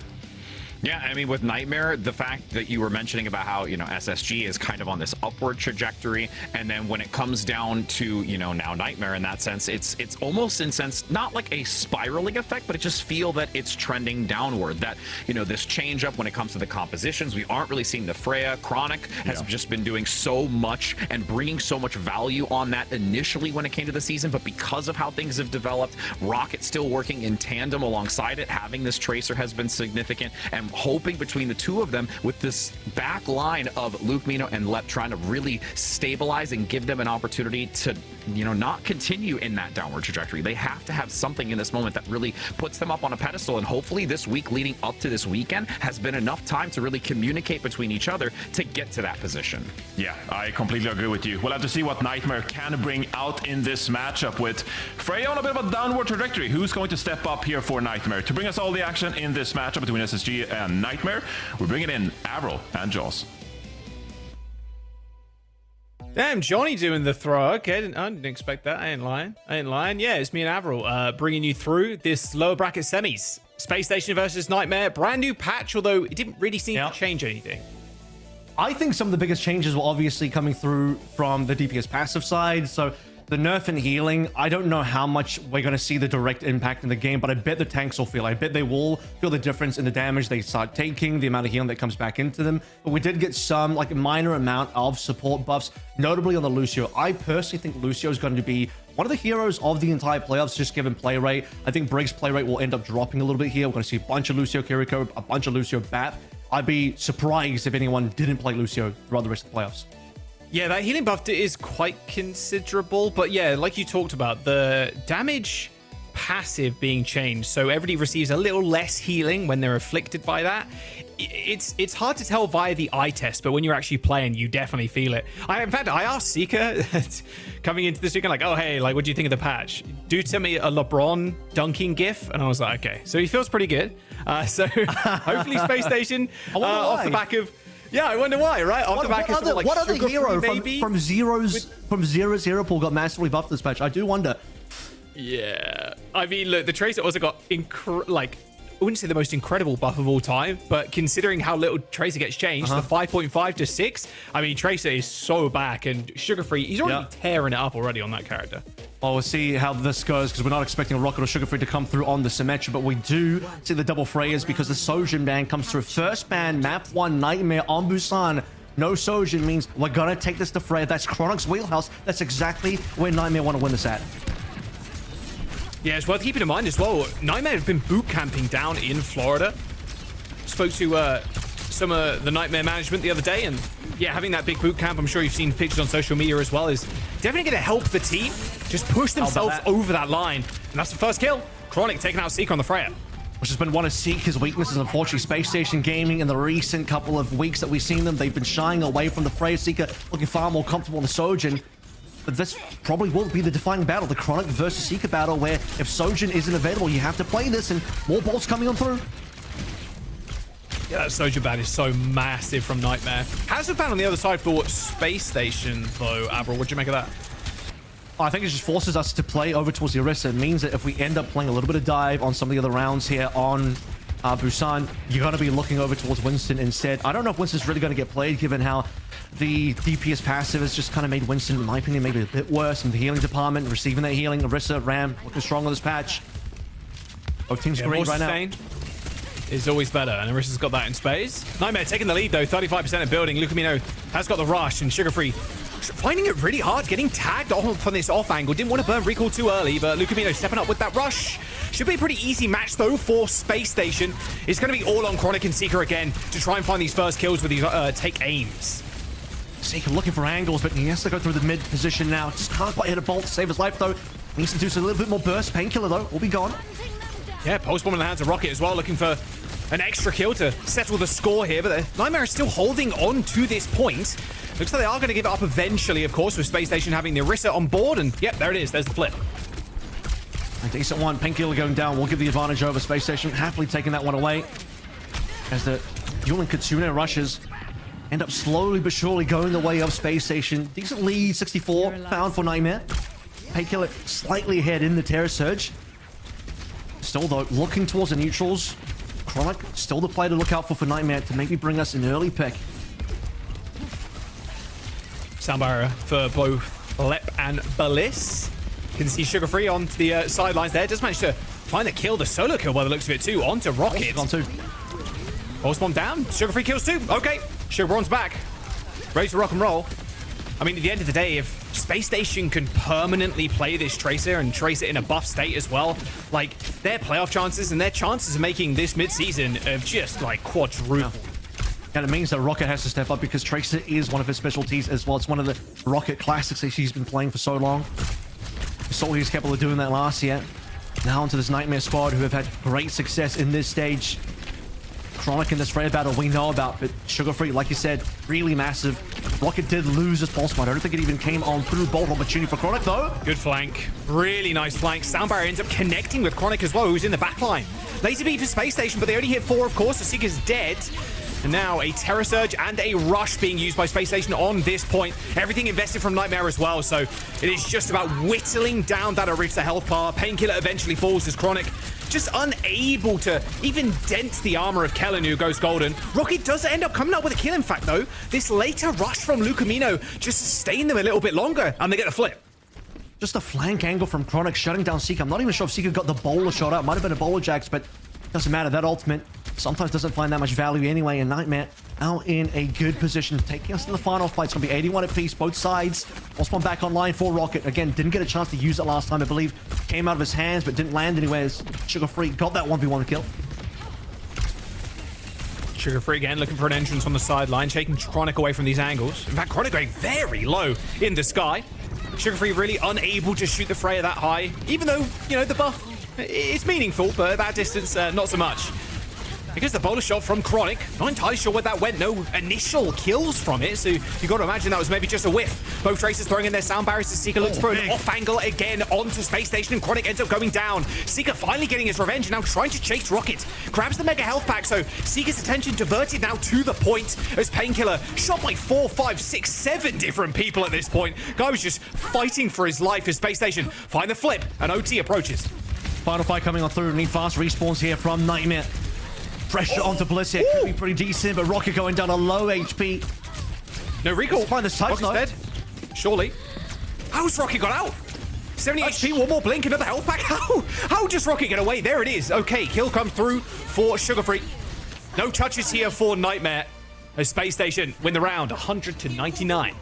Yeah, I mean, with Nightmare, the fact that you were mentioning about how, you know, SSG is kind of on this upward trajectory, and then when it comes down to, you know, now Nightmare in that sense, it's almost in sense not like a spiraling effect, but it just feel that it's trending downward. That, you know, this change up when it comes to the compositions, we aren't really seeing the Freya. Chronic has just been doing so much and bringing so much value on that initially when it came to the season, but because of how things have developed, Rocket still working in tandem alongside it, having this Tracer has been significant, and hoping between the two of them with this back line of Luke Mino and Lep trying to really stabilize and give them an opportunity to, you know, not continue in that downward trajectory. They have to have something in this moment that really puts them up on a pedestal, and hopefully this week leading up to this weekend has been enough time to really communicate between each other to get to that position. Yeah, I completely agree with you. We'll have to see what Nightmare can bring out in this matchup with Freya on a bit of a downward trajectory. Who's going to step up here for Nightmare? To bring us all the action in this matchup between SSG and Nightmare, we're bringing in Avril and Jaws. Damn, Johnny doing the throw. Okay, I didn't expect that. I ain't lying. Yeah, it's me and Avril bringing you through this lower bracket semis. Space Station versus Nightmare. Brand new patch, although it didn't really seem to change anything. I think some of the biggest changes were obviously coming through from the DPS passive side. So the nerf and healing, I don't know how much we're going to see the direct impact in the game, but I bet the tanks will feel. I bet they will feel the difference in the damage they start taking, the amount of healing that comes back into them. But we did get some like minor amount of support buffs, notably on the Lucio. I personally think Lucio is going to be one of the heroes of the entire playoffs, just given play rate. I think Briggs' play rate will end up dropping a little bit here. We're going to see a bunch of Lucio Kiriko, a bunch of Lucio Bat. I'd be surprised if anyone didn't play Lucio throughout the rest of the playoffs. Yeah, that healing buff is quite considerable. But yeah, like you talked about, the damage passive being changed, so everybody receives a little less healing when they're afflicted by that. It's hard to tell via the eye test, but when you're actually playing, you definitely feel it. In fact, I asked Seeker coming into this weekend, like, oh, hey, like, what do you think of the patch? Dude sent me a LeBron dunking gif, and I was like, okay, so he feels pretty good. So hopefully Space Station, off the back of... Yeah, I wonder why, right? Off the back of like what other hero from Zero Zero Pool got massively buffed this patch? I do wonder. Yeah, I mean, look, the Tracer also got like, I wouldn't say the most incredible buff of all time, but considering how little Tracer gets changed, the 5.5 to 6, I mean, Tracer is so back, and Sugar Free, he's already tearing it up already on that character. Well, we'll see how this goes, because we're not expecting a Rocket or Sugar Free to come through on the Symmetra, but we do see the double Freyas because the Sojin ban comes through. First ban, map 1, Nightmare on Busan. No Sojin means we're going to take this to Freya. That's Chronic's wheelhouse. That's exactly where Nightmare want to win this at. Yeah, it's worth keeping in mind as well, Nightmare have been boot camping down in Florida. Spoke to some of the Nightmare management the other day, and yeah, having that big boot camp, I'm sure you've seen pictures on social media as well, is definitely going to help the team just push themselves over that line. And that's the first kill. Chronic taking out Seeker on the Freya. Which has been one of Seeker's weaknesses, unfortunately. Space Station Gaming, in the recent couple of weeks that we've seen them, they've been shying away from the Freya. Seeker looking far more comfortable in the Sojin. But this probably will be the defining battle, the Chronic versus Seeker battle, where if Sojin isn't available, you have to play this, and more bolts coming on through. Yeah, that Sojin ban is so massive from Nightmare. How's the ban on the other side for Space Station, though, Avril? What'd you make of that? I think it just forces us to play over towards the Orisa. It means that if we end up playing a little bit of dive on some of the other rounds here on Busan, you're going to be looking over towards Winston instead. I don't know if Winston's really going to get played, given how the DPS passive has just kind of made Winston, in my opinion, maybe a bit worse in the healing department, receiving that healing. Orisa, Ram, looking strong on this patch. Both teams green right now. Is always better, and Orissa's got that in space. Nightmare taking the lead, though, 35% of building. Lucamino has got the rush, and Sugar Free finding it really hard, getting tagged off on this off angle. Didn't want to burn recall too early, but Lucamino stepping up with that rush. Should be a pretty easy match, though, for Space Station. It's going to be all on Chronic and Seeker again to try and find these first kills with these take aims. Seeker looking for angles, but he has to go through the mid position now. Just can't quite hit a bolt to save his life, though. Needs to do a little bit more burst. Painkiller, though, will be gone. Yeah, Pulse Bomb in the hands of Rocket as well, looking for an extra kill to settle the score here, but Nightmare is still holding on to this point. Looks like they are going to give it up eventually, of course, with Space Station having the Orisa on board, and yep, there it is. There's the flip. A decent one. Painkiller going down will give the advantage over Space Station, happily taking that one away. As the Yulin Kitsune rushes end up slowly but surely going the way of Space Station. Decent lead, 64 found for Nightmare. Painkiller slightly ahead in the Terror Surge. Still, though, looking towards the neutrals. Chronic still the player to look out for Nightmare to maybe bring us an early pick. Soundbar for both Lep and Bliss. Can see Sugar Free onto the sidelines there. Does manage to find the kill, the solo kill by the looks of it too. Onto Rocket. On two. Pulse bomb down. Sugar Free kills two. Okay. Sugar Bron's back. Ready to rock and roll. I mean, at the end of the day, if Space Station can permanently play this Tracer and trace it in a buff state as well, like, their playoff chances and their chances of making this mid-season have just, like, quadrupled. And it means that Rocket has to step up because Tracer is one of his specialties as well. It's one of the Rocket classics that she's been playing for so long. Saw he was capable of doing that last year. Now onto this Nightmare squad who have had great success in this stage. Chronic in this Freya battle we know about, but Sugar Free, like you said, really massive. Rocket did lose his pulse spot. I don't think it even came on through bolt opportunity for Chronic though. Good flank. Really nice flank. Soundbar ends up connecting with Chronic as well, who's in the back line. Laser beam for Space Station, but they only hit 4, of course. The Seeker's dead. And now a Terror Surge and a Rush being used by Space Station on this point. Everything invested from Nightmare as well, so it is just about whittling down that Orisa health bar. Painkiller eventually falls as Chronic just unable to even dent the armor of Kellen, who goes golden. Rocket does end up coming up with a kill, in fact, though. This later rush from Lucamino just sustained them a little bit longer, and they get the flip. Just a flank angle from Chronic shutting down Seeker. I'm not even sure if Seeker got the bowler shot out. Might have been a bowler jacks, but doesn't matter. That ultimate sometimes doesn't find that much value anyway, and Nightmare out in a good position, taking us to the final fight. It's going to be 81 apiece, both sides. One back online for Rocket. Again, didn't get a chance to use it last time, I believe. Came out of his hands, but didn't land anywhere. Sugar Free got that 1v1 kill. Sugar Free again looking for an entrance on the sideline, taking Chronic away from these angles. In fact, Chronic going very low in the sky. Sugar Free really unable to shoot the Freya that high, even though, you know, the buff, it's meaningful, but at that distance, not so much. Because the bowler shot from Chronic, not entirely sure where that went. No initial kills from it, so you've got to imagine that was maybe just a whiff. Both Tracers throwing in their sound barriers to Seeker. Looks for an off angle again onto Space Station, and Chronic ends up going down. Seeker finally getting his revenge, now trying to chase Rocket. Grabs the mega health pack, so Seeker's attention diverted now to the point as Painkiller shot by 4, 5, 6, 7 different people at this point. Guy was just fighting for his life as Space Station find the flip, and OT approaches. Final fight coming on through. Need fast respawns here from Nightmare. Pressure onto Bliss here. Could be pretty decent, but Rocket going down a low HP. No recall. Let's find the sides though. Dead. Surely. How's Rocket got out? 70 HP, one more blink, another health pack. How does Rocket get away? There it is. Okay, kill comes through for Sugar Free. No touches here for Nightmare. As Space Station win the round, 100-99.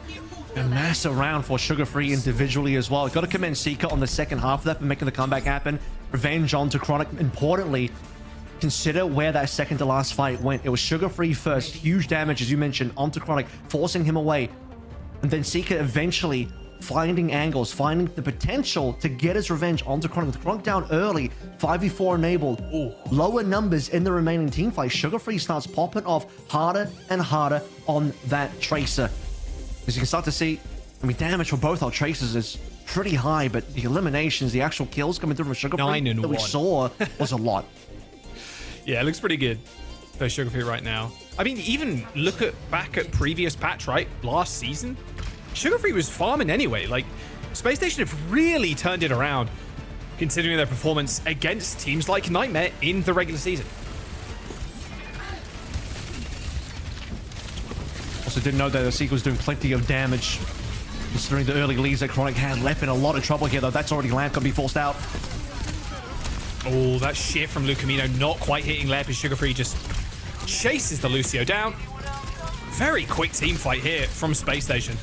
A massive round for Sugar Free individually as well. Got to commend Seeker on the second half of that for making the comeback happen. Revenge onto Chronic. Importantly, consider where that second to last fight went. It was Sugar Free first. Huge damage, as you mentioned, onto Chronic, forcing him away. And then Seeker eventually finding angles, finding the potential to get his revenge onto Chronic. With Chronic down early, 5v4 enabled. Ooh. Lower numbers in the remaining team fight. Sugar Free starts popping off harder and harder on that Tracer. As you can start to see, I mean, damage for both our Tracers is pretty high, but the eliminations, the actual kills coming through from Sugar Free that we saw was a lot. Yeah, it looks pretty good for Sugar Free right now. I mean, even look back at previous patch, right? Last season, Sugar Free was farming anyway. Like, Space Station have really turned it around, considering their performance against teams like Nightmare in the regular season. Also didn't know that the Seeker was doing plenty of damage, considering the early leads that Chronic had. Left in a lot of trouble here, though. That's already Lamp can be forced out. Oh, that shift from Lucamino not quite hitting Lep as Sugar Free just chases the Lucio down. Very quick team fight here from Space Station.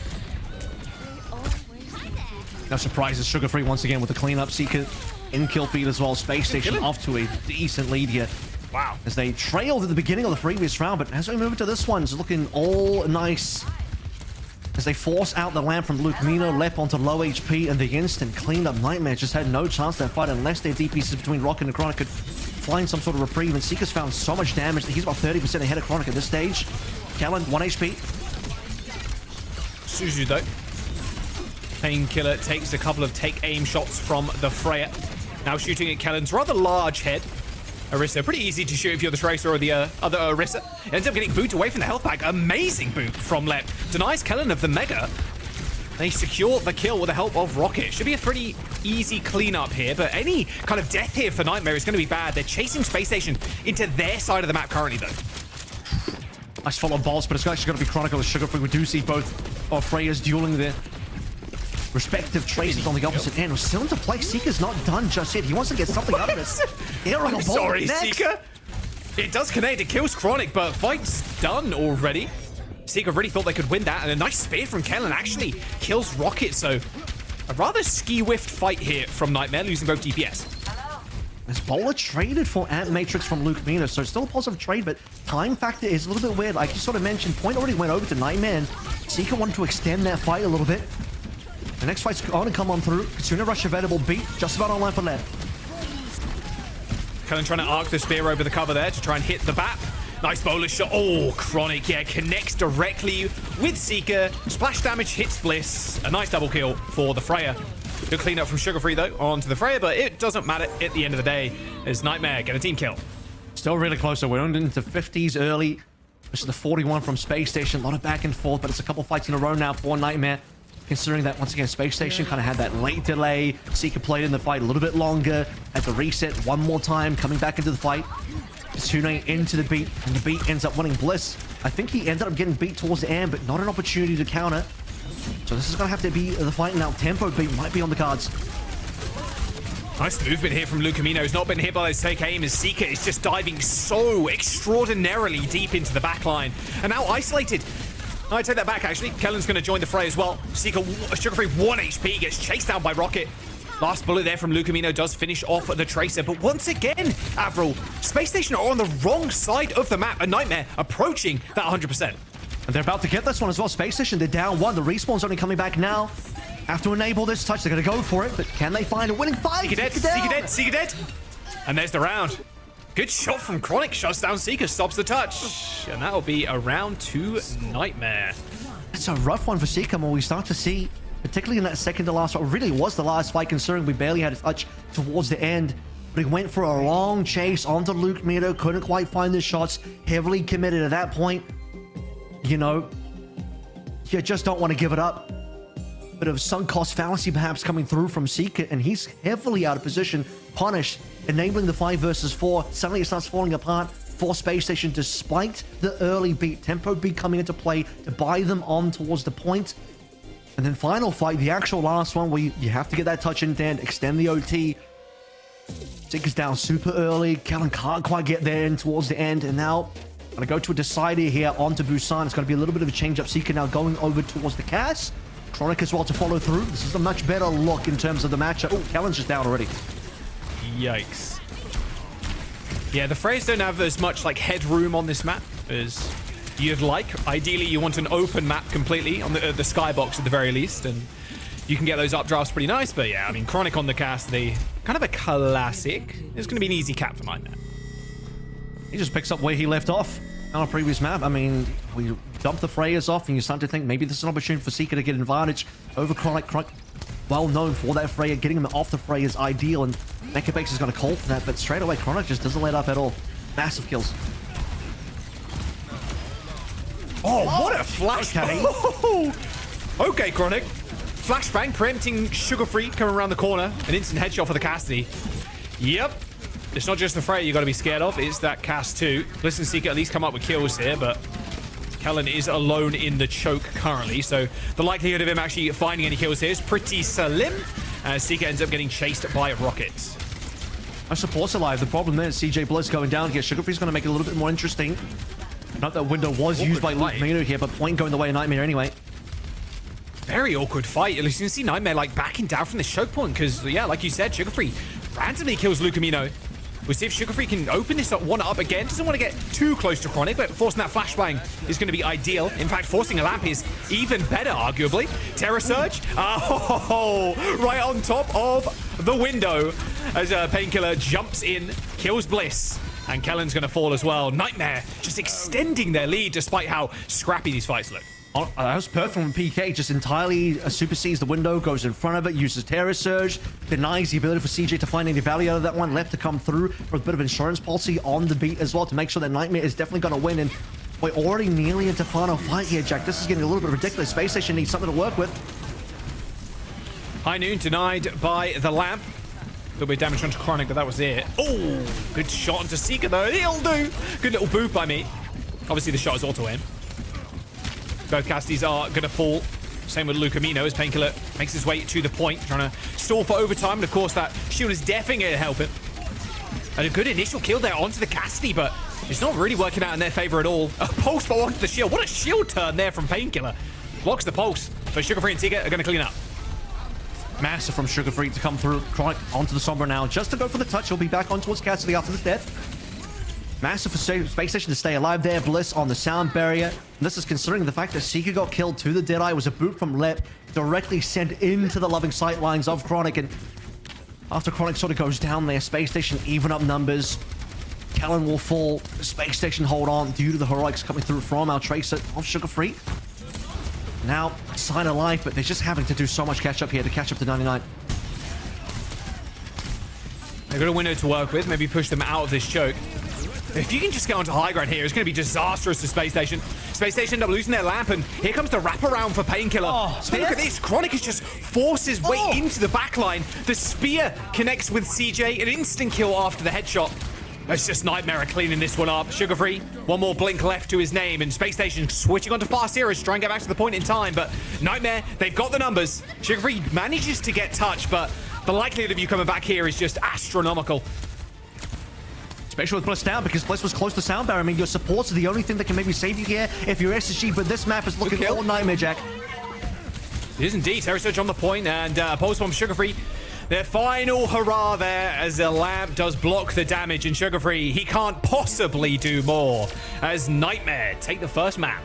No surprises, Sugar Free once again with the cleanup. Seeker in kill feed as well. Space Station off to a decent lead here. Wow. As they trailed at the beginning of the previous round, but as we move into this one, it's looking all nice. As they force out the Lamp from Lucamino, Lep onto low HP, and the instant cleanup. Nightmare just had no chance to fight unless their DPS between Rocket and Chronic could find some sort of reprieve. And Seeker's found so much damage that he's about 30% ahead of Chronic at this stage. Kellen, 1 HP. Suzu, though. Painkiller takes a couple of take-aim shots from the Freya. Now shooting at Kellen's rather large head. Orisa, pretty easy to shoot if you're the Tracer or the other Orisa. Ends up getting booted away from the health pack. Amazing boot from Lep. Denies Kellen of the Mega. They secure the kill with the help of Rocket. Should be a pretty easy cleanup here, but any kind of death here for Nightmare is going to be bad. They're chasing Space Station into their side of the map currently, though. Nice follow balls, but it's actually going to be Chronicle and Sugarfree. We do see both of Freya's dueling their respective traces on the opposite end. We're still into play. Seeker's not done just yet. He wants to get something out of this. I'm sorry, Seeker. It does connect. It kills Chronic, but fight's done already. Seeker really thought they could win that, and a nice spear from Kellen actually kills Rocket, so a rather ski-whiffed fight here from Nightmare, losing both DPS. This Bowler traded for Ant Matrix from Luke Mina, so still a positive trade, but time factor is a little bit weird. Like you sort of mentioned, Point already went over to Nightmare, and Seeker wanted to extend that fight a little bit. The next fight's going to come on through. Kitsune Rush available, beat just about online for left. Kellen trying to arc the spear over the cover there to try and hit the BAP. Nice bowler shot. Oh, Chronic, yeah, connects directly with Seeker. Splash damage hits Bliss. A nice double kill for the Freya. Good cleanup from Sugarfree, though, onto the Freya, but it doesn't matter at the end of the day as Nightmare get a team kill. Still really close, so we're into 50s early. This is the 41 from Space Station. A lot of back and forth, but it's a couple fights in a row now for Nightmare. Considering that, once again, Space Station kind of had that late delay. Seeker played in the fight a little bit longer. Had to reset one more time, coming back into the fight. Kitsune into the beat, and the beat ends up winning Bliss. I think he ended up getting beat towards the end, but not an opportunity to counter. So this is going to have to be the fight now. Tempo beat might be on the cards. Nice movement here from Lucamino. He's not been hit by those take aim as Seeker is just diving so extraordinarily deep into the back line. And now isolated. I take that back, actually. Kellen's going to join the fray as well. Seeker, Sugarfree, 1 HP, gets chased down by Rocket. Last bullet there from Lucamino does finish off the Tracer, but once again, Avril, Space Station are on the wrong side of the map, and Nightmare approaching that 100%. And they're about to get this one as well. Space Station, they're down 1. The respawn's only coming back now. Have to enable this touch. They're going to go for it, but can they find a winning fight? Seeker dead, Seeker dead, Seeker dead. And there's the round. Good shot from Chronic. Shuts down Seeker, stops the touch. And that'll be a round 2 Nightmare. It's a rough one for Seeker when we start to see, particularly in that second to last fight, really was the last fight considering we barely had a touch towards the end. But he went for a long chase onto Luke Mito, couldn't quite find the shots, heavily committed at that point. You know, you just don't want to give it up. Bit of sunk cost fallacy perhaps coming through from Seeker, and he's heavily out of position, punished, enabling the 5 versus 4. Suddenly it starts falling apart for Space Station despite the early beat. Tempo beat coming into play to buy them on towards the point. And then final fight, the actual last one where you have to get that touch in the end, extend the OT. Seeker's down super early. Kellen can't quite get there in towards the end, and now going to go to a decider here onto Busan. It's going to be a little bit of a change up. Seeker now going over towards the Cass. Chronic as well to follow through. This is a much better look in terms of the matchup. Oh, Kellen's just down already. Yikes. Yeah, the Freys don't have as much like headroom on this map as you'd like. Ideally, you want an open map completely on the skybox at the very least, and you can get those updrafts pretty nice. But yeah, I mean, Chronic on the cast, the kind of a classic. It's going to be an easy cap for Nightmare. He just picks up where he left off on a previous map. I mean, we dumped the Freyas off, and you start to think maybe this is an opportunity for Seeker to get an advantage over Chronic. Chronic, well known for that Freya. Getting him off the Freya is ideal, and Mechabex is going to call for that, but straight away, Chronic just doesn't let up at all. Massive kills. Oh, what a flash! Okay, okay, Chronic. Flashbang preempting Sugarfree coming around the corner. An instant headshot for the Cassidy. Yep. It's not just the Freya you got to be scared of, it's that Cass too. Listen, Seeker at least come up with kills here, but Kellen is alone in the choke currently, so the likelihood of him actually finding any kills here is pretty slim. Seeker ends up getting chased by Rockets. Our support's alive. The problem there is CJ Bliss going down here. Sugarfree's going to make it a little bit more interesting. Not that window was used by Luke Mino here, but point going the way of Nightmare anyway. Very awkward fight. At least you can see Nightmare like backing down from the choke point because, yeah, like you said, Sugarfree randomly kills Lucamino. We'll see if Sugarfree can open this one up again. Doesn't want to get too close to Chronic, but forcing that flashbang is going to be ideal. In fact, forcing a lamp is even better, arguably. Terror Surge, right on top of the window as Painkiller jumps in, kills Bliss, and Kellen's going to fall as well. Nightmare just extending their lead despite how scrappy these fights look. That was perfect from PK, just entirely supersedes the window, goes in front of it, uses Terror Surge, denies the ability for CJ to find any value out of that one, left to come through for a bit of insurance policy on the beat as well to make sure that Nightmare is definitely going to win. And we're already nearly into final fight here, Jack. This is getting a little bit ridiculous. Space Station needs something to work with. High Noon denied by the lamp. A little bit of damage onto Chronic, but that was it. Oh, good shot onto Seeker, though. It'll do. Good little boot by me. Obviously, the shot is auto-aim. Both casties are going to fall. Same with Lucamino as Painkiller makes his way to the point, trying to stall for overtime. And, of course, that shield is definitely going to help him. And a good initial kill there onto the Cassidy, but it's not really working out in their favor at all. A pulse but onto the shield. What a shield turn there from Painkiller. Blocks the pulse, but Sugar Free and Seeker are going to clean up. Massive from Sugar Free to come through. Chronic onto the Sombra now. Just to go for the touch. He'll be back on towards Cassidy after the death. Massive for Space Station to stay alive there. Bliss on the sound barrier. And this is considering the fact that Seeker got killed to the Deadeye. It was a boot from Lep directly sent into the loving sight lines of Chronic. And after Chronic sort of goes down there, Space Station even up numbers. Kellen will fall. Space Station hold on due to the heroics coming through from our Tracer of Sugar Free. Now, sign of life, but they're just having to do so much catch up here to catch up to 99. They've got a window to work with. Maybe push them out of this choke. If you can just get onto high ground here, it's going to be disastrous to Space Station. Space Station end up losing their lamp, and here comes the wraparound for Painkiller. Oh, look at this. Chronic has just forced his way into the backline. The spear connects with CJ. An instant kill after the headshot. It's just Nightmare cleaning this one up. Sugar Free, one more blink left to his name, and Space Station switching onto fast heroes, trying to get back to the point in time, but Nightmare, they've got the numbers. Sugar Free manages to get touch, but the likelihood of you coming back here is just astronomical. Especially with Bliss down, because Bliss was close to sound barrier. I mean, your supports are the only thing that can maybe save you here if you're SSG, but this map is looking all Nightmare, Jack. It is indeed. Terror Surge on the point, and Pulse Bomb Sugar Free. Their final hurrah there as the lamp does block the damage, and Sugar Free, he can't possibly do more as Nightmare take the first map.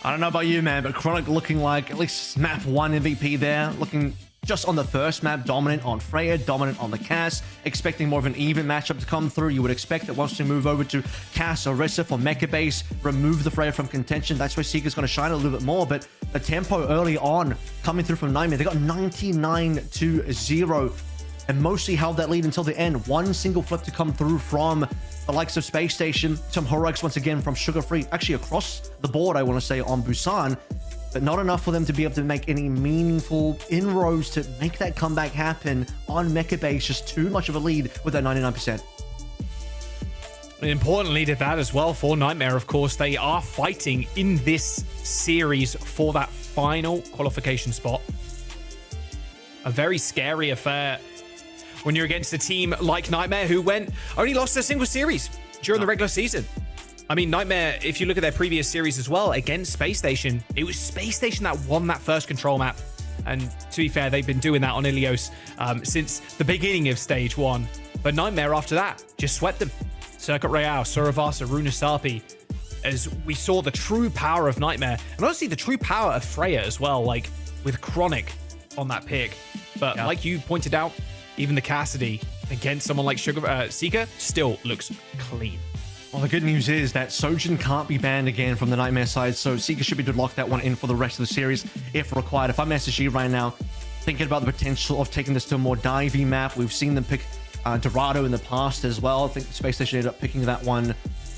I don't know about you, man, but Chronic looking like at least map 1 MVP there. Looking just on the first map, dominant on Freya, dominant on the Cass. Expecting more of an even matchup to come through. You would expect that once we move over to Cass or Orisa for Mecha Base, remove the Freya from contention. That's where Seeker's going to shine a little bit more. But the tempo early on coming through from Nightmare, they got 99-0 and mostly held that lead until the end. One single flip to come through from the likes of Space Station. Some heroics once again from Sugar Free, actually across the board, I want to say, on Busan. But not enough for them to be able to make any meaningful inroads to make that comeback happen on Mecha Base. Just too much of a lead with that 99%. An important lead at that as well for Nightmare, of course. They are fighting in this series for that final qualification spot. A very scary affair when you're against a team like Nightmare, who only lost a single series during the regular season. I mean, Nightmare, if you look at their previous series as well, against Space Station, it was Space Station that won that first control map. And to be fair, they've been doing that on Ilios since the beginning of Stage 1. But Nightmare, after that, just swept them. Circuit Royale, Suravasa, Runasapi, as we saw the true power of Nightmare. And honestly, the true power of Freya as well, like with Chronic on that pick. But like you pointed out, even the Cassidy against someone like Seeker still looks clean. Well, the good news is that Sojin can't be banned again from the Nightmare side, so Seeker should be able to lock that one in for the rest of the series if required. If I'm SSG right now, thinking about the potential of taking this to a more divey map, we've seen them pick Dorado in the past as well. I think Space Station ended up picking that one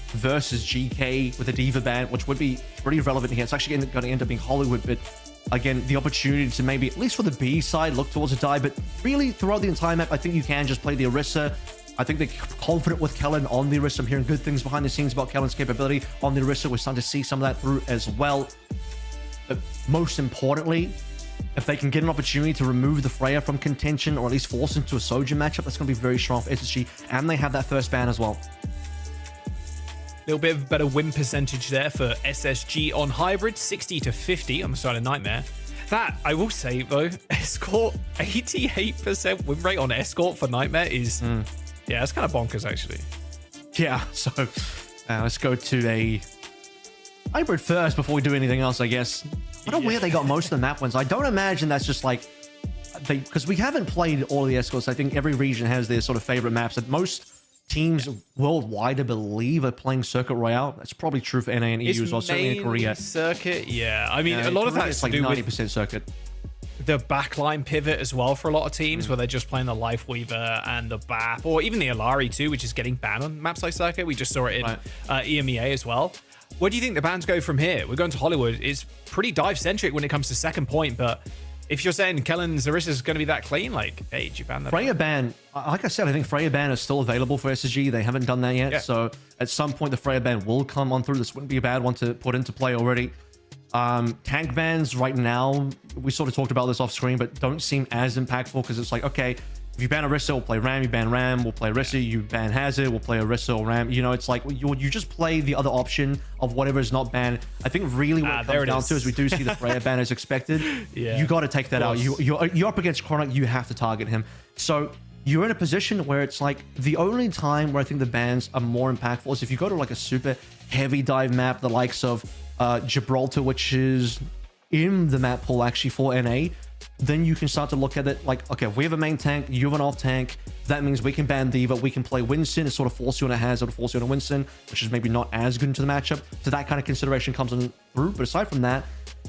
versus GK with a Diva ban, which would be pretty relevant here. It's actually going to end up being Hollywood, but again, the opportunity to maybe, at least for the B side, look towards a dive, but really throughout the entire map, I think you can just play the Orisa. I think they're confident with Kellen on the Orisa. I'm hearing good things behind the scenes about Kellen's capability on the Orisa. We're starting to see some of that through as well. But most importantly, if they can get an opportunity to remove the Freya from contention, or at least force into a Sojin matchup, that's going to be very strong for SSG, and they have that first ban as well. A little bit of a better win percentage there for SSG on Hybrid, 60-50 on the side of Nightmare. That, I will say, though, Escort, 88% win rate on Escort for Nightmare is... Yeah, it's kind of bonkers, actually. Yeah, so let's go to a Hybrid first before we do anything else, I guess. I don't know where they got most of the map wins. I don't imagine that's just like... Because we haven't played all of the Escorts. I think every region has their sort of favorite maps. And most teams worldwide, I believe, are playing Circuit Royale. That's probably true for NA and EU as well, certainly in Korea. Circuit, yeah. I mean, a lot of that is like 90% Circuit. The backline pivot as well for a lot of teams where they're just playing the Life Weaver and the BAP, or even the Alari too, which is getting banned on maps like Circuit. We just saw it in EMEA as well. Where do you think the bans go from here? We're going to Hollywood. It's pretty dive-centric when it comes to second point, but if you're saying Kellen's Orisa is going to be that clean, like, hey, did you ban that? Freya ban, like I said, I think Freya ban is still available for SSG. They haven't done that yet. Yeah. So at some point, the Freya ban will come on through. This wouldn't be a bad one to put into play already. Tank bans right now, we sort of talked about this off screen, but don't seem as impactful because it's like, okay, if you ban Orisa, we'll play Ram. You ban Ram, we'll play Orisa. You ban Hazard, we'll play Orisa or Ram. You know, it's like you just play the other option of whatever is not banned. I think really what it comes down to is we do see the Freya ban as expected. Yeah. You got to take that out. You're up against Chronic. You have to target him. So you're in a position where it's like the only time where I think the bans are more impactful is if you go to like a super heavy dive map, the likes of Gibraltar, which is in the map pool actually for NA. Then you can start to look at it like, okay, we have a main tank, you have an off tank. That means we can ban Diva, we can play Winston and sort of force you on a Hazard or force you on a Winston, which is maybe not as good into the matchup. So that kind of consideration comes on through. But aside from that,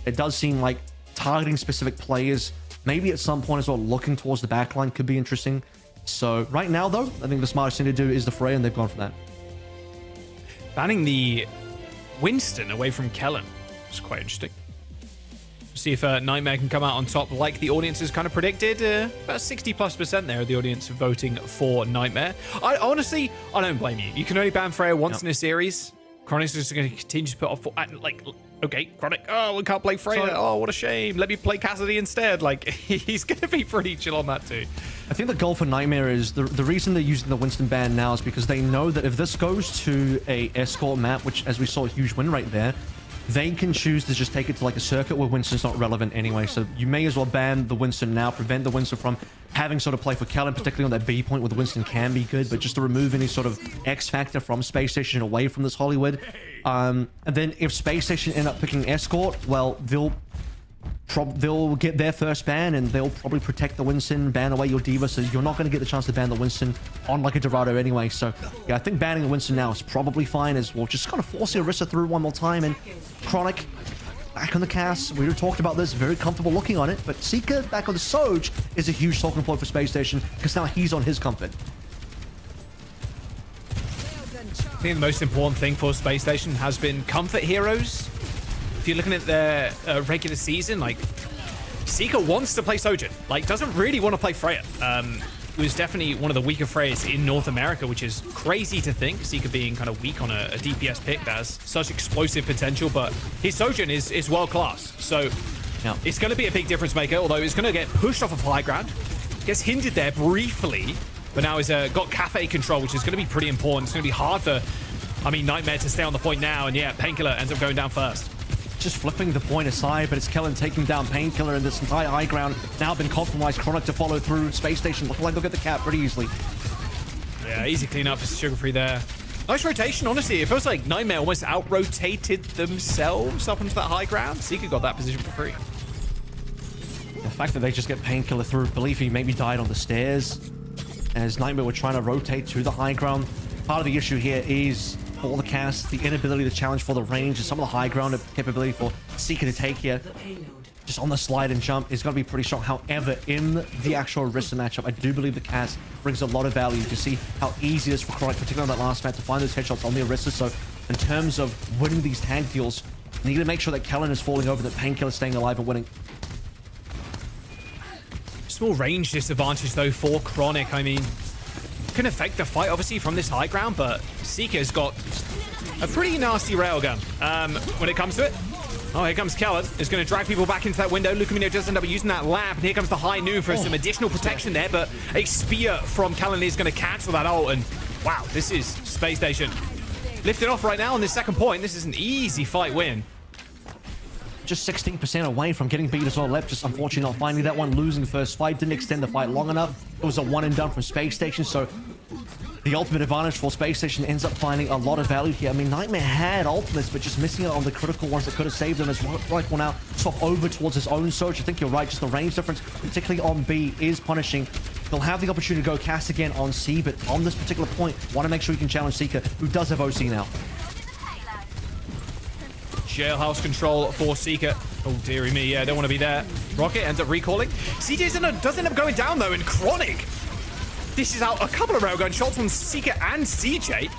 it does seem like targeting specific players, maybe at some point as well, looking towards the backline could be interesting. So right now, though, I think the smartest thing to do is the Freya, and they've gone for that. Banning the Winston away from Kellen is quite interesting. See if Nightmare can come out on top like the audience has kind of predicted. About 60+% there of the audience voting for Nightmare. I honestly, I don't blame you. You can only ban Freya once in a series. Chronic's just going to continue to put off. Like, okay, Chronic. Oh, we can't play Freya. Oh, what a shame. Let me play Cassidy instead. Like, he's going to be pretty chill on that too. I think the goal for Nightmare is the reason they're using the Winston ban now is because they know that if this goes to a escort map, which as we saw a huge win rate there, they can choose to just take it to like a circuit where Winston's not relevant anyway. So you may as well ban the Winston now, prevent the Winston from having sort of play for Kellen, particularly on that B point where the Winston can be good, but just to remove any sort of X factor from Space Station away from this Hollywood. And then if Space Station end up picking escort, well, they'll get their first ban and they'll probably protect the Winston, ban away your Diva, so you're not going to get the chance to ban the Winston on like a Dorado anyway. So yeah, I think banning the Winston now is probably fine as well. Just kind of forcing Orisa through one more time, and Chronic back on the cast. We already talked about this, very comfortable looking on it, but Seeker back on the Soj is a huge talking point for Space Station because now he's on his comfort. I think the most important thing for Space Station has been comfort heroes. If you're looking at their regular season, like, Seeker wants to play Sojourn, like, doesn't really want to play Freya. It was definitely one of the weaker Freyas in North America, which is crazy to think, Seeker being kind of weak on a DPS pick that has such explosive potential, but his Sojourn is world class. So it's going to be a big difference maker, although it's going to get pushed off of high ground. Gets hindered there briefly, but now he's got cafe control, which is going to be pretty important. It's going to be hard for, I mean, Nightmare to stay on the point now, and yeah, Painkiller ends up going down first. Just flipping the point aside, but it's Kellen taking down Painkiller, and this entire high ground now been compromised. Chronic to follow through. Space Station looking like they'll get the cap pretty easily. Yeah, easy clean up for Sugar Free there. Nice rotation, honestly. It feels like Nightmare almost out-rotated themselves up into that high ground. Seeker got that position for free. The fact that they just get Painkiller through, believe he maybe died on the stairs as Nightmare were trying to rotate to the high ground. Part of the issue here is for the cast, the inability to challenge for the range, and some of the high ground capability for Seeker to take here. Just on the slide and jump is going to be pretty strong. However, in the actual Orisa matchup, I do believe the cast brings a lot of value. You can see how easy it is for Chronic, particularly on that last match, to find those headshots on the Orisa. So in terms of winning these tag deals, you need to make sure that Kellen is falling over, that Painkiller staying alive and winning. Small range disadvantage though for Chronic. I mean, can affect the fight obviously from this high ground, but Seeker's got a pretty nasty railgun when it comes to it. Oh, here comes Kellen. Is going to drag people back into that window. Lucamino does end up using that lamp, and here comes the high noon for some additional protection there, but a spear from Kellen is going to cancel that ult, and wow, this is Space Station lifted off right now on this second point. This is an easy fight win. Just 16% away from getting beat as well. Left, just unfortunately not finding that one. Losing the first fight, didn't extend the fight long enough. It was a one and done from Space Station, so the ultimate advantage for Space Station ends up finding a lot of value here. I mean, Nightmare had ultimates, but just missing out on the critical ones that could have saved them as well. Right, will now swap over towards his own Surge. I think you're right, just the range difference, particularly on B, is punishing. They'll have the opportunity to go cast again on C, but on this particular point, want to make sure you can challenge Seeker, who does have OC now. Jailhouse control for Seeker. Oh, dearie me, yeah, don't want to be there. Rocket ends up recalling. CJ does end up going down, though, and Chronic dishes out a couple of railgun shots on Seeker and CJ,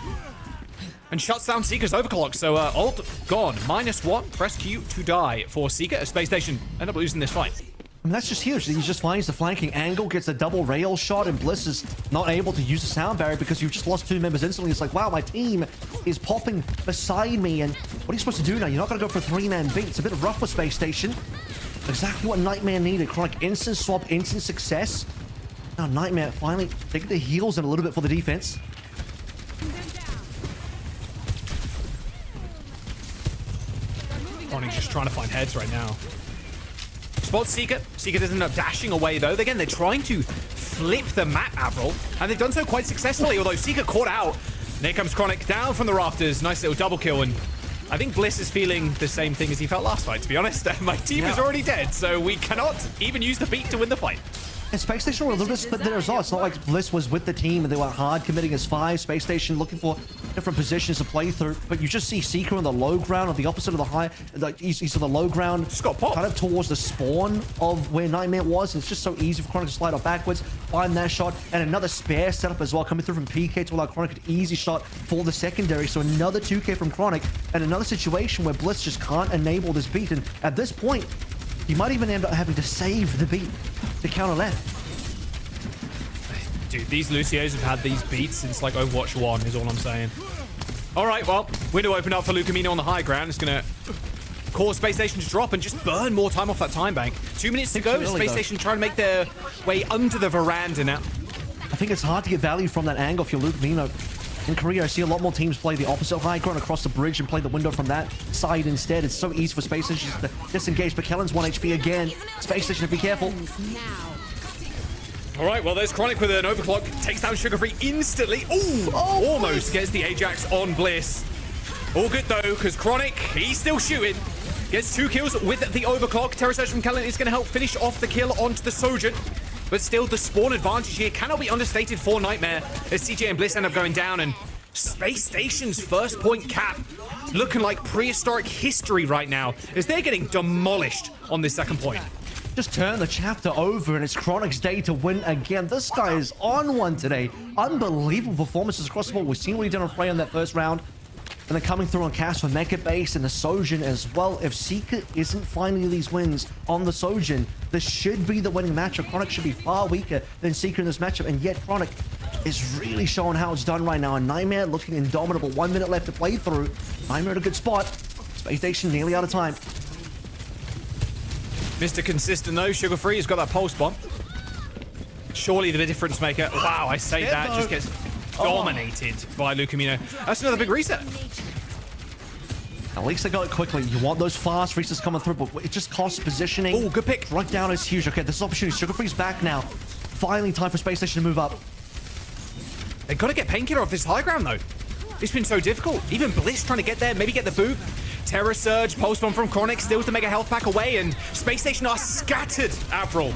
and shuts down Seeker's overclock. So, ult gone. -1. Press Q to die for Seeker. Space Station end up losing this fight. I mean, that's just huge. He just finds the flanking angle, gets a double rail shot, and Bliss is not able to use the sound barrier because you've just lost 2 members instantly. It's like, wow, my team is popping beside me, and what are you supposed to do now? You're not going to go for a 3-man beat. It's a bit rough for Space Station. Exactly what Nightmare needed. Chronic instant swap, instant success. Now Nightmare finally taking the heals in a little bit for the defense. Chronic just trying to find heads right now. Spots Seeker. Seeker doesn't end up dashing away, though. Again, they're trying to flip the map, Avril, and they've done so quite successfully, although Seeker caught out. And here comes Chronic down from the rafters. Nice little double kill, and I think Bliss is feeling the same thing as he felt last fight, to be honest. My team is already dead, so we cannot even use the beat to win the fight. And Space Station were a little bit split there as well. It's not like Bliss was with the team and they were hard committing as 5. Space Station looking for different positions to play through. But you just see Seeker on the low ground, on the opposite of the high. Like he's on the low ground, just got popped. Kind of towards the spawn of where Nightmare was. And it's just so easy for Chronic to slide off backwards, find that shot, and another spare setup as well coming through from PK to allow Chronic an easy shot for the secondary. So another 2K from Chronic, and another situation where Bliss just can't enable this beat. And at this point, he might even end up having to save the beat to counter left. Dude, these Lucios have had these beats since like Overwatch 1 is all I'm saying. All right, well, window opened up for Lucamino on the high ground. It's going to cause Space Station to drop and just burn more time off that time bank. 2 minutes to go. Space Station trying to make their way under the veranda now. I think it's hard to get value from that angle if you're Lucamino. In Korea, I see a lot more teams play the opposite high ground across the bridge and play the window from that side instead. It's so easy for Space Station to disengage, but Kellen's 1 HP again. Space Station, be careful. All right, well, there's Chronic with an overclock. Takes down Sugar Free instantly. Ooh, almost gets the Ajax on Bliss. All good, though, because Chronic, he's still shooting. Gets 2 kills with the overclock. Terror Surge from Kellen is going to help finish off the kill onto the Sojourn. But still, the spawn advantage here cannot be understated for Nightmare as CJ and Bliss end up going down. And Space Station's first point cap looking like prehistoric history right now as they're getting demolished on this second point. Just turn the chapter over and it's Chronic's day to win again. This guy is on one today. Unbelievable performances across the board. We've seen what he did on Frey on that first round. And then coming through on Cass for Mecha Base and the Sojourn as well. If Seeker isn't finding these wins on the Sojourn, this should be the winning matchup. Chronic should be far weaker than Seeker in this matchup. And yet Chronic is really showing how it's done right now. And Nightmare looking indomitable. 1 minute left to play through. Nightmare at a good spot. Space Station nearly out of time. Mr. Consistent, though. Sugar Free has got that pulse bomb. Surely the difference maker. Wow, I say that. Just gets dominated by Lucamino. That's another big reset. At least they got it quickly. You want those fast resets coming through, but it just costs positioning. Oh, good pick. Right down is huge. Okay, this is opportunity. Sugar Free's back now. Finally, time for Space Station to move up. They've got to get Painkiller off this high ground, though. It's been so difficult. Even Bliss trying to get there, maybe get the boot. Terror Surge, Pulse Bomb from Chronic, steals the Mega Health Pack away, and Space Station are scattered, Avril.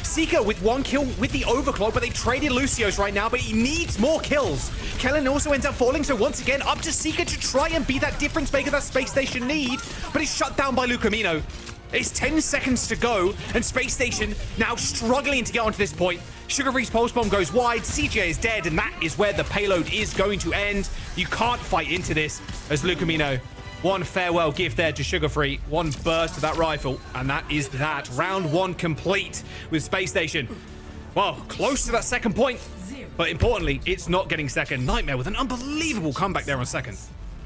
Seeker with 1 kill with the overclock, but they traded Lucio's right now, but he needs more kills. Kellen also ends up falling, so once again, up to Seeker to try and be that difference maker that Space Station need, but he's shut down by Lucamino. It's 10 seconds to go, and Space Station now struggling to get onto this point. Sugar Free's Pulse Bomb goes wide, CJ is dead, and that is where the payload is going to end. You can't fight into this as Lucamino. 1 farewell gift there to Sugar Free, 1 burst of that rifle, and that is that. Round 1 complete with Space Station. Well, close to that second point, but importantly, it's not getting second. Nightmare with an unbelievable comeback there on second.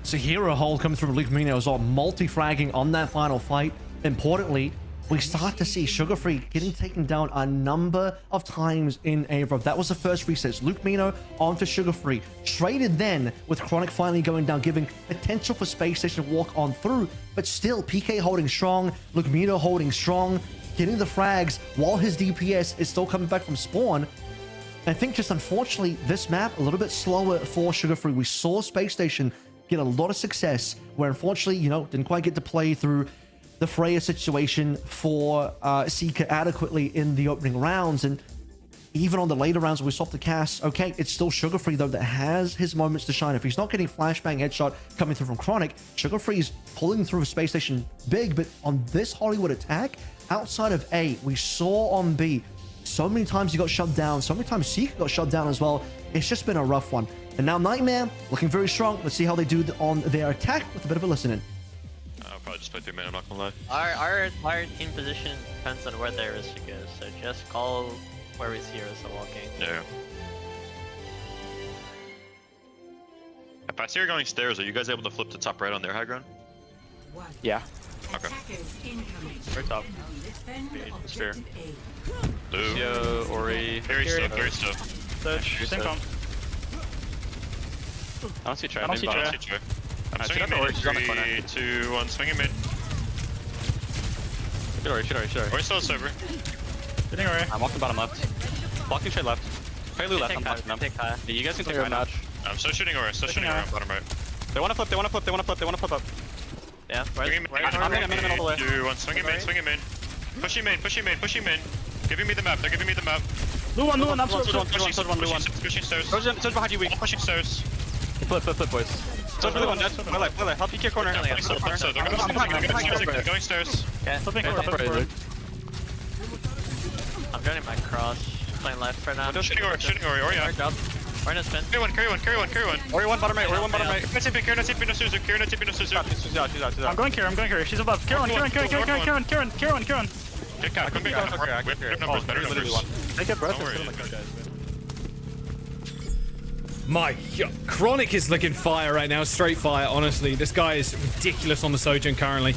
So hero hold coming through from Lucamino as well, multi-fragging on that final fight. Importantly, we start to see Sugar Free getting taken down a number of times in Avril. That was the first reset. Lucamino onto Sugar Free. Traded then with Chronic finally going down, giving potential for Space Station to walk on through. But still, PK holding strong, Lucamino holding strong, getting the frags while his DPS is still coming back from spawn. I think just unfortunately, this map a little bit slower for Sugar Free. We saw Space Station get a lot of success where unfortunately, didn't quite get to play through the Freya situation for Seeker adequately in the opening rounds. And even on the later rounds, we saw the cast. Okay, it's still Sugar Free, though, that has his moments to shine. If he's not getting flashbang headshot coming through from Chronic, Sugar Free is pulling through Space Station big. But on this Hollywood attack, outside of A, we saw on B, so many times he got shut down. So many times Seeker got shut down as well. It's just been a rough one. And now Nightmare looking very strong. Let's see how they do on their attack with a bit of a listen in. probably just play 3 man, I'm not gonna lie. Our team position depends on where their Rishik is, so just call where we see Rishik walking. Yeah. If I see her going stairs, are you guys able to flip to top right on their high ground? Yeah. Okay. Right top. It's fair. Blue. Yo, Ori. Very stuff, very stuff. Search. Same comp. I don't see Trey. I'm swinging mid. 3, 2, 1, swinging mid. Shoot Ori. Ori's still a server. Shooting Ori. I'm walking bottom left. Blocking Trey left. Trey Lou left, I'm blocking them. Yeah, you guys can take right now. I'm still shooting Ori, bottom right. They wanna flip up. Yeah, swinging mid. I'm in all the way. 2, 1, swinging mid. Pushing main. Giving me the map, they're giving me the map. Blue one, I'm Pushing stairs. Surge behind you, weak. Pushing stairs. Flip, boys. Surge blue one, dead. Play left. Help you kick corner. They're going stairs. Okay. Flipping I'm joining my cross. Playing left for now. Shooting Ori, yeah. We're in a spin. Carry one. Ori one bottom right. Carry no scissors. I'm going Kieran. She's above. Kieran. Get cat, come back. We have numbers, better numbers. Take a breath. My God. Chronic is looking fire right now. Straight fire, honestly. This guy is ridiculous on the Sojourn currently.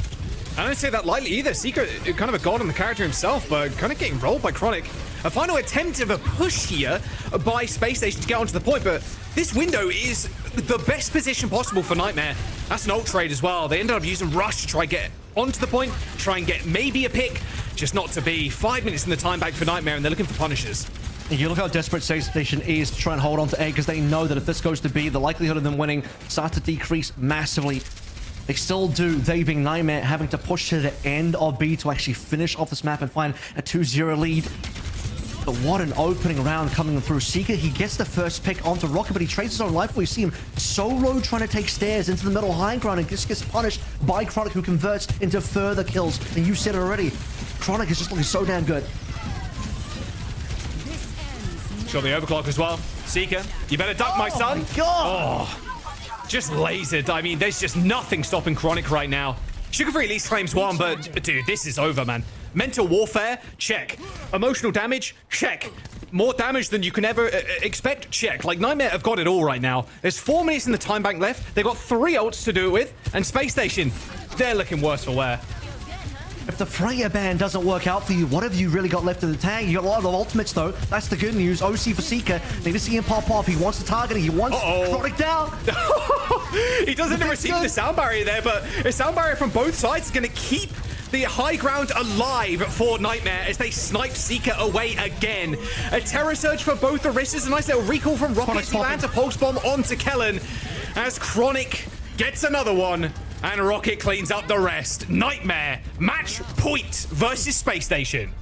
I don't say that lightly either. Seeker, kind of a god on the character himself, but kind of getting rolled by Chronic. A final attempt of a push here by Space Station to get onto the point, but this window is the best position possible for Nightmare. That's an ult trade as well. They ended up using Rush to try and get onto the point, try and get maybe a pick, just not to be. 5 minutes in the time back for Nightmare, and they're looking for punishes. You look how desperate Space Station is to try and hold on to A, because they know that if this goes to B, the likelihood of them winning starts to decrease massively. They still do, they being Nightmare, having to push to the end of B to actually finish off this map and find a 2-0 lead. But what an opening round coming through. Seeker, he gets the first pick onto Rocket, but he trades his own life. We see him solo trying to take stairs into the middle high ground and just gets punished by Chronic, who converts into further kills. And you said it already, Chronic is just looking so damn good. Got the overclock as well. Seeker, you better duck, my son. My God. Oh, just lasered. I mean, there's just nothing stopping Chronic right now. Sugar Free at least claims one, but dude, this is over, man. Mental warfare, check. Emotional damage, check. More damage than you can ever expect, check. Like, Nightmare have got it all right now. There's 4 minutes in the time bank left. They've got 3 ults to do it with, and Space Station, they're looking worse for wear. If the Freya ban doesn't work out for you, what have you really got left in the tag? You got a lot of ultimates, though. That's the good news. OC for Seeker. Need to see him pop off. He wants to target it. He wants Chronic down. He doesn't receive the sound barrier there, but a sound barrier from both sides is going to keep the high ground alive for Nightmare as they snipe Seeker away again. A Terror Surge for both Orisas. A nice little recall from Rocket as he lands a Pulse Bomb onto Kellen as Chronic gets another one. And Rocket cleans up the rest. Nightmare, match point versus Space Station.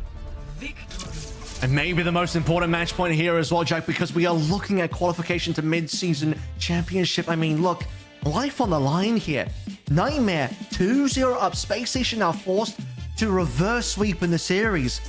And maybe the most important match point here as well, Jack, because we are looking at qualification to Midseason Championship. I mean, look, life on the line here. Nightmare 2-0 up. Space Station now forced to reverse sweep in the series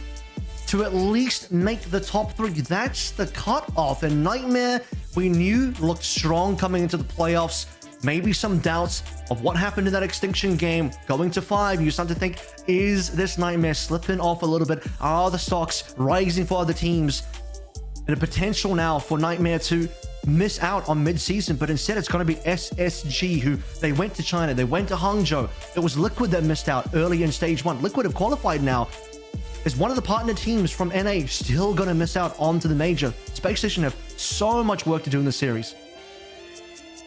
to at least make the top 3. That's the cutoff. And Nightmare, we knew, looked strong coming into the playoffs. Maybe some doubts of what happened in that Extinction game. Going to 5, you start to think, is this Nightmare slipping off a little bit? Are the stocks rising for other teams? And a potential now for Nightmare to miss out on mid-season, but instead it's going to be SSG, who they went to China, they went to Hangzhou. It was Liquid that missed out early in stage 1. Liquid have qualified now. Is one of the partner teams from NA still going to miss out onto the major? Space Station have so much work to do in the series.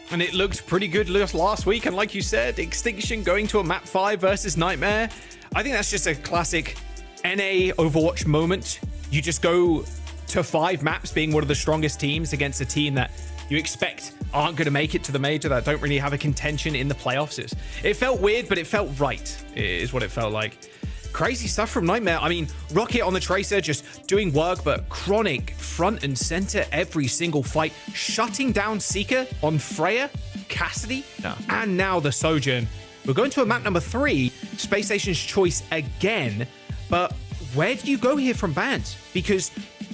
And it looked pretty good last week. And like you said, Extinction going to a map 5 versus Nightmare. I think that's just a classic NA Overwatch moment. You just go to 5 maps being one of the strongest teams against a team that you expect aren't going to make it to the major, that don't really have a contention in the playoffs. It felt weird, but it felt right, is what it felt like. Crazy stuff from Nightmare. I mean, Rocket on the Tracer just doing work, but Chronic front and center every single fight, shutting down Seeker on Freya, Cassidy, and now the Sojourn. We're going to a map number 3, Space Station's choice again, but where do you go here from bans? Because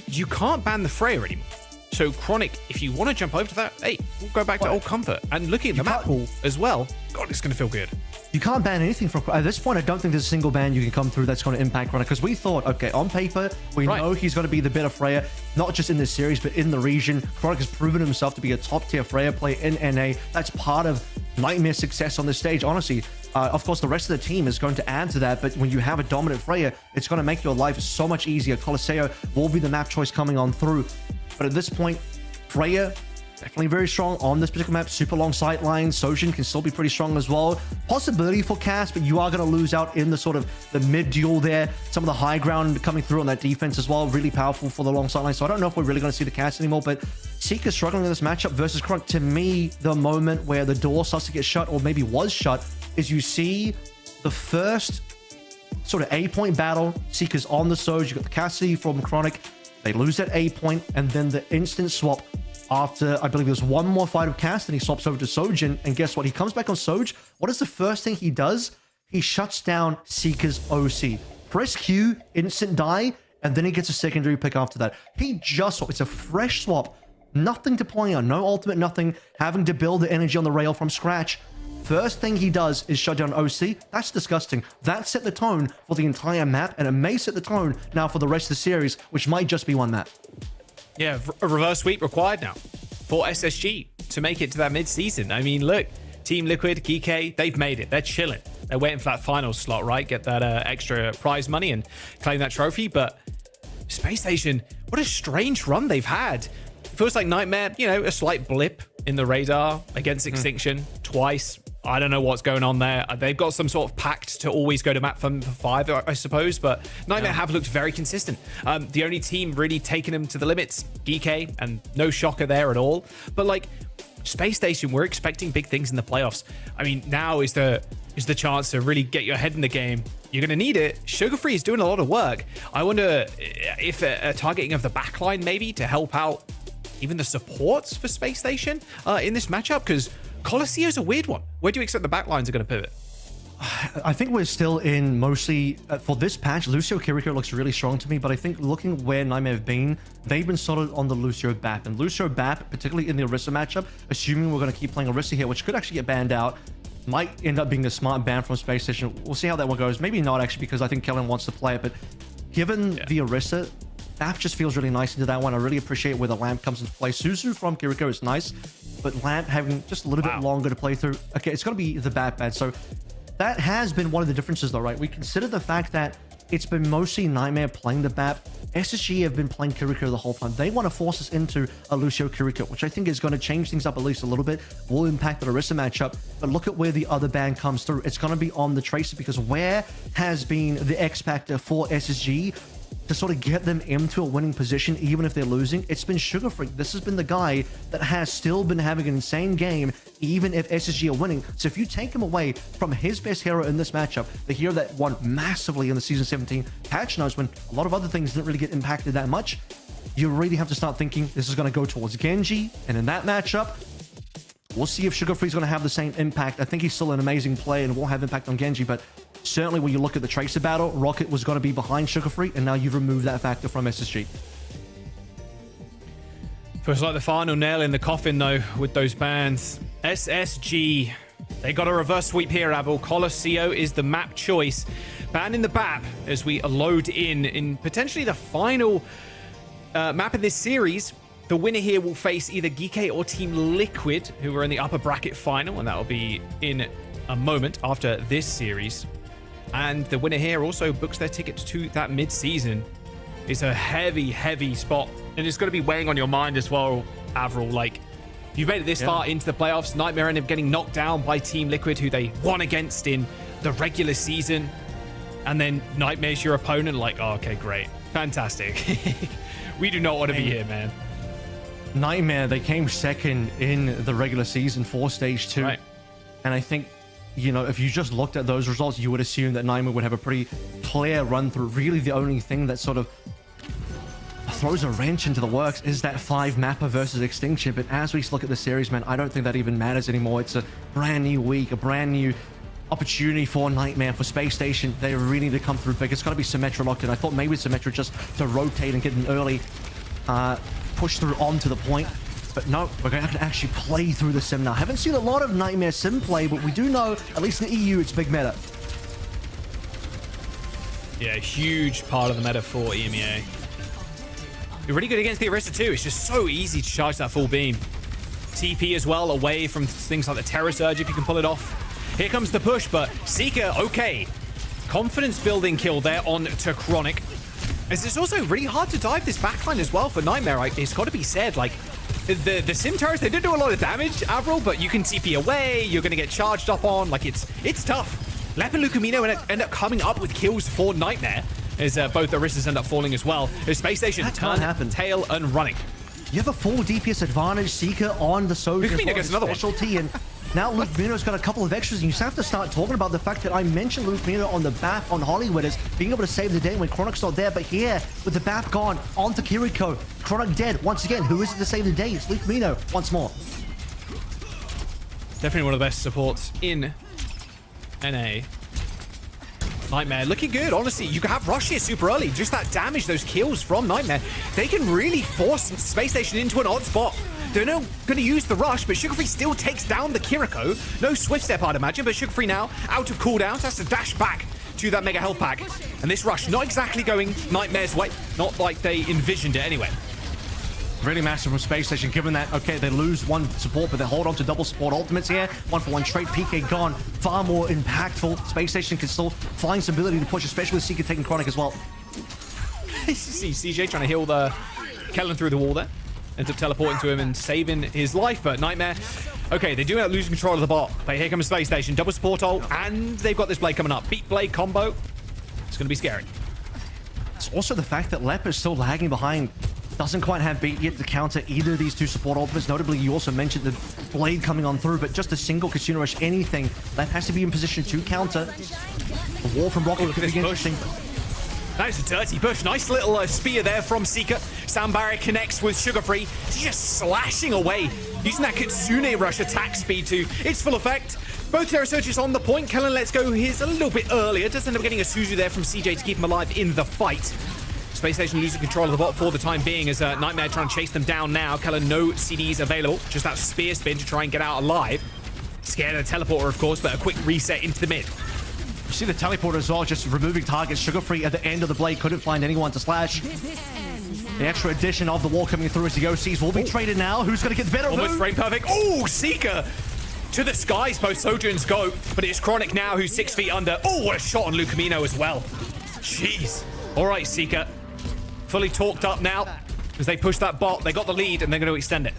you can't ban the Freya anymore. So Chronic, if you want to jump over to that, hey, we'll go back to Old Comfort. And looking at the map pool as well, God, it's going to feel good. you can't ban anything from at this point. I don't think there's a single ban you can come through that's going to impact Chronic, because we thought, okay, on paper we know he's going to be the better Freya, not just in this series but in the region. Chronic has proven himself to be a top tier Freya player in NA. That's part of Nightmare's success on this stage, honestly. Of course, the rest of the team is going to add to that, but when you have a dominant Freya, it's going to make your life so much easier. Colosseo will be the map choice coming on through, but at this point, Freya definitely very strong on this particular map. Super long sight lines. Sojin can still be pretty strong as well. Possibility for Cass, but you are going to lose out in the sort of the mid duel there. Some of the high ground coming through on that defense as well. Really powerful for the long sight line. So I don't know if we're really going to see the Cass anymore, but Seeker struggling in this matchup versus Chronic. To me, the moment where the door starts to get shut, or maybe was shut, is you see the first sort of A point battle. Seeker's on the Soj. You got the Cassidy from Chronic. They lose that A point, and then the instant swap after, I believe, there's one more fight of Cass, then he swaps over to Sojin, and guess what? He comes back on Soj. What is the first thing he does? He shuts down Seeker's OC. Press Q, instant die, and then he gets a secondary pick after that. He just swapped. It's a fresh swap. Nothing to play on. No ultimate, nothing. Having to build the energy on the rail from scratch. First thing he does is shut down OC. That's disgusting. That set the tone for the entire map, and it may set the tone now for the rest of the series, which might just be one map. Yeah, a reverse sweep required now for SSG to make it to that mid-season. I mean, look, Team Liquid, GK, they've made it. They're chilling. They're waiting for that final slot, right? Get that extra prize money and claim that trophy. But Space Station, what a strange run they've had. It feels like Nightmare, you know, a slight blip in the radar against Extinction twice. I don't know what's going on there. They've got some sort of pact to always go to map 5, I suppose, but Nightmare have looked very consistent. The only team really taking them to the limits, GK, and no shocker there at all. But like, Space Station, we're expecting big things in the playoffs. I mean, now is the chance to really get your head in the game. You're going to need it. Sugar Free is doing a lot of work. I wonder if a targeting of the backline maybe to help out even the supports for Space Station in this matchup, because Colosseo's a weird one. Where do you expect the backlines are going to pivot? I think we're still in mostly, for this patch, Lucio Kiriko looks really strong to me, but I think looking where Nightmare have been, they've been sorted on the Lucio BAP. And Lucio BAP, particularly in the Orisa matchup, assuming we're going to keep playing Orisa here, which could actually get banned out, might end up being a smart ban from Space Station. We'll see how that one goes. Maybe not, actually, because I think Kellen wants to play it, but given the Orisa, BAP just feels really nice into that one. I really appreciate where the Lamp comes into play. Suzu from Kiriko is nice, but Lamp having just a little bit longer to play through. Okay, it's going to be the BAP bad. So that has been one of the differences though, right? We consider the fact that it's been mostly Nightmare playing the BAP. SSG have been playing Kiriko the whole time. They want to force us into a Lucio Kiriko, which I think is going to change things up at least a little bit. Will impact the Orisa matchup, but look at where the other ban comes through. It's going to be on the Tracer, because where has been the X factor for SSG to sort of get them into a winning position, even if they're losing? It's been Sugar Free. This has been the guy that has still been having an insane game, even if SSG are winning. So if you take him away from his best hero in this matchup, the hero that won massively in the Season 17 patch notes when a lot of other things didn't really get impacted that much, you really have to start thinking this is going to go towards Genji. And in that matchup, we'll see if Sugar Free's going to have the same impact. I think he's still an amazing player and will have impact on Genji, but certainly when you look at the Tracer battle, Rocket was going to be behind Sugar Free, and now you've removed that factor from SSG. Feels like the final nail in the coffin, though, with those bans. SSG, they got a reverse sweep here, Abel. Colosseo is the map choice. Ban in the BAP as we load in potentially the final map in this series. The winner here will face either GK or Team Liquid, who are in the upper bracket final, and that will be in a moment after this series. And the winner here also books their ticket to that mid-season. It's a heavy, heavy spot. And it's going to be weighing on your mind as well, Avril. Like, you've made it this far into the playoffs. Nightmare end up getting knocked down by Team Liquid, who they won against in the regular season. And then Nightmare's your opponent. Like, oh, okay, great. Fantastic. We do not want to be here, man. Nightmare, they came second in the regular season for Stage 2. Right. And I think, you know, if you just looked at those results, you would assume that Nightmare would have a pretty clear run through. Really, the only thing that sort of throws a wrench into the works is that 5 mapper versus Extinction. But as we look at the series, man, I don't think that even matters anymore. It's a brand new week, a brand new opportunity for Nightmare, for Space Station. They really need to come through big. It's got to be Symmetra locked in. I thought maybe Symmetra just to rotate and get an early push through onto the point. But no, we're going to actually play through the sim now. Haven't seen a lot of Nightmare sim play, but we do know, at least in the EU, it's big meta. Yeah, huge part of the meta for EMEA. You're really good against the Orisa too. It's just so easy to charge that full beam. TP as well, away from things like the Terror Surge if you can pull it off. Here comes the push, but Seeker, okay. Confidence building kill there on to Chronic. As it's also really hard to dive this backline as well for Nightmare. Like, it's got to be said, like, the Sim Turrets, they did do a lot of damage, Avril, but you can TP away, you're going to get charged up on. Like, it's tough. Lep and Lucamino end up coming up with kills for Nightmare, as both Orisas end up falling as well. As Space Station turn, tail, and running. You have a full DPS advantage, Seeker on the Sojourn. Lucamino gets another specialty, and now Lucamino's got a couple of extras, and you just have to start talking about the fact that I mentioned Lucamino on the BAF on Hollywood as being able to save the day when Chronic's not there, but here, with the BAF gone, onto Kiriko, Chronic dead. Once again, who is it to save the day? It's Lucamino once more. Definitely one of the best supports in NA. Nightmare looking good, honestly. You can have Rush here super early. Just that damage, those kills from Nightmare, they can really force Space Station into an odd spot. They're not going to use the Rush, but Sugar Free still takes down the Kiriko. No Swift Step, I'd imagine, but Sugar Free now out of cooldown, so has to dash back to that Mega Health Pack. And this Rush not exactly going Nightmare's way, not like they envisioned it anyway. Really massive from Space Station, given that, okay, they lose one support, but they hold on to double support ultimates here. 1-for-1 trade, PK gone. Far more impactful. Space Station can still find some ability to push, especially with Seeker taking Chronic as well. You see CJ trying to heal the Kellen through the wall there. Ends up teleporting to him and saving his life, but Nightmare, okay, they do end up losing control of the bot. But here comes Space Station, double support ult, and they've got this Blade coming up. Beat Blade combo. It's going to be scary. It's also the fact that Lep is still lagging behind. Doesn't quite have beat yet to counter either of these two support ultimates. Notably, you also mentioned the Blade coming on through, but just a single Kitsune Rush, anything. Lep has to be in position to counter. The wall from Rocket could be interesting. That is a dirty push. Nice little spear there from Seeker. Sound Barrier connects with Sugar Free. He's just slashing away, using that Kitsune Rush attack speed to its full effect. Both Terror Surges on the point. Kellen lets go his a little bit earlier. Does end up getting a Suzu there from CJ to keep him alive in the fight. Space Station losing control of the bot for the time being as Nightmare trying to chase them down now. Kellen, no CDs available. Just that spear spin to try and get out alive. Scared of the teleporter, of course, but a quick reset into the mid. You see the teleporter as well, just removing targets. Sugar Free at the end of the Blade couldn't find anyone to slash. The extra addition of the wall coming through as the OCs will be traded now. Who's going to get the better of Almost frame perfect. Oh, Seeker to the skies. Both Sojourns go, but it's Chronic now who's 6 feet under. Oh, what a shot on Lucamino as well. Jeez. All right, Seeker. Fully talked up now as they push that bot. They got the lead and they're going to extend it.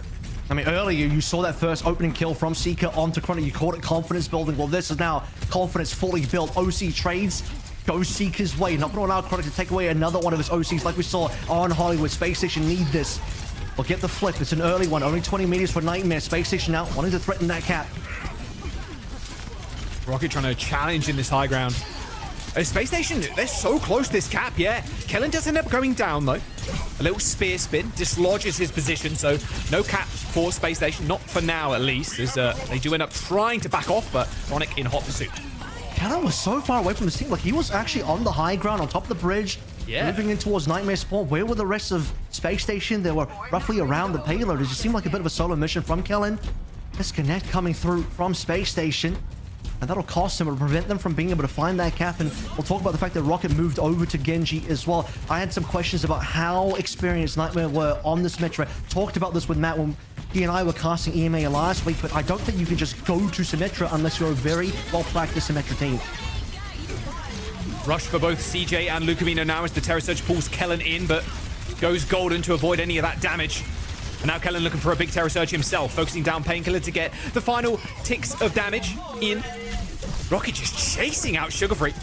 I mean, earlier you saw that first opening kill from Seeker onto Chronic. You called it confidence building. Well, this is now confidence fully built. OC trades. Go Seeker's way. Not going to allow Chronic to take away another one of his OCs like we saw on Hollywood. Space Station need this. We'll get the flip. It's an early one. Only 20 meters for Nightmare. Space Station now wanting to threaten that cap. Rocket trying to challenge in this high ground. Space Station, they're so close to this cap, yeah. Kellen does end up going down, though. A little spear spin dislodges his position, so no cap for Space Station, not for now at least, as they do end up trying to back off, but Chronic in hot pursuit. Kellen was so far away from his team, like he was actually on the high ground, on top of the bridge, moving in towards Nightmare spawn. Where were the rest of Space Station? They were roughly around the payload. It just seemed like a bit of a solo mission from Kellen. Disconnect coming through from Space Station. And that'll cost them, it'll prevent them from being able to find that cap. And we'll talk about the fact that Rocket moved over to Genji as well. I had some questions about how experienced Nightmare were on this Symmetra. Talked about this with Matt when he and I were casting EMEA last week, but I don't think you can just go to Symmetra unless you're a very well-practiced Symmetra team. Rush for both CJ and Lucamino now as the Terror Surge pulls Kellen in, but goes golden to avoid any of that damage. And now Kellen looking for a big Terror Surge himself, focusing down Painkiller to get the final ticks of damage in. Rocket just chasing out Sugar Free.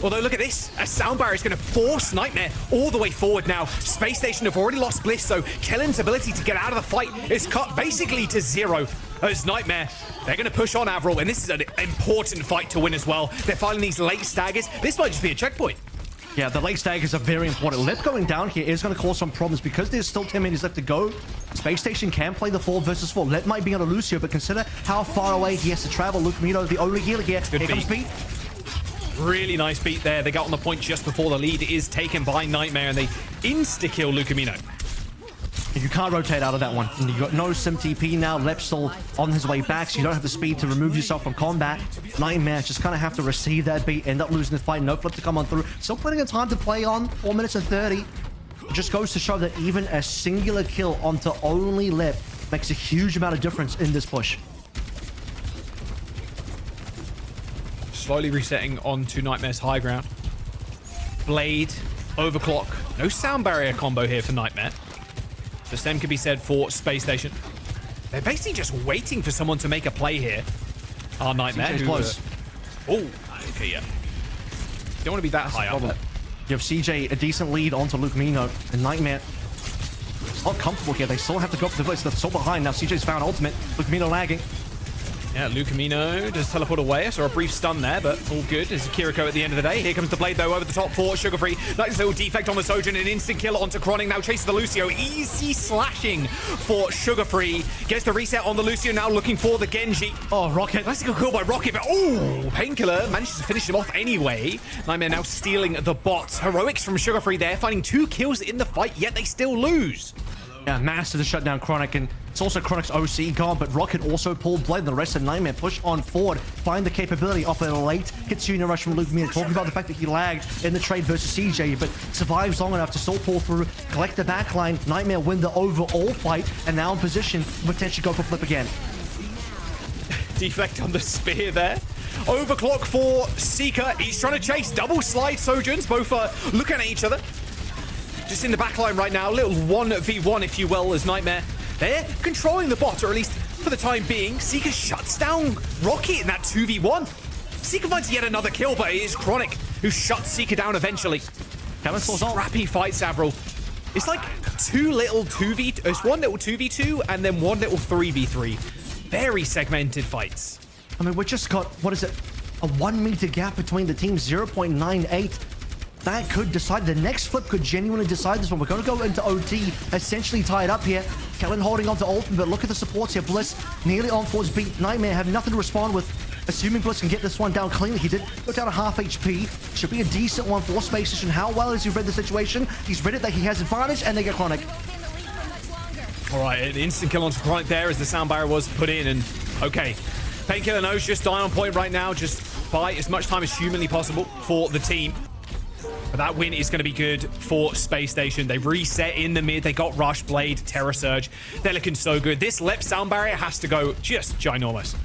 Although, look at this. A sound barrier is going to force Nightmare all the way forward now. Space Station have already lost Bliss, so Kellen's ability to get out of the fight is cut basically to zero. As Nightmare, they're going to push on Avril, and this is an important fight to win as well. They're fighting these late staggers. This might just be a checkpoint. Yeah, the late staggers are very important. Lip going down here is going to cause some problems because there's still 10 minutes left to go. Space Station can play the 4 versus 4. Lip might be on a Lucio, but consider how far away he has to travel. Lucamino is the only healer here. Here comes Pete. Really nice beat there. They got on the point just before the lead is taken by Nightmare, and they insta-kill Lucamino. You can't rotate out of that one. And you got no sim TP now. Lep's still on his way back, so you don't have the speed to remove yourself from combat. Nightmare just kind of have to receive that beat, end up losing the fight. No flip to come on through. Still plenty of time to play on. 4 minutes and 30. It just goes to show that even a singular kill onto only Lep makes a huge amount of difference in this push. Slowly resetting onto Nightmare's high ground. Blade, overclock. No sound barrier combo here for Nightmare. The same could be said for Space Station. They're basically just waiting for someone to make a play here. Our Nightmare. CJ's close. Oh, okay, yeah. Don't want to be that high up. You have CJ a decent lead onto Lucamino, and Nightmare not comfortable here. They still have to go for the blitz. They're so behind now. CJ's found ultimate. Lucamino lagging. Yeah, Lucamino does teleport away. I saw a brief stun there, but all good. There's a Kiriko at the end of the day. Here comes the Blade, though, over the top for Sugar Free. Nice little defect on the Sojourn. An instant kill onto Chronic. Now chases the Lucio. Easy slashing for Sugar Free. Gets the reset on the Lucio, now looking for the Genji. Oh, Rocket. Nice little kill by Rocket, but oh, Painkiller manages to finish him off anyway. Nightmare now stealing the bot. Heroics from Sugar Free there, finding 2 kills in the fight, yet they still lose. Yeah, master to shut down Chronic, and it's also Chronic's OC gone, but Rocket also pulled Blade. The rest of Nightmare push on forward, find the capability of a late Kitsune rush from Lucamino. Talking about the fact that he lagged in the trade versus CJ, but survives long enough to still pull through, collect the backline. Nightmare win the overall fight, and now in position to potentially go for flip again. Deflect on the spear there. Overclock for Seeker. He's trying to chase double slide Sojourns. Both are looking at each other. Just in the backline right now. Little 1v1, if you will, as Nightmare. They're controlling the bot, or at least for the time being. Seeker shuts down Rocket in that 2v1. Seeker finds yet another kill, but it is Chronic who shuts Seeker down eventually. Scrappy fight, Savril. It's like it's one little 2v2 and then one little 3v3. Very segmented fights. I mean, we just got, what is it? A 1 meter gap between the teams, 0.98. That could decide. The next flip could genuinely decide this one. We're going to go into OT, essentially tied up here. Kellen holding on to ultimate, but look at the supports here. Bliss nearly on towards beat. Nightmare have nothing to respond with. Assuming Bliss can get this one down cleanly. He did go down to half HP. Should be a decent one for Space Station. How well has he read the situation? He's read it that he has advantage, and they get Chronic. All right, an instant kill onto Chronic there as the sound barrier was put in, and okay. Painkiller knows just die on point right now. Just buy as much time as humanly possible for the team. But that win is going to be good for Space Station. They reset in the mid. They got Rush, Blade, Terror Surge. They're looking so good. This Lep sound barrier has to go just ginormous.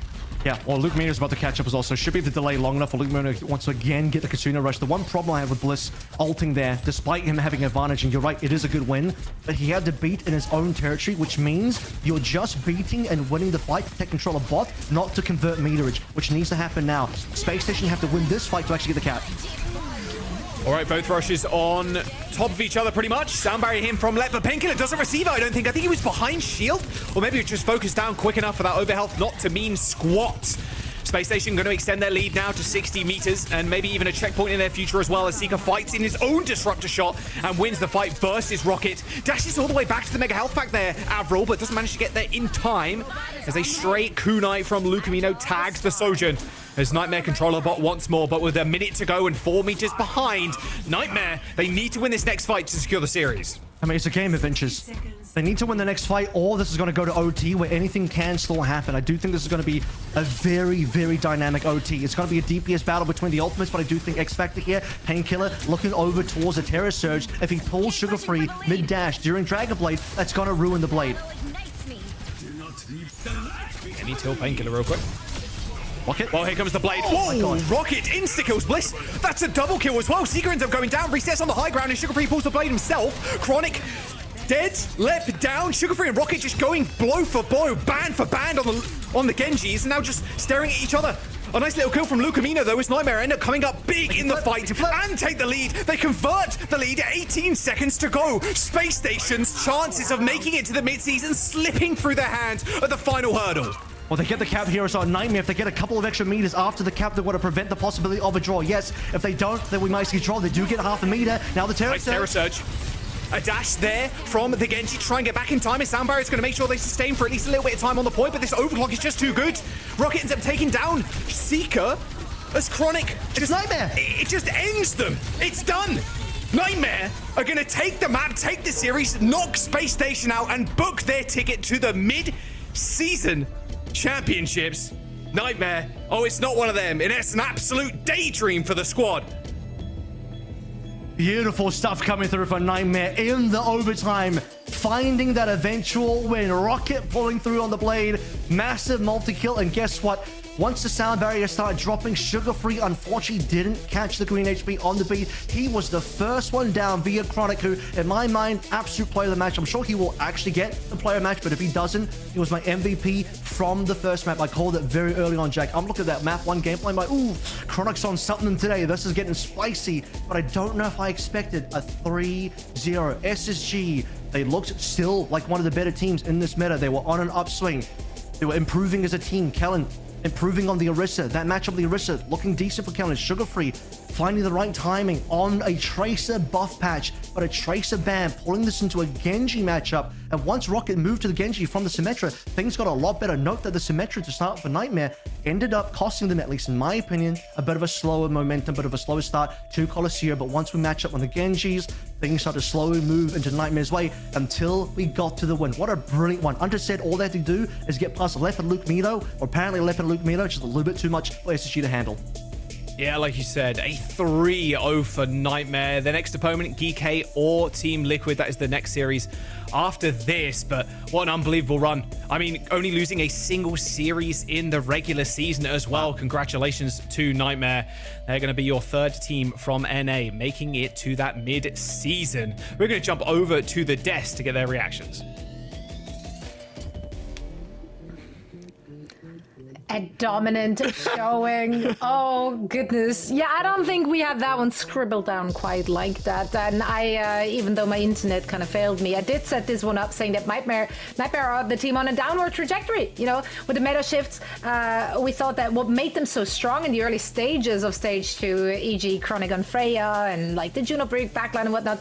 Yeah, well, Lucamino is about to catch up as well, so should be the delay long enough for Lucamino once again get the Kitsune Rush. The one problem I have with Bliss ulting there, despite him having advantage, and you're right, it is a good win, but he had to beat in his own territory, which means you're just beating and winning the fight to take control of bot, not to convert meterage, which needs to happen now. Space Station have to win this fight to actually get the cap. All right, both rushes on top of each other pretty much. Sound barrier him from Lep, but Painkiller doesn't receive it, I don't think. I think he was behind shield, or maybe he just focused down quick enough for that overhealth not to mean squat. Space Station going to extend their lead now to 60 meters, and maybe even a checkpoint in their future as well, as Seeker fights in his own disruptor shot and wins the fight. Bursts Rocket, dashes all the way back to the mega health pack there, Avril, but doesn't manage to get there in time as a straight kunai from Lucamino tags the Sojourn. As Nightmare controller bot once more, but with a minute to go and 4 meters behind Nightmare, they need to win this next fight to secure the series. I mean, it's a game of inches. They need to win the next fight, or this is going to go to OT, where anything can still happen. I do think this is going to be a very, very dynamic OT. It's going to be a DPS battle between the ultimates, but I do think X Factor here, Painkiller, looking over towards a Terror Surge. If he pulls Sugar Free mid-dash during Dragon Blade, that's going to ruin the Blade. Can he kill Painkiller real quick? Rocket. Well, here comes the Blade. Oh, Rocket insta-kills Bliss. That's a double kill as well. Seeker ends up going down, resets on the high ground, and Sugar Free pulls the Blade himself. Chronic dead, Lep down. Sugar Free and Rocket just going blow for blow, band for band on the Genjis, and now just staring at each other. A nice little kill from Lucamino, though, as Nightmare end up coming up big in the fight and take the lead. They convert the lead, 18 seconds to go. Space Station's chances of making it to the mid-season slipping through their hands at the final hurdle. Well, they get the cap here as our Nightmare. If they get a couple of extra meters after the cap, they're going to prevent the possibility of a draw. Yes, if they don't, then we might see a draw. They do get half a meter. Now the Terror Surge. A dash there from the Genji to try and get back in time. His sound barrier is going to make sure they sustain for at least a little bit of time on the point, but this overclock is just too good. Rocket ends up taking down Seeker as Chronic. It's Nightmare. It just ends them. It's done. Nightmare are going to take the map, take the series, knock Space Station out, and book their ticket to the Mid-Season Championships. Nightmare, oh, it's not one of them. It's an absolute daydream for the squad. Beautiful stuff coming through for Nightmare in the overtime. Finding that eventual win. Rocket pulling through on the blade. Massive multi-kill. And guess what? Once the sound barrier started dropping, Sugar Free unfortunately didn't catch the green HP on the beat. He was the first one down via Chronic, who, in my mind, absolute player of the match. I'm sure he will actually get the player of the match, but if he doesn't, he was my MVP from the first map. I called it very early on, Jack. I'm looking at that map 1 gameplay. I'm like, ooh, Chronic's on something today. This is getting spicy, but I don't know if I expected a 3-0 SSG. They looked still like one of the better teams in this meta. They were on an upswing. They were improving as a team. Kellen improving on the Orisa. That matchup with the Orisa looking decent for Kellen. Sugar Free finding the right timing on a Tracer buff patch, but a Tracer ban, pulling this into a Genji matchup. And once Rocket moved to the Genji from the Symmetra, things got a lot better. Note that the Symmetra to start for Nightmare ended up costing them, at least in my opinion, a bit of a slower momentum, bit of a slower start to Colosseum. But once we match up on the Genjis, things started to slowly move into Nightmare's way until we got to the win. What a brilliant one. Under said all they had to do is get past Leopard Luke Mito, or apparently Leopard Luke Mito, just a little bit too much for SSG to handle. Yeah, like you said, a 3-0 for Nightmare. The next opponent, GK or Team Liquid. That is the next series after this. But what an unbelievable run. I mean, only losing a single series in the regular season as well. Congratulations to Nightmare. They're going to be your third team from NA, making it to that mid-season. We're going to jump over to the desk to get their reactions. A dominant showing. Oh, goodness. Yeah, I don't think we had that one scribbled down quite like that. And I, even though my internet kind of failed me, I did set this one up saying that Nightmare are the team on a downward trajectory. You know, with the meta shifts, we thought that what made them so strong in the early stages of Stage 2, e.g. Chronic on Freya and like the Juno Brick backline and whatnot,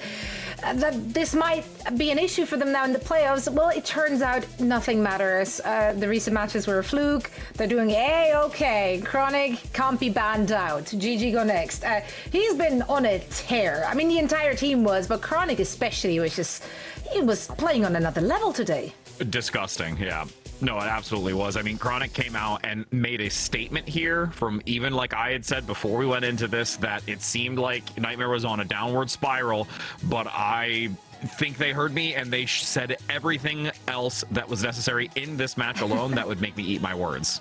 that this might be an issue for them now in the playoffs. Well, it turns out nothing matters. The recent matches were a fluke. They're doing A-okay. Chronic can't be banned out. GG go next. He's been on a tear. I mean, the entire team was, but Chronic especially was just, he was playing on another level today. Disgusting, yeah. No, it absolutely was. I mean, Chronic came out and made a statement here from even like I had said before we went into this, that it seemed like Nightmare was on a downward spiral, but I think they heard me and they said everything else that was necessary in this match alone that would make me eat my words.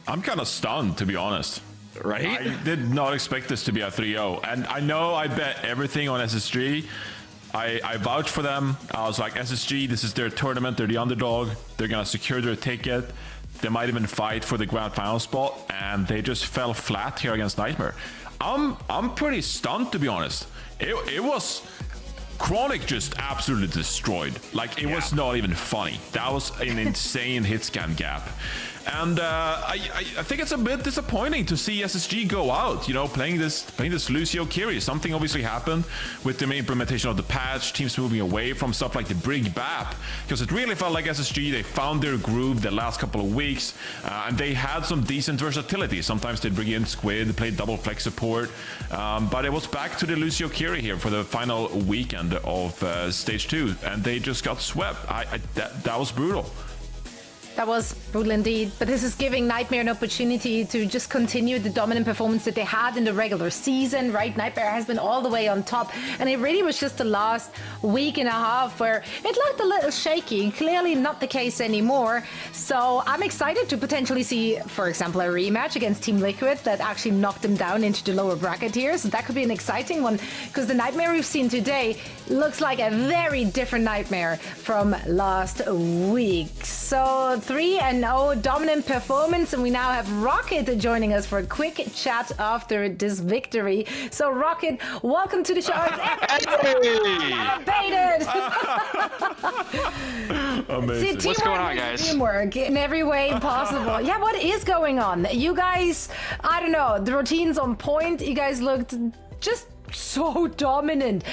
I'm kind of stunned, to be honest. Right? I did not expect this to be a 3-0. And I know I bet everything on SSG. I vouch for them. I was like, SSG, this is their tournament. They're the underdog. They're going to secure their ticket. They might even fight for the grand final spot. And they just fell flat here against Nightmare. I'm pretty stunned, to be honest. It was... Chronic just absolutely destroyed. Like, it was not even funny. That was an insane hit scan gap. And I think it's a bit disappointing to see SSG go out, you know, playing this Lucio Kiri. Something obviously happened with the implementation of the patch, teams moving away from stuff like the Brig BAP, because it really felt like SSG, they found their groove the last couple of weeks, and they had some decent versatility. Sometimes they'd bring in Squid, play double flex support, but it was back to the Lucio Kiri here for the final weekend of Stage 2, and they just got swept. That was brutal. That was brutal indeed, but this is giving Nightmare an opportunity to just continue the dominant performance that they had in the regular season, right? Nightmare has been all the way on top, and it really was just the last week and a half where it looked a little shaky. Clearly not the case anymore, so I'm excited to potentially see, for example, a rematch against Team Liquid that actually knocked them down into the lower bracket here, so that could be an exciting one, because the Nightmare we've seen today looks like a very different Nightmare from last week. So 3-0 dominant performance, and we now have Rocket joining us for a quick chat after this victory. So Rocket, welcome to the show. Amazing. See, what's going on, guys? Teamwork in every way possible. Yeah, what is going on? You guys, I don't know, the routine's on point. You guys looked just so dominant.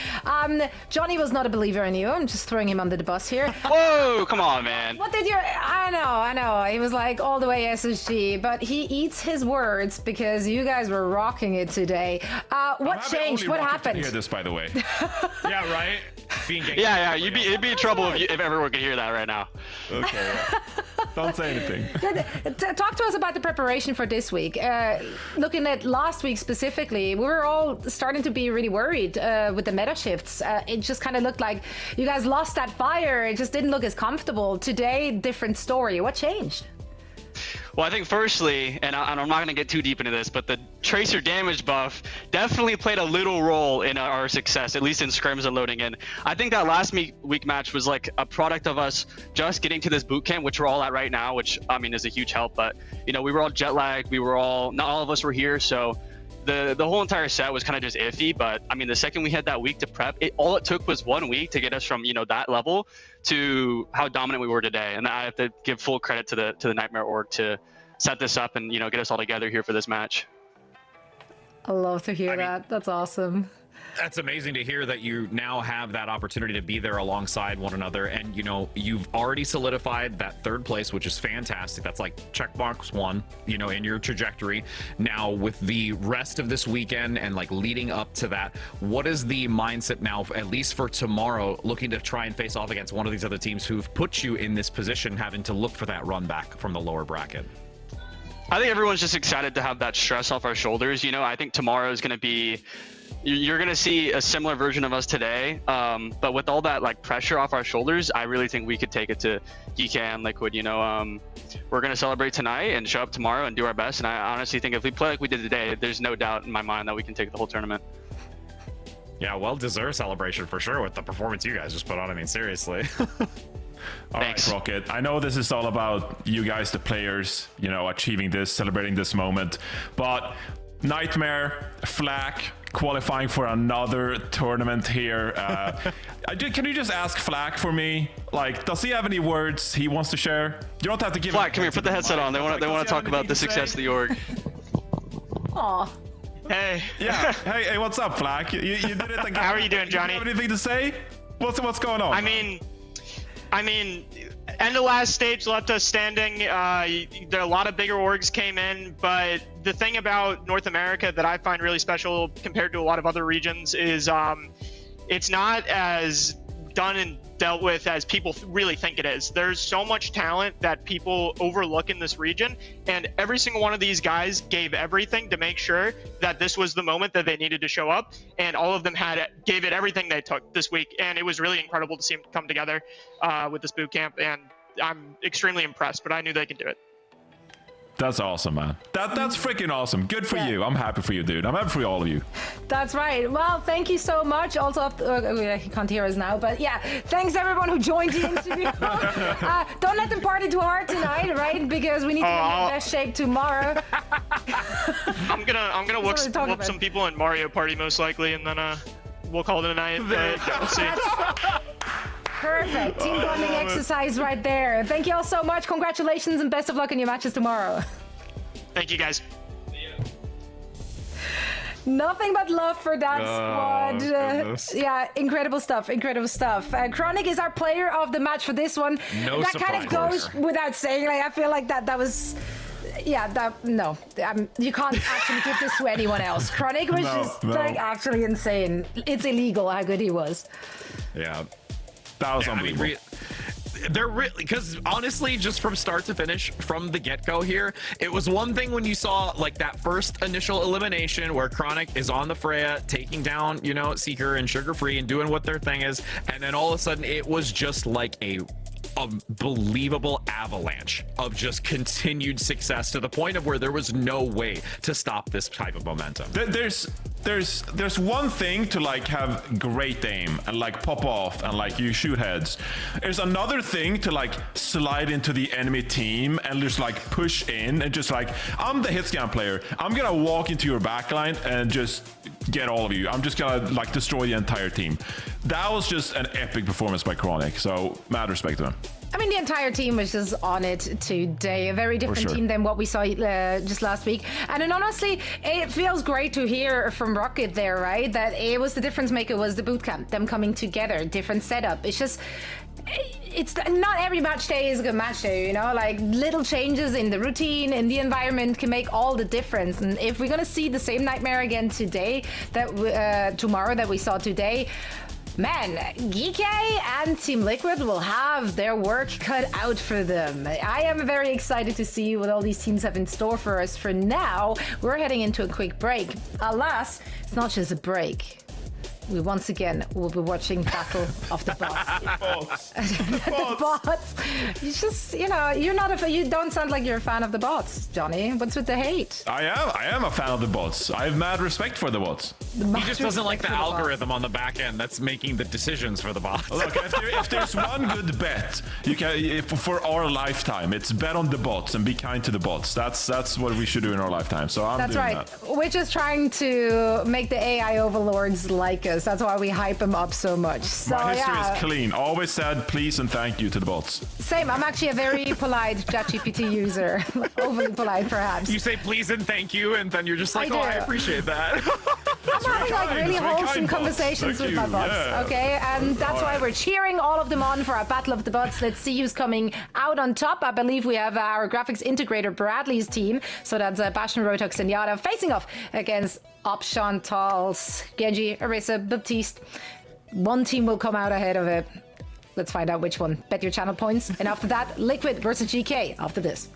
Johnny was not a believer in you. I'm just throwing him under the bus here. Whoa, come on, man. What did your... I know. He was like all the way SSG, but he eats his words because you guys were rocking it today. What changed? What happened? Hear this, by the way. Yeah, right? Yeah, you'd be in trouble if everyone could hear that right now. Okay. Don't say anything. Talk to us about the preparation for this week. Looking at last week specifically, we were all starting to be really worried with the meta shifts. It just kind of looked like you guys lost that fire. It just didn't look as comfortable. Today, different story. What changed? Well, I think firstly, and I'm not going to get too deep into this, but the tracer damage buff definitely played a little role in our success, at least in scrims and loading in. I think that last week match was like a product of us just getting to this boot camp, which we're all at right now, which I mean is a huge help. But you know, we were all jet lagged. Not all of us were here, so the whole entire set was kind of just iffy. But I mean, the second we had that week to prep, all it took was 1 week to get us from that level to how dominant we were today. And I have to give full credit to the Nightmare org to set this up and get us all together here for this match. I love to hear that. That's awesome. That's amazing to hear that you now have that opportunity to be there alongside one another. And, you've already solidified that third place, which is fantastic. That's like checkbox 1, in your trajectory. Now, with the rest of this weekend and like leading up to that, what is the mindset now, at least for tomorrow, looking to try and face off against one of these other teams who've put you in this position, having to look for that run back from the lower bracket? I think everyone's just excited to have that stress off our shoulders. I think tomorrow is going to be, you're going to see a similar version of us today. But with all that like pressure off our shoulders, I really think we could take it to GK and Liquid. We're going to celebrate tonight and show up tomorrow and do our best. And I honestly think if we play like we did today, there's no doubt in my mind that we can take the whole tournament. Yeah, well-deserved celebration for sure with the performance you guys just put on. I mean, seriously. All right, Rocket. I know this is all about you guys, the players, achieving this, celebrating this moment. But Nightmare, Flak, qualifying for another tournament here. Can you just ask Flak for me? Like, does he have any words he wants to share? You don't have to give. Flak, come here. Put the headset on. They want to talk about the success of the org. Aw. Hey. Yeah. Hey, what's up, Flak? You did it again. How are you doing, Johnny? You have anything to say? What's going on? I mean, end of last stage left us standing. There a lot of bigger orgs came in, but the thing about North America that I find really special compared to a lot of other regions is it's not as done and dealt with as people really think it is. There's so much talent that people overlook in this region, and every single one of these guys gave everything to make sure that this was the moment that they needed to show up, and all of them gave it everything they took this week, and it was really incredible to see them come together with this boot camp, and I'm extremely impressed, but I knew they could do it. That's awesome, man. That's freaking awesome. Good for you. I'm happy for you, dude. I'm happy for all of you. That's right. Well, thank you so much. Also, he can't hear us now, but yeah, thanks everyone who joined the interview. Don't let them party too hard tonight, right? Because we need to be in the best shape tomorrow. I'm gonna whoop some people in Mario Party most likely, and then we'll call it a night. But we'll see. Perfect. Team bonding exercise right there. Thank you all so much. Congratulations and best of luck in your matches tomorrow. Thank you, guys. Nothing but love for that squad. Yeah, incredible stuff. Incredible stuff. Chronic is our player of the match for this one. No that surprise. kind of goes without saying. Like, I feel like that was. Yeah, no. You can't actually give this to anyone else. Chronic was like actually insane. It's illegal how good he was. Yeah. That was unbelievable. They're really, because honestly, just from start to finish, from the get-go here, it was one thing when you saw like that first initial elimination where Chronic is on the Freya taking down, Seeker and Sugar Free and doing what their thing is, and then all of a sudden it was just like a believable avalanche of just continued success to the point of where there was no way to stop this type of momentum. There's one thing to like have great aim and like pop off and like you shoot heads. There's another thing to like slide into the enemy team and just like push in and just like, I'm the hit scan player. I'm gonna walk into your backline and just get all of you. I'm just gonna like destroy the entire team. That was just an epic performance by Chronic. So mad respect to him. I mean, the entire team was just on it today. A very different team than what we saw just last week. And then honestly, it feels great to hear from Rocket there, right? That it was the difference maker was the bootcamp, them coming together, different setup. It's just, it's not every match day is a good match day, you know? Like little changes in the routine, in the environment can make all the difference. And if we're gonna see the same nightmare again today, tomorrow that we saw today, man, Geeky and Team Liquid will have their work cut out for them. I am very excited to see what all these teams have in store for us. For now, we're heading into a quick break. Alas, it's not just a break. We once again will be watching Battle of the Bots. The bots. You just, you know, you don't sound like you're a fan of the bots, Johnny. What's with the hate? I am a fan of the bots. I have mad respect for the bots. He just doesn't like the algorithm on the back end that's making the decisions for the bots. Look, if there's one good bet you can for our lifetime, it's bet on the bots and be kind to the bots. That's what we should do in our lifetime. So I'm doing that. We're just trying to make the AI overlords like us. That's why we hype them up so much. So, my history is clean. Always said please and thank you to the bots. Same. I'm actually a very polite ChatGPT user. Overly polite, perhaps. You say please and thank you, and then you're just like, I appreciate that. I'm having like really wholesome conversations with my bots, okay? And that's why we're cheering all of them on for our Battle of the Bots. Let's see who's coming out on top. I believe we have our graphics integrator Bradley's team. So that's Bastion, Rotox, and Yada facing off against Option, Tals, Genji, Arisa, Baptiste. One team will come out ahead of it. Let's find out which one. Bet your channel points. And after that, Liquid versus GK after this.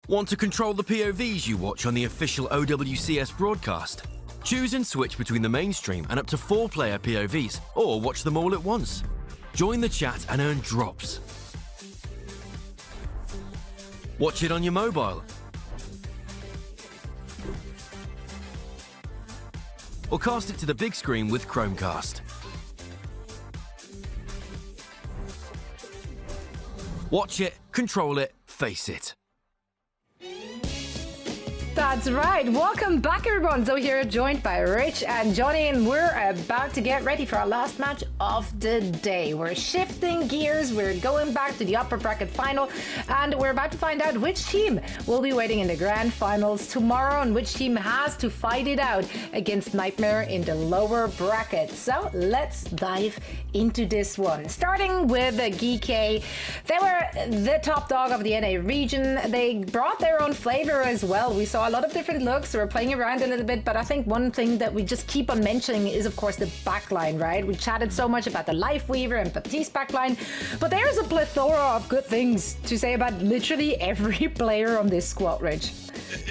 Want to control the POVs you watch on the official OWCS broadcast? Choose and switch between the mainstream and up to 4-player POVs, or watch them all at once. Join the chat and earn drops. Watch it on your mobile. Or cast it to the big screen with Chromecast. Watch it, control it, face it. That's right. Welcome back, everyone. So here, joined by Rich and Johnny, and we're about to get ready for our last match of the day. We're shifting gears. We're going back to the upper bracket final, and we're about to find out which team will be waiting in the grand finals tomorrow, and which team has to fight it out against Nightmare in the lower bracket. So let's dive into this one. Starting with GK. They were the top dog of the NA region. They brought their own flavor as well. We saw a lot of different looks. We're playing around a little bit, but I think one thing that we just keep on mentioning is, of course, the backline, right? We chatted so much about the Lifeweaver and Baptiste backline, but there's a plethora of good things to say about literally every player on this squad, Rich.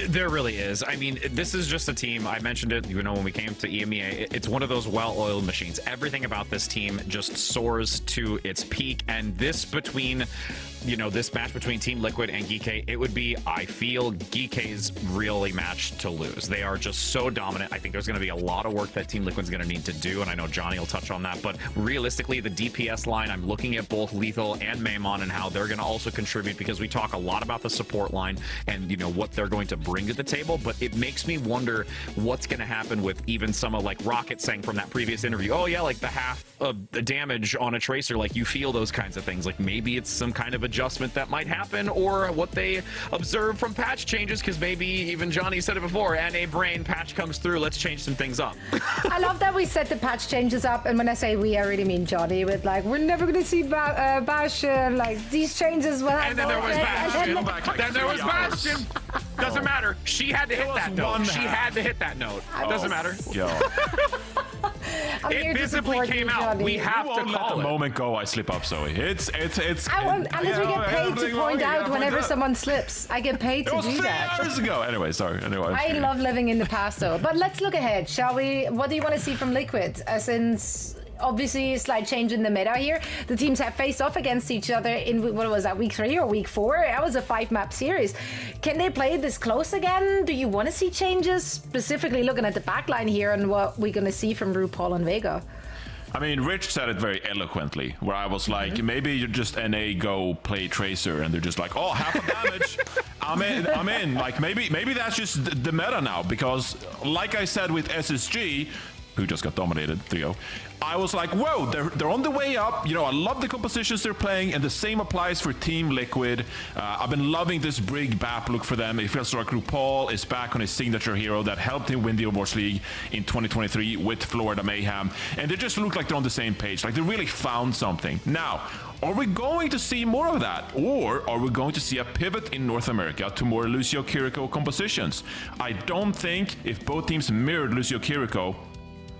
There really is. I mean, this is just a team. I mentioned it, when we came to EMEA. It's one of those well-oiled machines. Everything about this team just soars to its peak. And this this match between Team Liquid and GK, it would be, I feel, GK's really match to lose. They are just so dominant. I think there's going to be a lot of work that Team Liquid's going to need to do, and I know Johnny will touch on that. But realistically, the DPS line, I'm looking at both Lethal and Maimon and how they're going to also contribute, because we talk a lot about the support line and what they're going to bring to the table. But it makes me wonder what's going to happen with even some of, like, Rocket saying from that previous interview, oh yeah, like the half of the damage on a Tracer, like you feel those kinds of things. Like maybe it's some kind of adjustment that might happen, or what they observe from patch changes, because maybe even Johnny said it before, NA brain patch comes through, let's change some things up. I love that we set the patch changes up, and when I say we, I really mean Johnny, with like, we're never going to see Bastion, like these changes will happen. And then there was Bastion. Then there was Bastion. Doesn't matter. She had to hit that note. She had to hit that note. Doesn't matter. It visibly came out. We have to call the it. moment go, I slip up, Zoe. It's. I literally get paid to point out whenever someone slips. I get paid to do that. 3 hours ago. Anyway, sorry. Anyway, I love living in the past, though. But let's look ahead, shall we? What do you want to see from Liquid? Since obviously a slight change in the meta here. The teams have faced off against each other in, what was that, week 3 or week 4? That was a 5-map series. Can they play this close again? Do you want to see changes? Specifically looking at the backline here and what we're going to see from RuPaul and Vega. I mean, Rich said it very eloquently, where I was like, maybe you just NA go play Tracer, and they're just like, oh, half a damage. I'm in. Like, maybe that's just the meta now, because like I said with SSG, who just got dominated 3-0, I was like, whoa, they're on the way up. I love the compositions they're playing, and the same applies for Team Liquid. I've been loving this Brig BAP look for them. It feels like RuPaul is back on his signature hero that helped him win the Overwatch League in 2023 with Florida Mayhem. And they just look like they're on the same page. Like they really found something. Now, are we going to see more of that? Or are we going to see a pivot in North America to more Lucio Kiriko compositions? I don't think if both teams mirrored Lucio Kiriko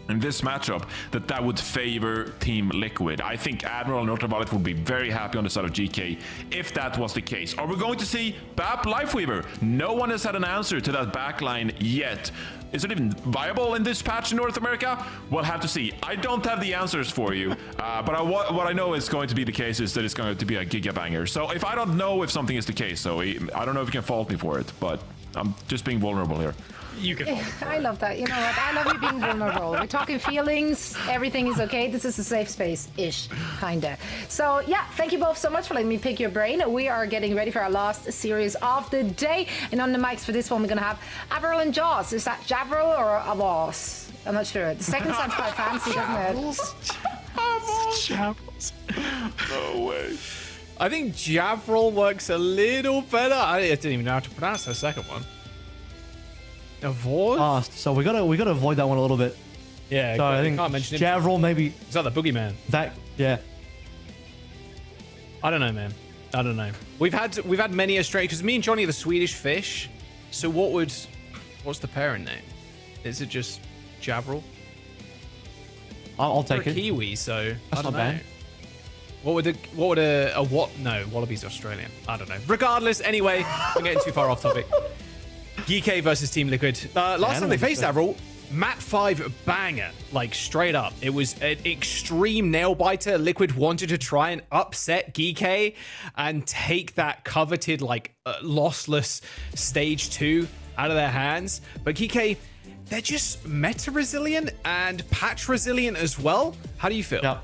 in this matchup that would favor Team Liquid. I think Admiral and Ultraviolet would be very happy on the side of GK if that was the case. Are we going to see BAP Lifeweaver? No one has had an answer to that backline yet. Is it even viable in this patch in North America? We'll have to see. I don't have the answers for you, but what I know is going to be the case is that it's going to be a gigabanger. So if I don't know if something is the case, so I don't know if you can fault me for it, but I'm just being vulnerable here. You can. I love that. You know what? I love you being vulnerable. We're talking feelings. Everything is okay. This is a safe space-ish, kinda. So yeah, thank you both so much for letting me pick your brain. We are getting ready for our last series of the day. And on the mics for this one, we're gonna have Avril and Jaws. Is that Javril or Avos? I'm not sure. The second sounds quite fancy, doesn't it? Javels. No way. I think Javril works a better. I didn't even know how to pronounce the second one. Avoid? So we gotta avoid that one a little bit. Yeah, so I think can't mention Javril maybe. Is that the boogeyman? That I don't know, man. I don't know. We've had many a stray because me and Johnny are the Swedish fish. So what's the parent name? Is it just Javril? I'll take it. Kiwi, so that's not bad. What no, Wallaby's Australian. I don't know. Regardless, anyway, I'm getting too far off topic. GK versus Team Liquid. Last time they faced Avril, map 5 banger, like straight up. It was an extreme nail biter. Liquid wanted to try and upset GK and take that coveted like lossless stage 2 out of their hands. But GK, they're just meta resilient and patch resilient as well. How do you feel? Yeah.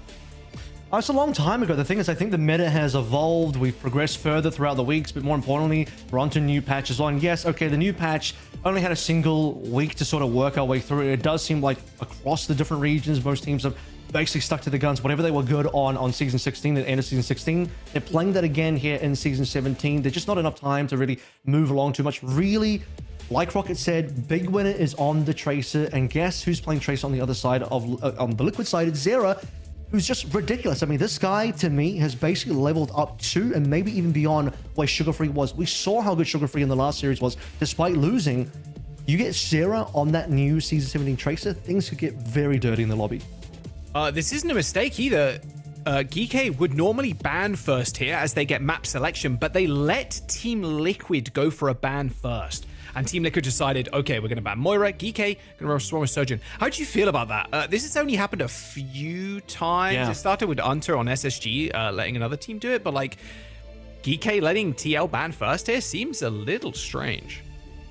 It's a long time ago. The thing is, I think the meta has evolved. We've progressed further throughout the weeks, but more importantly, we're onto new patches. And yes, okay, the new patch only had a single week to sort of work our way through it. It does seem like across the different regions, most teams have basically stuck to the guns. Whatever they were good on Season 16 and end of Season 16, they're playing that again here in Season 17. There's just not enough time to really move along too much. Really, like Rocket said, big winner is on the Tracer, and guess who's playing Tracer on the other side of on the Liquid side? It's Zera, who's just ridiculous. I mean, this guy, to me, has basically leveled up to and maybe even beyond where Sugar Free was. We saw how good Sugar Free in the last series was, despite losing. You get Zera on that new Season 17 Tracer, things could get very dirty in the lobby. This isn't a mistake either. GK would normally ban first here as they get map selection, but they let Team Liquid go for a ban first. And Team Liquid decided, okay, we're going to ban Moira, GK, going to respond with Sojourn. How do you feel about that? This has only happened a few times. Yeah. It started with Unter on SSG, letting another team do it, but like GK letting TL ban first here seems a little strange.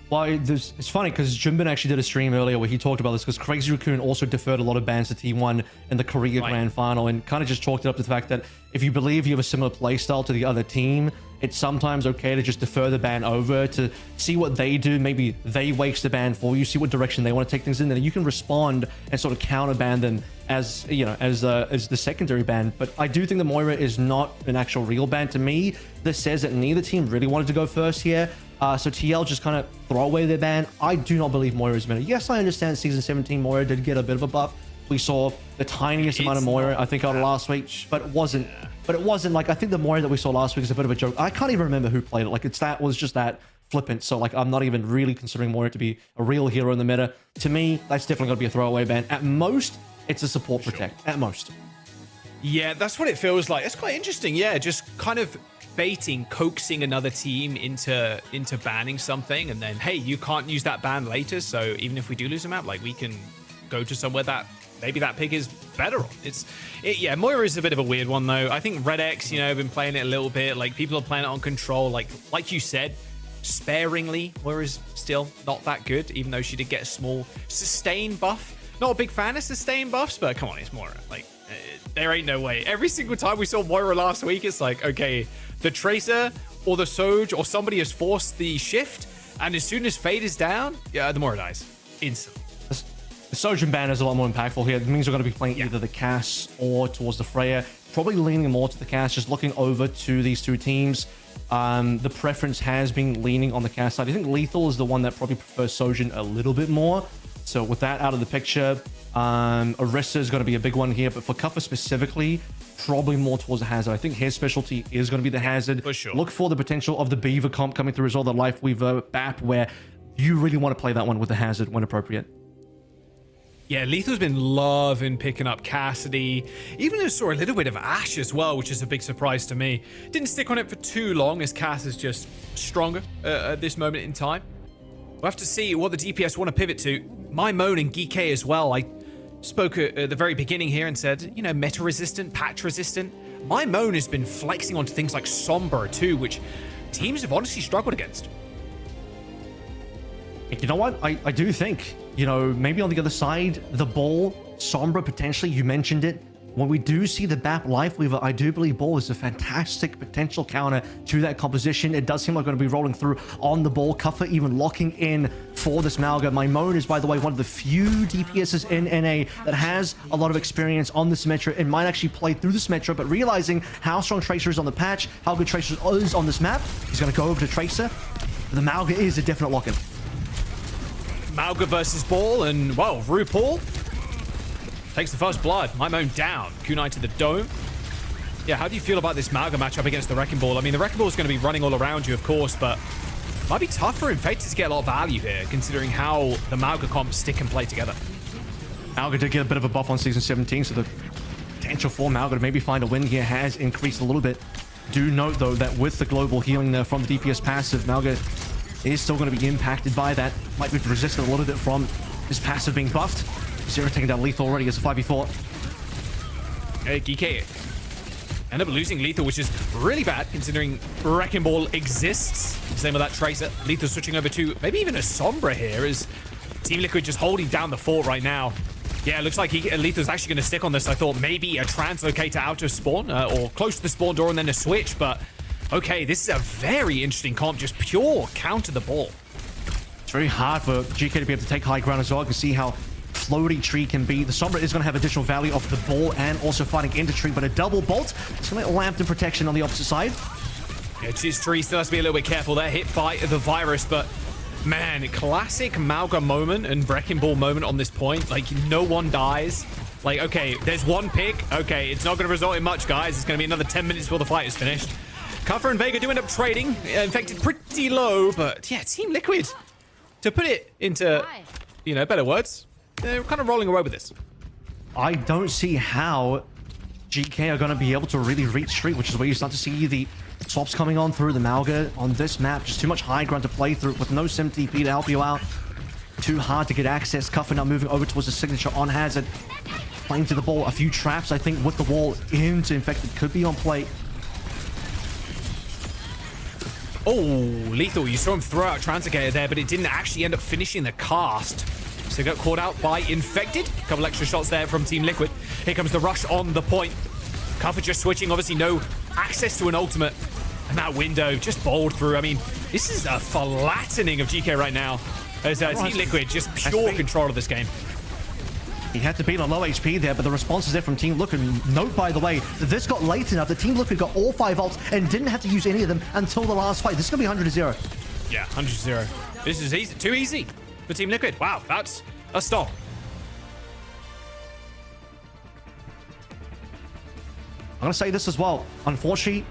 Well, it's funny because Jimbin actually did a stream earlier where he talked about this because Crazy Raccoon also deferred a lot of bans to T1 in the Korea Grand Final and kind of just chalked it up to the fact that if you believe you have a similar playstyle to the other team, it's sometimes okay to just defer the ban over to see what they do. Maybe they waste the ban for you, see what direction they want to take things in, then you can respond and sort of counter ban them as as the secondary ban. But I do think that Moira is not an actual real ban. To me, this says that neither team really wanted to go first here. So TL just kind of throw away their ban. I do not believe Moira is meta. Yes, I understand Season 17 Moira did get a bit of a buff. We saw the tiniest amount of Moira, I think, out of last week, but it wasn't. But it wasn't like, I think the Moira that we saw last week is a bit of a joke. I can't even remember who played it. Like was just that flippant. So like, I'm not even really considering Moira to be a real hero in the meta. To me, that's definitely going to be a throwaway ban. At most, it's a support protect. At most. Yeah, that's what it feels like. It's quite interesting. Yeah, just kind of baiting, coaxing another team into banning something, and then hey, you can't use that ban later. So even if we do lose a map, like we can go to somewhere that maybe that pick is better on. Yeah, Moira is a bit of a weird one though. I think Red X, been playing it a little bit. Like people are playing it on control. Like you said, sparingly. Moira's still not that good, even though she did get a small sustain buff. Not a big fan of sustain buffs, but come on, it's Moira. Like there ain't no way. Every single time we saw Moira last week, it's like, okay, the Tracer or the Soj or somebody has forced the shift, and as soon as Fade is down, yeah, the Moira dies instantly. The Sojourn ban is a lot more impactful here. It means we're going to be playing either the Cass or towards the Freya. Probably leaning more to the Cass, just looking over to these two teams. The preference has been leaning on the Cass side. I think Lethal is the one that probably prefers Sojourn a little bit more. So with that out of the picture, Orisa is going to be a big one here. But for Cuffer specifically, probably more towards the Hazard. I think his specialty is going to be the Hazard. For sure. Look for the potential of the Beaver comp coming through as well, the Life Weaver BAP, where you really want to play that one with the Hazard when appropriate. Yeah, Lethal's been loving picking up Cassidy. Even saw a little bit of Ashe as well, which is a big surprise to me. Didn't stick on it for too long as Cass is just stronger at this moment in time. We'll have to see what the DPS want to pivot to. My Moan and GK as well. I spoke at the very beginning here and said, meta resistant, patch resistant. My Moan has been flexing onto things like Sombra too, which teams have honestly struggled against. You know what? I do think, maybe on the other side, the Ball, Sombra potentially, you mentioned it. When we do see the BAP Life Weaver, I do believe Ball is a fantastic potential counter to that composition. It does seem like we're going to be rolling through on the Ball. Cuffer even locking in for this Malga. My Moan is, by the way, one of the few DPSs in NA that has a lot of experience on the Symmetra and might actually play through the Symmetra, but realizing how strong Tracer is on the patch, how good Tracer is on this map, he's going to go over to Tracer. The Malga is a definite lock-in. Malga versus Ball, and well, RuPaul takes the first blood. My Moan down. Kunai to the dome. Yeah, how do you feel about this Malga matchup against the Wrecking Ball? I mean, the Wrecking Ball is going to be running all around you, of course, but it might be tough for Infected to get a lot of value here, considering how the Malga comps stick and play together. Malga did get a bit of a buff on Season 17, so the potential for Malga to maybe find a win here has increased a little bit. Do note, though, that with the global healing there from the DPS passive, Malga is still going to be impacted by that. Might be resistant a little bit from his passive being buffed. Zero taking down Lethal already as a 5v4. Okay, GK end up losing Lethal, which is really bad considering Wrecking Ball exists. Same with that Tracer. Lethal switching over to maybe even a Sombra here as Team Liquid just holding down the fort right now. Yeah, it looks like Lethal's actually going to stick on this. I thought maybe a translocator out of spawn or close to the spawn door and then a switch, but okay, this is a very interesting comp, just pure counter the ball. It's very hard for GK to be able to take high ground as well. You can see how floaty tree can be. The Sombra is going to have additional value off the ball and also fighting into tree, but a double bolt. It's going to get Lambton protection on the opposite side. Yeah, Cheese Tree still has to be a little bit careful there. Hit by the virus, but man, classic Malga moment and Wrecking Ball moment on this point. Like, no one dies. Like, okay, there's one pick. Okay, it's not going to result in much, guys. It's going to be another 10 minutes before the fight is finished. Kuffer and Vega do end up trading. Infected pretty low, but yeah, Team Liquid, to put it into, you know, better words, they're kind of rolling away with this. I don't see how GK are going to be able to really reach street, which is where you start to see the swaps coming on through the Malga on this map. Just too much high ground to play through with no Sim TP to help you out. Too hard to get access. Kuffer now moving over towards the signature on Hazard. Playing to the ball. A few traps, I think, with the wall into Infected could be on play. Oh, Lethal, you saw him throw out Translocator there, but it didn't actually end up finishing the cast. So got caught out by Infected. A couple extra shots there from Team Liquid. Here comes the rush on the point. Kuffer just switching, obviously no access to an ultimate. And that window just bowled through. I mean, this is a flattening of GK right now. As Team Liquid just pure control of this game. He had to beat on low HP there, but the response is there from Team Liquid. Note, by the way, that this got late enough that Team Liquid got all 5 ults and didn't have to use any of them until the last fight. This is going to be 100-0. Yeah, 100-0. This is easy. Too easy for Team Liquid. Wow, that's a stop. I'm going to say this as well. Unfortunately,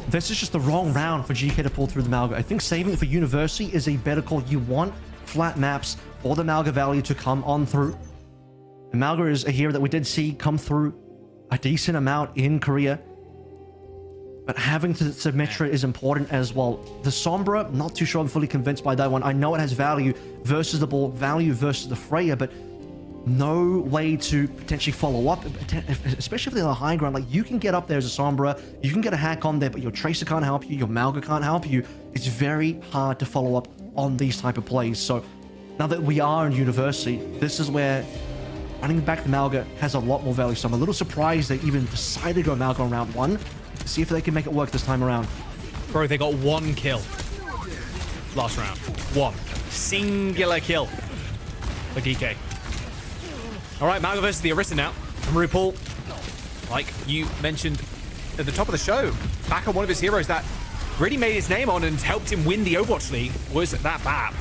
this is just the wrong round for GK to pull through the Malga. I think saving it for University is a better call. You want flat maps for the Malga Valley to come on through. The Malga is a hero that we did see come through a decent amount in Korea. But having to Symmetra is important as well. The Sombra, not too sure I'm fully convinced by that one. I know it has value versus the ball, value versus the Freya, but no way to potentially follow up, especially if they're on the high ground. Like, you can get up there as a Sombra, you can get a hack on there, but your Tracer can't help you, your Malga can't help you. It's very hard to follow up on these type of plays. So now that we are in University, this is where running back the Malga has a lot more value. So I'm a little surprised they even decided to go Malga on round 1. See if they can make it work this time around. Bro, they got 1 kill last round. 1 singular kill for DK. All right, Malga versus the Orisa now. And RuPaul, like you mentioned at the top of the show, back on one of his heroes that really made his name on and helped him win the Overwatch League was that BAP.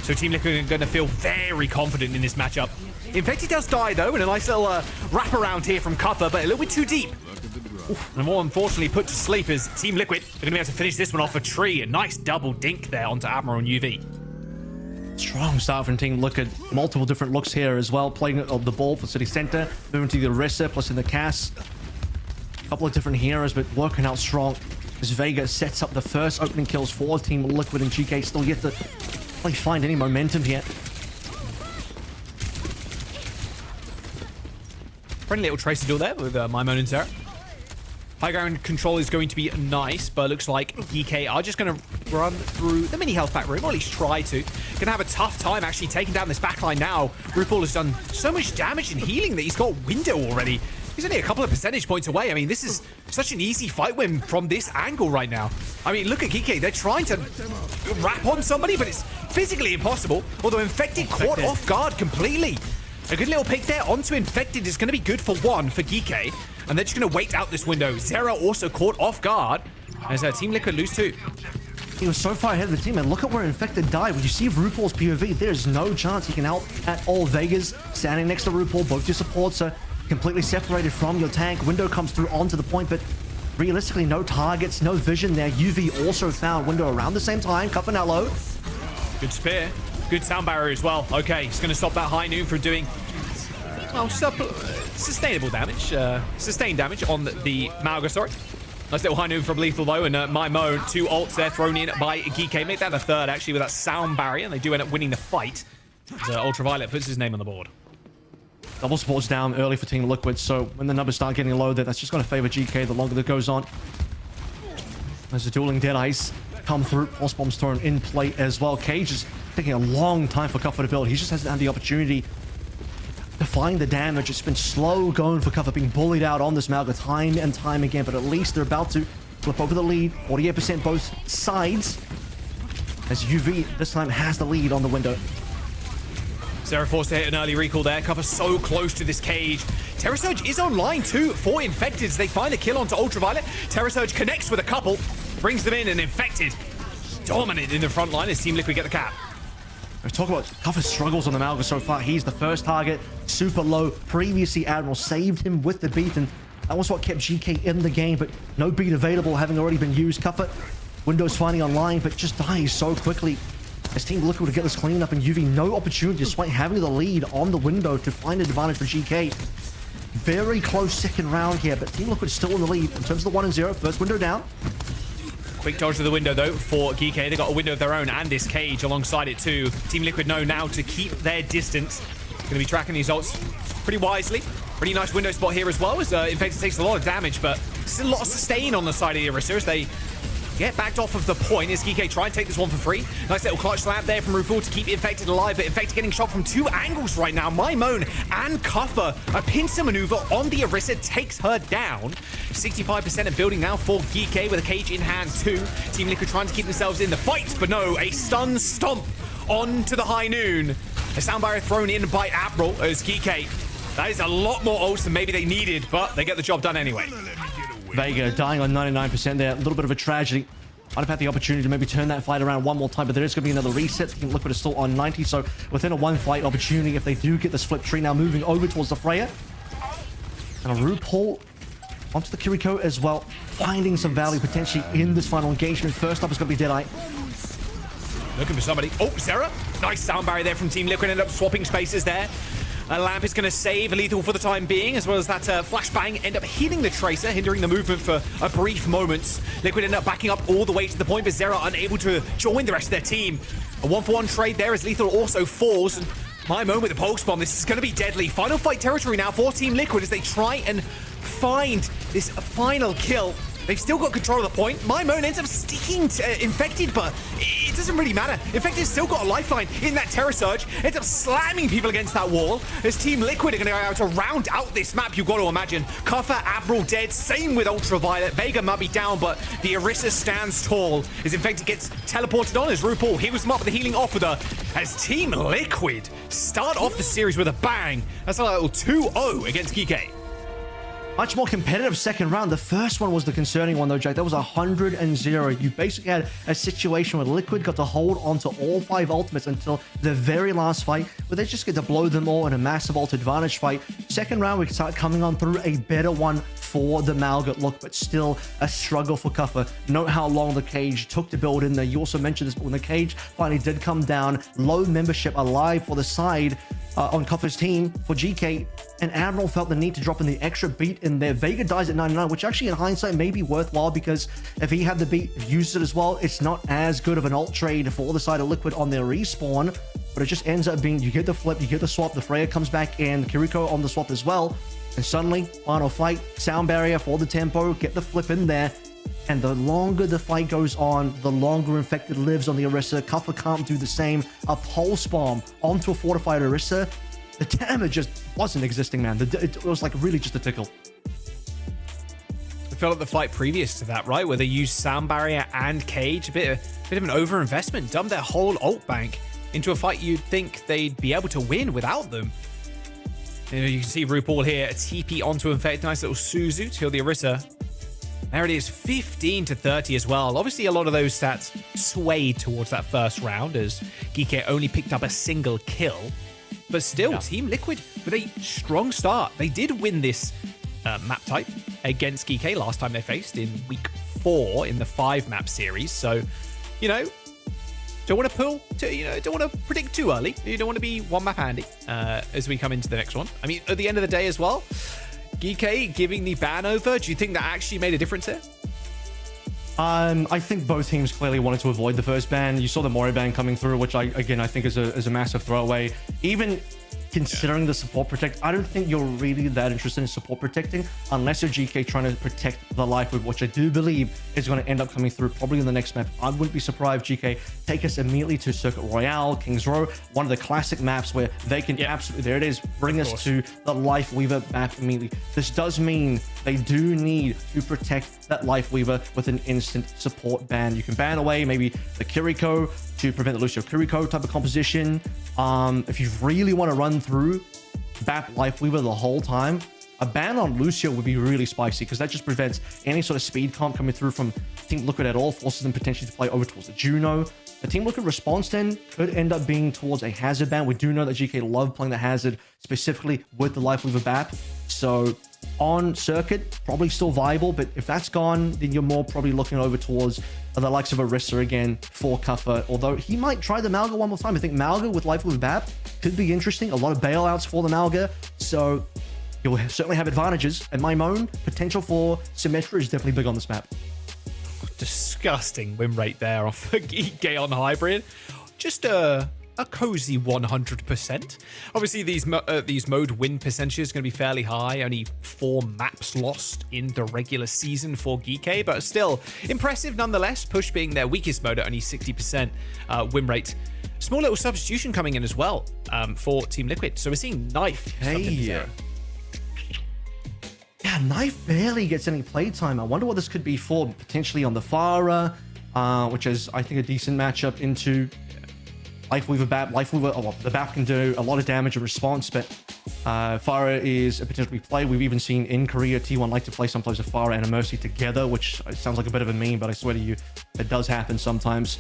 So Team Liquid are going to feel very confident in this matchup. Infected does die, though, and a nice little wraparound here from Kuffer, but a little bit too deep. Oof, and more unfortunately put to sleep as Team Liquid are going to be able to finish this one off a tree. A nice double dink there onto Admiral and UV. Strong start from Team Liquid. Multiple different looks here as well. Playing the ball for City Center. Moving to the Orisa, plus in the cast. A couple of different heroes, but working out strong. As Vega sets up the first opening kills for Team Liquid, and GK still yet to find any momentum here. Friendly little Tracer duel there with my Moan and Sarah. High ground control is going to be nice, but it looks like DK are just going to run through the mini health pack room, or at least try to. Going to have a tough time actually taking down this backline now. RuPaul has done so much damage and healing that he's got window already. He's only a couple of percentage points away. I mean, this is such an easy fight win from this angle right now. I mean, look at Kike. They're trying to wrap on somebody, but it's physically impossible. Although Infected caught off guard completely. A good little pick there onto Infected is going to be good for 1 for Kike. And they're just going to wait out this window. Zera also caught off guard as Team Liquid lose 2. He was so far ahead of the team, and look at where Infected died. When you see RuPaul's POV, there's no chance he can help at all. Vegas standing next to RuPaul, both your supports are completely separated from your tank. Window comes through onto the point, but realistically, no targets, no vision there. UV also found Window around the same time. Cuffing out low. Good spear. Good sound barrier as well. Okay, he's going to stop that High Noon from doing... Well, sustainable damage, sustained damage on the Malga, sorry. Nice little high noon from Lethal, though, and my Moan, 2 ults there thrown in by Geek. Make that a third, actually, with that sound barrier, and they do end up winning the fight. As Ultraviolet puts his name on the board. Double supports down early for Team Liquid, so when the numbers start getting low there, that's just going to favor GK the longer that goes on. As the dueling Deadeyes come through, Pulse Bomb's thrown in play as well. Cage is taking a long time for Cuffer to build. He just hasn't had the opportunity to find the damage. It's been slow going for Cuffer, being bullied out on this Malga time and time again, but at least they're about to flip over the lead. 48% both sides, as UV this time has the lead on the window. Zera forced to hit an early recall there. Cover so close to this Cage. Terra Surge is online too for Infected as they find a kill onto Ultraviolet. Terra Surge connects with a couple, brings them in, and Infected dominant in the front line as Team Liquid get the cap. Let's talk about Cover's struggles on the Malga so far. He's the first target, super low. Previously, Admiral saved him with the beat, and that was what kept GK in the game, but no beat available, having already been used. Cuffer, Windows finding online, but just dies so quickly. As Team Liquid to get this clean up, and UV no opportunity despite having the lead on the window to find an advantage for GK. Very close second round here, but Team Liquid still in the lead in terms of the 1-0. First window down. Quick dodge to the window, though, for GK. They got a window of their own and this Cage alongside it, too. Team Liquid know now to keep their distance. Going to be tracking these ults pretty wisely. Pretty nice window spot here as well, as Infected takes a lot of damage, but still a lot of sustain on the side of the Orisa as they get backed off of the point as GK try and take this one for free. Nice little clutch slam there from Ruful to keep Infected alive, but Infected getting shot from 2 angles right now. My Moan and Cuffer, a pincer maneuver on the Orisa takes her down. 65% of building now for GK with a Cage in hand too. Team Liquid trying to keep themselves in the fight, but no, a stun stomp onto the high noon. A sound barrier thrown in by April as GK. That is a lot more ults than maybe they needed, but they get the job done anyway. Vega dying on 99% there. A little bit of a tragedy. I'd have had the opportunity to maybe turn that fight around one more time, but there is going to be another reset. Team Liquid is still on 90, so within a one-fight opportunity, if they do get this flip tree now moving over towards the Freya. And a RuPaul onto the Kiriko as well, finding some value potentially in this final engagement. First up is going to be Deadeye. Looking for somebody. Oh, Zera. Nice sound barrier there from Team Liquid. End up swapping spaces there. A lamp is going to save Lethal for the time being, as well as that flashbang end up hitting the Tracer, hindering the movement for a brief moment. Liquid end up backing up all the way to the point, but Zera unable to join the rest of their team. A 1-for-1 trade there as Lethal also falls. And my Moan with the pulse bomb. This is going to be deadly. Final fight territory now for Team Liquid as they try and find this final kill. They've still got control of the point. My Moan ends up sticking to Infected, but it doesn't really matter. Infected's still got a lifeline in that Terra Surge. Ends up slamming people against that wall. As Team Liquid are going to go out to round out this map, you've got to imagine. Cuffer, April dead. Same with Ultraviolet. Vega might be down, but the Orisa stands tall. As Infected gets teleported on as RuPaul heals him up with the healing off with her. As Team Liquid start off the series with a bang. That's a little 2-0 against GK. Much more competitive second round. The first one was the concerning one, though, Jack. That was 100-0. You basically had a situation where Liquid got to hold on to all 5 ultimates until the very last fight, where they just get to blow them all in a massive ult advantage fight. Second round, we start coming on through a better one for the Malga look, but still a struggle for Cuffer. Note how long the Cage took to build in there. You also mentioned this, but when the Cage finally did come down, low membership alive for the side on Cuffer's team for GK, and Admiral felt the need to drop in the extra beat in there. Vega dies at 99, which actually in hindsight may be worthwhile, because if he had the beat, used it as well, it's not as good of an ult trade for the side of Liquid on their respawn, but it just ends up being, you get the flip, you get the swap, the Freya comes back, and Kiriko on the swap as well, and suddenly, final fight, sound barrier for the tempo, get the flip in there, and the longer the fight goes on, the longer Infected lives on the Orisa. Cuffer can't do the same. A pulse bomb onto a fortified Orisa. The damage just wasn't existing, man. It was like really just a tickle. I felt like the fight previous to that, right? Where they used sound barrier and Cage. A bit of an overinvestment. Dumped their whole ult bank into a fight you'd think they'd be able to win without them. You can see RuPaul here. A TP onto Infect. Nice little Suzu to heal the Orisa. There it is, 15-30 as well. Obviously, a lot of those stats swayed towards that first round as Geek only picked up a single kill. But still, Team Liquid with a strong start. They did win this map type against Geek last time they faced in week 4 in the 5-map series. So, you know, don't want to don't want to predict too early. You don't want to be one map handy as we come into the next one. I mean, at the end of the day as well, GK giving the ban over, do you think that actually made a difference here? I think both teams clearly wanted to avoid the first ban. You saw the Mori ban coming through, which I think is a massive throwaway. Even considering the support protect, I don't think you're really that interested in support protecting unless you're GK trying to protect the life with, which I do believe is going to end up coming through probably in the next map. I wouldn't be surprised GK take us immediately to Circuit Royale, Kings Row, one of the classic maps where they can absolutely, there it is, bring us to the Life Weaver map immediately. This does mean they do need to protect that Life Weaver with an instant support ban. You can ban away maybe the Kiriko to prevent the Lucio Kiriko type of composition. If you really want to run through BAP Life Weaver the whole time, a ban on Lucio would be really spicy because that just prevents any sort of speed comp coming through from Team Liquid at all, forces them potentially to play over towards the Juno. The Team Liquid response then could end up being towards a Hazard ban. We do know that GK love playing the Hazard specifically with the Life Weaver BAP. So on Circuit, probably still viable, but if that's gone, then you're more probably looking over towards the likes of Orisa again for Kuffa, although he might try the Malga one more time. I think Malga with Life Weaver BAP could be interesting. A lot of bailouts for the Malga, so you'll certainly have advantages. And my moan potential for Symmetra is definitely big on this map. Disgusting win rate there off GK on Hybrid. Just a cozy 100%. Obviously, these mode win percentages are going to be fairly high. Only 4 maps lost in the regular season for GK, but still impressive nonetheless. Push being their weakest mode at only 60% win rate. Small little substitution coming in as well for Team Liquid. So we're seeing Knife. Yeah, Knife barely gets any playtime. I wonder what this could be for, potentially on the Pharah, which is, I think, a decent matchup into Life Weaver BAP. Life Weaver, the BAP can do a lot of damage in response, but Pharah is a potential play. We've even seen in Korea T1 like to play sometimes a Pharah and a Mercy together, which sounds like a bit of a meme, but I swear to you, it does happen sometimes.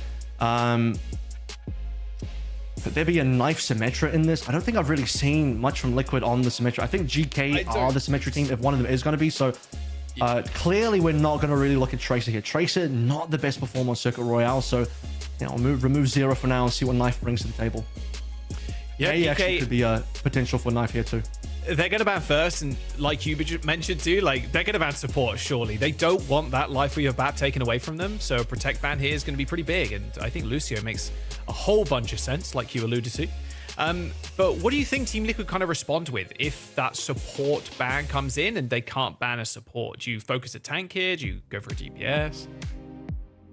Could there be a Knife Symmetra in this? I don't think I've really seen much from Liquid on the Symmetra. I think GK are the Symmetra team if one of them is going to be, so clearly we're not going to really look at Tracer here. Tracer, not the best performer on Circuit Royale, so I'll remove Zero for now and see what Knife brings to the table. Yeah, actually could be a potential for Knife here too. They're going to ban first, and like you mentioned too, like they're going to ban support, surely. They don't want that Life Weaver BAP taken away from them, so a Protect ban here is going to be pretty big, and I think Lucio makes a whole bunch of sense, like you alluded to. But what do you think Team Liquid kind of respond with if that support ban comes in and they can't ban a support? Do you focus a tank here? Do you go for a DPS?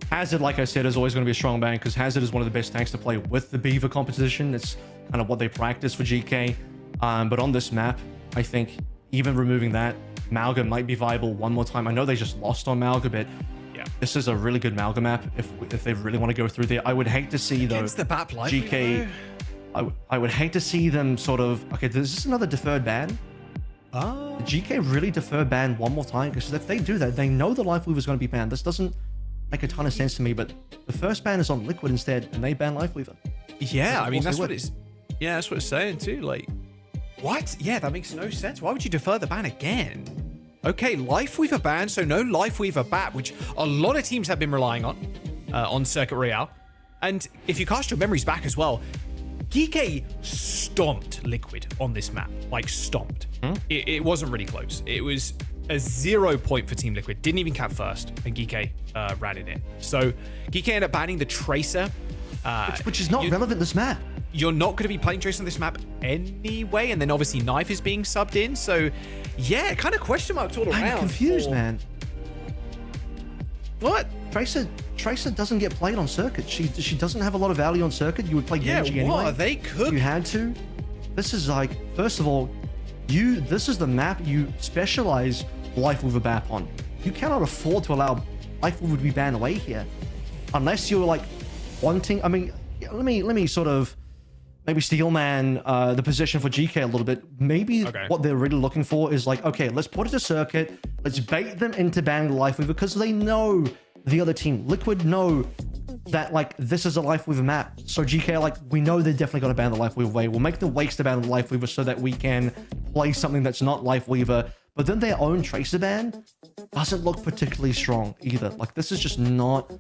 Hazard, like I said, is always going to be a strong ban because Hazard is one of the best tanks to play with the Beaver composition. It's kind of what they practice for GK. But on this map, I think even removing that, Malga might be viable one more time. I know they just lost on Malga, but yeah, this is a really good Malga map if they really want to go through there. I would hate to see, though, the BAP Life GK... I would hate to see them sort of... Okay, is this another deferred ban? Did GK really defer ban one more time? Because if they do that, they know the Life Weaver is going to be banned. This doesn't make a ton of sense to me, but the first ban is on Liquid instead, and they ban Life Weaver. Yeah, I mean, that's what it's... Yeah, that's what it's saying too. Like, what? Yeah, that makes no sense. Why would you defer the ban again? Okay, Life Weaver ban, so no Life Weaver BAP, which a lot of teams have been relying on Circuit Royale. And if you cast your memories back as well, GK stomped Liquid on this map, like stomped. It wasn't really close. It was a 0 point for Team Liquid. Didn't even cap first, and GK ran it in. So GK ended up banning the Tracer. Which is not relevant this map. You're not going to be playing Tracer on this map anyway, and then obviously Knife is being subbed in. So yeah, kind of question marks all around. I'm confused, man. What? Tracer doesn't get played on Circuit. She doesn't have a lot of value on Circuit. You would play Genji anyway. They could. You had to. This is like, first of all, this is the map you specialize Life Weaver BAP on. You cannot afford to allow Life Weaver to be banned away here, unless you're like wanting. I mean, let me sort of maybe steelman the position for GK a little bit. Maybe what they're really looking for is like, okay, let's put it to Circuit. Let's bait them into banning Life Weaver because they know the other team, Liquid, know that like this is a Life Weaver map. So GK like, we know they're definitely going to ban the Life Weaver way. We'll make the waste to ban the Life Weaver so that we can play something that's not Life Weaver. But then their own Tracer ban doesn't look particularly strong either. Like, this is just not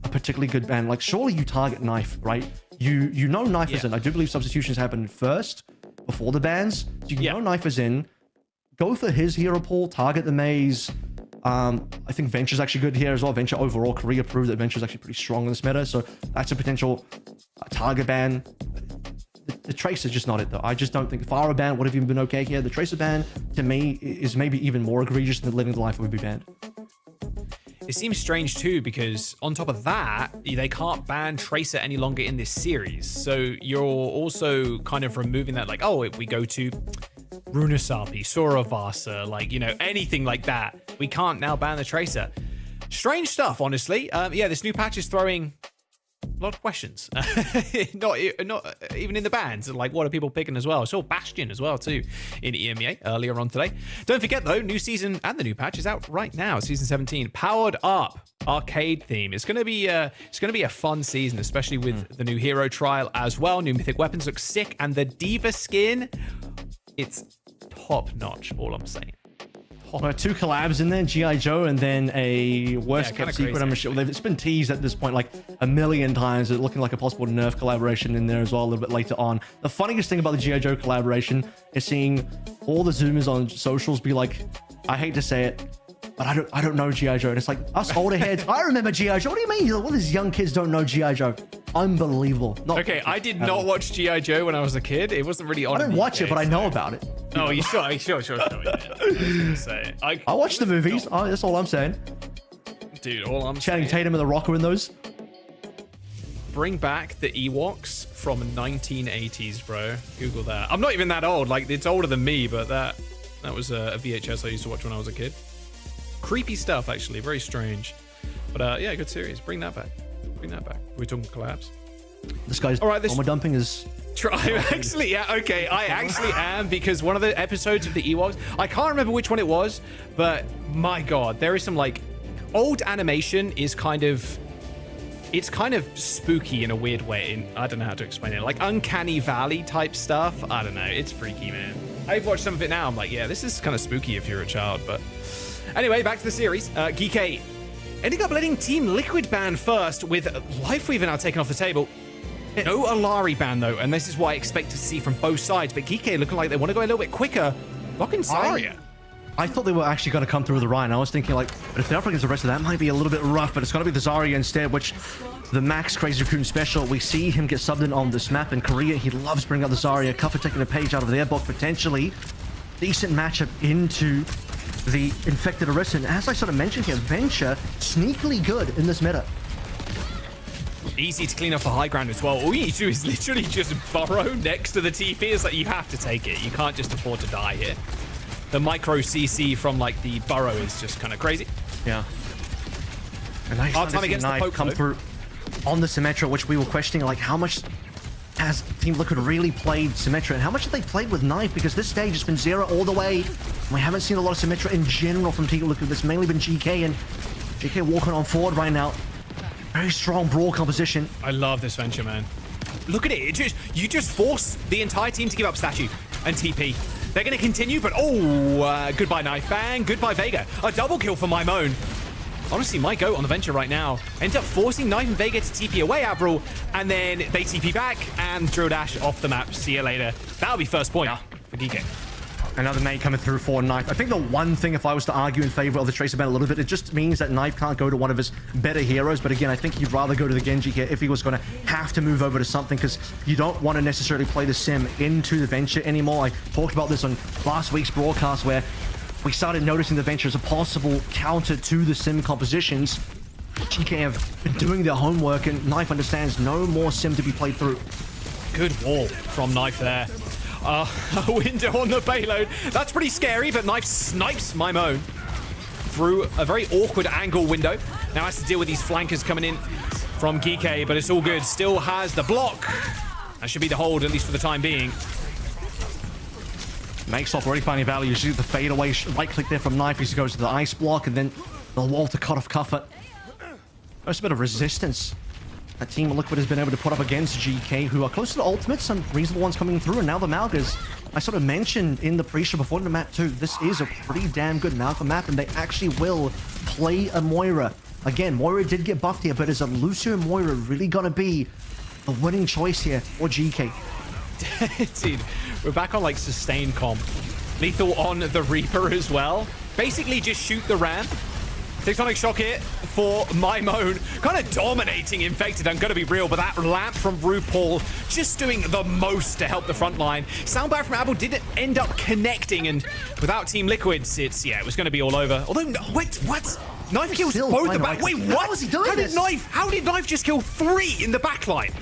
a particularly good ban. Like, surely you target Knife, right? You know Knife is in. I do believe substitutions happen first before the bans. So you know Knife is in. Go for his hero pool, target the maze. I think Venture's actually good here as well. Venture overall, Korea proved that Venture's actually pretty strong in this meta. So that's a potential target ban. The Tracer's just not it, though. I just don't think Pharah ban would have even been okay here. The Tracer ban, to me, is maybe even more egregious than Living the Life would be banned. It seems strange too, because on top of that, they can't ban Tracer any longer in this series. So you're also kind of removing that, like, oh, if we go to Runasapi, Soravasa, like, you know, anything like that, we can't now ban the Tracer. Strange stuff, honestly. Yeah, this new patch is throwing a lot of questions. not even in the bans. Like, what are people picking as well? I saw Bastion as well too in EMEA earlier on today. Don't forget though, new season and the new patch is out right now. Season 17, powered up arcade theme. It's gonna be a fun season, especially with the new hero trial as well. New mythic weapons look sick, and the Diva skin, it's top notch. All I'm saying. Two collabs in there, G.I. Joe, and then a worst kept secret. I'm sure it's been teased at this point like a million times. It's looking like a possible Nerf collaboration in there as well a little bit later on. The funniest thing about the G.I. Joe collaboration is seeing all the Zoomers on socials be like, I hate to say it, but I don't know G.I. Joe. And it's like, us older heads, I remember G.I. Joe. What do you mean? All these young kids don't know G.I. Joe. Unbelievable. Okay, I did not watch G.I. Joe when I was a kid. It wasn't really on. I didn't watch it, but I know about it. Oh, you sure? Yeah. I watch the movies. That's all I'm saying. Dude, all I'm Channing Tatum and The Rock were in those. Bring back the Ewoks from 1980s, bro. Google that. I'm not even that old. Like, it's older than me, but that was a VHS I used to watch when I was a kid. Creepy stuff, actually. Very strange. But yeah, good series. Bring that back. Bring that back. We're talking collabs. This guy's armor dumping is... I actually am, because one of the episodes of the Ewoks, I can't remember which one it was, but my god, there is some like old animation is kind of, it's kind of spooky in a weird way. I don't know how to explain it, like Uncanny Valley type stuff. I don't know, it's freaky, man. I've watched some of it now. I'm like, yeah, this is kind of spooky if you're a child. But anyway, back to the series. Geeky ending up letting Team Liquid ban first, with Lifeweaver now taken off the table. No Alari ban though, and this is what I expect to see from both sides. But Geeky looking like they want to go a little bit quicker. Locking Zarya. I thought they were actually going to come through with the Ryan. I was thinking like, but if they're up against the rest of that, might be a little bit rough. But it's got to be the Zarya instead, which the Max Crazy Raccoon special. We see him get subbed in on this map in Korea. He loves bringing out the Zarya. Cuffer taking a page out of their book, potentially. Decent matchup into the Infected Arisen. As I sort of mentioned here, Venture sneakily good in this meta. Easy to clean up the high ground as well. All you need to do is literally just burrow next to the TP. It's like, you have to take it. You can't just afford to die here. The micro CC from like the burrow is just kind of crazy. Yeah. And nice time against the poke come through on the Symmetra, which we were questioning, like how much has Team Liquid really played Symmetra, and how much have they played with Knife? Because this stage has been 0 all the way. We haven't seen a lot of Symmetra in general from Team Liquid. It's mainly been GK, and GK walking on forward right now. Very strong brawl composition. I love this Venture, man. Look at it. You just force the entire team to give up Statue and TP. They're going to continue, but goodbye Knife Bang, goodbye Vega. A double kill for my Moan. Honestly, my goat on the Venture right now ends up forcing Knife and Vega to TP away Avril, and then they TP back and Drill Dash off the map. See you later. That'll be first point for DK. Another nade coming through for Knife. I think the one thing, if I was to argue in favor of the Tracer ban a little bit, it just means that Knife can't go to one of his better heroes. But again, I think he'd rather go to the Genji here if he was going to have to move over to something, because you don't want to necessarily play the Sim into the Venture anymore. I talked about this on last week's broadcast, where we started noticing the Venture as a possible counter to the Sim compositions. GK have been doing their homework, and Knife understands no more Sim to be played through. Good wall from Knife there. A window on the payload. That's pretty scary, but Knife snipes my Moan through a very awkward angle window. Now has to deal with these flankers coming in from Geeky, but it's all good. Still has the block. That should be the hold, at least for the time being. Makes off already finding value. You see the fadeaway right click there from Knife. He goes to the ice block, and then the wall to cut off Cuffer. There's a bit of resistance that Team Liquid has been able to put up against GK, who are close to the ultimates, some reasonable ones coming through, and now the Malgas. I sort of mentioned in the pre-show before the map too, this is a pretty damn good Malga map, and they actually will play a Moira Again, Moira did get buffed here, but is a Lucio Moira really gonna be the winning choice here for GK? Dude, we're back on like sustained comp. Lethal on the Reaper as well. Basically just shoot the ramp. Tectonic Shock here for Mymone. Kind of dominating Infected, I'm going to be real, but that lamp from RuPaul just doing the most to help the front line. Soundbite from Apple didn't end up connecting, and without Team Liquids, it was going to be all over. Although, wait, what? Knife kills both the back. Wait, what? How is he doing this? How did Knife just kill 3 in the back line?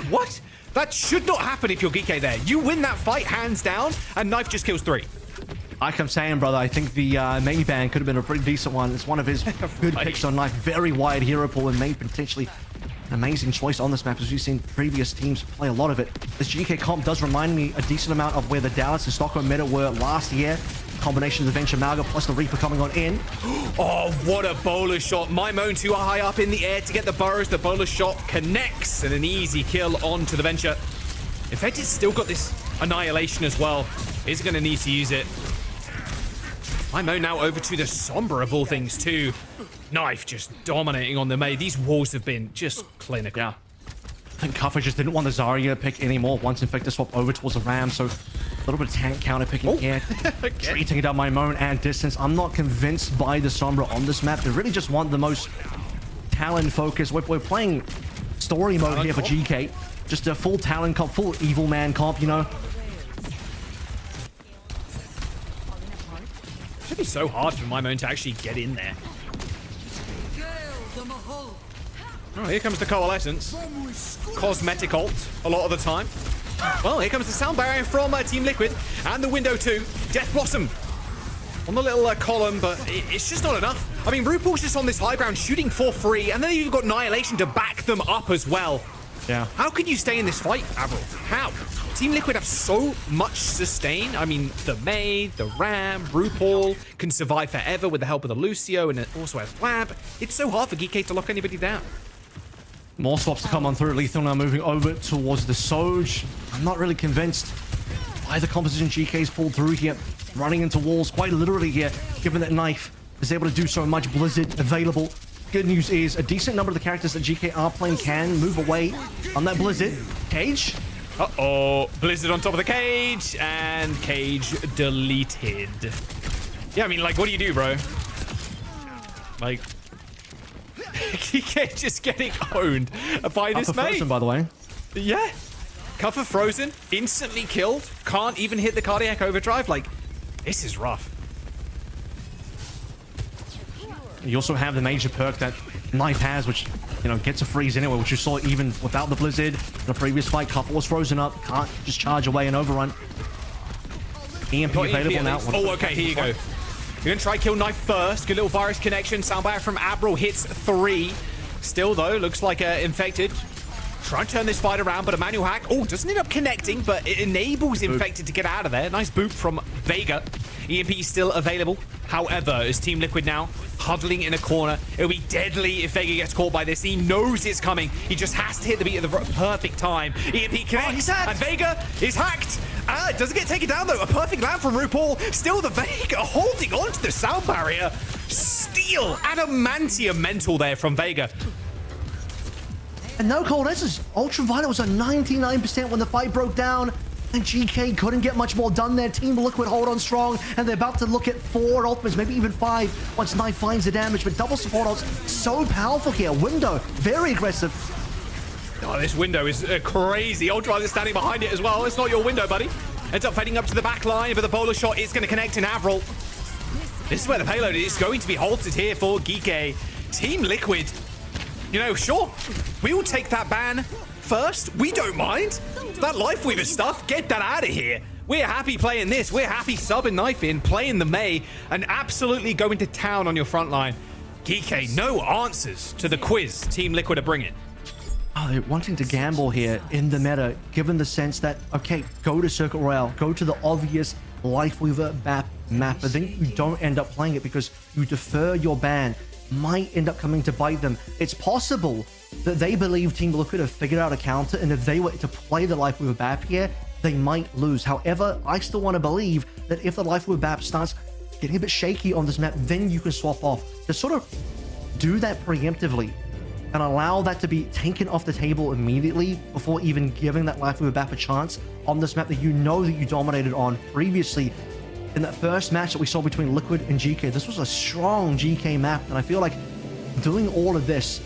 What? That should not happen if you're Geeky there. You win that fight hands down, and Knife just kills 3. Like I'm saying, brother, I think the Mangy Band could have been a pretty decent one. It's one of his good picks on Knife. Very wide hero pool and made potentially an amazing choice on this map, as we've seen previous teams play a lot of it. This GK comp does remind me a decent amount of where the Dallas and Stockholm meta were last year. Combination of the Venture Malga plus the Reaper coming on in. Oh, what a bowler shot. Mymone too high up in the air to get the burrows. The bowler shot connects and an easy kill onto the Venture. Infected's still got this Annihilation as well. Is going to need to use it. Mymone now over to the Sombra of all things too. Knife just dominating on the Mei. These walls have been just clinical. Yeah. I think Kuffer just didn't want the Zarya pick anymore once Infected swapped over towards the Ram, so a little bit of tank counter picking here. Treating it up Mymone and distance. I'm not convinced by the Sombra on this map. They really just want the most talent focus. We're playing story mode here for GK. Just a full talent comp, full evil man comp, you know. Should be so hard for Mymone to actually get in there. Oh, here comes the Coalescence. Cosmetic ult a lot of the time. Well, here comes the sound barrier from Team Liquid and the window too. Death Blossom on the little column, but it's just not enough. I mean, RuPaul's just on this high ground shooting for free, and then you've got Annihilation to back them up as well. Yeah. How can you stay in this fight, Avril? How? Team Liquid have so much sustain. I mean, the Mei, the Ram, RuPaul can survive forever with the help of the Lucio, and it also has Lab. It's so hard for Geeky to lock anybody down. More swaps to come on through. Lethal now moving over towards the Soj. I'm not really convinced by the composition GK's pulled through here. Running into walls quite literally here, given that Knife is able to do so much. Blizzard available. Good news is a decent number of the characters that GK are playing can move away on that Blizzard. Cage. Uh-oh. Blizzard on top of the Cage, and Cage deleted. Yeah, I mean, like, what do you do, bro? Like, GK just getting owned by this mate. Frozen, by the way. Yeah. Kuffer frozen, instantly killed, can't even hit the cardiac overdrive. Like, this is rough. You also have the major perk that Knife has, which, you know, gets a freeze anyway, which you saw even without the Blizzard. In the previous fight, Kuffer was frozen up, can't just charge away and overrun. EMP available now. Oh, okay, here you go. You're gonna try kill Knife first. Good little virus connection. Soundbite from Abril hits 3. Still, though, looks like Infected. Trying to turn this fight around, but a manual hack. Oh, doesn't end up connecting, but it enables Infected to get out of there. Nice boop from Vega. EMP still available. However, as Team Liquid now huddling in a corner, it'll be deadly if Vega gets caught by this. He knows it's coming. He just has to hit the beat at the perfect time. EMP connects, and Vega is hacked. Doesn't get taken down, though. A perfect land from RuPaul. Still the Vega holding on to the sound barrier. Steel, adamantium mental there from Vega. And no Coalescence. Ultraviolet was at 99% when the fight broke down. And GK couldn't get much more done there. Team Liquid hold on strong, and they're about to look at 4 ultimates, maybe even 5, once Knife finds the damage. But double support ults, so powerful here. Window, very aggressive. Oh, this window is crazy. Ultraviolet standing behind it as well. It's not your window, buddy. Ends up fading up to the back line, but the bowler shot is going to connect in Avril. This is where the payload is going to be halted here for Geeky. Team Liquid, you know, sure, we will take that ban first. We don't mind. That Lifeweaver stuff, get that out of here. We're happy playing this. We're happy subbing Knife in, playing the Mei, and absolutely going to town on your front line. Geeky, no answers to the quiz Team Liquid are bringing. Oh, they're wanting to gamble here in the meta, given the sense that, okay, go to Circuit Royale, go to the obvious Lifeweaver map, but then you don't end up playing it because you defer your ban. Might end up coming to bite them. It's possible that they believe Team Liquid have figured out a counter, and if they were to play the Lifeweaver BAP here, they might lose. However, I still want to believe that if the Lifeweaver BAP starts getting a bit shaky on this map, then you can swap off to sort of do that preemptively and allow that to be taken off the table immediately before even giving that Life with BAP a chance on this map that you know that you dominated on previously. In that first match that we saw between Liquid and GK, this was a strong GK map, and I feel like doing all of this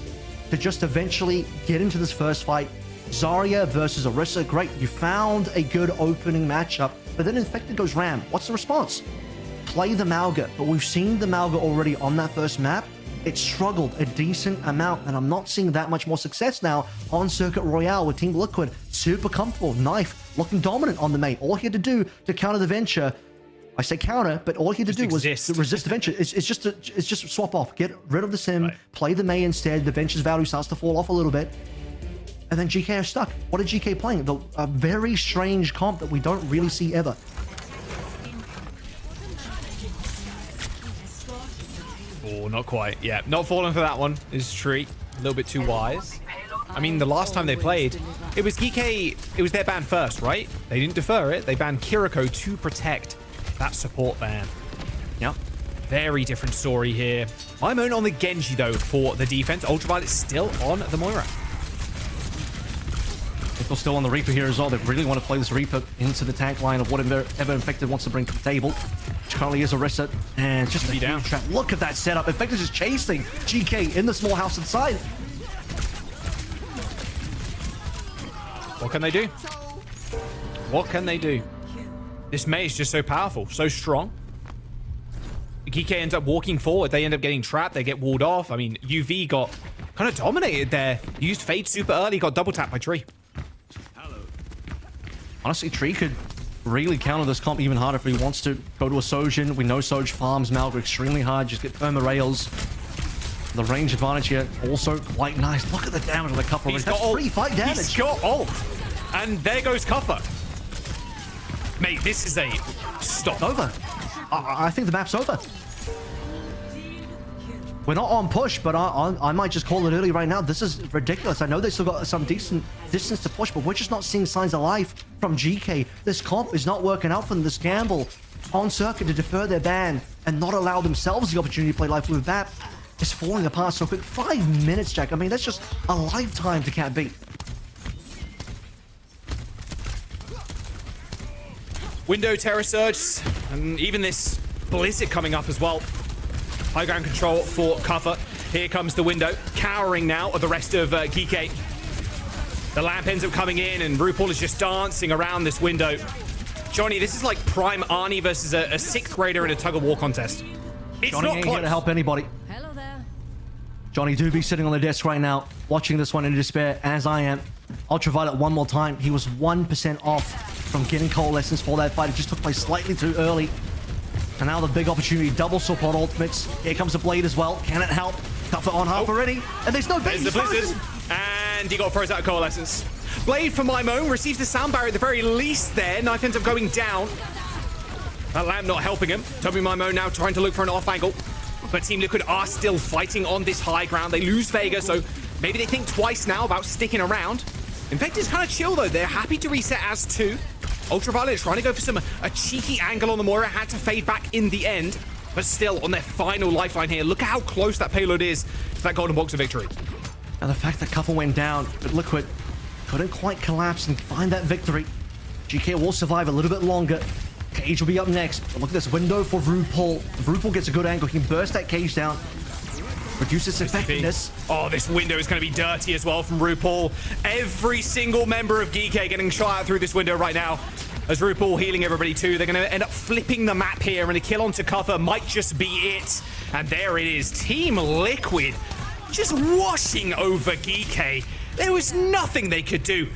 to just eventually get into this first fight, Zarya versus Orisa, great, you found a good opening matchup, but then Infected goes Ram. What's the response? Play the Mauga, but we've seen the Mauga already on that first map. It struggled a decent amount, and I'm not seeing that much more success now on Circuit Royale with Team Liquid. Super comfortable, Knife looking dominant on the main. All he had to do to counter the Venture, I say counter, but all he had to do was to resist the Venture. It's just swap off, get rid of the Sim, play the Mei instead. The Venture's value starts to fall off a little bit, and then GK are stuck. What are GK playing? A very strange comp that we don't really see ever. Oh, not quite. Yeah, not falling for that one is Tree. A little bit too wise. I mean, the last time they played, it was GK, it was their ban first, right? They didn't defer it. They banned Kiriko to protect that support ban. Yep. Very different story here. I'm on the Genji, though, for the defense. Ultraviolet's still on the Moira. They're still on the Reaper here as well. They really want to play this Reaper into the tank line of whatever Infected wants to bring to the table. Which currently is Orisa. And just a huge trap. Look at that setup. Infected is chasing GK in the small house inside. What can they do? What can they do? This Mei is just so powerful, so strong. GK ends up walking forward. They end up getting trapped. They get walled off. I mean, UV got kind of dominated there. Used Fade super early. Got double tapped by Tree. Honestly, Tree could really counter this comp even harder if he wants to go to a Sojin. We know Soj farms Malga extremely hard. Just get Perma Rails. The range advantage here also quite nice. Look at the damage on the Cuppa. He's got ult. Fight damage. He's got ult. And there goes Cuppa. Mate, this is a stop. Over. I think the map's over. We're not on push, but I might just call it early right now. This is ridiculous. I know they still got some decent distance to push, but we're just not seeing signs of life from GK. This comp is not working out for them. This gamble on Circuit to defer their ban and not allow themselves the opportunity to play life with that is falling apart so quick. 5 minutes, Jack. I mean, that's just a lifetime to Cat beat. Window Terror Surge, and even this Blizzard coming up as well. High ground control for Cuffer. Here comes the Window, cowering now of the rest of GK. The lamp ends up coming in, and RuPaul is just dancing around this Window. Johnny, this is like prime Arnie versus a 6th grader in a tug-of-war contest. It's Johnny not ain't close. here to help anybody. Hello there. Johnny do be sitting on the desk right now, watching this one in despair, as I am. Ultraviolet one more time. He was 1% off from getting Coalescence for that fight. It just took place slightly too early. And now the big opportunity, double support ultimates. Here comes the Blade as well. Can it help? Cuffer on half already. And there's no bait. There's the Blizzard. And he got froze out of Coalescence. Blade from Mimo receives the sound barrier at the very least there. Knife ends up going down. That lamp not helping him. Toby Mimo now trying to look for an off angle. But Team Liquid are still fighting on this high ground. They lose Vega, so maybe they think twice now about sticking around. Infected's kind of chill though. They're happy to reset as 2. Ultraviolet is trying to go for a cheeky angle on the Moira. Had to fade back in the end. But still on their final lifeline here. Look at how close that payload is to that golden box of victory. And the fact that Cuffer went down, but Liquid couldn't quite collapse and find that victory. GK will survive a little bit longer. Cage will be up next. But look at this window for RuPaul. If RuPaul gets a good angle, he can burst that Cage down. Reduces effectiveness. Oh, this window is going to be dirty as well from RuPaul. Every single member of GK getting shot out through this window right now. As RuPaul healing everybody too. They're going to end up flipping the map here, and a kill onto Cuffer might just be it. And there it is. Team Liquid just washing over GK. There was nothing they could do.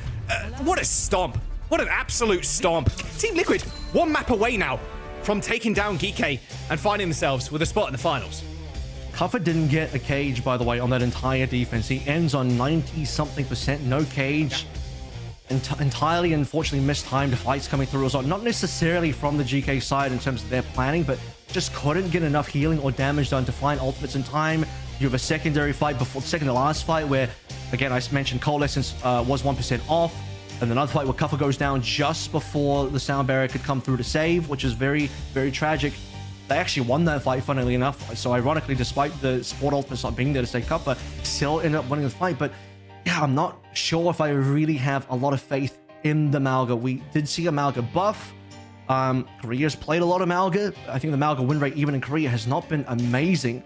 What a stomp. What an absolute stomp. Team Liquid, one map away now from taking down GK and finding themselves with a spot in the finals. Cuffer didn't get a Cage, by the way, on that entire defense. He ends on 90-something%, no Cage. Entirely, unfortunately, mistimed fights coming through as well. Not necessarily from the GK side in terms of their planning, but just couldn't get enough healing or damage done to find ultimates in time. You have a secondary fight before, second to last fight, where, again, I mentioned Coalescence was 1% off. And another fight where Cuffer goes down just before the sound barrier could come through to save, which is very, very tragic. They actually won that fight, funnily enough. So ironically, despite the Sport Ultimates not being there to stay Cuppa, still ended up winning the fight. But yeah, I'm not sure if I really have a lot of faith in the Malga. We did see a Malga buff. Korea's played a lot of Malga. I think the Malga win rate, even in Korea, has not been amazing.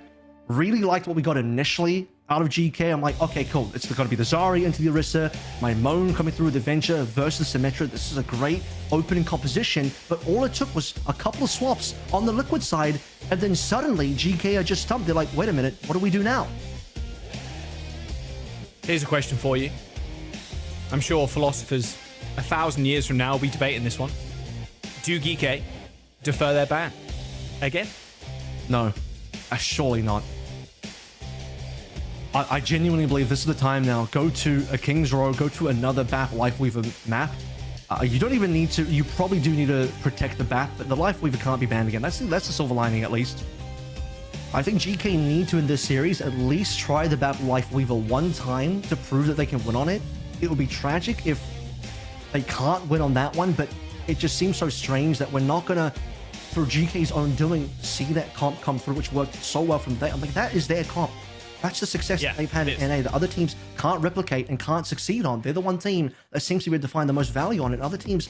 Really liked what we got initially out of GK. I'm like, okay, cool. It's going to be the Zarya into the Orisa, my Moan coming through with the Venture versus Symmetra. This is a great opening composition, but all it took was a couple of swaps on the Liquid side, and then suddenly GK are just stumped. They're like, wait a minute, what do we do now? Here's a question for you. I'm sure philosophers 1,000 years from now will be debating this one. Do GK defer their ban again? No, surely not. I genuinely believe this is the time now. Go to a King's Row, go to another BAP Lifeweaver map. You don't even need to, you probably do need to protect the BAP, but the Lifeweaver can't be banned again. That's the silver lining, at least. I think GK need to, in this series, at least try the BAP Lifeweaver one time to prove that they can win on it. It would be tragic if they can't win on that one, but it just seems so strange that we're not going to, through GK's own doing, see that comp come through, which worked so well from there. I'm like, that is their comp. That's the success that they've had in NA that other teams can't replicate and can't succeed on. They're the one team that seems to be able to find the most value on it. Other teams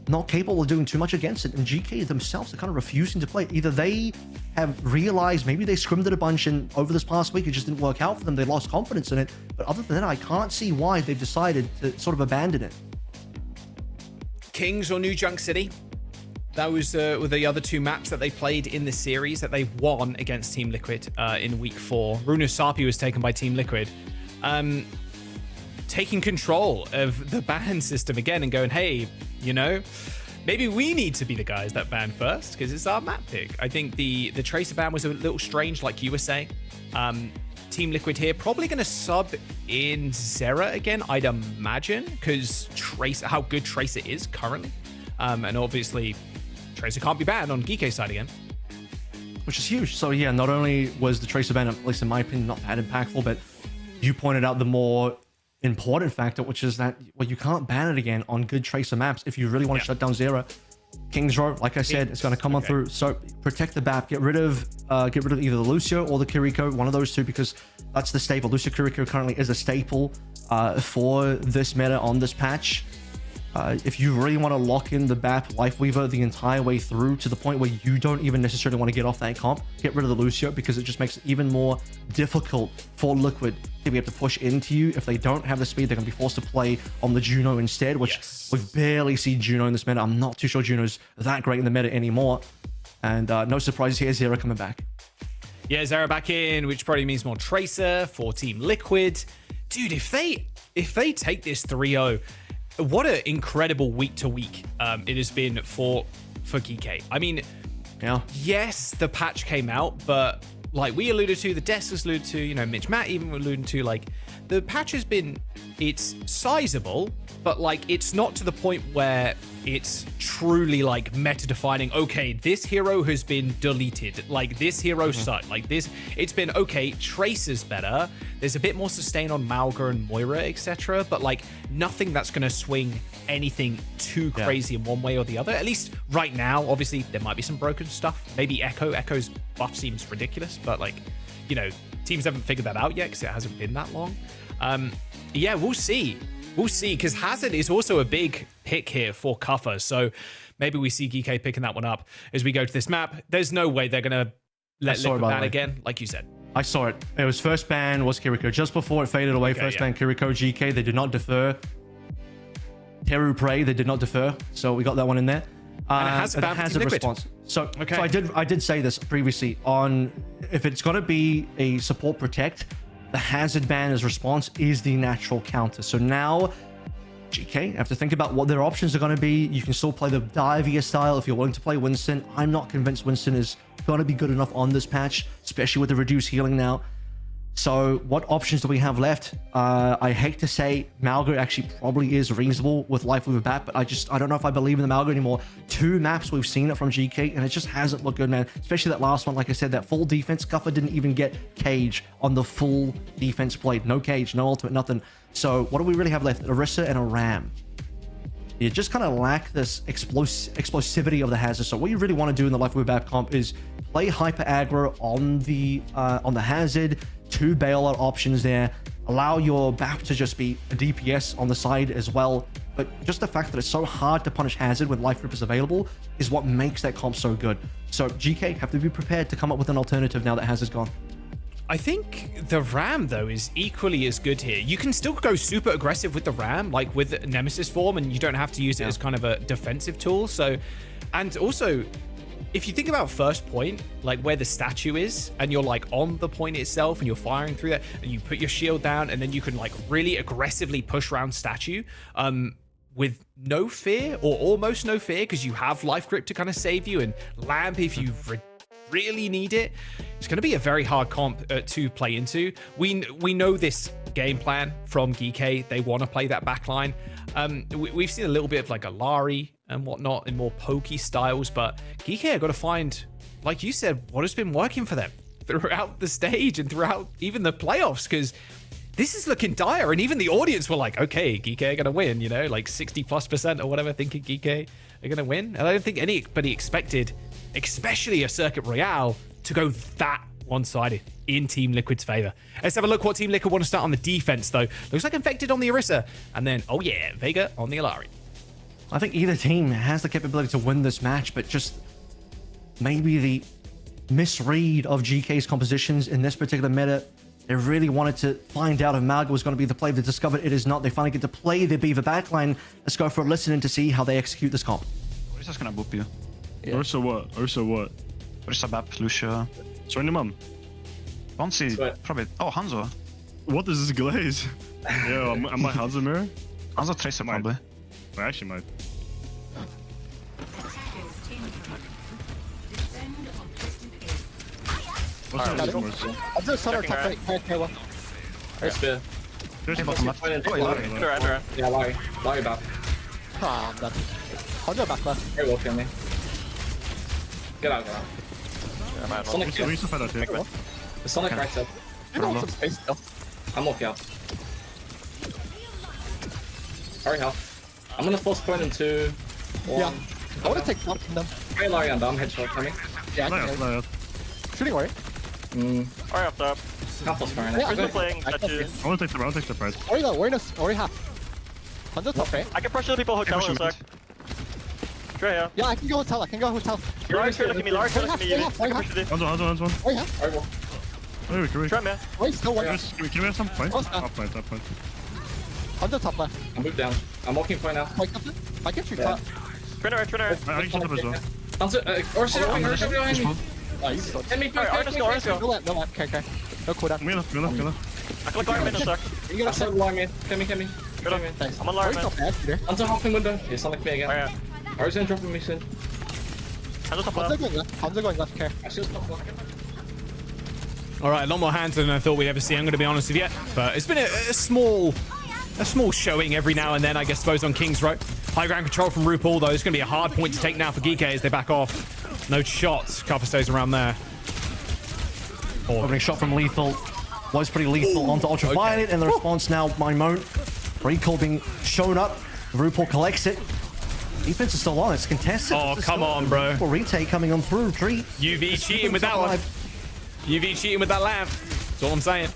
not capable of doing too much against it. And GK themselves are kind of refusing to play. Either they have realized maybe they scrimmed it a bunch and over this past week it just didn't work out for them. They lost confidence in it. But other than that, I can't see why they've decided to sort of abandon it. Kings or New Junk City? Those were the other two maps that they played in the series that they won against Team Liquid in week 4. Runa Sapi was taken by Team Liquid. Taking control of the ban system again and going, hey, you know, maybe we need to be the guys that ban first because it's our map pick. I think the Tracer ban was a little strange, like you were saying. Team Liquid here probably going to sub in Zera again, I'd imagine, because how good Tracer is currently. And obviously, Tracer can't be banned on GK's side again. Which is huge. So yeah, not only was the Tracer ban, at least in my opinion, not that impactful, but you pointed out the more important factor, which is that, well, you can't ban it again on good Tracer maps if you really want to shut down Zera. King's Row, like I said, it's going to come on through. So protect the BAP, get rid of either the Lucio or the Kiriko, one of those two, because that's the staple. Lucio Kiriko currently is a staple for this meta on this patch. If you really want to lock in the BAP Lifeweaver the entire way through to the point where you don't even necessarily want to get off that comp, get rid of the Lucio, because it just makes it even more difficult for Liquid to be able to push into you. If they don't have the speed, they're going to be forced to play on the Juno instead, which we've barely seen Juno in this meta. I'm not too sure Juno's that great in the meta anymore. And no surprises here, Zera coming back. Yeah, Zera back in, which probably means more Tracer for Team Liquid. Dude, if they take this 3-0, what an incredible week to week it has been for GK. I mean, yes, the patch came out, but like we alluded to, the Destas alluded to, you know, Mitch Matt even alluded to, like the patch has been, it's sizable, but like it's not to the point where it's truly like meta defining. Okay, this hero has been deleted. Like this hero sucked. Like this, it's been okay. Tracer's better. There's a bit more sustain on Malga and Moira, etc. But like nothing that's gonna swing anything too crazy in one way or the other. At least right now, obviously there might be some broken stuff. Maybe Echo. Echo's buff seems ridiculous, but like, you know, teams haven't figured that out yet because it hasn't been that long. Yeah, we'll see. We'll see, because Hazard is also a big pick here for Cuffa, so maybe we see GK picking that one up as we go to this map. There's no way they're going to let Liquid ban again, like you said. I saw it. It was first ban was Kiriko. Just before it faded away, first ban Kiriko, GK, they did not defer. Teru Prey, they did not defer, so we got that one in there. And it has a Hazard response. So I did say this previously on, if it's going to be a support protect, the Hazard ban as response is the natural counter. So now GK have to think about what their options are going to be. You can still play the Divia style if you're willing to play Winston. I'm not convinced Winston is going to be good enough on this patch, especially with the reduced healing now. So what options do we have left? I hate to say Malga actually probably is reasonable with Lifeweaver BAP, but I don't know if I believe in the Malga anymore. 2 maps we've seen it from GK, and it just hasn't looked good, man. Especially that last one, like I said, that full defense. Cuffa didn't even get Cage on the full defense played. No Cage, no ultimate, nothing. So what do we really have left? Orisa and a Ram. You just kind of lack this explosivity of the hazard. So what you really want to do in the Life with Bap comp is play hyper aggro on the hazard, 2 bailout options there. Allow your BAP to just be a DPS on the side as well. But just the fact that it's so hard to punish hazard when Life Grip is available is what makes that comp so good. So GK have to be prepared to come up with an alternative now that hazard's gone. I think the Ram, though, is equally as good here. You can still go super aggressive with the Ram, like with Nemesis form, and you don't have to use it as kind of a defensive tool. So, and also, if you think about first point, like where the statue is, and you're like on the point itself, and you're firing through that, and you put your shield down, and then you can like really aggressively push around statue, with no fear, or almost no fear, because you have Life Grip to kind of save you, and Lamp if you really need it. It's going to be a very hard comp to play into. We know this game plan from Geeky. They want to play that backline. We've seen a little bit of like Alari and whatnot in more pokey styles, but Geeky have got to find, like you said, what has been working for them throughout the stage and throughout even the playoffs, because this is looking dire, and even the audience were like, okay, Geeky are going to win, you know, like 60+% or whatever, thinking Geeky are going to win. And I don't think anybody expected, especially a Circuit Royale, to go that one-sided in Team Liquid's favor. Let's have a look what Team Liquid want to start on the defense, though. Looks like Infected on the Orisa, and then, oh yeah, Vega on the Alari. I think either team has the capability to win this match, but just maybe the misread of GK's compositions in this particular meta. They really wanted to find out if Malga was going to be the play. They discovered it is not. They finally get to play the Beaver backline. Let's go for a listen to see how they execute this comp. Orisa's gonna boop you. Yeah. Ursa what? Ursa what? Orisa BAP, Lucia. Sorry, Nimam. Bonsi, probably. Oh, Hanzo. What is this glaze? Yeah, am I Hanzo mirror? Hanzo Tracer, probably. I actually might. I'm just on our top right. Okay, There's spear. There's bottom left. Yeah, Larry back. Ah, I'm done. I'll go back left. Very well, kill me. Get out. Sonic kill. The Sonic right side. You got some space still. I'm walking out. Hurry help. I'm gonna force point in 2, 1. Yeah. I want to take one from them. Hey, Larry, I'm headshot coming. Yeah, I can shooting away. Alright, up top. Half was fine. Yeah, I'm playing I want to take the prize. Already go, already half. 100 top. Okay. I can pressure the people hotel in a sec. Trey, yeah. Yeah, I can go hotel. Larry's here looking at me, Larry's here looking at me. Hands on. Oh, yeah. Wait. Try me. Wait, still one. Can we have some points? Top point. 100 top left. I moved down. I'm walking point now. I get you top. Trainer. I can shut up as well. Ursa behind me. Nice. Hit me, Alright, let's go. No left. Okay. No cooldown. Go left. I click Iron Man in a sec. You gotta start line man. Kill me. Thanks. I'm on Iron Man. Until hopping window. Yeah, Sonic me again. Alright. I was gonna drop me soon. Hands are going left, care. I should stop blocking. All right, a lot more hands than I thought we'd ever see, I'm going to be honest with you. But it's been a small showing every now and then, I guess, suppose, on King's Row. High ground control from RuPaul, though. It's going to be a hard point to take now for Geeky as they back off. No shots. Kappa stays around there. Opening shot from Lethal was pretty lethal onto Ultraviolet, and the response now, my moan. Recall being shown up. RuPaul collects it. Defense is still on. It's contested. Oh, come on, bro. Retake coming on through. Tree. UV cheating with that one. UV cheating with that lamp. That's all I'm saying.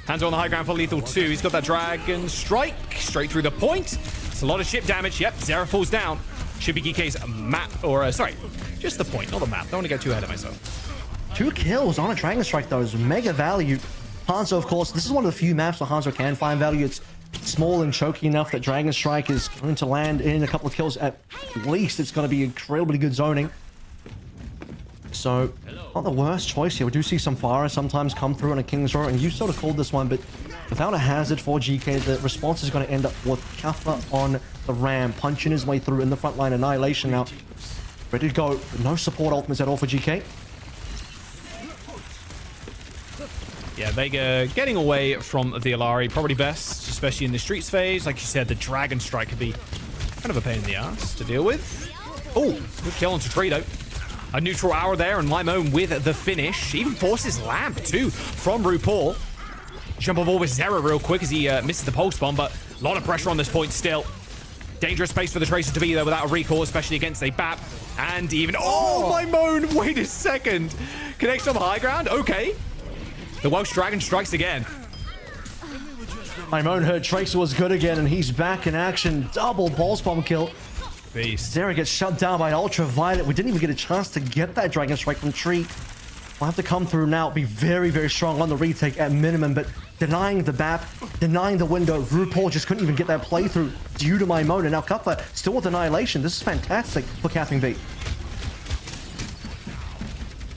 Hands on the high ground for Lethal 2. He's got that Dragon Strike straight through the point. It's a lot of ship damage. Yep, Zera falls down. Should be Geeky's map, or sorry, just the point, not the map. Don't want to go too ahead of myself. 2 kills on a Dragon Strike, though, is mega value. Hanzo, of course, this is one of the few maps where Hanzo can find value. It's small and choky enough that Dragon Strike is going to land in a couple of kills at least. It's going to be incredibly good zoning. So, not the worst choice here. We do see some fire sometimes come through on a King's Row, and you sort of called this one, but without a hazard for GK, the response is going to end up with Kaffa on the Ram, punching his way through in the front line. Annihilation now. Ready to go. No support ultimates at all for GK. Yeah, Vega getting away from the Alari, probably best, especially in the streets phase. Like you said, the Dragon Strike could be kind of a pain in the ass to deal with. Oh, good kill on Torpedo. A neutral hour there, and Limon with the finish. Even forces Lamp, too, from RuPaul. Jump on ball with Zera real quick as he misses the pulse bomb, but a lot of pressure on this point still. Dangerous space for the Tracer to be there without a recall, especially against a BAP. And even... Oh, my moan! Wait a second. Connects on the high ground? Okay. The Welsh Dragon strikes again. My moan heard Tracer was good again, and he's back in action. Double pulse bomb kill. Beast. Zera gets shut down by Ultraviolet. We didn't even get a chance to get that Dragon Strike from Tree. We'll have to come through now, be very, very strong on the retake at minimum, but denying the BAP, denying the window. RuPaul just couldn't even get that playthrough due to my moan, and now Cuppa still with Annihilation. This is fantastic for Capping B.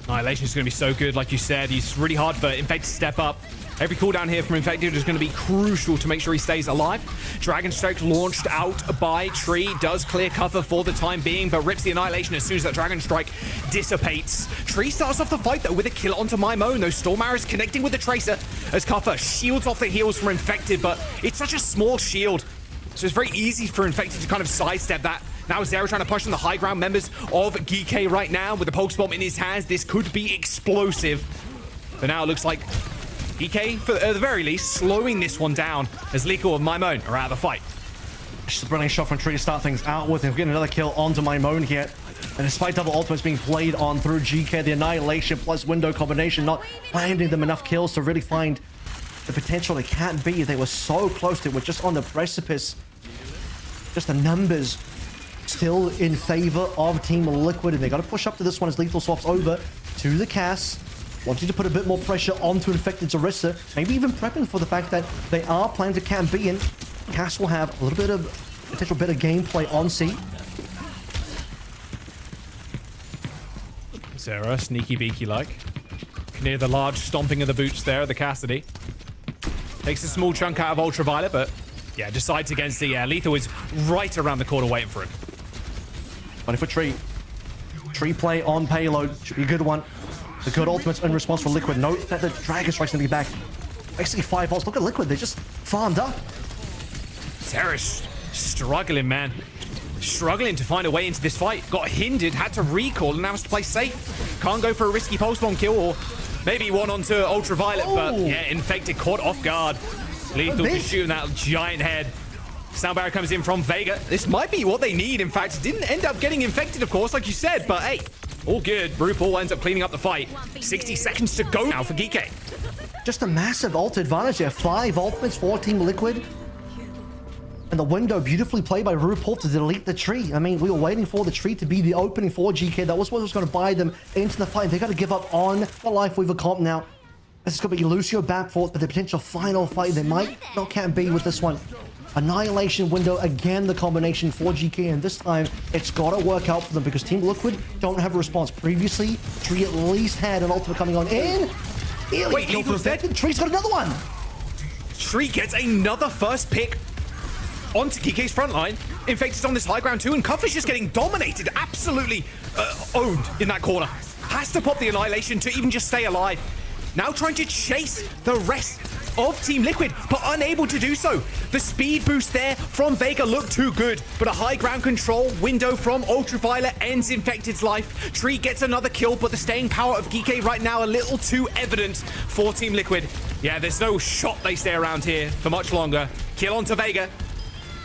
Annihilation is going to be so good, like you said. He's really hard for Infected to step up. Every cooldown here from Infected is going to be crucial to make sure he stays alive. Dragon Strike launched out by Tree. Does clear cover for the time being, but rips the Annihilation as soon as that Dragon Strike dissipates. Tree starts off the fight, though, with a kill onto My Moan. Those Storm Arrows connecting with the Tracer as Cuffer shields off the heals from Infected, but it's such a small shield. So it's very easy for Infected to kind of sidestep that. Now Zera trying to push on the high ground members of GK right now with the Pulse Bomb in his hands. This could be explosive. But now it looks like GK, for at the very least, slowing this one down as Liko and My Moan are out of the fight. Just a brilliant shot from Tree to start things out with. We're getting another kill onto My Moan here. And despite double ultimates being played on through GK, the Annihilation plus window combination not landing them enough kills to really find the potential it can't be. They were so close to it. We're just on the precipice. Just the numbers still in favor of Team Liquid, and they got to push up to this one as Lethal swaps over to the Cass. Wanting to put a bit more pressure onto Infected's Orisa, maybe even prepping for the fact that they are planning to camp B, and Cass will have a little bit of potential better gameplay on C. Zera, sneaky beaky like. Near the large stomping of the boots there, the Cassidy. Takes a small chunk out of Ultraviolet, but yeah, decides against the Lethal is right around the corner waiting for him. Funny for Tree. Tree play on payload. Should be a good one. The good ultimates in response for Liquid. Note that the Dragon Strike's gonna be back. Basically 5 balls. Look at Liquid. They just farmed up. Zera's struggling, man. Struggling to find a way into this fight. Got hindered, had to recall, and now has to play safe. Can't go for a risky pulse bomb kill, or maybe one onto Ultraviolet, but yeah, Infected caught off guard. Lethal just shooting that giant head. Sound barrier comes in from Vega. This might be what they need. In fact, didn't end up getting Infected, of course, like you said, but hey, all good. RuPaul ends up cleaning up the fight. 60 seconds to go now for GK. Just a massive ult advantage there. 5 ultimates for Team Liquid. And the window beautifully played by RuPaul to delete the tree. I mean, we were waiting for the tree to be the opening for GK. That was what was going to buy them into the fight. They got to give up on the Lifeweaver comp now. This is going to be Lucio back for it, but the potential final fight, they might not can't be with this one. Annihilation window, again, the combination for GK, and this time it's got to work out for them because Team Liquid don't have a response. Previously, Tree at least had an ultimate coming on in. Wait, Lethal's dead? Tree's got another one. Tree gets another first pick onto GK's front line. Infected on this high ground too, and Cuff is just getting dominated, absolutely owned in that corner. Has to pop the Annihilation to even just stay alive. Now trying to chase the rest of Team Liquid, but unable to do so. The speed boost there from Vega looked too good, but a high ground control window from Ultraviolet ends Infected's life. Tree gets another kill, but the staying power of GK right now a little too evident for Team Liquid. Yeah, there's no shot they stay around here for much longer. Kill onto Vega.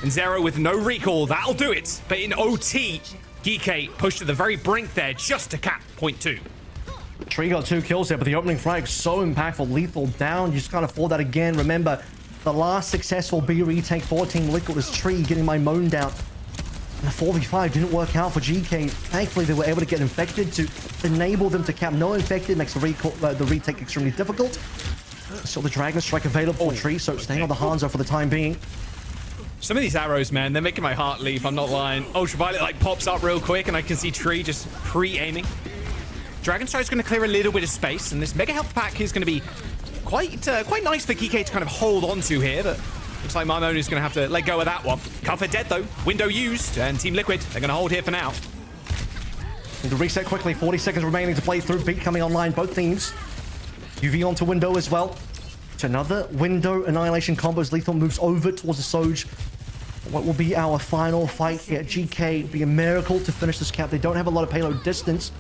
And Zero with no recall, that'll do it. But in OT, GK pushed to the very brink there just to cap point 2. Tree got 2 kills there, but the opening frag so impactful. Lethal down. You just can't afford that again. Remember, the last successful B retake for Team Liquid was Tree getting my moan down. And the 4v5 didn't work out for GK. Thankfully, they were able to get Infected to enable them to cap. No Infected makes the retake extremely difficult. So the Dragon Strike available for Tree, so staying on the Hanzo for the time being. Some of these arrows, man, they're making my heart leap. I'm not lying. Ultraviolet like pops up real quick, and I can see Tree just pre-aiming. Dragon Strike's going to clear a little bit of space, and this Mega Health Pack is going to be quite nice for GK to kind of hold on to here, but looks like My Moan is going to have to let go of that one. Cover dead, though. Window used, and Team Liquid, they're going to hold here for now. And to reset quickly, 40 seconds remaining to play through. Beat coming online, both teams. UV onto window as well. To another window Annihilation combos. Lethal moves over towards the Soj. What will be our final fight here? GK would be a miracle to finish this cap. They don't have a lot of payload distance.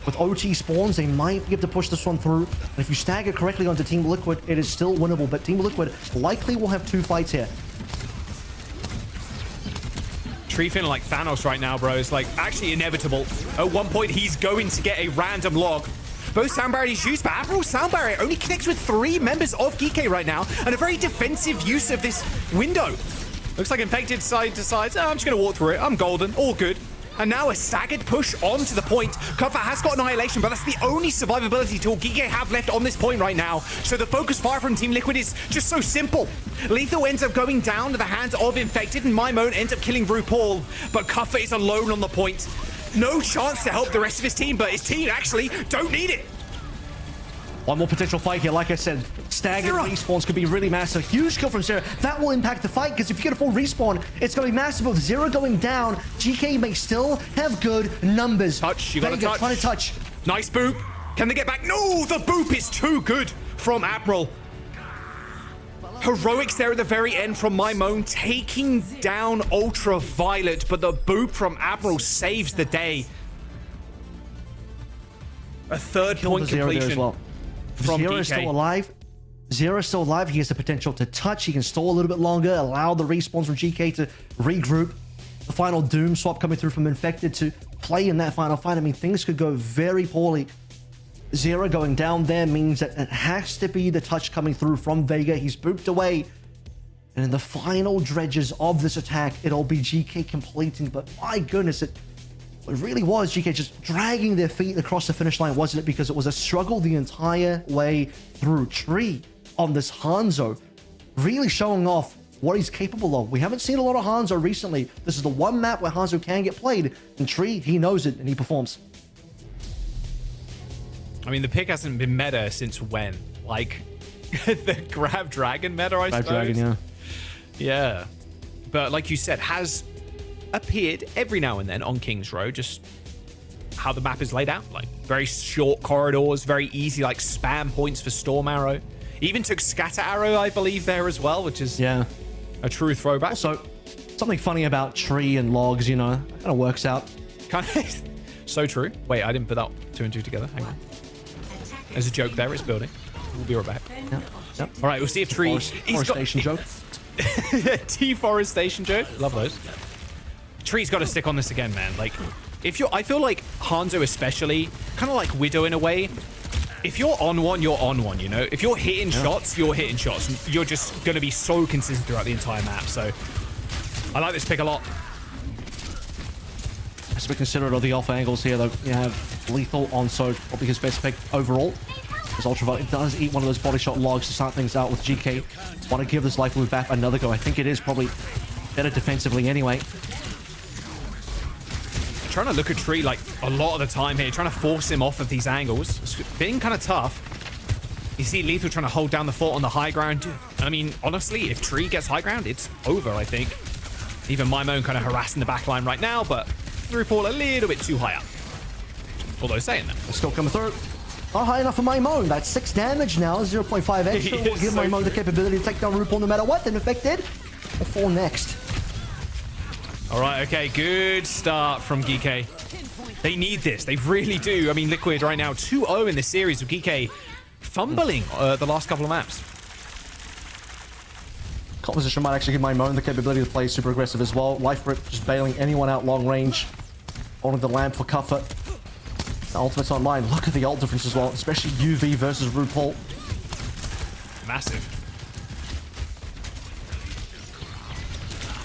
With OT spawns, they might be able to push this one through. And if you stagger correctly onto Team Liquid, it is still winnable. But Team Liquid likely will have 2 fights here. Tree feeling like Thanos right now, bro. It's like actually inevitable. At one point, he's going to get a random log. Both sound barriers used, but Admiral's sound barrier only connects with 3 members of Geeky right now, and a very defensive use of this window. Looks like Infected side decides, oh, I'm just going to walk through it. I'm golden. All good. And now a staggered push onto the point. Kuffa has got Annihilation, but that's the only survivability tool Geeky have left on this point right now. So the focus fire from Team Liquid is just so simple. Lethal ends up going down to the hands of Infected, and Mimone ends up killing RuPaul. But Kuffa is alone on the point. No chance to help the rest of his team, but his team actually don't need it. One more potential fight here. Like I said, staggered respawns could be really massive. Huge kill from Zero. That will impact the fight, because if you get a full respawn, it's going to be massive. With Zero going down, GK may still have good numbers. Touch. You got to touch. Trying to touch. Nice boop. Can they get back? No, the boop is too good from Admiral. Heroics there at the very end from Mimone, taking down Ultraviolet, but the boop from Admiral saves the day. A third point completion as well. from Zero is still alive. Zero is still alive. He has the potential to touch. He can stall a little bit longer, allow the respawns from GK to regroup. The final Doom swap coming through from Infected to play in that final fight. I mean, things could go very poorly. Zero going down there means that it has to be the touch coming through from Vega. He's booped away. And in the final dredges of this attack, it'll be GK completing. But my goodness, it really was GK just dragging their feet across the finish line, wasn't it? Because it was a struggle the entire way through. Tree on this Hanzo, really showing off what he's capable of. We haven't seen a lot of Hanzo recently. This is the one map where Hanzo can get played. And Tree, he knows it and he performs. I mean, the pick hasn't been meta since when? Like, the Grab Dragon meta, I suppose? Grab Dragon, yeah. Yeah. But like you said, has appeared every now and then on King's Row, just how the map is laid out. Like, very short corridors, very easy, like, spam points for Storm Arrow. Even took Scatter Arrow, I believe, there as well, which is a true throwback. Also, something funny about Tree and logs, you know, kind of works out. Kind of so true. Wait, I didn't put that 2 and 2 together. Hang on. There's a joke there. It's building. We'll be right back. Yep. All right, we'll see if Tree... Forestation joke. Deforestation joke. Love those. Tree's got to stick on this again, man. Like, if you're... I feel like Hanzo especially, kind of like Widow in a way, if you're on one, you're on one, you know? If you're hitting shots, you're hitting shots. And you're just going to be so consistent throughout the entire map. So, I like this pick a lot. As we consider all the off angles here, though, you have Lethal on Soj, probably his best pick overall. As Ultraviolet does eat one of those body shot logs to start things out with GK. Want to give this life loop back another go. I think it is probably better defensively anyway. Trying to look at Tree like a lot of the time here, trying to force him off of these angles. It's being kind of tough. You see Lethal trying to hold down the fort on the high ground. I mean, honestly, if Tree gets high ground, it's over, I think. Even Mimone kind of harassing the back line right now, but RuPaul a little bit too high up. Although saying that. It's still coming through. Not high enough for Mimone. That's 6 damage now. 0.5 extra will give Mimone the capability to take down RuPaul no matter what. Then Infected will fall next. All right, okay. Good start from Geeky. They need this. They really do. I mean, Liquid right now 2-0 in this series with Geeky fumbling the last couple of maps. Composition might actually give Mimone the capability to play super aggressive as well. Life Rip just bailing anyone out long range. Holding the lamp for Kuffa. The ultimate's online. Look at the ult difference as well, especially UV versus RuPaul. Massive.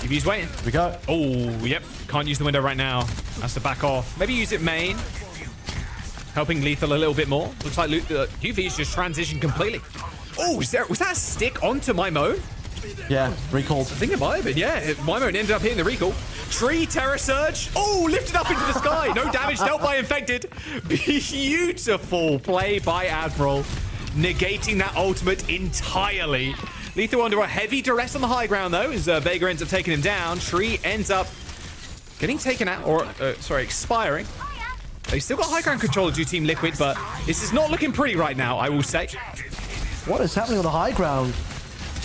UV's waiting. Here we go. Oh, yep. Can't use the window right now. Has to back off. Maybe use it main. Helping Lethal a little bit more. Looks like UV's just transitioned completely. Oh, was that a stick onto Mimone? Yeah, recalled. I think it might have been, yeah. Mimone ended up hitting the recall. Tree, Terror Surge. Oh, lifted up into the sky. No damage dealt by Infected. Beautiful play by Admiral. Negating that ultimate entirely. Lethal under a heavy duress on the high ground, though, as Vega ends up taking him down. Tree ends up getting taken out, or, expiring. They still got high ground control to Team Liquid, but this is not looking pretty right now, I will say. What is happening on the high ground?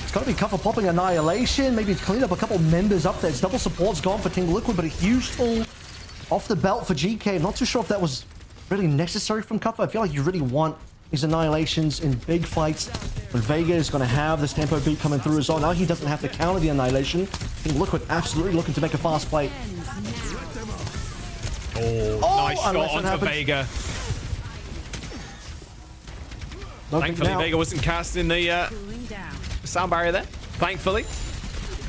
It's got to be Kuffa popping Annihilation. Maybe clean up a couple members up there. It's double support's gone for Team Liquid, but a huge fall off the belt for GK. I'm not too sure if that was really necessary from Kuffa. I feel like you really want these annihilations in big fights. But Vega is going to have this tempo beat coming through as well. Now he doesn't have to counter the annihilation. Team Liquid absolutely looking to make a fast play. Nice shot onto Vega. Thankfully, Vega wasn't cast in the sound barrier there. Thankfully.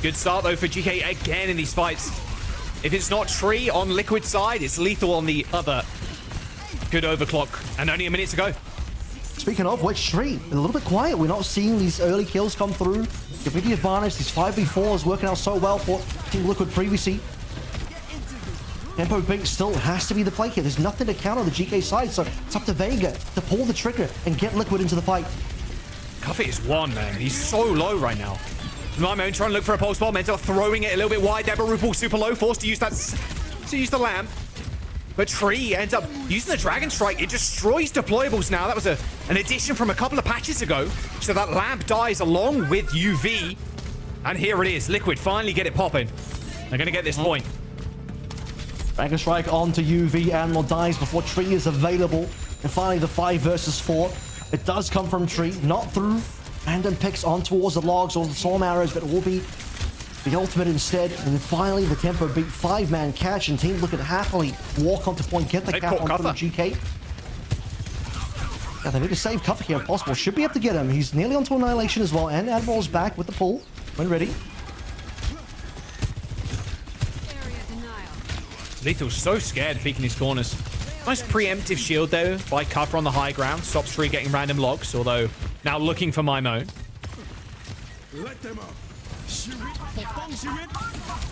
Good start, though, for GK again in these fights. If it's not Tree on Liquid side, it's Lethal on the other. Good overclock, and only a minute to go. Speaking of which, Tree, a little bit quiet. We're not seeing these early kills come through. Give me the advantage. These 5v4s working out so well for Team Liquid previously. Tempo beat still has to be the play here. There's nothing to counter the GK side, so it's up to Vega to pull the trigger and get Liquid into the fight. Cuffy is one, man. He's so low right now. My own trying to look for a pulse bomb, ends up throwing it a little bit wide there, but RuPaul super low, forced to use the lamp. But Tree ends up using the Dragon Strike. It destroys deployables now. That was an addition from a couple of patches ago. So that lamp dies along with UV. And here it is. Liquid finally get it popping. They're going to get this point. Dragon Strike onto UV. Animal dies before Tree is available. And finally the 5 versus 4. It does come from Tree, not through random picks on towards the logs or the storm arrows, but it will be the ultimate instead. And then finally the tempo beat 5-man catch, and Team Liquid happily walk onto point, get the cap on from GK. Yeah, they need to save Cuffer here if possible. Should be able to get him. He's nearly onto Annihilation as well, and Admiral's back with the pull when ready. Lethal's so scared peeking his corners. Nice preemptive shield though by Cuffer on the high ground. Stops Tree getting random logs, although now looking for Mimo.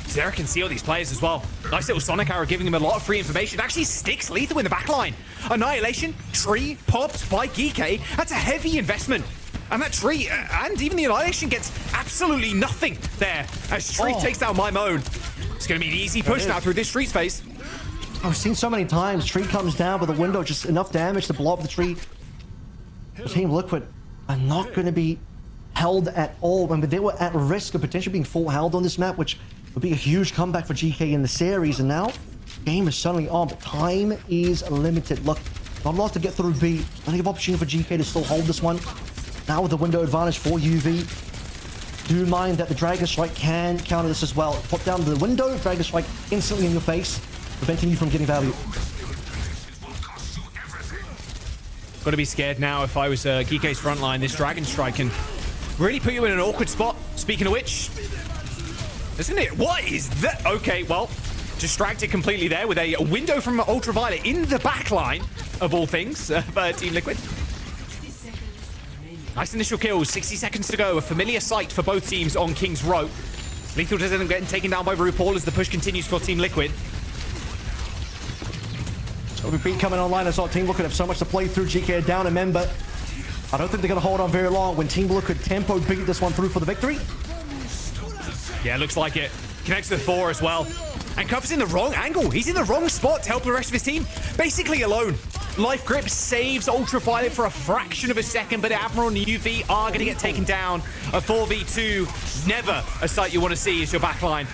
Zera can see all these players as well. Nice little Sonic Arrow giving him a lot of free information. It actually sticks Lethal in the backline. Annihilation, Tree popped by Geeky. That's a heavy investment. And that Tree, and even the Annihilation gets absolutely nothing there as Tree takes down Mimo. It's going to be an easy push now through this street space. I've seen so many times. Tree comes down with a window, just enough damage to blow up the tree. Team Liquid are not going to be held at all. I mean, they were at risk of potentially being full held on this map, which would be a huge comeback for GK in the series. And now, game is suddenly on, but time is limited. Look, not a lot to get through B. Plenty of opportunity for GK to still hold this one. Now with the window advantage for UV. Do mind that the Dragon Strike can counter this as well. Put down the window, Dragon Strike instantly in your face, preventing you from getting value. Got to be scared now if I was Geeky's frontline. This Dragon Strike can really put you in an awkward spot. Speaking of which, isn't it? What is that? Okay, well, distracted completely there with a window from Ultraviolet in the backline, of all things, for Team Liquid. Nice initial kills, 60 seconds to go. A familiar sight for both teams on King's Row. Lethal doesn't end up getting taken down by RuPaul as the push continues for Team Liquid. OBP coming online as well. Team Liquid have so much to play through. GK are down a member. I don't think they're going to hold on very long when Team Liquid tempo beat this one through for the victory. Yeah, looks like it. Connects to the 4 as well. And Cuff's in the wrong angle. He's in the wrong spot to help the rest of his team. Basically alone. Life Grip saves Ultraviolet for a fraction of a second, but Admiral and UV are going to get taken down. A 4v2, never a sight you want to see is your backline.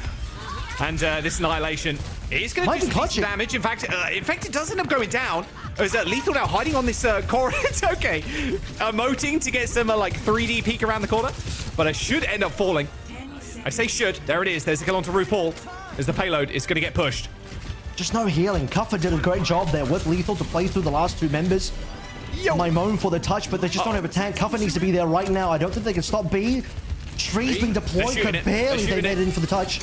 And this Annihilation is going to do some damage. In fact, it does end up going down. As Lethal now hiding on this corner. It's okay. Emoting to get some like 3D peek around the corner, but it should end up falling. I say should. There it is. There's a kill onto RuPaul as the payload is going to get pushed. Just no healing. Cuffer did a great job there with Lethal to play through the last 2 members. My moan for the touch, but they just don't have a tank. Cuffer needs to be there right now. I don't think they can stop B. Tree's being deployed, could barely they made it in for the touch.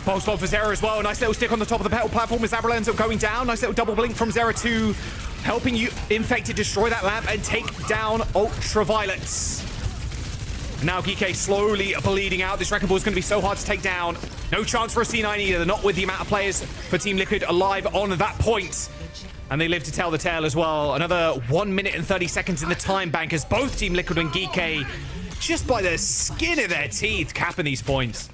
Pulse bomb for Zera as well. Nice little stick on the top of the petal platform as Avril ends up going down. Nice little double blink from Zera 2, helping you Infected destroy that lamp and take down Ultraviolets. Now GK slowly bleeding out. This Wrecking Ball is going to be so hard to take down. No chance for a C9 either, not with the amount of players for Team Liquid alive on that point. And they live to tell the tale as well. Another 1 minute and 30 seconds in the time bank as both Team Liquid and GK, just by the skin of their teeth, capping these points.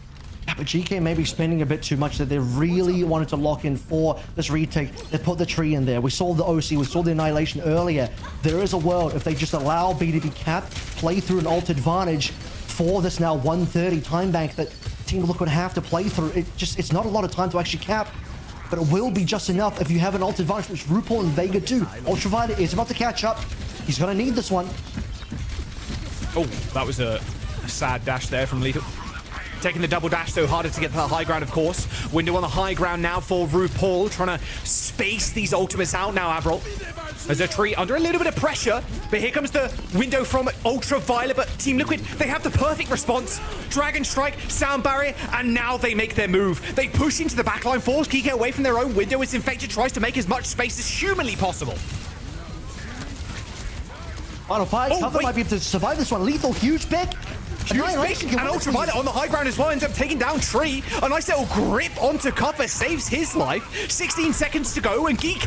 Yeah, but GK may be spending a bit too much that they really wanted to lock in for this retake. They put the tree in there. We saw the OC, we saw the Annihilation earlier. There is a world if they just allow B to be capped, play through an ult advantage for this now 130 time bank that Team Liquid have to play through. It's not a lot of time to actually cap, but it will be just enough if you have an ult advantage, which RuPaul and Vega do. Ultraviolet is about to catch up. He's going to need this one. Oh, that was a sad dash there from Lethal. Taking the double dash, so harder to get to the high ground, of course. Window on the high ground now for RuPaul, trying to space these ultimates out now, Avril. There's a tree under a little bit of pressure, but here comes the window from Ultraviolet, but Team Liquid, they have the perfect response. Dragon Strike, Sound Barrier, and now they make their move. They push into the backline, force Kike away from their own window as Infected tries to make as much space as humanly possible. Final fight. Cover might be able to survive this one. Lethal, huge pick. Huge and Ultraviolet on the high ground as well ends up taking down Tree. A nice little grip onto Copper saves his life. 16 seconds to go, and Geek,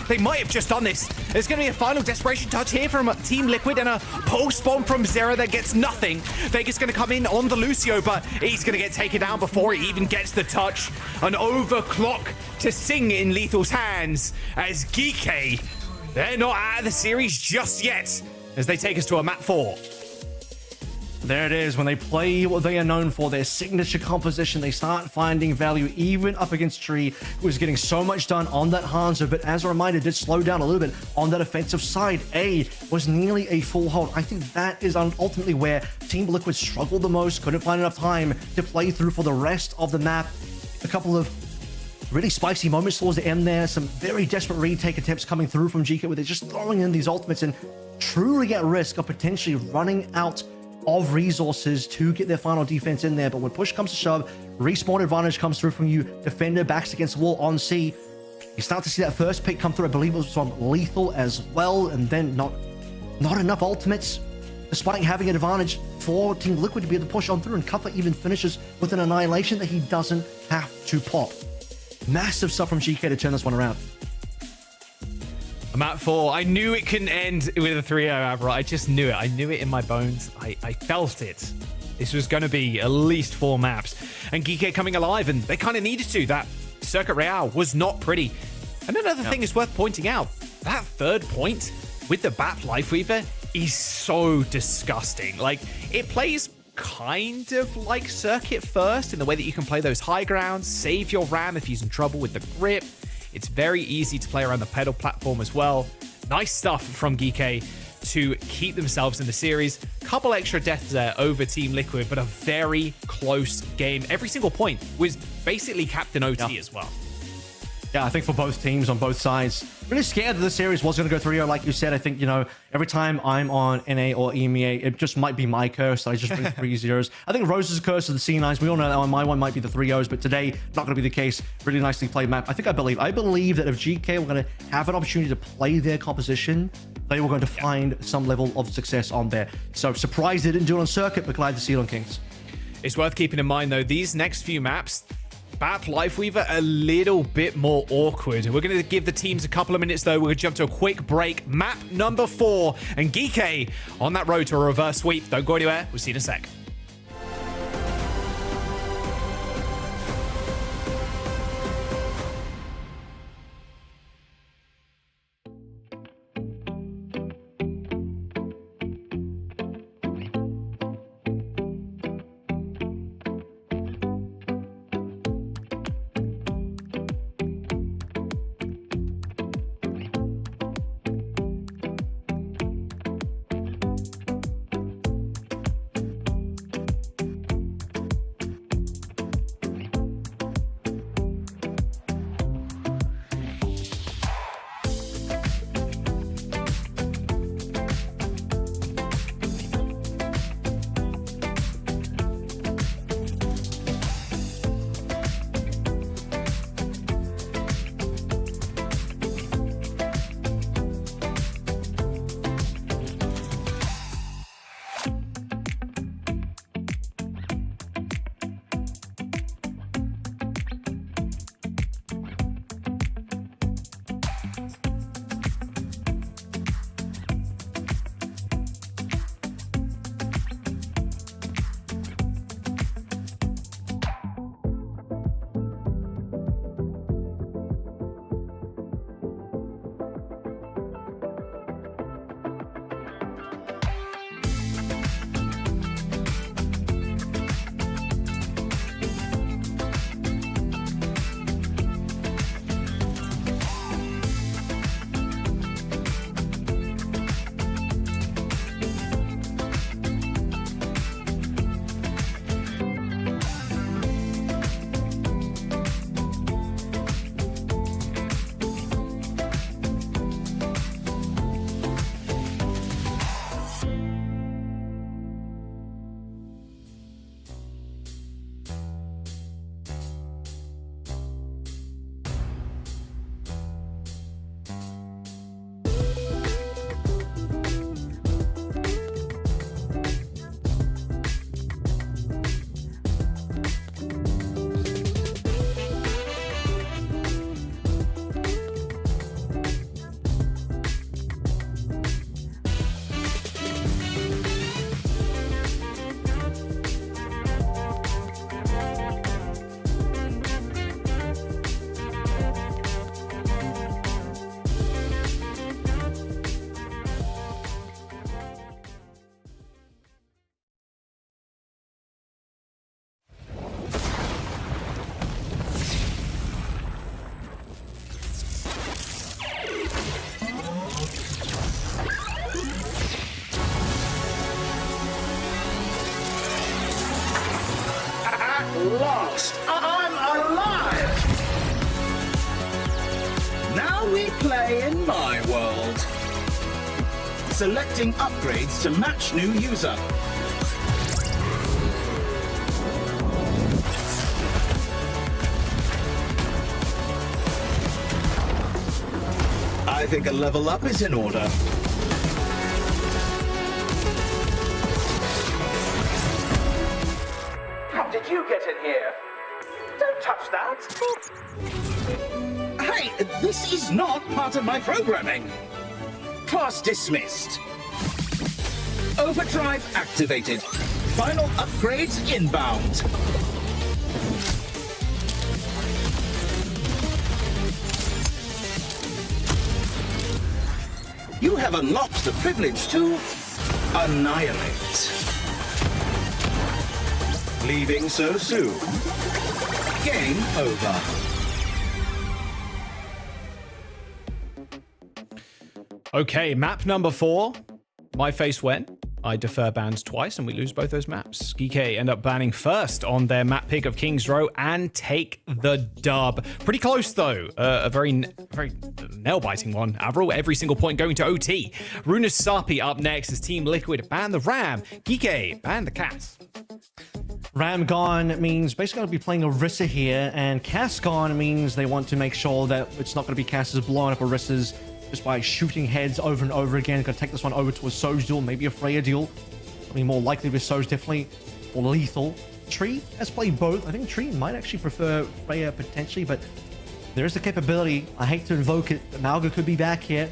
they might have just done this. There's going to be a final desperation touch here from Team Liquid and a pulse bomb from Zera that gets nothing. Vegas going to come in on the Lucio, but he's going to get taken down before he even gets the touch. An overclock to sing in Lethal's hands as Geek, they're not out of the series just yet as they take us to a map 4. There it is. When they play what they are known for, their signature composition, they start finding value even up against Tree, who was getting so much done on that Hanzo, but as a reminder, did slow down a little bit on that offensive side. A was nearly a full hold. I think that is ultimately where Team Liquid struggled the most, couldn't find enough time to play through for the rest of the map. A couple of really spicy moments towards the end there, some very desperate retake attempts coming through from GK, where they're just throwing in these ultimates and truly at risk of potentially running out of resources to get their final defense in there. But when push comes to shove, respawn advantage comes through from you. Defender backs against the wall on C. You start to see that first pick come through. I believe it was from Lethal as well, and then not enough ultimates, despite having an advantage for Team Liquid to be able to push on through. And Cuffer even finishes with an annihilation that he doesn't have to pop. Massive stuff from GK to turn this one around. Map 4. I knew it couldn't end with a 3-0, Avril. I just knew it. I knew it in my bones. I felt it. This was going to be at least 4 maps. And Geek coming alive, and they kind of needed to. That Circuit Royale was not pretty. And another thing is worth pointing out. That third point with the BAP Lifeweaver is so disgusting. Like, it plays kind of like Circuit first in the way that you can play those high grounds, save your RAM if he's in trouble with the grip. It's very easy to play around the pedal platform as well. Nice stuff from Geek to keep themselves in the series. Couple extra deaths there over Team Liquid, but a very close game. Every single point was basically capped in OT as well. Yeah, I think for both teams on both sides, really scared that the series was going to go 3-0. Like you said, I think, every time I'm on NA or EMEA, it just might be my curse. I just bring 3 zeros. I think Rose's curse of the C9s. We all know that one. My one might be the 3-0s, but today, not going to be the case. Really nicely played map. I believe that if GK were going to have an opportunity to play their composition, they were going to find some level of success on there. So surprised they didn't do it on Circuit, but glad to see it on Kings. It's worth keeping in mind, though, these next few maps, BAP Lifeweaver a little bit more awkward. We're going to give the teams a couple of minutes, though. We're going to jump to a quick break. Map number 4. And Geek on that road to a reverse sweep. Don't go anywhere. We'll see you in a sec. last, I'm alive! Now we play in my world. Selecting upgrades to match new user. I think a level up is in order. How did you get in here? Don't touch that. Hey, this is not part of my programming. Class dismissed. Overdrive activated. Final upgrades inbound. You have unlocked the privilege to annihilate. Leaving so soon. Game over. Okay, map number 4. My face went. I defer bans twice and we lose both those maps. GK end up banning first on their map pick of Kings Row and take the dub. Pretty close though. A very nail-biting one. Avril, every single point going to OT. Runa Sapi up next as Team Liquid ban the Ram. GK ban the Cass. Ram gone means basically going to be playing Orisa here, and Cass gone means they want to make sure that it's not going to be Cass's blowing up Orisas just by shooting heads over and over again. Going to take this one over to a Soj duel, maybe a Freya duel. I mean, more likely with Soj, definitely for lethal. Tree has played both. I think Tree might actually prefer Freya potentially, but there is the capability. I hate to invoke it, but Malga could be back here.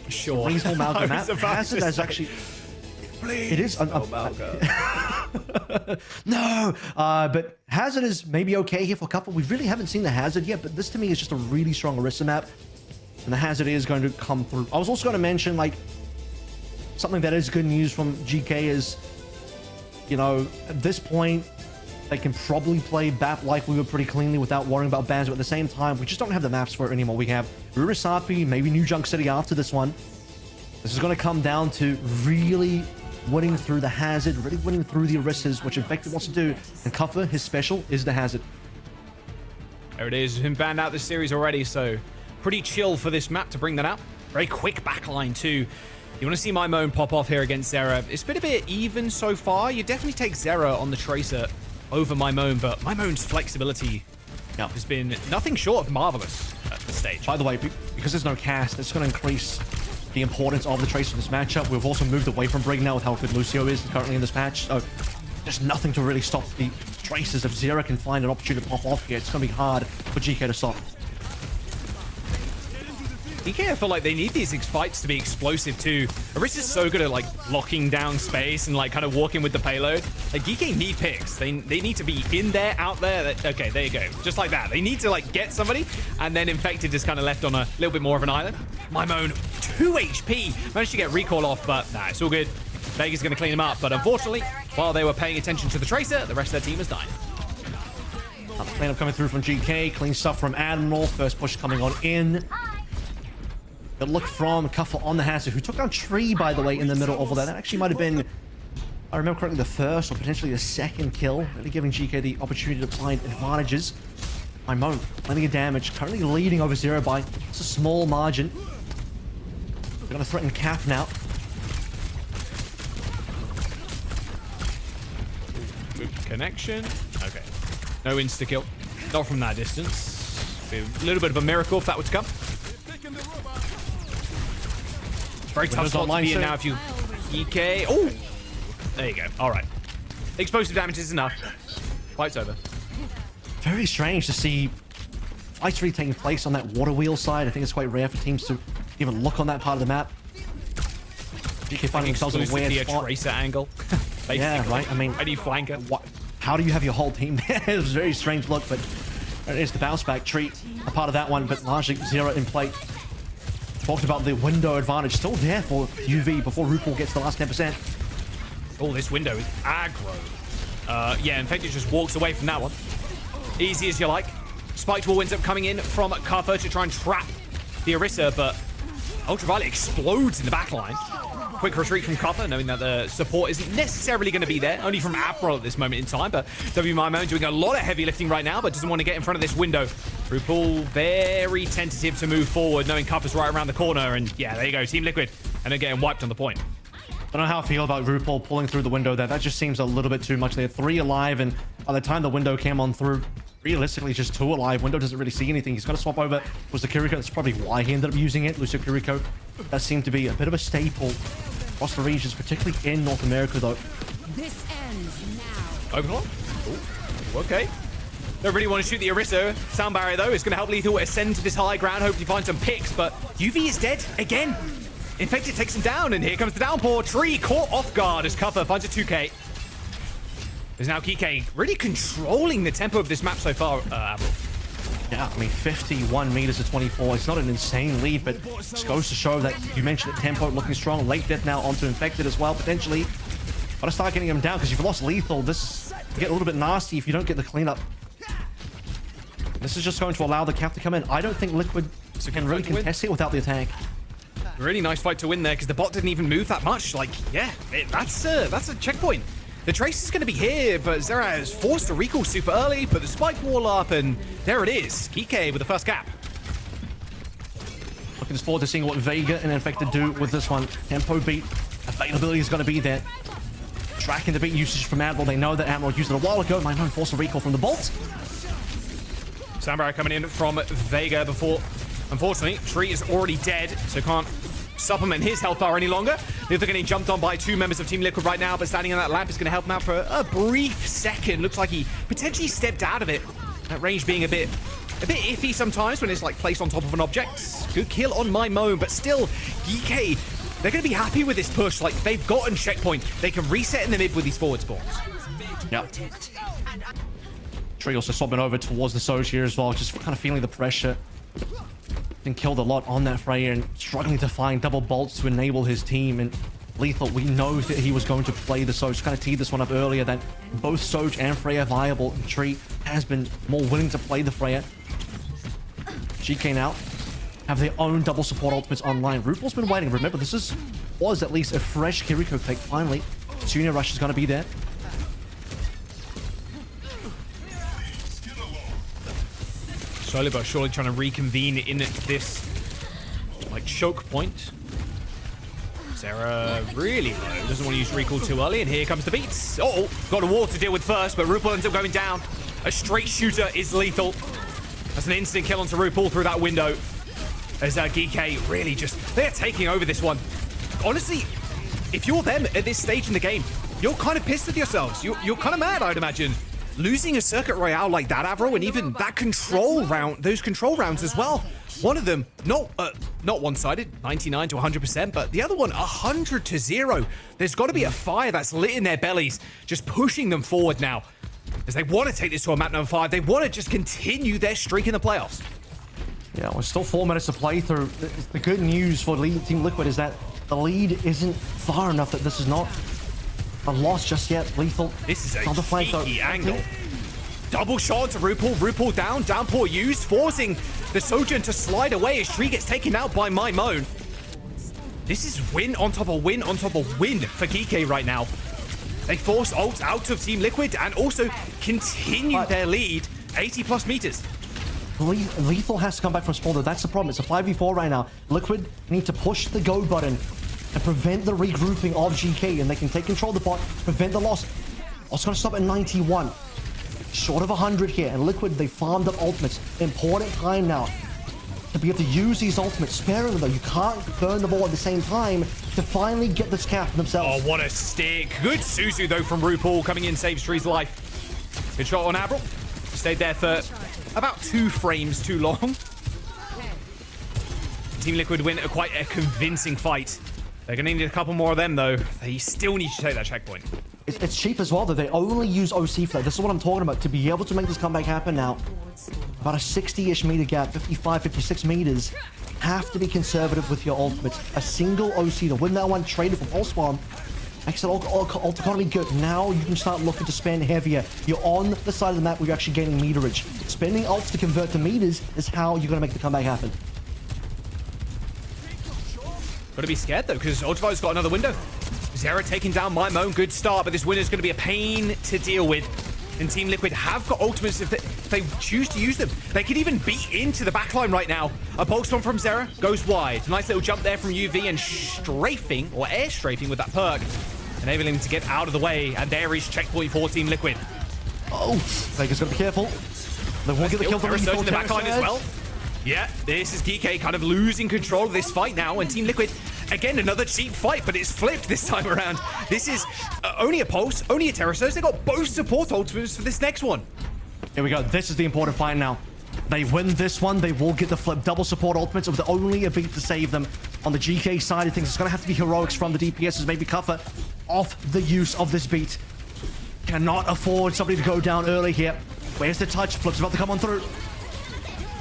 Sure. Reasonable Malga map. Hazard has actually... Please. It is... No! But Hazard is maybe okay here for a couple. We really haven't seen the Hazard yet, but this to me is just a really strong Orisa map. And the Hazard is going to come through. I was also going to mention, like, something that is good news from GK is, you know, at this point, they can probably play BAP like we were pretty cleanly without worrying about bans, but at the same time, we just don't have the maps for it anymore. We have Rurisapi, maybe New Junk City after this one. This is going to come down to really winning through the Hazard, really winning through the Orisas, which Infected wants to do. And Kuffer, his special is the Hazard. There it is. He's been banned out this series already, so pretty chill for this map to bring that out. Very quick backline too. You want to see my moan pop off here against Zera. It's been a bit even so far. You definitely take Zera on the Tracer over my moan, but my moan's flexibility has been nothing short of marvelous at this stage. By the way, because there's no cast, it's going to increase the importance of the Tracer in this matchup. We've also moved away from Brig now with how good Lucio is currently in this match. So there's nothing to really stop the Tracers. If Zera can find an opportunity to pop off here, it's going to be hard for GK to stop. GK, I feel like they need these fights to be explosive too. Orisa's so good at like locking down space and like kind of walking with the payload. Like GK need picks. They need to be in there, out there. Okay, there you go. Just like that. They need to like get somebody, and then Infected is kind of left on a little bit more of an island. My moan, 2 HP. Managed to get recall off, but nah, it's all good. Vega's going to clean him up, but unfortunately, while they were paying attention to the Tracer, the rest of their team has died. Cleanup coming through from GK. Clean stuff from Admiral. First push coming on in. Good look from Kuffer on the Hazard, who took down Tree, by the way, in the middle of all that. That actually might have been, I remember correctly, the first or potentially the second kill, really giving GK the opportunity to find advantages. My moan, plenty of damage, currently leading over Zero by just a small margin. They're going to threaten Cap now. Good connection. Okay. No insta-kill. Not from that distance. Be a little bit of a miracle if that were to come. Very tough spot to be in now if you EK. Oh, there you go. All right. Explosive damage is enough. Fight's over. Very strange to see fights really taking place on that water wheel side. I think it's quite rare for teams to even look on that part of the map. GK finding themselves in a weird spot. Tracer angle. Yeah, right. I mean, any flanker. How do you have your whole team there? It was a very strange look, but it is the bounce back treat, a part of that one, but largely Zero in play. Talked about the window advantage still there for UV before RuPaul gets the last 10%. Oh, this window is aggro. Yeah, Infected just walks away from that one. Easy as you like. Spiked Wall ends up coming in from Kuffer to try and trap the Orisa, but Ultraviolet explodes in the backline. quick retreat from Copper, knowing that the support isn't necessarily going to be there, only from April at this moment in time. But WMIMO doing a lot of heavy lifting right now, but doesn't want to get in front of this window. RuPaul very tentative to move forward, knowing Copper's right around the corner. And yeah, there you go, Team Liquid. And they're getting wiped on the point. I don't know how I feel about RuPaul pulling through the window there. That just seems a little bit too much. They had 3 alive, and by the time the window came on through, realistically, just 2 alive. Window doesn't really see anything. He's got to swap over. Was the Kiriko? That's probably why he ended up using it. Lucio Kiriko. That seemed to be a bit of a staple across the regions, particularly in North America, though. This ends now. Overclock? Ooh, okay. Don't really want to shoot the Orisa. Sound barrier, though, is going to help Lethal ascend to this high ground. Hopefully find some picks, but UV is dead again. Infected takes him down, and here comes the downpour. Tree caught off guard as Cuppa finds a 2K. There's now Kike really controlling the tempo of this map so far, Avril. Yeah, I mean, 51 meters to 24. It's not an insane lead, but it goes to show that you mentioned it, tempo looking strong. Late death now onto Infected as well, potentially. Gotta start getting him down, because you've lost Lethal. This get a little bit nasty if you don't get the cleanup. This is just going to allow the cap to come in. I don't think Liquid can really contest it without the attack. Really nice fight to win there, because the bot didn't even move that much. Like, yeah, that's a checkpoint. The Trace is going to be here, but Zera is forced to recall super early, put the spike wall up, and there it is. Kike with the first cap. Looking forward to seeing what Vega and Infected do with this one. Tempo beat, availability is going to be there. Tracking the beat usage from Admiral. They know that Admiral used it a while ago. Might not force a recall from the Bolt. Samurai coming in from Vega before. Unfortunately, Tree is already dead, so can't supplement his health bar any longer. They're getting jumped on by 2 members of Team Liquid right now, but standing on that lamp is going to help him out for a brief second. Looks like he potentially stepped out of it. That range being a bit iffy sometimes when it's like placed on top of an object. Good kill on my moan, but still, DK, they're going to be happy with this push. Like, they've gotten checkpoint. They can reset in the mid with these forward spawns. Yep. Tree also swapping over towards the Soj here as well, just kind of feeling the pressure. Been killed a lot on that Freya and struggling to find double bolts to enable his team. And Lethal, we know that he was going to play the Soj. Kind of teed this one up earlier that both Soj and Freya viable. And Tree has been more willing to play the Freya. GK now have their own double support ultimates online. RuPaul's been waiting. Remember, this was at least a fresh Kiriko pick. Finally, Junior Rush is going to be there. Slowly but surely trying to reconvene in this, like, choke point. Sarah really low. Doesn't want to use recall too early, and here comes the beats. Oh, got a wall to deal with first, but RuPaul ends up going down. A straight shooter is lethal. That's an instant kill onto RuPaul through that window. As Geek really just, they're taking over this one. Honestly, if you're them at this stage in the game, you're kind of pissed with yourselves. You're kind of mad, I'd imagine. Losing a Circuit Royale like that, Avro, and even that control round, those control rounds as well. One of them, not one-sided, 99 to 100%, but the other one, 100 to 0. There's got to be a fire that's lit in their bellies, just pushing them forward now. As they want to take this to a map number 5. They want to just continue their streak in the playoffs. Yeah, we're still 4 minutes to play through. The good news for Team Liquid is that the lead isn't far enough that this is not a loss just yet. Lethal. This is a sneaky angle. Double shot to RuPaul. RuPaul down. Downpour used, forcing the Sojourn to slide away as Tree gets taken out by My Moan. This is win on top of win on top of win for Kike right now. They forced ult out of Team Liquid and also continue their lead 80 plus meters. Lethal has to come back from spawn though. That's the problem. It's a 5v4 right now. Liquid need to push the go button and prevent the regrouping of GK, and they can take control of the bot, prevent the loss. It's going to stop at 91. Short of 100 here, and Liquid, they farmed up ultimates. Important time now to be able to use these ultimates sparingly though. You can't burn the ball at the same time to finally get this cap themselves. Oh, what a stick. Good Suzu though from RuPaul, coming in, saves Tree's life. Good shot on Avril. Stayed there for about 2 frames too long. Team Liquid win quite a convincing fight. They're going to need a couple more of them, though. They still need to take that checkpoint. It's cheap as well, though. They only use OC for that. This is what I'm talking about. To be able to make this comeback happen now, about a 60-ish meter gap, 55, 56 meters. Have to be conservative with your ultimates. A single OC to win that one, traded for pulse bomb. Makes it ult economy good. Now you can start looking to spend heavier. You're on the side of the map where you're actually gaining meterage. Spending ults to convert to meters is how you're going to make the comeback happen. Got to be scared, though, because Ultraviolent's got another window. Zera taking down My Moan. Good start, but this winner's going to be a pain to deal with. And Team Liquid have got ultimates if they choose to use them. They could even beat into the backline right now. A pulse bomb from Zera goes wide. Nice little jump there from UV and strafing, or air strafing with that perk, enabling him to get out of the way. And there is checkpoint for Team Liquid. Oh, Vega's got to be careful. They won't get the kill. Terror Surge in the backline as well. Yeah, this is GK kind of losing control of this fight now, and Team Liquid, again, another cheap fight, but it's flipped this time around. This is only a pulse, only a Terror Surge. They got both support ultimates for this next one. Here we go. This is the important fight now. They win this one, they will get the flip. Double support ultimates with only a beat to save them. On the GK side of things, it's going to have to be heroics from the DPSs, maybe cover off the use of this beat. Cannot afford somebody to go down early here. Where's the touch? Flip's about to come on through.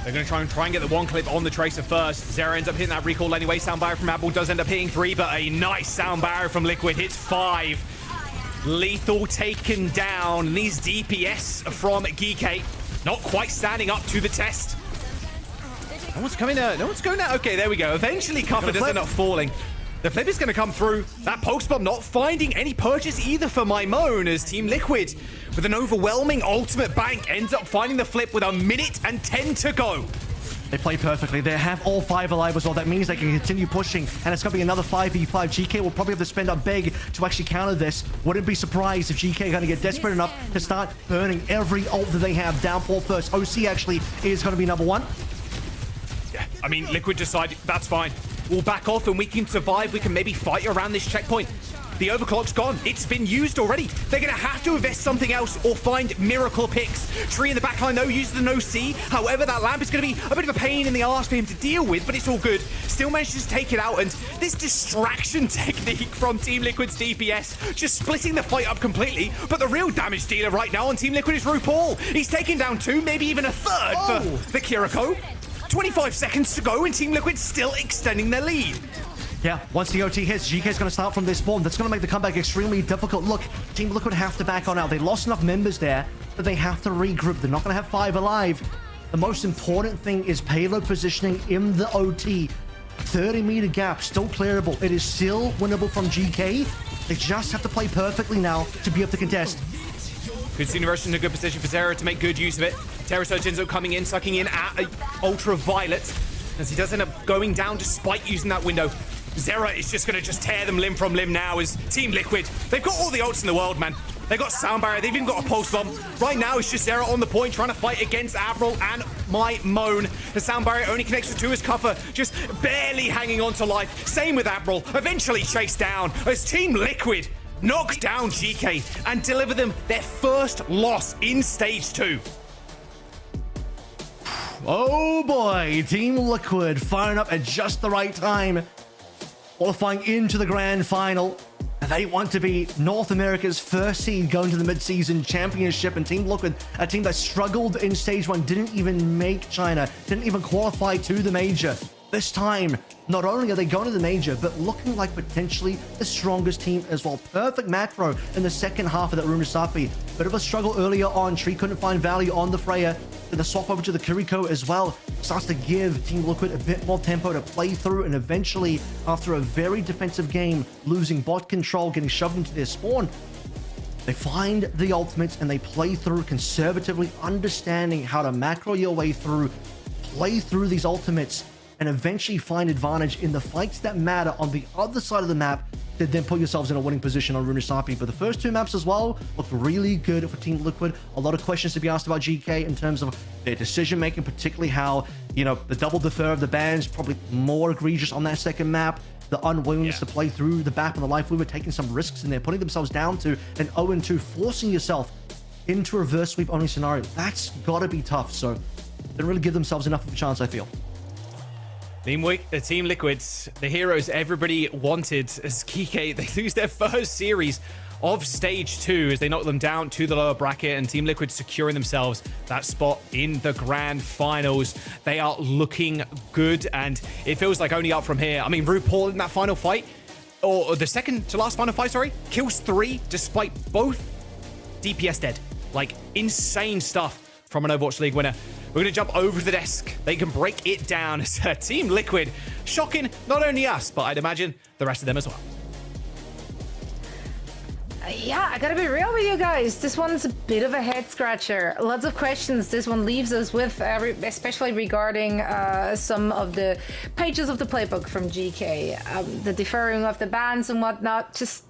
They're going to try and get the one clip on the Tracer first. Zera ends up hitting that recall anyway. Sound barrier from Apple does end up hitting 3, but a nice sound barrier from Liquid hits 5. Lethal taken down. These DPS from GK not quite standing up to the test. No one's coming out. No one's going out. Okay, there we go. Eventually, cover does end up falling. The flip is going to come through. That pulse bomb not finding any purchase either for My Moan, as Team Liquid, with an overwhelming ultimate bank, ends up finding the flip with 1 minute and 10 to go. They play perfectly. They have all 5 alive as well. That means they can continue pushing, and it's going to be another 5v5. GK will probably have to spend up big to actually counter this. Wouldn't be surprised if GK are going to get desperate enough to start burning every ult that they have. Downfall first. OC actually is going to be number 1. Yeah, I mean, Liquid decided that's fine. We'll back off and we can survive. We can maybe fight around this checkpoint. The overclock's gone. It's been used already. They're going to have to invest something else or find miracle picks. Tree in the backline, though, uses the no-see. However, that lamp is going to be a bit of a pain in the arse for him to deal with, but it's all good. Still manages to take it out, and this distraction technique from Team Liquid's DPS, just splitting the fight up completely. But the real damage dealer right now on Team Liquid is RuPaul. He's taking down 2, maybe even a 3rd for the Kiriko. 25 seconds to go, and Team Liquid still extending their lead. Yeah, once the OT hits, GK's going to start from this spawn. That's going to make the comeback extremely difficult. Look, Team Liquid have to back on out. They lost enough members there that they have to regroup. They're not going to have 5 alive. The most important thing is payload positioning in the OT. 30-meter gap, still clearable. It is still winnable from GK. They just have to play perfectly now to be able to contest. Good Universe in a good position for Zera to make good use of it. Terror Surge ends up coming in, sucking in at Ultraviolet, as he does end up going down despite using that window. Zera is just going to tear them limb from limb now as Team Liquid. They've got all the ults in the world, man. They've got Sound Barrier. They've even got a Pulse Bomb. Right now, it's just Zera on the point trying to fight against Avril and My Moan. The Sound Barrier only connects to his cover, just barely hanging on to life. Same with Avril. Eventually chased down as Team Liquid knock down GK and deliver them their first loss in Stage 2. Oh boy, Team Liquid firing up at just the right time, qualifying into the grand final. They want to be North America's first seed going to the Midseason Championship, and Team Liquid, a team that struggled in Stage 1, didn't even make China, didn't even qualify to the major. This time, not only are they going to the major, but looking like potentially the strongest team as well. Perfect macro in the second half of that Runesapi. Bit of a struggle earlier on. Tree couldn't find value on the Freya. Then the swap over to the Kiriko as well starts to give Team Liquid a bit more tempo to play through, and eventually, after a very defensive game, losing bot control, getting shoved into their spawn, they find the ultimates and they play through conservatively, understanding how to macro your way through, play through these ultimates, and eventually find advantage in the fights that matter on the other side of the map, to then put yourselves in a winning position on Runesapi. But the first 2 maps as well looked really good for Team Liquid. A lot of questions to be asked about GK in terms of their decision making, particularly how, you know, the double defer of the bans probably more egregious on that second map. The unwillingness to play through the BAP and the Life Weaver, taking some risks in there, putting themselves down to an 0-2, forcing yourself into a reverse sweep only scenario. That's got to be tough. So they didn't really give themselves enough of a chance, I feel. Team Liquids, the heroes everybody wanted, as GK, they lose their first series of Stage 2 as they knock them down to the lower bracket, and Team Liquid securing themselves that spot in the grand finals. They are looking good, and it feels like only up from here. I mean, RuPaul in that final fight, or the second to last final fight, sorry, kills 3 despite both DPS dead. Like, insane stuff from an Overwatch League winner. We're going to jump over to the desk. They can break it down as Team Liquid. Shocking not only us, but I'd imagine the rest of them as well. Yeah, I gotta be real with you guys. This one's a bit of a head scratcher. Lots of questions this one leaves us with, especially regarding some of the pages of the playbook from GK. The deferring of the bans and whatnot, just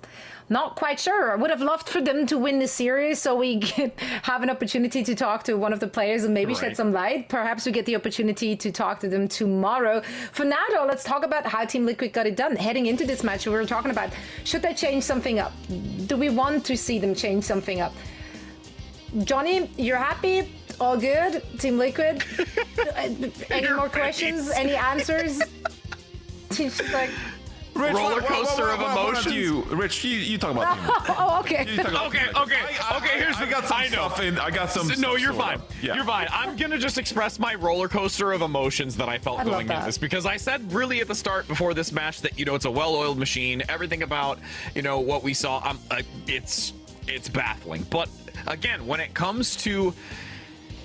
not quite sure. I would have loved for them to win the series so we could have an opportunity to talk to one of the players and maybe shed some light. Perhaps we get the opportunity to talk to them tomorrow. For now, though, let's talk about how Team Liquid got it done. Heading into this match, we were talking about, should they change something up? Do we want to see them change something up? Johnny, you're happy? All good? Team Liquid? Any more questions? Any answers? She's like... Rich, roller coaster of emotions. Rich, you talk about him. Oh, okay. Okay. Here's I got some stuff in. I got some. No, you're fine. Yeah. You're fine. I'm gonna just express my roller coaster of emotions that I felt going into this, because I said really at the start before this match that it's a well-oiled machine. Everything about what we saw, it's baffling. But again, when it comes to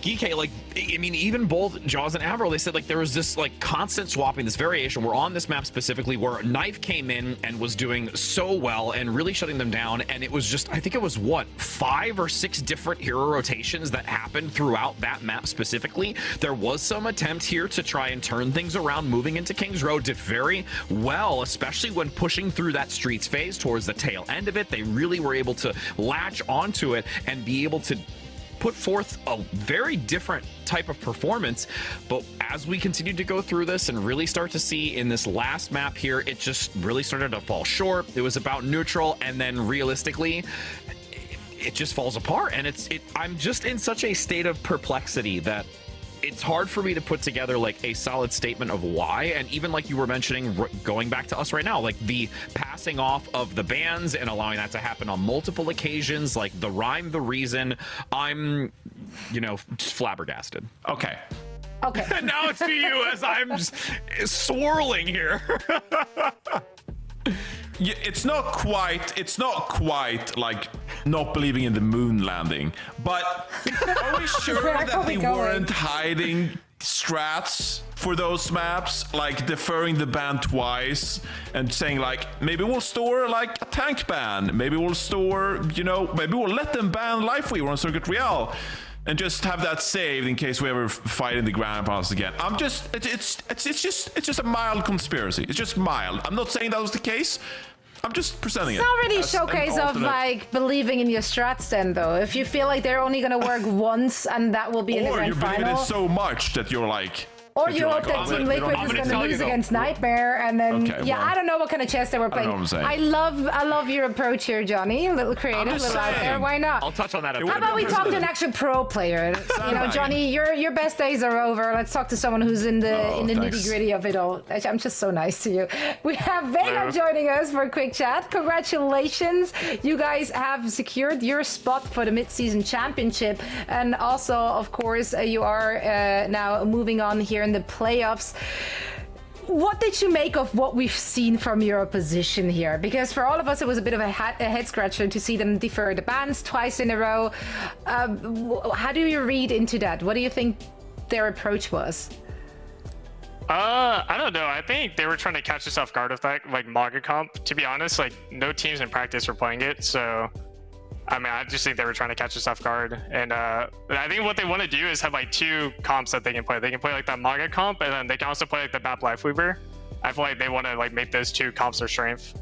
GK, even both Jaws and Avril, they said there was this constant swapping, this variation. We're on this map specifically where Knife came in and was doing so well and really shutting them down, and it was just, I think it was 5 or 6 different hero rotations that happened throughout that map specifically. There was some attempt here to try and turn things around, moving into King's Row, did very well, especially when pushing through that streets phase towards the tail end of it. They really were able to latch onto it and be able to put forth a very different type of performance. But as we continued to go through this and really start to see in this last map here, it just really started to fall short. It was about neutral, and then realistically it just falls apart. And I'm just in such a state of perplexity that it's hard for me to put together a solid statement of why. And even like you were mentioning, going back to us right now, the passing off of the bans and allowing that to happen on multiple occasions, the rhyme, the reason, I'm, just flabbergasted. Okay. Now it's to you as I'm just swirling here. Yeah, it's not quite like not believing in the moon landing, but are we sure that they weren't hiding strats for those maps, deferring the ban twice and saying maybe we'll store a tank ban, maybe we'll store, maybe we'll let them ban Lifeweaver on Circuit Real and just have that saved in case we ever fight in the Grand Finals again. It's just a mild conspiracy. It's just mild. I'm not saying that was the case. I'm just presenting it. It's not really a showcase of believing in your strats then, though. If you feel like they're only going to work once and that will be in the grand final. Or you believe it so much that you're or you hope that Team Liquid is going to lose against Nightmare, and then I don't know what kind of chess they were playing. I love your approach here, Johnny. A little creative, a little out there. Why not? I'll touch on that. How about we talk to an actual pro player? Johnny, your best days are over. Let's talk to someone who's in the nitty gritty of it all. I'm just so nice to you. We have Vega joining us for a quick chat. Congratulations, you guys have secured your spot for the Midseason Championship, and also, of course, you are now moving on here in the playoffs. What did you make of what we've seen from your opposition here? Because for all of us, it was a bit of a head scratcher to see them defer the bans twice in a row. How do you read into that? What do you think their approach was? I don't know. I think they were trying to catch us off guard with that, Maga comp. To be honest, no teams in practice were playing it, so I just think they were trying to catch us off guard. And I think what they want to do is have 2 comps that they can play. They can play that Maga comp, and then they can also play the BAP Lifeweaver. I feel like they want to make those 2 comps their strength.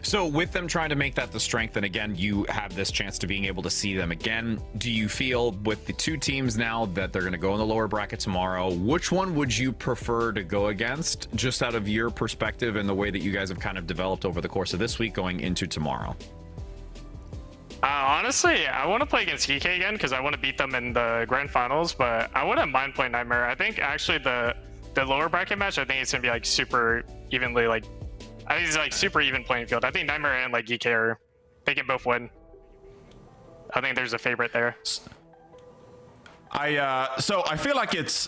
So with them trying to make that the strength, and again, you have this chance to being able to see them again, do you feel with the 2 teams now that they're going to go in the lower bracket tomorrow, which one would you prefer to go against, just out of your perspective and the way that you guys have kind of developed over the course of this week going into tomorrow? Honestly, I want to play against GK again because I want to beat them in the grand finals, but I wouldn't mind playing Nightmare. I think actually the lower bracket match, I think it's going to be super evenly I think it's super even playing field. I think Nightmare and GK they can both win. I think there's a favorite there. So I feel like it's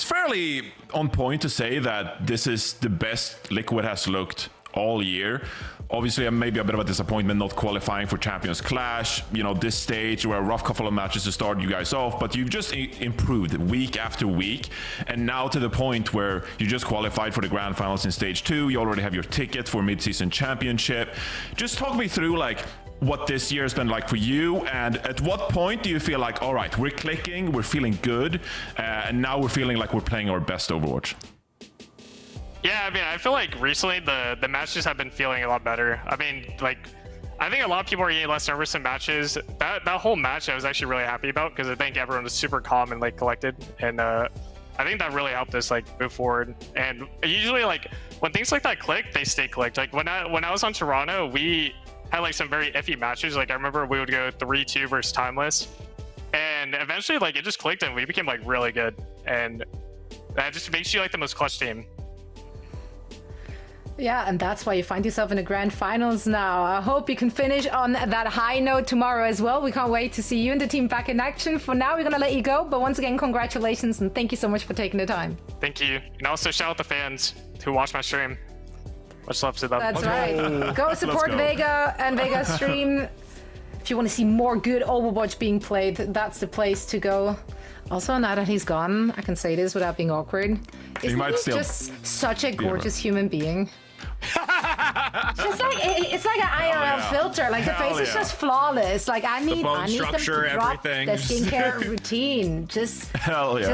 fairly on point to say that this is the best Liquid has looked all year. Obviously, maybe a bit of a disappointment not qualifying for Champions Clash. You know, this stage were a rough couple of matches to start you guys off, but you've just improved week after week, and now to the point where you just qualified for the Grand Finals in Stage 2. You already have your ticket for Midseason Championship. Just talk me through like what this year has been like for you, and at what point do you feel like, all right, we're clicking, we're feeling good, and now we're feeling like we're playing our best Overwatch? Yeah, I mean, I feel like recently the matches have been feeling a lot better. I mean, like, I think a lot of people are getting less nervous in matches. That whole match I was actually really happy about, because I think everyone was super calm and like collected, and I think that really helped us like move forward. And usually, like, when things like that click, they stay clicked. Like when I was on Toronto, we had like some very iffy matches. Like I remember we would go 3-2 versus Timeless, and eventually like it just clicked and we became like really good, and that just makes you like the most clutch team. Yeah, and that's why you find yourself in the grand finals now. I hope you can finish on that high note tomorrow as well. We can't wait to see you and the team back in action. For now, we're going to let you go. But once again, congratulations and thank you so much for taking the time. Thank you. And also shout out the fans who watch my stream. Much love to them. That's right. Go support Vega and Vega's stream. If you want to see more good Overwatch being played, that's the place to go. Also, now that he's gone, I can say this without being awkward. Isn't he just such a gorgeous human being? It's like an IRL filter. Like the face is just flawless. Like I need them to drop the skincare routine. Just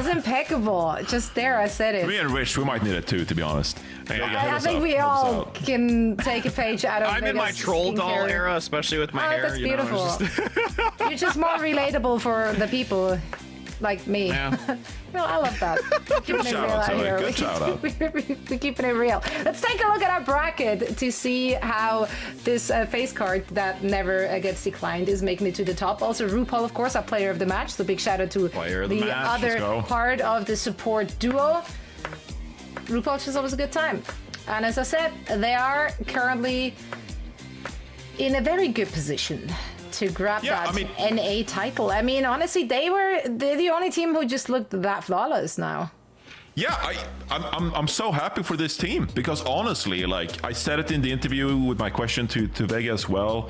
impeccable. Just there, I said it. Me and Rich, we might need it too, to be honest. I think we all can take a page out of I'm in my troll doll era, especially with my hair. That's beautiful. You're just more relatable for the people like me. Yeah. No, I love that. Keeping it real out here. We're keeping it real. Let's take a look at our bracket to see how this face card that never gets declined is making it to the top. Also, RuPaul, of course, our player of the match. So big shout out to the other part of the support duo. RuPaul is always a good time. And as I said, they are currently in a very good position to grab that NA title. I mean, honestly, they're the only team who just looked that flawless now. Yeah, I'm so happy for this team, because honestly, like I said it in the interview with my question to Vega as well.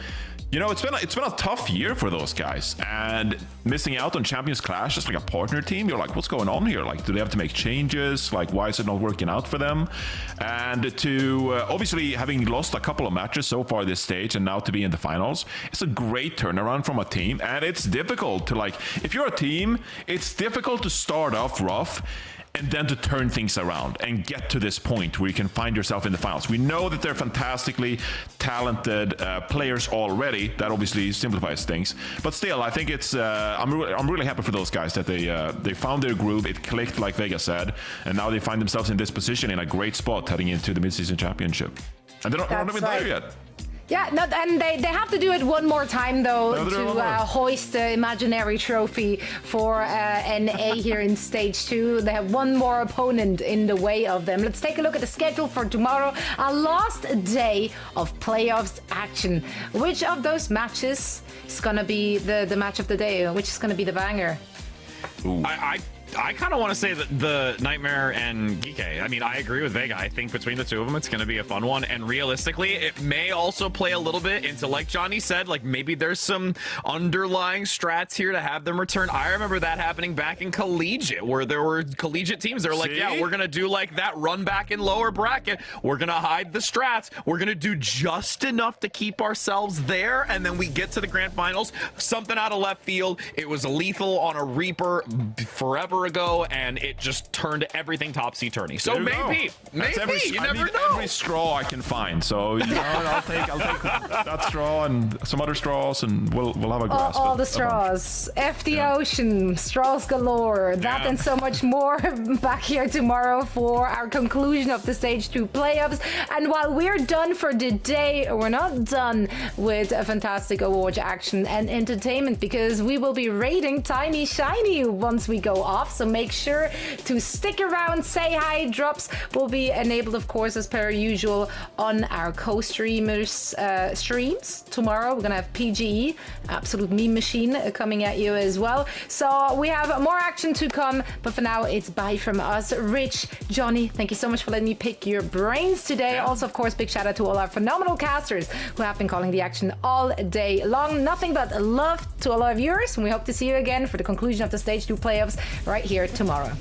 You know, it's been a tough year for those guys, and missing out on Champions Clash as like a partner team, you're like, what's going on here? Like, do they have to make changes? Like, why is it not working out for them? And to obviously having lost a couple of matches so far this stage, and now to be in the finals, it's a great turnaround from a team. And it's difficult to, like, if you're a team, it's difficult to start off rough and then to turn things around and get to this point where you can find yourself in the finals. We know that they're fantastically talented players already. That obviously simplifies things. But still, I think it's I'm really happy for those guys that they found their groove. It clicked, like Vega said, and now they find themselves in this position in a great spot heading into the Midseason Championship. And they're not even there yet. Yeah, and they have to do it one more time, though, to hoist the imaginary trophy for NA here in Stage 2. They have one more opponent in the way of them. Let's take a look at the schedule for tomorrow. Our last day of playoffs action. Which of those matches is going to be the match of the day? Which is going to be the banger? Ooh. I kind of want to say that the Nightmare and Geeke. I mean, I agree with Vega. I think between the two of them, it's going to be a fun one. And realistically, it may also play a little bit into, like Johnny said, like maybe there's some underlying strats here to have them return. I remember that happening back in collegiate, where there were collegiate teams. They're like, yeah, we're going to do like that run back in lower bracket. We're going to hide the strats. We're going to do just enough to keep ourselves there. And then we get to the grand finals, something out of left field. It was lethal on a Reaper forever ago, and it just turned everything topsy-turvy. So maybe you never know. Every straw I can find. So you know, I'll take that straw and some other straws, and we'll have a grasp. All the straws. F the ocean. Straws galore. That and so much more back here tomorrow for our conclusion of the Stage 2 playoffs. And while we're done for the day, we're not done with a fantastic Overwatch action and entertainment, because we will be raiding Tiny Shiny once we go off. off. So make sure to stick around, say hi. Drops will be enabled, of course, as per usual on our co-streamers streams. Tomorrow we're gonna have PGE, Absolute Meme Machine, coming at you as well. So we have more action to come, but for now it's bye from us. Rich, Johnny, thank you so much for letting me pick your brains today. Also, of course, big shout out to all our phenomenal casters who have been calling the action all day long. Nothing but love to all our viewers, and we hope to see you again for the conclusion of the Stage 2 playoffs right here tomorrow.